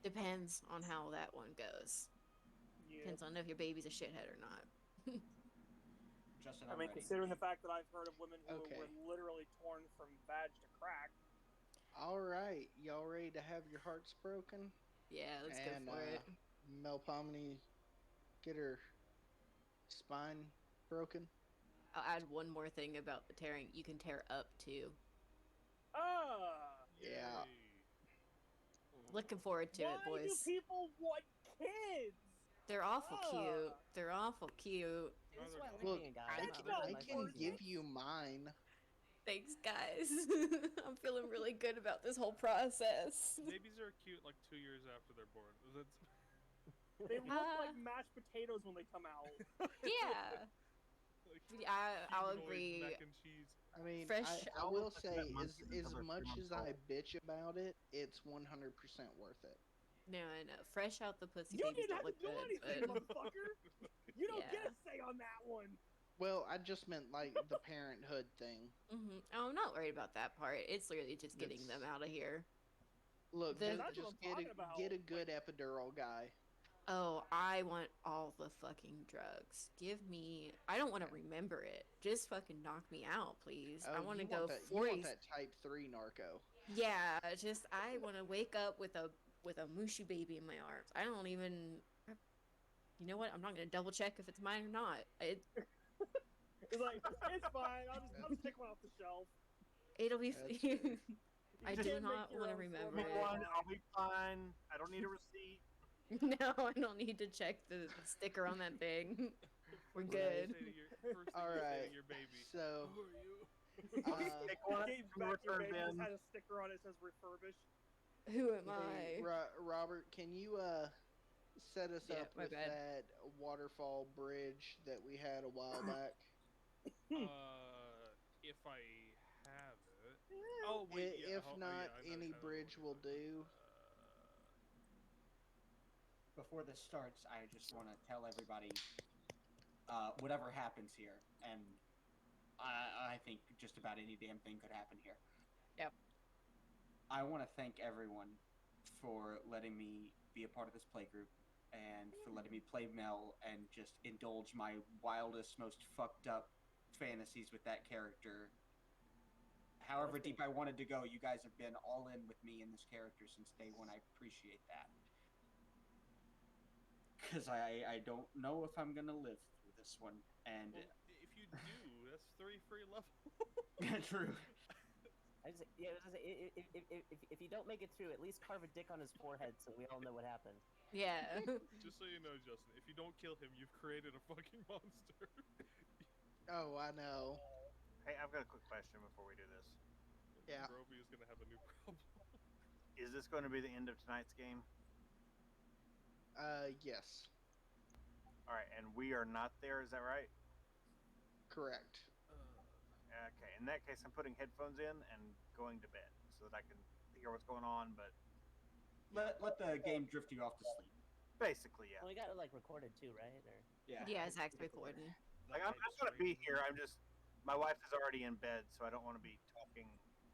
Depends on how that one goes. Yeah. Depends on if your baby's a shithead or not. Justin, I mean, considering the fact that I've heard of women who were literally torn from vag to crack. All right, y'all ready to have your hearts broken? Yeah, let's go for it. Melpomene get her spine broken. I'll add one more thing about the tearing. You can tear up too. Yeah. Looking forward to it, boys. Why do people want kids? They're awful cute. They're awful cute. Look, I can give you mine. Thanks, guys. I'm feeling really good about this whole process. Babies are cute like 2 years after they're born. They look like mashed potatoes when they come out. Yeah. I'll agree. Mac and cheese. I mean, fresh. I will say, as much as I bitch about it, it's 100% worth it. No, I know. Fresh out the pussy you babies didn't don't have to look do good. anything, motherfucker. You don't get a say on that one. Well, I just meant like the parenthood thing. Oh, I'm not worried about that part. It's literally just getting them out of here. Look, just get a good epidural guy. Oh, I want all the fucking drugs. Give me... I don't want to remember it. Just fucking knock me out, please. I want to go 40... You want that type 3 narco. Yeah, just... I want to wake up with a mushu baby in my arms. I don't even... You know what? I'm not going to double check if it's mine or not. It's like, it's fine. I'll just take one off the shelf. It'll be... I do not want to remember it. I'll be fine. I don't need a receipt. No, I don't need to check the sticker on that thing. We're good. All right. So, take back your baby that has a sticker on it that says refurbished. Who am I? Robert, can you set us up with bad. that waterfall bridge that we had a while back? If I have it. Oh wait, yeah, If not, any bridge will do. Before this starts, I just want to tell everybody, whatever happens here, and I think just about any damn thing could happen here. Yep. I want to thank everyone for letting me be a part of this playgroup and for letting me play Mel and just indulge my wildest, most fucked up fantasies with that character. However deep I wanted to go, you guys have been all in with me in this character since day one. I appreciate that. Because I don't know if I'm going to live through this one. And Well, if you do, that's 3 free levels. True. If you don't make it through, at least carve a dick on his forehead so we all know what happened. Yeah. Just so you know, Justin, if you don't kill him, you've created a fucking monster. Oh, I know. Hey, I've got a quick question before we do this. Yeah. Groby is gonna have a new problem. Is this going to be the end of tonight's game? Yes. All right, and we are not there. Is that right? Correct. Okay. In that case, I'm putting headphones in and going to bed so that I can hear what's going on. But let the game drift you off to sleep. basically, yeah. Well, we got it like recorded too, right? Or... Yeah, Zach's recording. Like I'm gonna be here. I'm just my wife is already in bed, so I don't want to be talking.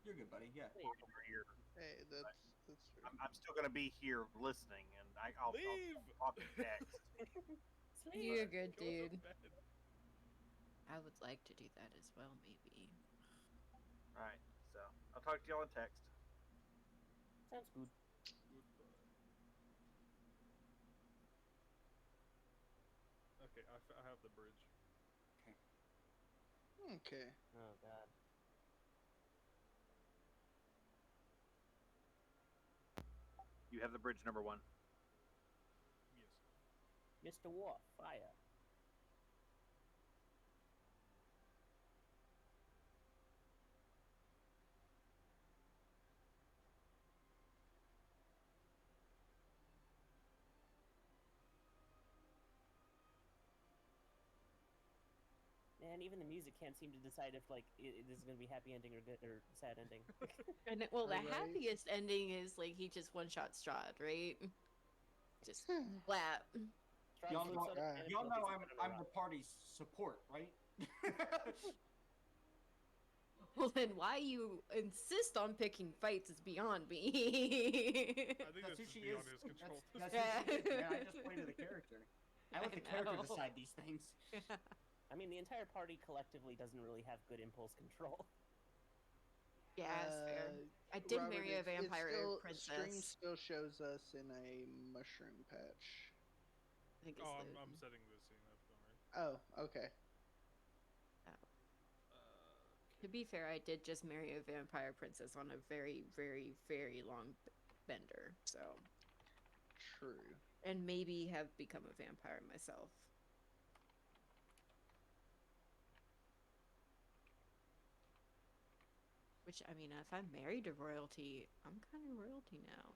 You're good, buddy. Yeah. Over here. Hey, that's true. I'm still gonna be here listening, and I'll Leave. I'll talk text. You're good, Go to dude. bed. I would like to do that as well, maybe. All right, so I'll talk to y'all in text. Sounds good. Goodbye. Okay, I have the bridge. Okay. Oh god. You have the bridge number 1. Yes. Mr. War, fire. Man, even the music can't seem to decide if like this is gonna be happy ending or good or sad ending. And well, the Right. happiest ending is like he just one-shot Strahd, right? Just slap. Y'all know, Yeah. y'all know I'm the party's support, right? Well, then why you insist on picking fights is beyond me. I think That's this who is she beyond is. his control. That's who she is, man. I just play to the character. I let the character know. decide these things. I mean, the entire party collectively doesn't really have good impulse control. Yeah, that's fair. I did Robert, marry a vampire Stream princess. still shows us in a mushroom patch. I think it's Oh, the- I'm setting the scene up. Don't worry. Oh, okay. To be fair, I did just marry a vampire princess on a very, very, very long bender, so. True. And maybe have become a vampire myself. Which, I mean, if I'm married to royalty, I'm kind of royalty now.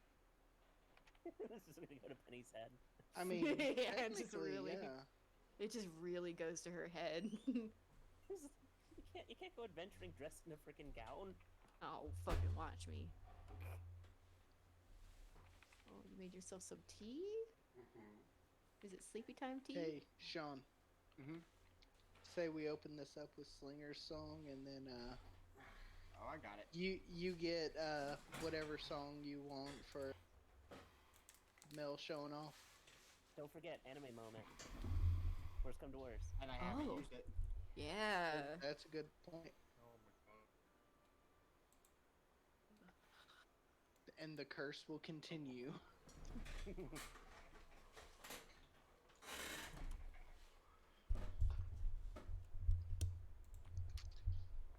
This is gonna go to Penny's head. I mean, Yeah, it's just technically, really- yeah. It just really goes to her head. You can't go adventuring dressed in a freaking gown. Oh, fucking watch me. Oh, you made yourself some tea? Is it sleepy time tea? Hey, Sean. Mhm. Say we open this up with Slinger's song, and then Oh, I got it. you get whatever song you want for Mel showing off. Don't forget, anime moment. Worst come to worst. And I haven't Oh. used it. Yeah. That's a good point. Oh my god. And the curse will continue.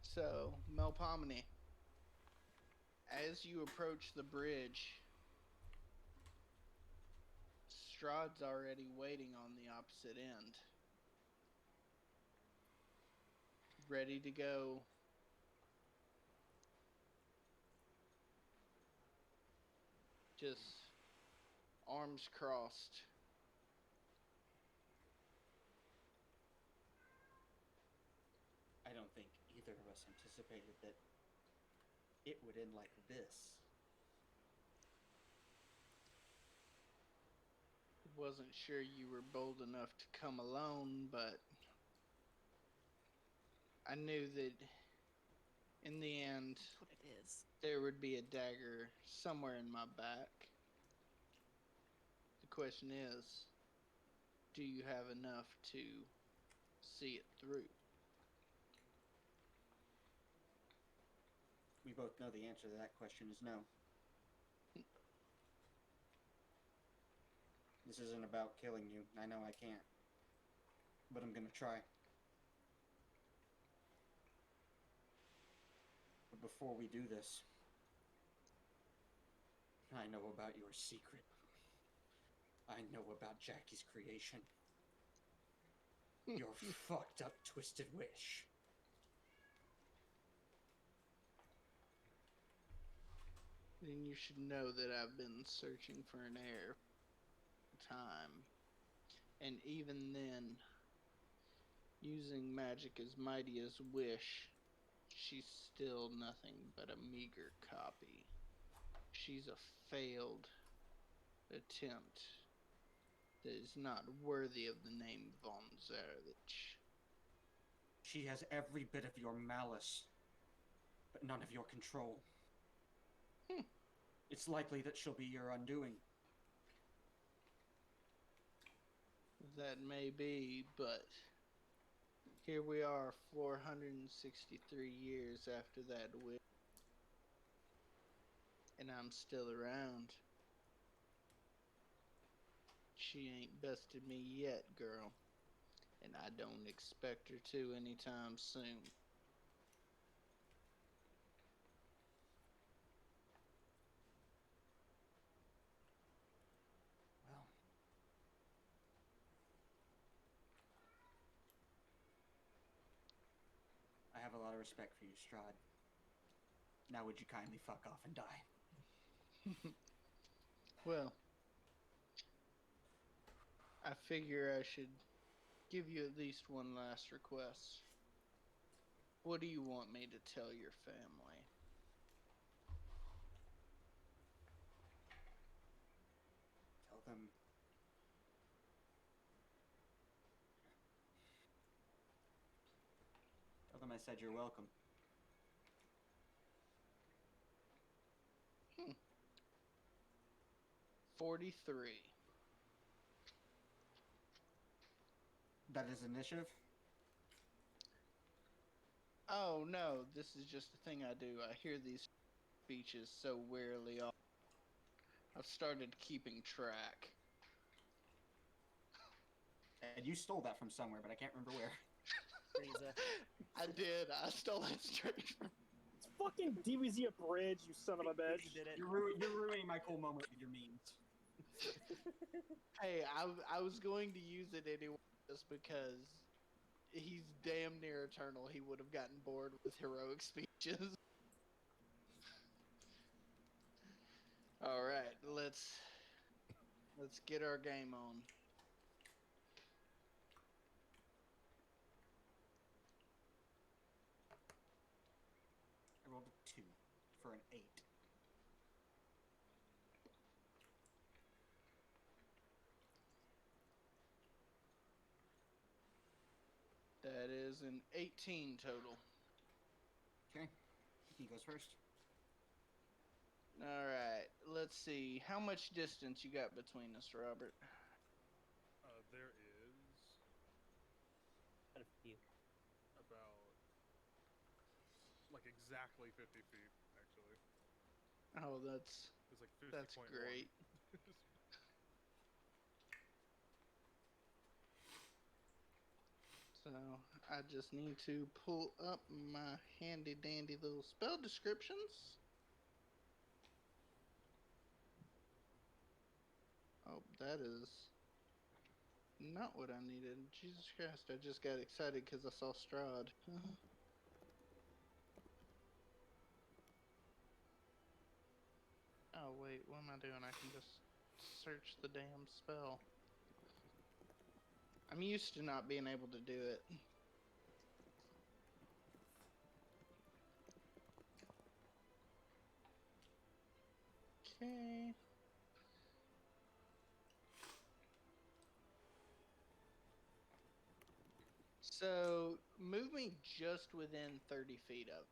So, Melpomene, as you approach the bridge, Strahd's already waiting on the opposite end. Ready to go. Just arms crossed. I don't think either of us anticipated that it would end like this. Wasn't sure you were bold enough to come alone, but I knew that in the end, That's what it is. there would be a dagger somewhere in my back. The question is, do you have enough to see it through? We both know the answer to that question is no. This isn't about killing you. I know I can't. But I'm gonna try. But before we do this, I know about your secret. I know about Jackie's creation. Your fucked up, twisted wish. Then you should know that I've been searching for an heir for time. And even then, using magic as mighty as Wish, she's still nothing but a meager copy. She's a failed attempt that is not worthy of the name Von Zarovich. She has every bit of your malice, but none of your control. It's likely that she'll be your undoing. That may be, but here we are 463 years after that wish, and I'm still around. She ain't bested me yet, girl, and I don't expect her to anytime soon. Well, I have a lot of respect for you, Strahd. Now would you kindly fuck off and die? Well, I figure I should give you at least one last request. What do you want me to tell your family? Tell them... Tell them I said you're welcome. 43. That is initiative? Oh no, this is just a thing I do. I hear these speeches so wearily off. I've started keeping track. And you stole that from somewhere, but I can't remember where. Frieza. I did. I stole it straight from... It's fucking DBZ Abridged, you son of a bitch. You did it. You're ruining my cool moment with your memes. Hey, I was going to use it anyway just because he's damn near eternal. He would have gotten bored with heroic speeches. All right, let's get our game on. I rolled a 2 for an 8. That is an 18 total. Okay, he goes first. All right, let's see. How much distance you got between us, Robert? There is Got a few. about like exactly 50 feet, actually. Oh, that's It's like 50.1. that's great. So I just need to pull up my handy dandy little spell descriptions. Oh, that is not what I needed. Jesus Christ, I just got excited because I saw Strahd. Oh, wait, what am I doing? I can just search the damn spell. I'm used to not being able to do it. Okay. So move me just within 30 feet of.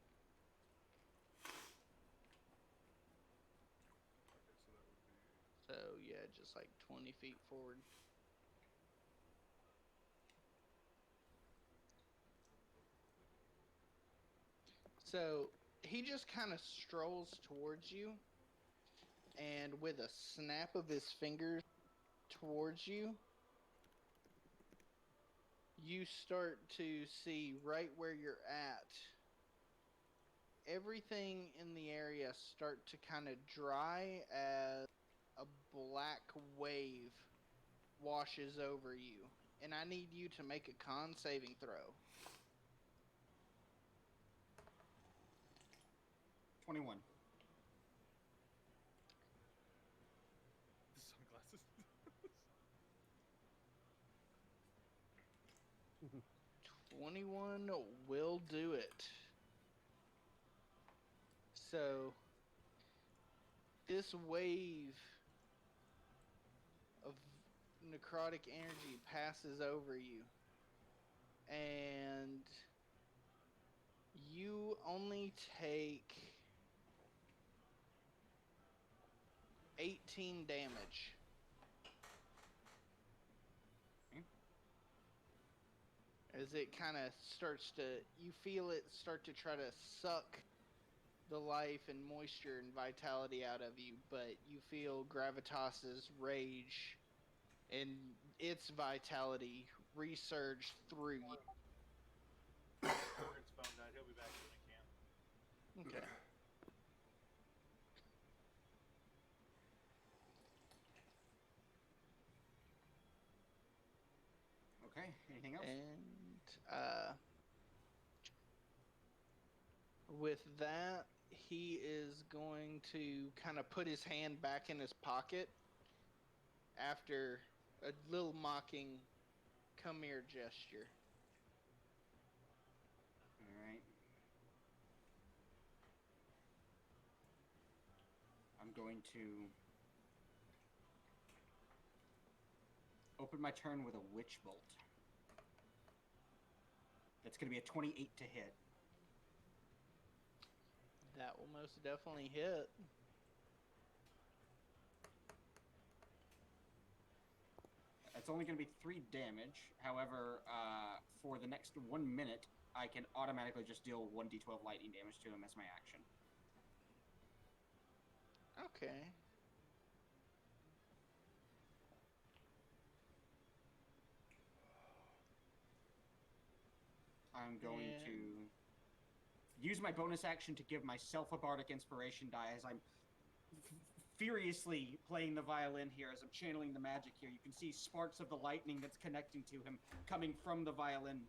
Okay, so that would be. So yeah, just like 20 feet forward. So he just kind of strolls towards you, and with a snap of his fingers towards you, you start to see right where you're at. Everything in the area start to kind of dry as a black wave washes over you. And I need you to make a con saving throw. 21. The sunglasses. 21 will do it. So, this wave of necrotic energy passes over you. And you only take 18 damage. As it kind of starts to, you feel it start to try to suck the life and moisture and vitality out of you, but you feel Gravitas's rage and its vitality resurge through you. Morgan's phone died. He'll be back when he can. Okay. Okay, anything else? And with that, he is going to kind of put his hand back in his pocket after a little mocking come here gesture. Alright. I'm going to open my turn with a Witch Bolt. That's going to be a 28 to hit. That will most definitely hit. It's only going to be 3 damage. However, for the next 1 minute, I can automatically just deal 1d12 lightning damage to him as my action. Okay. I'm going to use my bonus action to give myself a bardic inspiration die as I'm furiously playing the violin here, as I'm channeling the magic here. You can see sparks of the lightning that's connecting to him coming from the violin,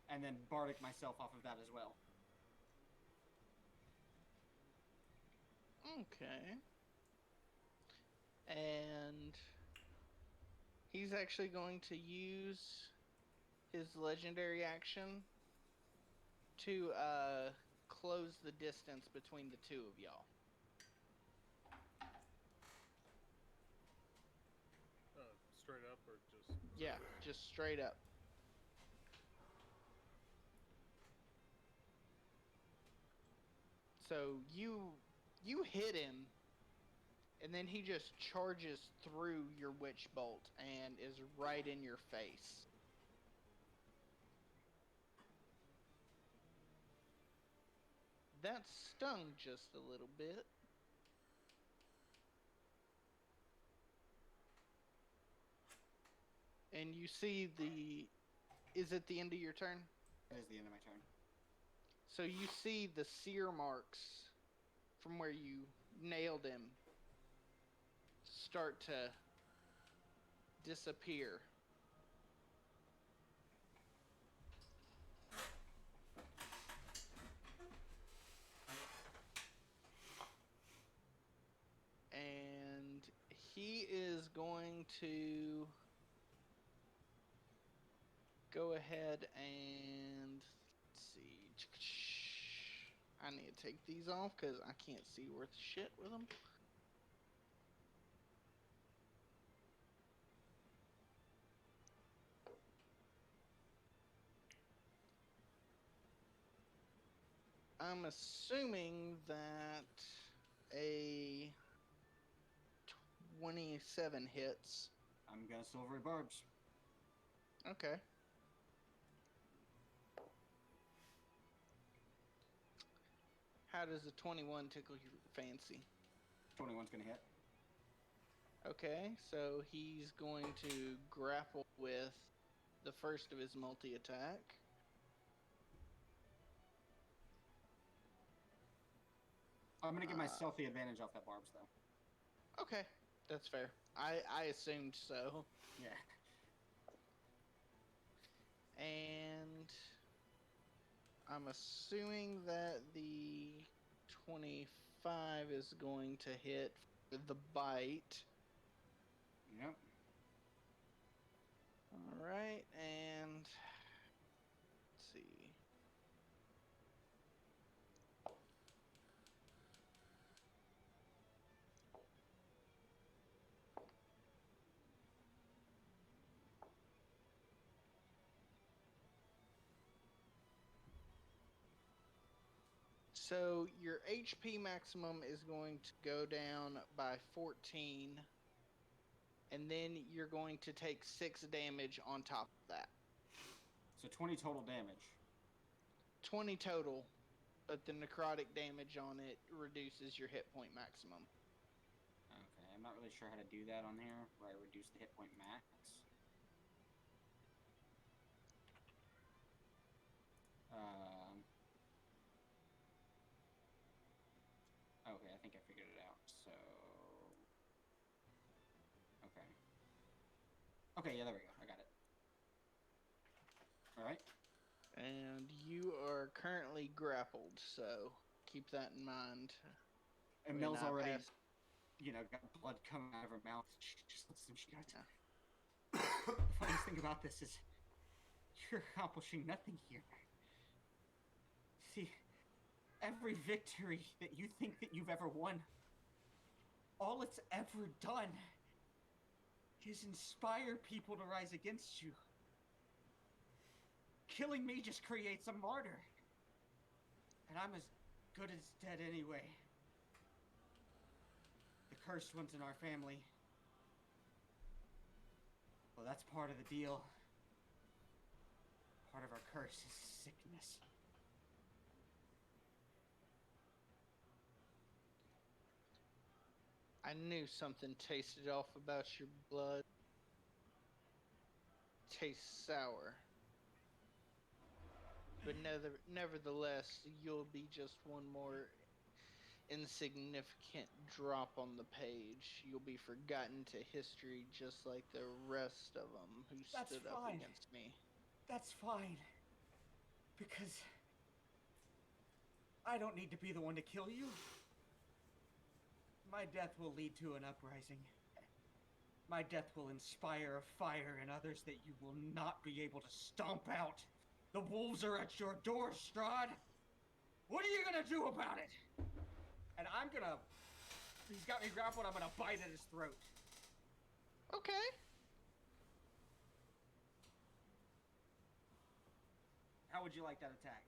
and then bardic myself off of that as well. Okay. And he's actually going to use his legendary action to close the distance between the two of y'all. Straight up or just? Yeah, just straight up. So you hit him, and then he just charges through your witch bolt and is right in your face. That stung just a little bit. And you see is it the end of your turn? That is the end of my turn. So you see the sear marks from where you nailed him start to disappear. And he is going to go ahead and let's see. I need to take these off because I can't see worth shit with them. I'm assuming that a 27 hits. I'm gonna silvery barbs. Okay. How does a 21 tickle your fancy? 21's gonna hit. Okay, so he's going to grapple with the first of his multi-attack. I'm gonna give myself the advantage off that barbs though. Okay, that's fair. I assumed so. Yeah. And I'm assuming that the 25 is going to hit for the bite. Yep. All right, and let's see. So your HP maximum is going to go down by 14, and then you're going to take 6 damage on top of that. So 20 total damage. 20 total, but the necrotic damage on it reduces your hit point maximum. Okay, I'm not really sure how to do that on here, where I reduce the hit point max. Okay, I think I figured it out. So, okay. Okay, yeah, there we go. I got it. All right. And you are currently grappled, so keep that in mind. And When Mel's I already, pass- got blood coming out of her mouth. She just lets them shoot. Yeah. The funniest thing about this is you're accomplishing nothing here. See, every victory that you think that you've ever won, all it's ever done is inspire people to rise against you. Killing me just creates a martyr. And I'm as good as dead anyway. The cursed ones in our family. Well, that's part of the deal. Part of our curse is sickness. I knew something tasted off about your blood. Tastes sour. But nevertheless, you'll be just one more insignificant drop on the page. You'll be forgotten to history just like the rest of them who stood up against me. That's fine. Because I don't need to be the one to kill you. My death will lead to an uprising. My death will inspire a fire in others that you will not be able to stomp out. The wolves are at your door, Strahd. What are you gonna do about it? And he's got me grappled, I'm gonna bite at his throat. Okay. How would you like that attack?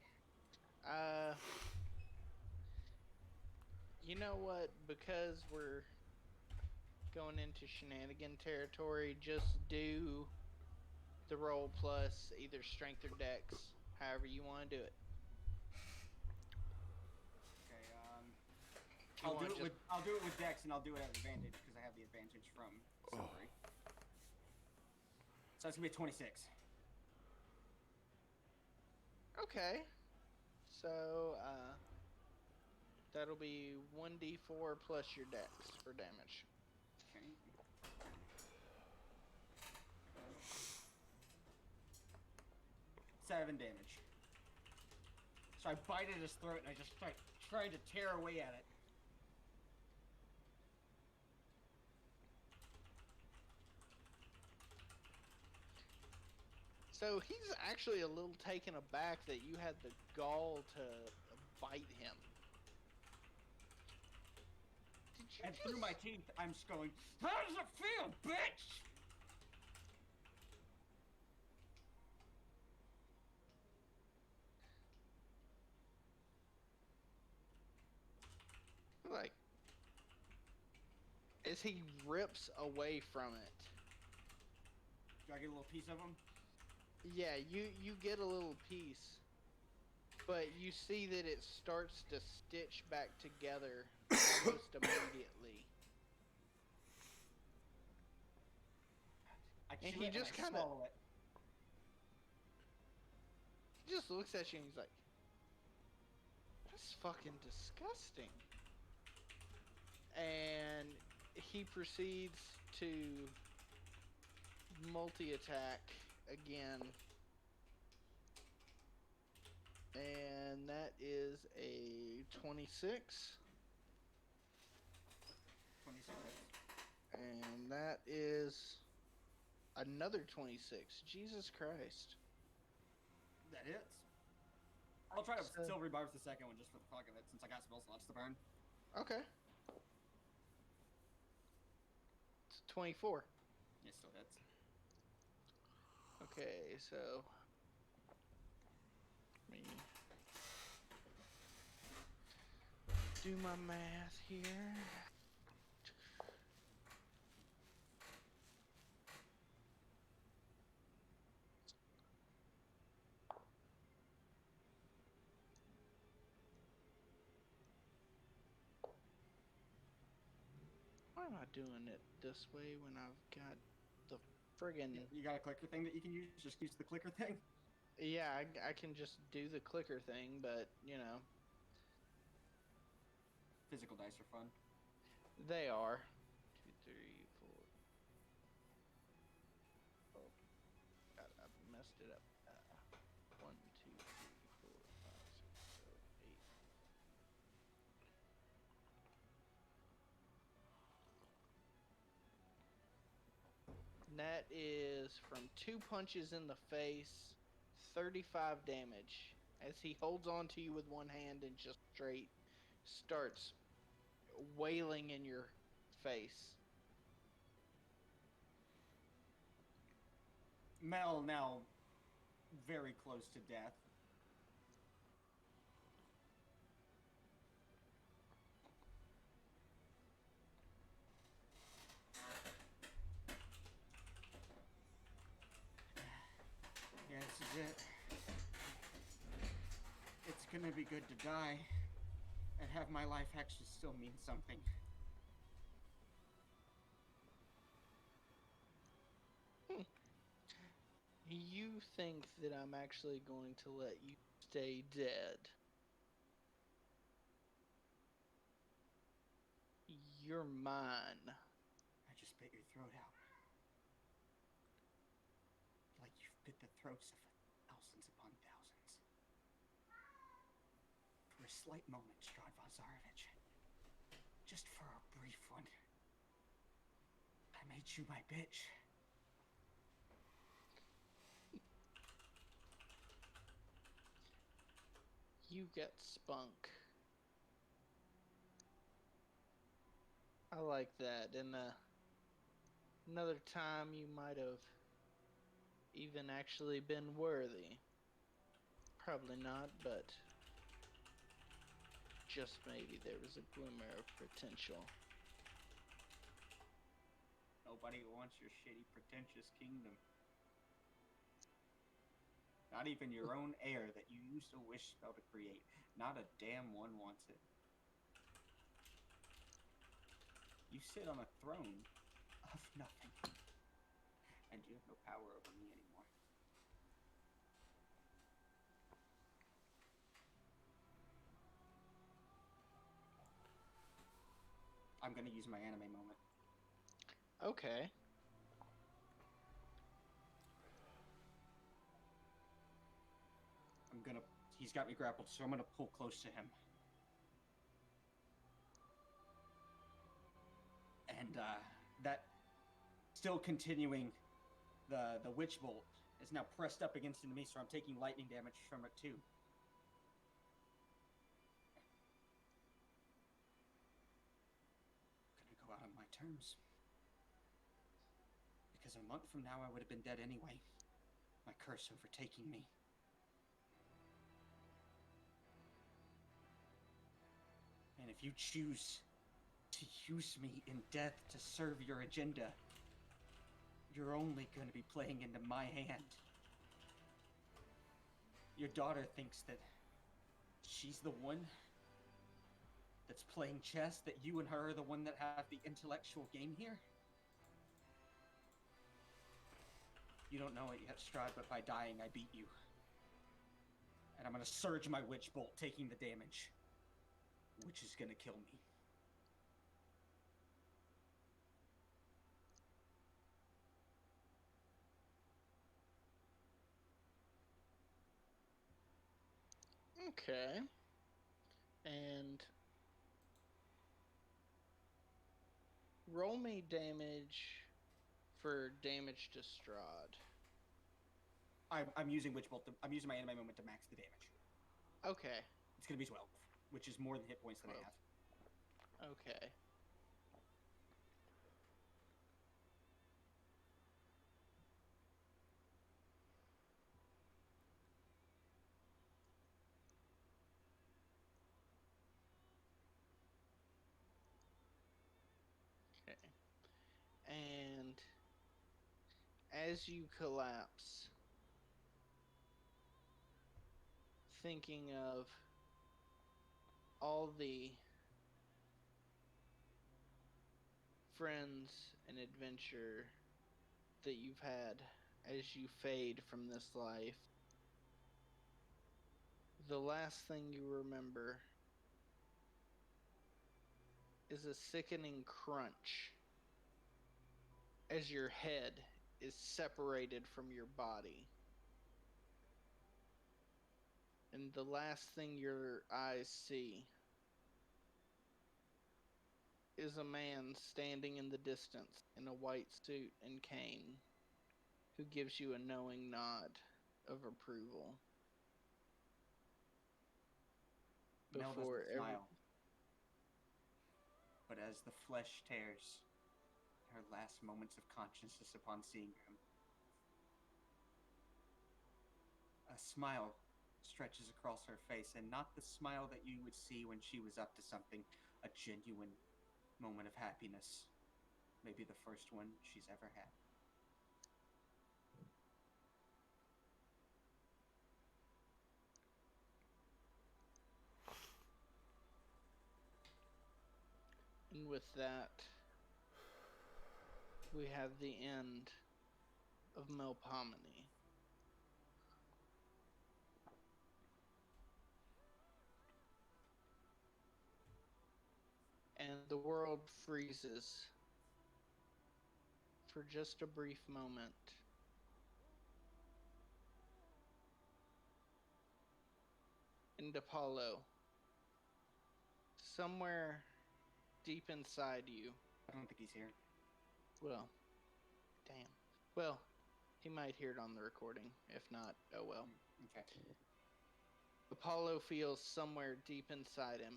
You know what? Because we're going into shenanigan territory, just do the roll plus either strength or dex, however you want to do it. Okay, I'll do it with dex, and I'll do it at advantage because I have the advantage from silvery. So that's gonna be a 26. Okay. So, that'll be 1d4 plus your dex for damage. Okay. 7 damage. So I bite at his throat and I just start trying to tear away at it. So he's actually a little taken aback that you had the gall to bite him. And through my teeth, I'm just going, how does it feel, bitch? as he rips away from it. Do I get a little piece of him? Yeah, you get a little piece, but you see that it starts to stitch back together almost immediately. I And chew he it just and I kinda- swallow it. He just looks at you and he's like, "That's fucking disgusting." And he proceeds to multi-attack again. And that is a 26. 26. And that is another 26. Jesus Christ. That hits. I'll try to So- still rebarf the second one just for the fuck of it, since I got spell slots to burn. Okay. It's 24. It still hits. Okay, so let me do my math here. Why am I doing it this way when I've got the friggin' You got a clicker thing that you can use? Just use the clicker thing? Yeah, I can just do the clicker thing, but, you know, Physical dice are fun. they are. 2, 3, 4. Oh, God, I messed it up. 1, 2, 3, 4, 5, 6, 7, 8. And that is from 2 punches in the face, 35 damage. As he holds on to you with one hand and just straight starts wailing in your face. Mel now very close to death. Yeah, this is it. It's gonna be good to die and have my life actually still mean something. You think that I'm actually going to let you stay dead? You're mine. I just bit your throat out. Like you've bit the throats of thousands upon thousands. For a slight moment, Strad Vazarovich. Just for a brief one. I made you my bitch. You get spunk. I like that. And another time you might have even actually been worthy. Probably not, but just maybe there was a glimmer of potential. Nobody wants your shitty, pretentious kingdom. Not even your own heir that you used a wish spell to create. Not a damn one wants it. You sit on a throne of nothing. And you have no power over me anymore. I'm gonna use my anime moment. Okay. He's got me grappled, so I'm gonna pull close to him. And that still continuing the witch bolt is now pressed up against me, so I'm taking lightning damage from it too. Gonna go out on my terms. Because a month from now I would have been dead anyway. My curse overtaking me. And if you choose to to use me in death to serve your agenda, you're only going to be playing into my hand. Your daughter thinks that she's the one that's playing chess, that you and her are the one that have the intellectual game here? You don't know it yet, Strahd, but by dying, I beat you. And I'm gonna surge my Witch Bolt, taking the damage, which is gonna kill me. Okay. And roll me damage for damage to Strahd. I'm using Witch Bolt. I'm using my anime moment to max the damage. Okay. It's gonna be 12, which is more than hit points that I have. Okay. Okay. And as you collapse, thinking of all the friends and adventure that you've had as you fade from this life, the last thing you remember is a sickening crunch as your head is separated from your body. And the last thing your eyes see is a man standing in the distance in a white suit and cane who gives you a knowing nod of approval. Mel Before doesn't smile. But as the flesh tears, her last moments of consciousness upon seeing him, a smile stretches across her face, and not the smile that you would see when she was up to something, a genuine moment of happiness, maybe the first one she's ever had. And with that, we have the end of Melpomene. And the world freezes for just a brief moment. And Apollo, somewhere deep inside you. I don't think he's here. Well, damn. Well, he might hear it on the recording. If not, oh well. Okay. Apollo feels somewhere deep inside him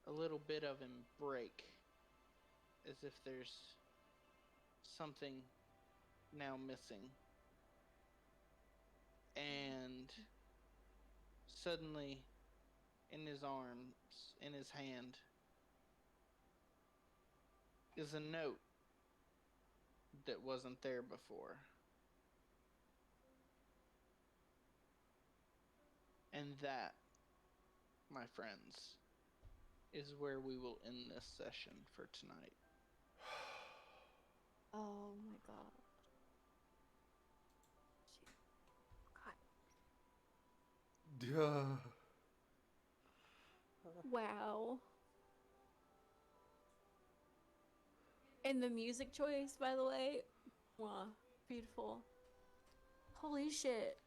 a little bit of him break, as if there's something now missing. And suddenly, in his arms, in his hand, is a note that wasn't there before. And that, my friends, is where we will end this session for tonight. Oh my god. Shit. God. Yeah. Wow. And the music choice, by the way, wow, beautiful. Holy shit.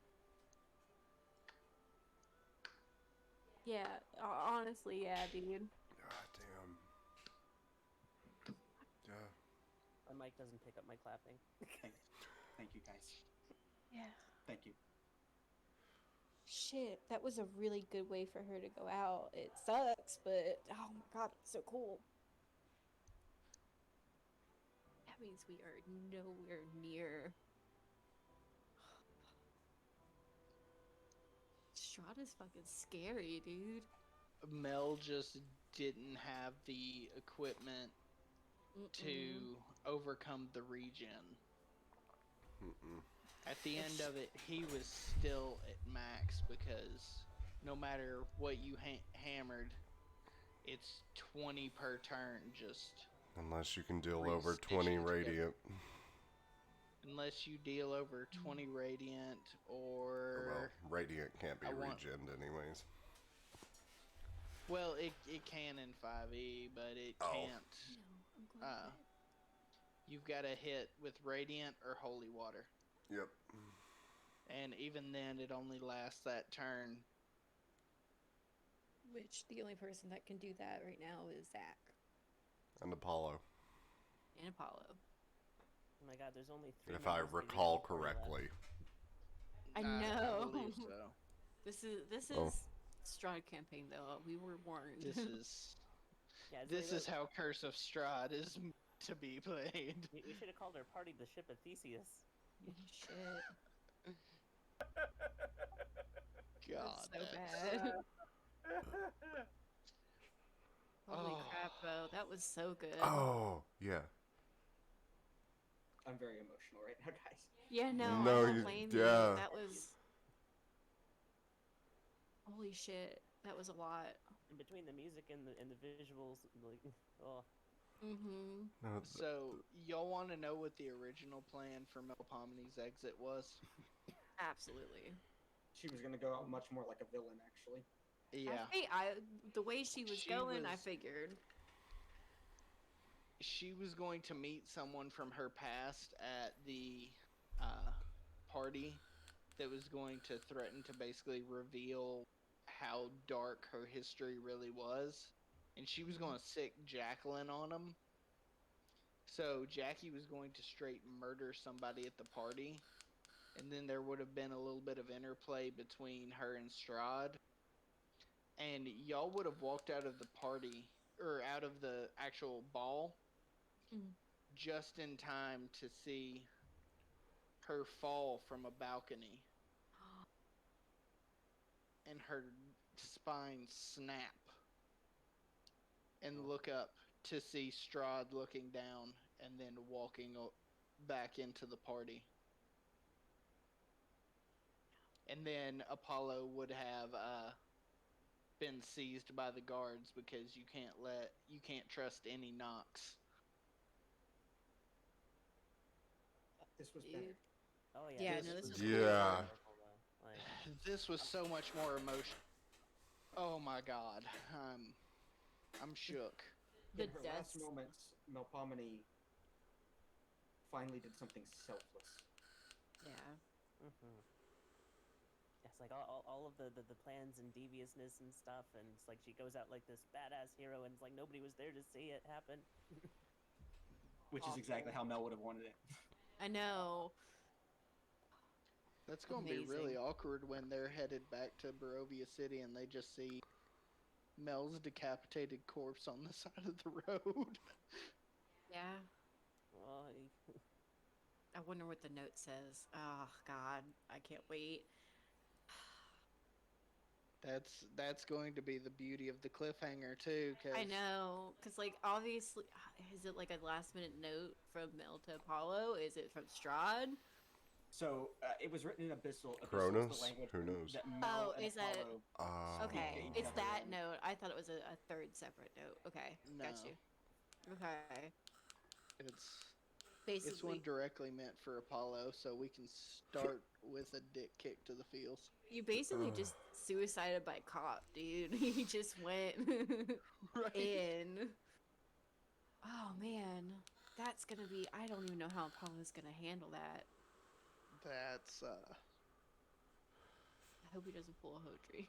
Yeah, honestly, yeah, dude. God damn. Yeah. My mic doesn't pick up my clapping. Thank you, guys. Yeah. Thank you. Shit, that was a really good way for her to go out. It sucks, but oh my god, it's so cool. That means we are nowhere near. Strahd is fucking scary, dude. Mel just didn't have the equipment to overcome the regen. At the end of it, he was still at max because no matter what you hammered, it's 20 per turn. Just Unless you can deal over 20 radiant. Unless you deal over 20 radiant or... Well, radiant can't be regened anyways. Well, it can in 5e, but it can't. You've got to hit with radiant or holy water. Yep. And even then, it only lasts that turn. Which the only person that can do that right now is Zach. And Apollo. And Apollo. Oh my god, there's only 3 If I recall correctly. I know. I believe so. This is Strahd campaign though. We were warned. This is how Curse of Strahd is to be played. We should have called our party the Ship of Theseus. Shit. God, that's so bad. Holy crap, bro. That was so good. Oh, yeah. I'm very emotional right now, guys. Yeah, no, No, I don't blame you. yeah. That was... Holy shit. That was a lot. And between the music and the visuals, like, oh. So, y'all want to know what the original plan for Melpomene's exit was? Absolutely. She was going to go out much more like a villain, actually. Yeah. The way she was going, I figured. She was going to meet someone from her past at the party that was going to threaten to basically reveal how dark her history really was. And she was going to sick Jacqueline on him. So Jackie was going to straight murder somebody at the party. And then there would have been a little bit of interplay between her and Strahd. And y'all would have walked out of the party, or out of the actual ball, just in time to see her fall from a balcony. And her spine snap. And look up to see Strahd looking down and then walking back into the party. And then Apollo would have been seized by the guards because you can't trust any knocks. This was better. Oh yeah. This was yeah. This was so much more emotional. Oh my god, I'm shook. In her last moments, Melpomene finally did something selfless. Yeah. It's like all of the plans and deviousness and stuff, and it's like she goes out like this badass hero, and it's like nobody was there to see it happen. Which is exactly how Mel would have wanted it. I know. That's going to be really awkward when they're headed back to Barovia City and they just see Mel's decapitated corpse on the side of the road. Yeah. I wonder what the note says. Oh, God. I can't wait. That's going to be the beauty of the cliffhanger, too. I know. Because, like, obviously... Is it, like, a last-minute note from Mel to Apollo? Is it from Strahd? So, it was written in Abyssal. Kronos? Language Who knows? that Mel and is that... Apollo Okay, it's that note. I thought it was a third separate note. Okay, no. got you. Okay. It's one directly meant for Apollo, so we can start with a dick kick to the feels. You basically just suicided by cop, dude. He just went in. Oh, man. That's gonna be... I don't even know how Apollo's gonna handle that. That's, I hope he doesn't pull a Hodri.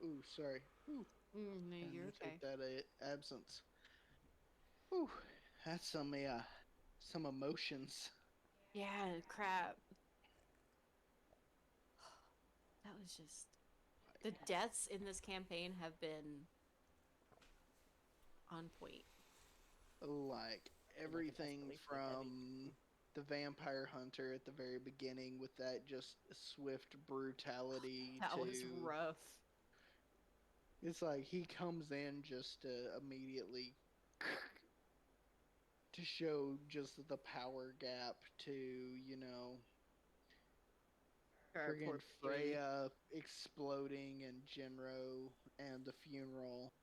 Ooh, sorry. Ooh. No, you're okay. Take that absence. Ooh, that's some emotions. Yeah, crap. That was just... The deaths in this campaign have been on point. Like, everything from the vampire hunter at the very beginning with that just swift brutality That to was rough. it's like he comes in just to immediately to show just the power gap to, you know, Our poor friggin' Freya exploding and Jinro and the funeral.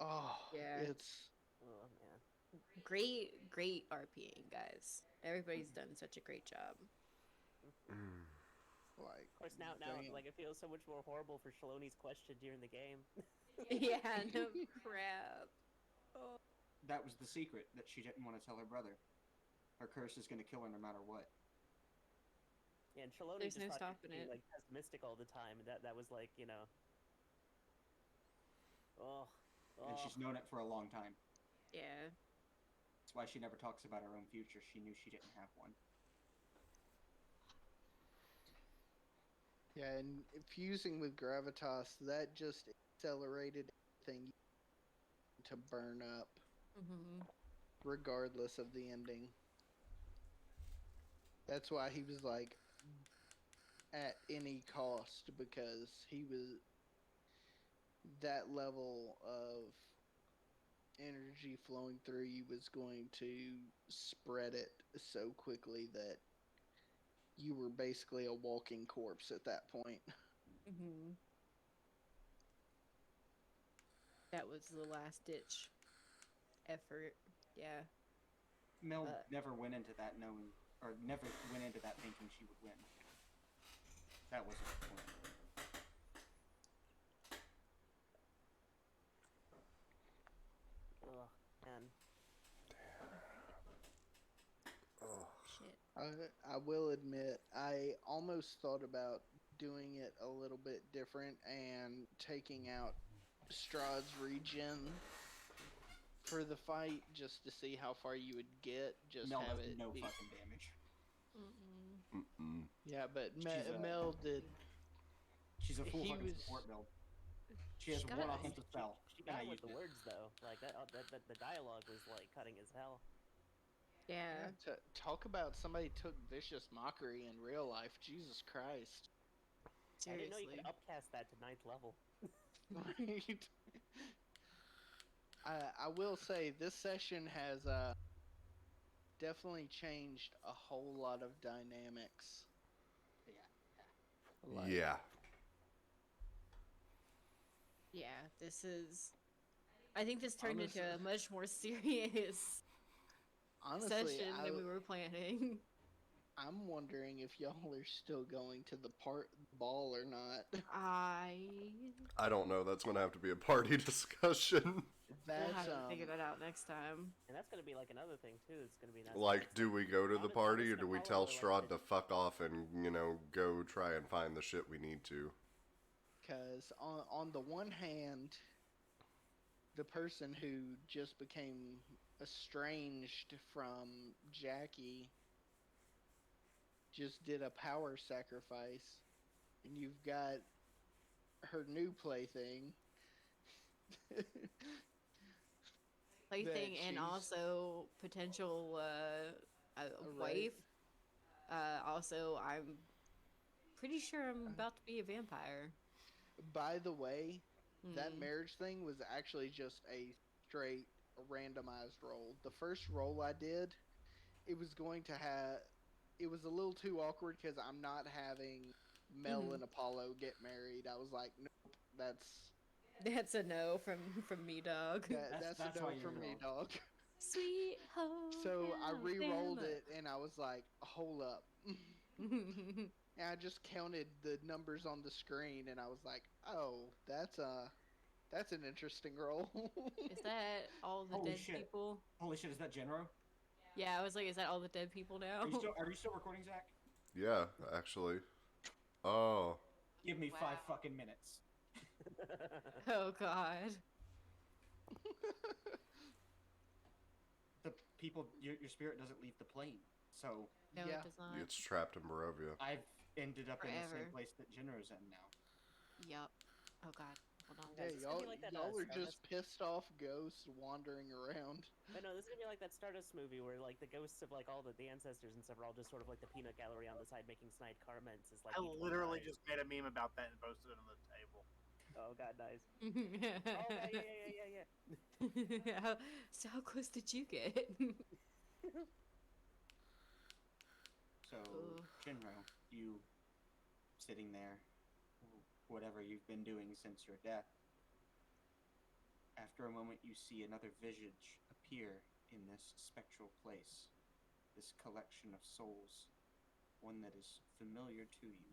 Oh, Yeah. it's Oh man. Great RPing, guys. Everybody's done such a great job. like, Of course, now, damn. like, it feels so much more horrible for Shaloni's question during the game. Yeah, no crap. Oh. That was the secret that she didn't want to tell her brother. Her curse is going to kill her no matter what. Yeah, and Shaloni There's just no thought she stopping was being, it. like, pessimistic all the time. That was like, you know. And she's known it for a long time. Yeah. That's why she never talks about her own future. She knew she didn't have one. Yeah, and fusing with gravitas, that just accelerated everything to burn up, regardless of the ending. That's why he was like, at any cost, because he was that level of energy flowing through you was going to spread it so quickly that you were basically a walking corpse at that point. That was the last ditch effort. Yeah. Mel never went into that knowing, or never went into that thinking she would win. That wasn't the point. Oh, man. Shit. I will admit, I almost thought about doing it a little bit different and taking out Strahd's regen for the fight just to see how far you would get. Just Mel have does it no be... fucking damage. Yeah, but She's a- Mel did. She's a full He fucking was- support build. She has She got one it. offensive spell. She got and I him with used the it. words, though. Like, the dialogue was, like, cutting as hell. Yeah. Talk about somebody took vicious mockery in real life. Jesus Christ. I didn't know you Seriously. could upcast that to 9th level. Right. I will say this session has definitely changed a whole lot of dynamics. Yeah. Yeah, this is. I think this turned Honestly- into a much more serious Honestly, session than we were planning. I'm wondering if y'all are still going to the ball or not. I don't know. That's going to have to be a party discussion. We'll have to figure that out next time. And that's gonna be like another thing too. It's gonna be nice. Like, do we go to the party or do we tell Strahd Strahd to fuck off and, you know, go try and find the shit we need to? Because on the one hand, the person who just became estranged from Jackie just did a power sacrifice, and you've got her new plaything. Plaything and she's- also potential wife. Also, I'm pretty sure I'm about to be a vampire. By the way, that marriage thing was actually just a straight randomized roll. The first roll I did, it was going to have... It was a little too awkward because I'm not having Mel and Apollo get married. I was like, nope, That's a no from me, dog. That's a no from me, dog. Sweet home. So I re-rolled it and I was like, hold up. And I just counted the numbers on the screen and I was like, oh, that's an interesting roll. Is that all the Holy dead shit. people? Holy shit, is that Genro? Yeah, I was like, is that all the dead people now? Are you still recording, Zach? Yeah, actually. Oh. Give me 5 fucking minutes. Oh god. The people, your spirit doesn't leave the plane. So No, it does not. It's trapped in Barovia. I've ended up in the Forever. same place that Genro's in now. Yup. Oh god. Hold on. Yeah, Guys, it's gonna be like that, y'all are just Stardust- pissed off ghosts wandering around. But no, this is gonna be like that Stardust movie where like the ghosts of like all the ancestors and stuff are all just sort of like the peanut gallery on the side making snide comments. Is like I each one literally dies. just made a meme about that and posted it on the table. Oh god, nice. Oh yeah. So how close did you get? So, Ugh. Shinro, you sitting there, whatever you've been doing since your death, after a moment you see another visage appear in this spectral place, this collection of souls, one that is familiar to you,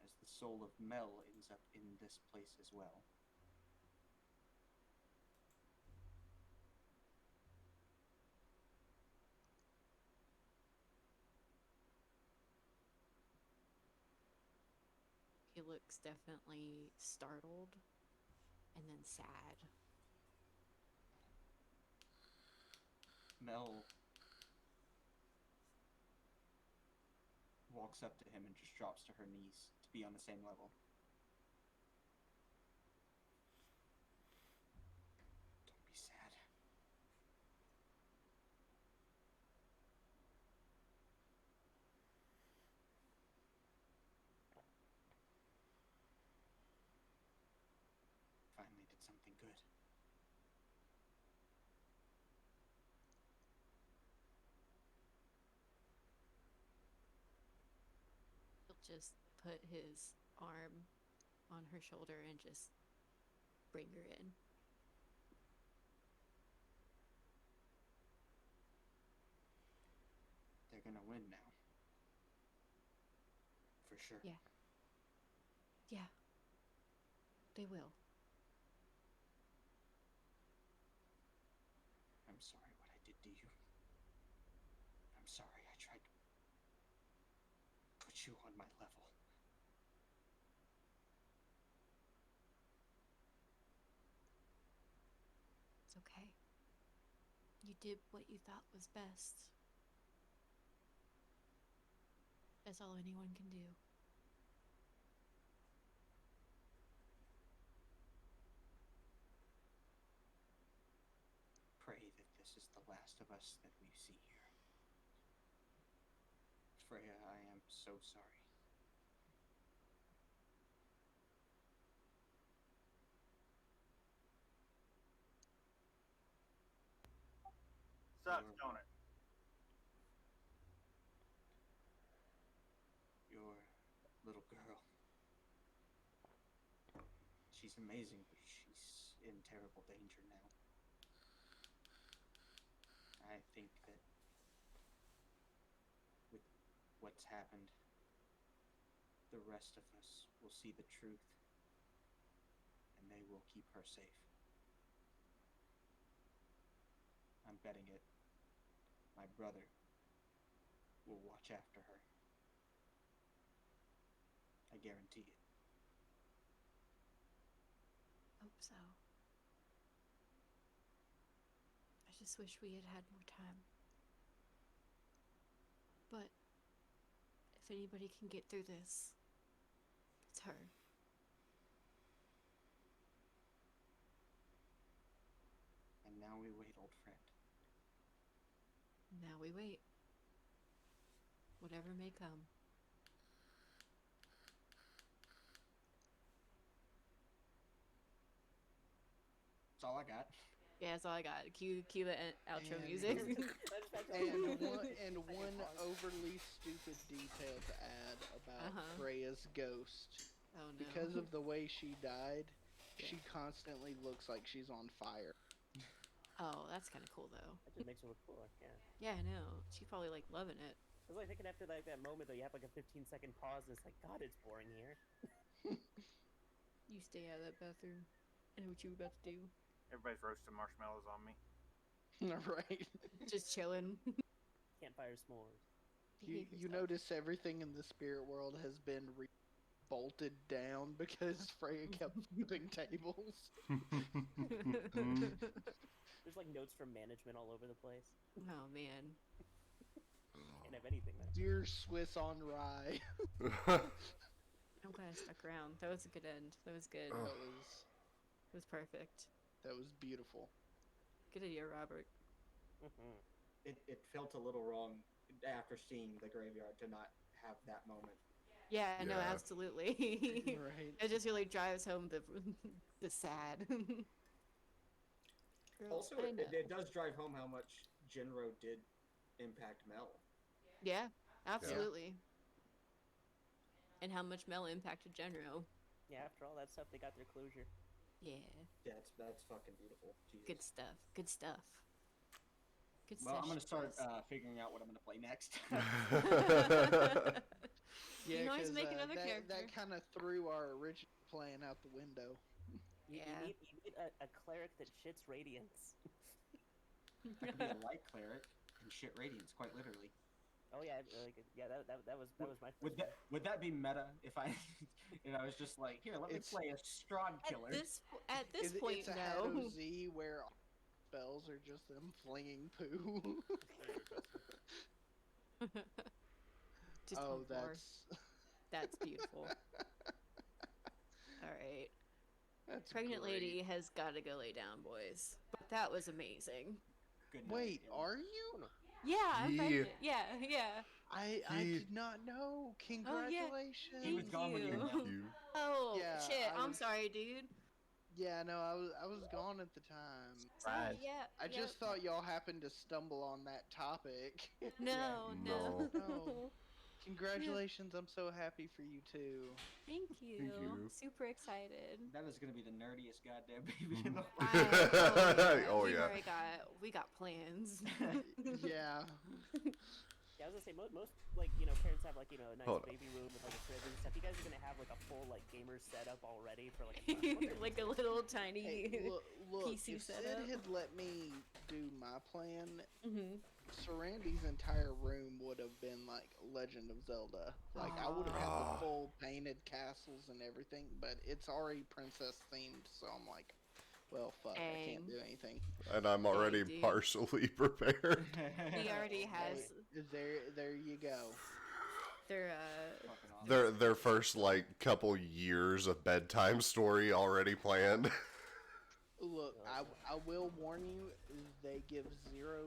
as the soul of Mel ends up in this place as well. He looks definitely startled and then sad. Mel walks up to him and just drops to her knees to be on the same level. Don't be sad. Finally did something good. He'll just put his arm on her shoulder and just bring her in. They're gonna win now. For sure. Yeah. Yeah. They will. I'm sorry what I did to you. I'm sorry I tried to put you on my level. It's okay. You did what you thought was best. That's all anyone can do. Pray that this is the last of us that we see here. Freya, I am so sorry. Sucks, don't it? Your little girl. She's amazing, but she's in terrible danger now. I think that with what's happened, the rest of us will see the truth, and they will keep her safe. I'm betting it. My brother will watch after her. I guarantee it. Hope so. I just wish we had had more time. But if anybody can get through this, it's her. And now we wait, old friend. Now we wait. Whatever may come. That's all I got. Yeah, that's all I got. Cue the outro And- music. And one overly stupid detail to add about Freya's ghost. Oh no. Because of the way she died, she constantly looks like she's on fire. Oh, that's kind of cool though. That just makes her look cooler. Yeah. Yeah, I know. She's probably like loving it. I was like thinking after like that moment though, you have like a 15-second pause, and it's like, God, it's boring here. You stay out of that bathroom. I know what you were about to do. Everybody's roasting marshmallows on me. Right. Just chilling. Campfire s'mores. You notice everything in the spirit world has been bolted down because Freya kept flipping tables. There's like notes from management all over the place. Oh man. And if anything, then Dear Swiss on rye. Oh I'm glad I stuck around. That was a good end. That was good. Oh. It was perfect. That was beautiful. Good idea, Robert. It felt a little wrong after seeing the graveyard to not have that moment. Yeah, no, Yeah. absolutely. Right. It just really drives home the sad. Girls, Also, I know. it does drive home how much Jinro did impact Mel. Yeah, absolutely. And how much Mel impacted Genro. Yeah, after all that stuff, they got their closure. Yeah. Yeah, that's fucking beautiful. Jesus. Good stuff. Good stuff. Good Well, I'm gonna session, start guys. figuring out what I'm gonna play next. You can always make 'cause, another that, character. That kind of threw our original plan out the window. You need a cleric that shits radiance. I could be a light cleric and shit radiance, quite literally. Oh yeah, that was my. Would that be meta if I was just like, here, let me play a strong killer. At this point, it's a no. Z where all spells are just them flinging poo. Just oh, one more. That's beautiful. All right. That's Pregnant great. lady has got to go lay down, boys. But that was amazing. Good night, Wait, Taylor. are you? Yeah, I'm pregnant. Yeah. I did not know. Congratulations. He was gone when you Thank announced. you. Oh Yeah, shit! I I'm was- sorry, dude. Yeah, no, I was gone at the time. Right. Yeah. I just thought y'all happened to stumble on that topic. No. No. No. Congratulations, I'm so happy for you too. Thank you. Thank you. Super excited. That is gonna be the nerdiest goddamn baby in the world. Oh, We've yeah. already we got plans. Yeah. Yeah, I was gonna say most parents have a nice Hold on. baby room with a crib and stuff. You guys are gonna have a full gamer setup already for a like a little tiny Hey, look, PC if setup. Sid had let me do my plan, Mm-hmm. Sarandy's entire room would have been like Legend of Zelda. Like I would have had the full painted castles and everything, but it's already princess themed, so I'm like, well, fuck, I can't do anything. And I'm already dude. partially prepared. He already has There you go. Their first couple years of bedtime story already planned. Look, I will warn you, they give zero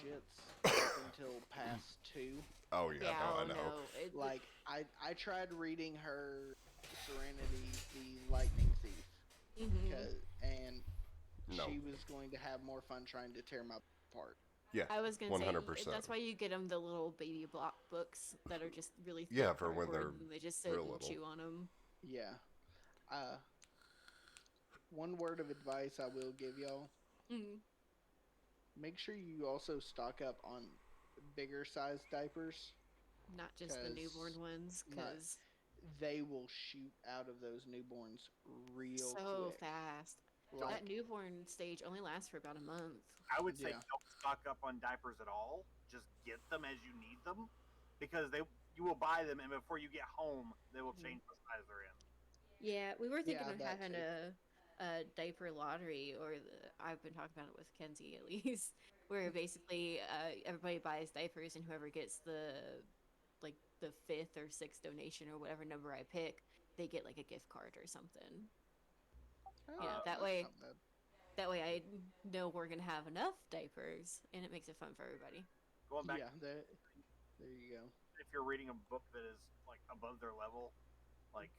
shits up until past 2. Oh yeah, no, I know. No. Like I tried reading her Serenity, the Lightning Thief, and No. she was going to have more fun trying to tear my apart. Yeah, I was gonna 100%. say that's why you get them the little baby block books that are just really thick Yeah, for when cardboard, they're and they just sit real and little. chew on them. Yeah. One word of advice I will give y'all. Make sure you also stock up on bigger size diapers. Not just the newborn ones, because they will shoot out of those newborns real so quick. fast. Like, that newborn stage only lasts for about a month. I would say don't stock up on diapers at all. Just get them as you need them, because you will buy them, and before you get home, they will change the size they're in. Yeah, we were thinking of that having too. a diaper lottery, or I've been talking about it with Kenzie at least, where basically everybody buys diapers, and whoever gets the 5th or 6th donation or whatever number I pick, they get a gift card or something. That way I know we're gonna have enough diapers, and it makes it fun for everybody. Going back, there you go. if you're reading a book that is above their level, like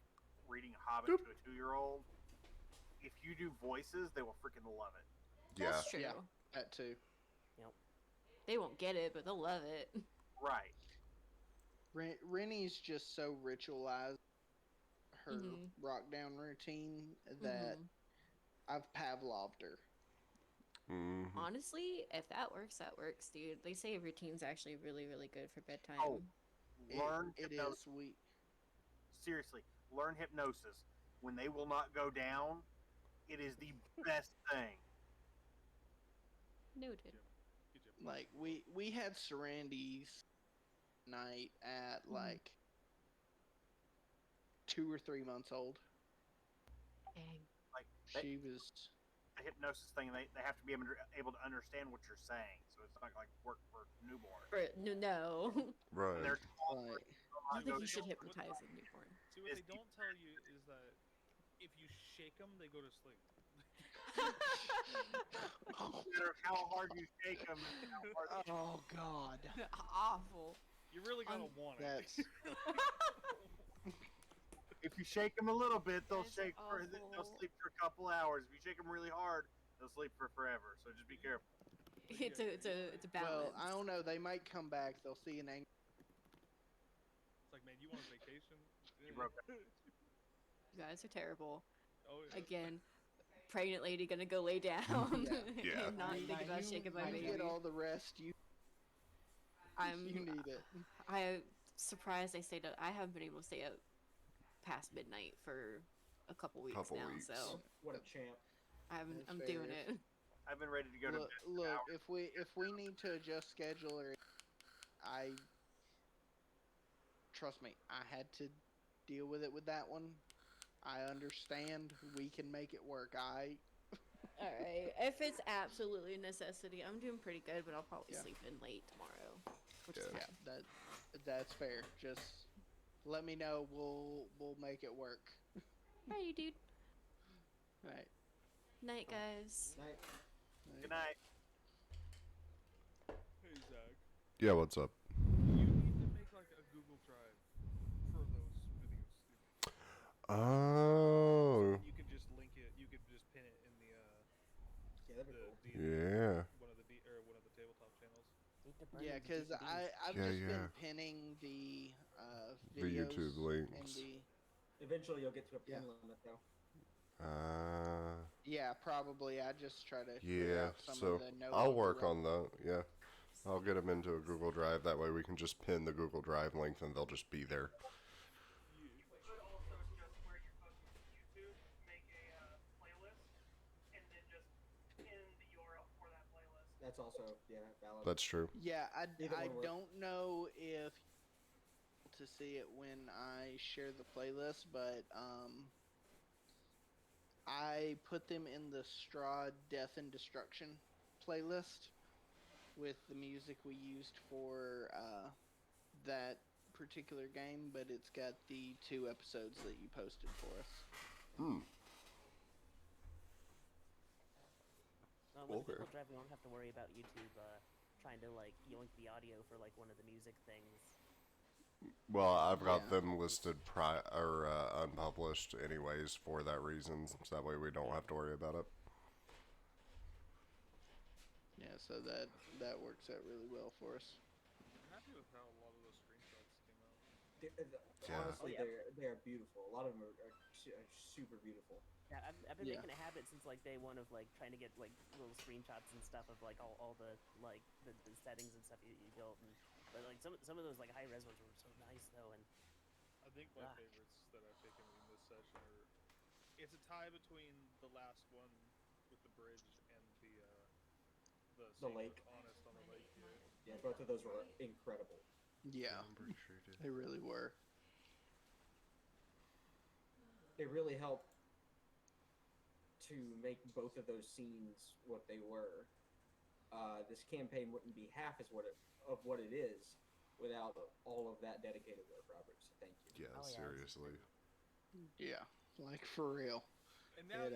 reading Hobbit to a 2-year-old, if you do voices, they will freaking love it. Yeah. That's true. Yeah, that too. Yep. They won't get it, but they'll love it. Right. Rennie's just so ritualized her rock down routine that I've Pavloved her. Honestly, if that works, dude. They say routine's actually really, really good for bedtime. Oh, learn it hypnosis. is sweet. Seriously, learn hypnosis. When they will not go down, it is the best thing. Noted. Like we had Sarandy's night at 2 or 3 months old. Dang. She was a hypnosis thing. They have to be able to understand what you're saying, so it's not like work for newborn. No. Right. And they're I don't think you should hypnotize a newborn. See, what they don't tell you is that if you shake them, they go to sleep. No matter how hard you shake them. Oh God. Awful. You really gotta want it. That's If you shake them a little bit, they'll Guys are they'll awful. sleep for a couple hours. If you shake them really hard, they'll sleep for forever. So just be careful. It's a balance. well, I don't know. They might come back. They'll see an angry. It's like, man, you want a vacation? You broke up. You guys are terrible. Oh yeah. Again, pregnant lady gonna go lay down Yeah. and not think about shaking my You baby. get all the rest you I'm need it. I'm surprised I stayed up. I haven't been able to stay up past midnight for a couple weeks Couple now, weeks. so What a champ. That's I'm fair. doing it. I've been ready to go to Look, bed. look, if we need to adjust schedule or I trust me, I had to deal with it with that one. I understand. We can make it work. All right. If it's absolutely a necessity, I'm doing pretty good, but I'll probably Yeah. sleep in late tomorrow, which is Yeah. fine. That's fair. Just let me know. We'll make it work. Alrighty, dude. All right. Night, guys. Night. Good night. Hey Zach, Yeah, what's up? you need to make like a Google Drive for those videos. Oh. And you can just link it. You could just pin it in the Yeah, that'd be cool. Yeah. one of the tabletop channels. Yeah, because I've Yeah, just yeah. been pinning the The videos YouTube and links. the Eventually, you'll get to a pin Yeah. limit, though. yeah, probably. I just try to clear Yeah. out some So of the no. I'll work on that. Yeah. I'll get them into a Google Drive. That way we can just pin the Google Drive link and they'll just be there. You could also just where you're posting to YouTube, make a playlist, and then just pin the URL for that playlist. That's also, valid. That's true. Yeah, Either I one works. don't know if to see it when I share the playlist, but I put them in the Straw Death and Destruction playlist with the music we used for that particular game, but it's got the 2 episodes that you posted for us. With the Okay. Google Drive, we don't have to worry about YouTube trying to like yoink the audio for like one of the music things. Well, I've got Yeah. them listed unpublished anyways for that reason. So that way we don't have to worry about it. Yeah, so that works out really well for us. I'm happy with how a lot of those screenshots came out. Yeah. Honestly, Oh, yeah. they are beautiful. A lot of them are super beautiful. Yeah, I've been Yeah. making a habit since like day one of like trying to get like little screenshots and stuff of like all the like the settings and stuff you built, and but like some of those like high res ones were so nice though, and I think my favorites that I've taken in this session are. It's a tie between the last one with the bridge and the scene lake. with Honest on the lake. Yeah. Yeah, both of those were incredible. Yeah, they really were. They really helped to make both of those scenes what they were. This campaign wouldn't be half as what it is without all of that dedicated work, Robert. So thank you. Yeah, Oh, yeah. seriously. Yeah, like for real. And now It,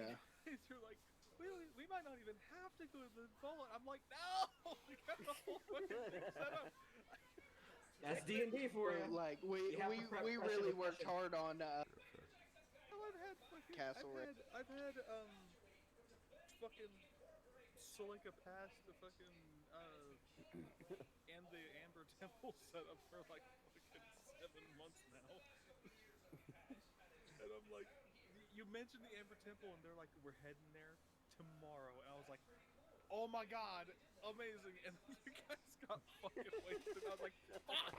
you're like, we might not even have to go to the vault. I'm like, no, we got the whole fucking thing set up. That's D&D for you. Like we You have to we pressure really the worked question. hard on Well, I've had fucking, Castle I've had fucking Solika Pass, the fucking and the Amber Temple set up for like fucking 7 months now. And I'm like, you mentioned the Amber Temple, and they're like, we're heading there tomorrow, and I was like, oh my god, amazing! And then you guys got fucking wasted. I was like, fuck!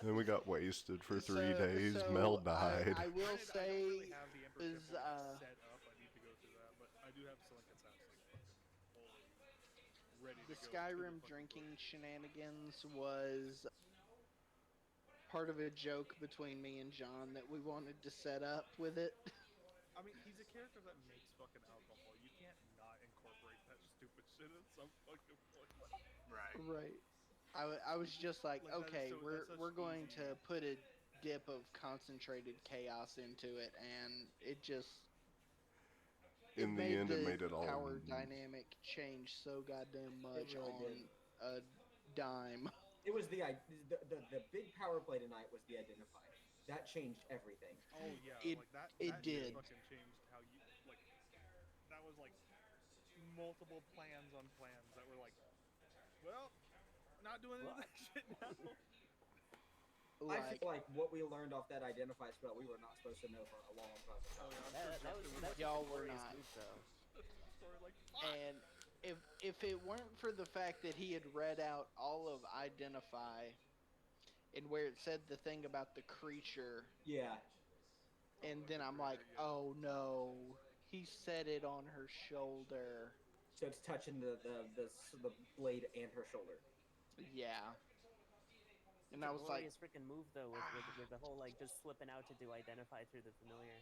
Then we got wasted for 3 So- days. so Mel died. I will Granted, I say don't really have the Ember is Temple set up. I need to go through that, but I do have Silicon Pass like fucking fully ready the to go. Skyrim drinking shenanigans was part of a joke between me and John that we wanted to set up with it. I mean, he's a character that makes fucking alcohol. You can't not incorporate that stupid shit at some fucking point. Right. Right. I was just like, Like, that is okay, so- we're that's such going easy- to put a dip of concentrated chaos into it, and it just In the made end, the it made it all. power dynamic change so goddamn much really on did. a dime. It was the big power play tonight was the identify. That changed everything. Oh yeah, It- like that. it That shit did. fucking changed how you like. That was like multiple plans on plans that were like, well, not doing any of that shit now. I Like, feel like what we learned off that identify spell, we were not supposed to know for a long fucking Oh time. yeah, I'm sure That was Justin that's y'all a were glorious not. move though. story like, fuck. and if it weren't for the fact that he had read out all of identify and where it said the thing about the creature, Yeah. and like then the I'm like, creator, yeah. oh no, he said it on her shoulder. So it's touching the blade and her shoulder. Yeah. And It's I a was like, glorious freaking move though, with the whole like just slipping out to do identify through the familiar.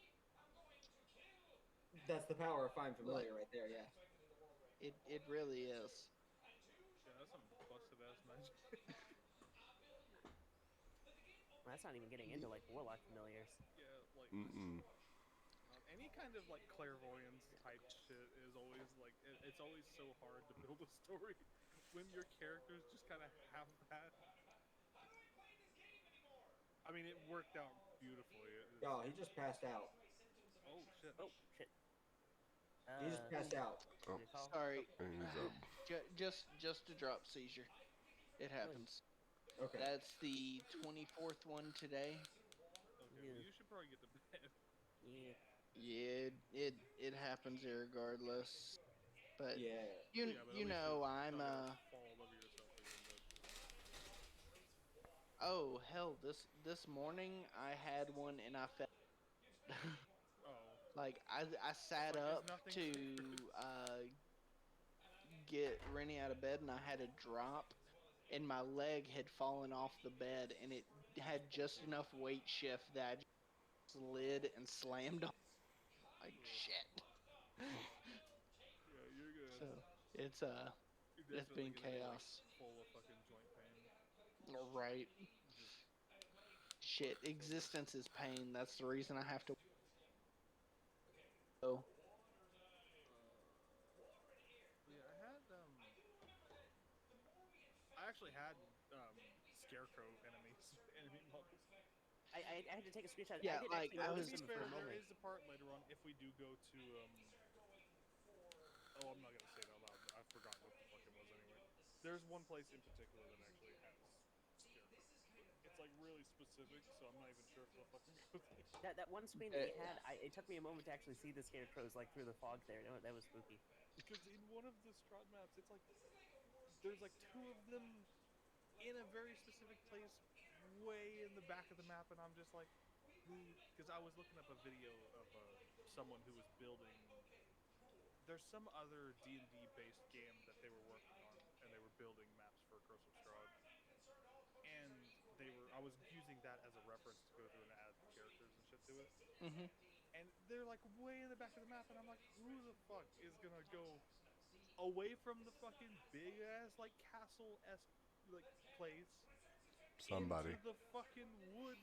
That's the power of Find Familiar Like- right there, yeah. it really is. Yeah, that's some busted ass magic. Well, that's not even getting into like warlock familiars. Yeah, like Mm-mm. any kind of like clairvoyance type shit is always like it's always so hard to build a story when your characters just kind of have that. I mean, it worked out beautifully. Oh, he just passed out. Oh shit! Oh shit! He just passed out. Oh. Good call. Sorry. He's up. Just a drop seizure. It happens. Okay. That's the 24th one today. Okay, well, you should probably get to bed. Yeah. Yeah, it happens irregardless. But Yeah. you Yeah, but at you least know you're I'm not gonna fall all over yourself again, oh hell, this morning I had one and I fell. oh. Like I sat Like, is up nothing to sacred? get Rennie out of bed, and I had a drop, and my leg had fallen off the bed, and it had just enough weight shift that I just slid and slammed on. Like shit. Yeah, you're good. So it's You're it's been definitely gonna be, chaos. like, full of fucking joint pain. Right. Shit, existence is pain. That's the reason I have to. So Yeah, I actually had scarecrow enemy models. I had to take a screenshot. Yeah, I did like, actually I notice was- To them be fair, for a there moment. is a part later on if we do go to oh, I'm not gonna say it out loud. I forgot what the fuck it was anyway. There's one place in particular that actually has scarecrow. It's like really specific, so I'm not even sure if they'll fucking go there. That one screen that we had, it took me a moment to actually see the scarecrows like through the fog there. That was spooky. Because in one of the Strahd maps, it's like there's like two of them in a very specific place, way in the back of the map, and I'm just like, because I was looking up a video of someone who was building. There's some other D&D based game that they were working on, and they were building maps for Curse of Strahd, and I was using that as a reference to go through and add characters and shit to it. Mhm. And they're like way in the back of the map, and I'm like, who the fuck is gonna go away from the fucking big ass like castle-esque like place Somebody. into the fucking woods?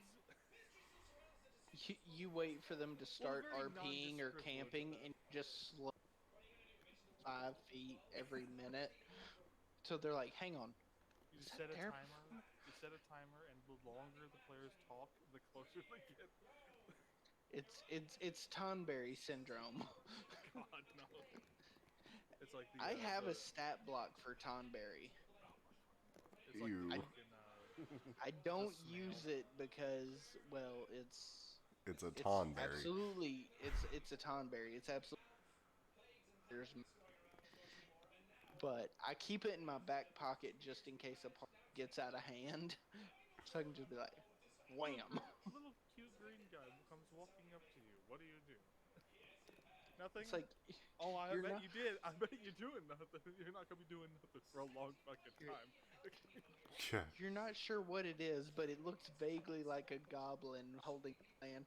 You wait for them to start very RPing or nondescript camping, version of and just slow 5 feet every minute. So they're like, hang on. You Is set that a there? timer. You set a timer, and the longer the players talk, the closer they get. It's Tonberry syndrome. God no. It's like the. I have a stat block for Tonberry. It's like Ew. the fucking, I don't snail. use it because, well, it's It's a tonberry. absolutely it's a Tonberry. It's absolutely. But I keep it in my back pocket just in case a part gets out of hand, so I can just be like, wham. Little cute green guy comes walking up to you. What do you do? Nothing. It's like, oh, I you're bet not- you did. I bet you're doing nothing. You're not gonna be doing nothing for a long fucking time. Yeah. you're not sure what it is, but it looks vaguely like a goblin holding a land.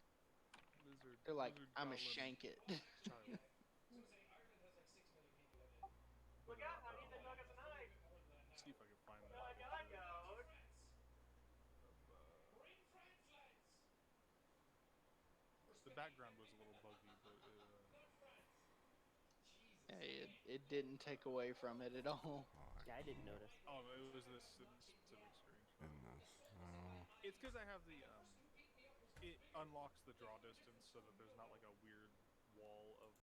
Lizard. They're like, lizard I'm a goblin shank it. child. But, see if I can find that picture of, background was a little buggy, but Hey, it didn't take away from it at all. Yeah, I didn't notice. oh, it was this specific screenshot. In this. It's because I have the it unlocks the draw distance so that there's not like a weird wall of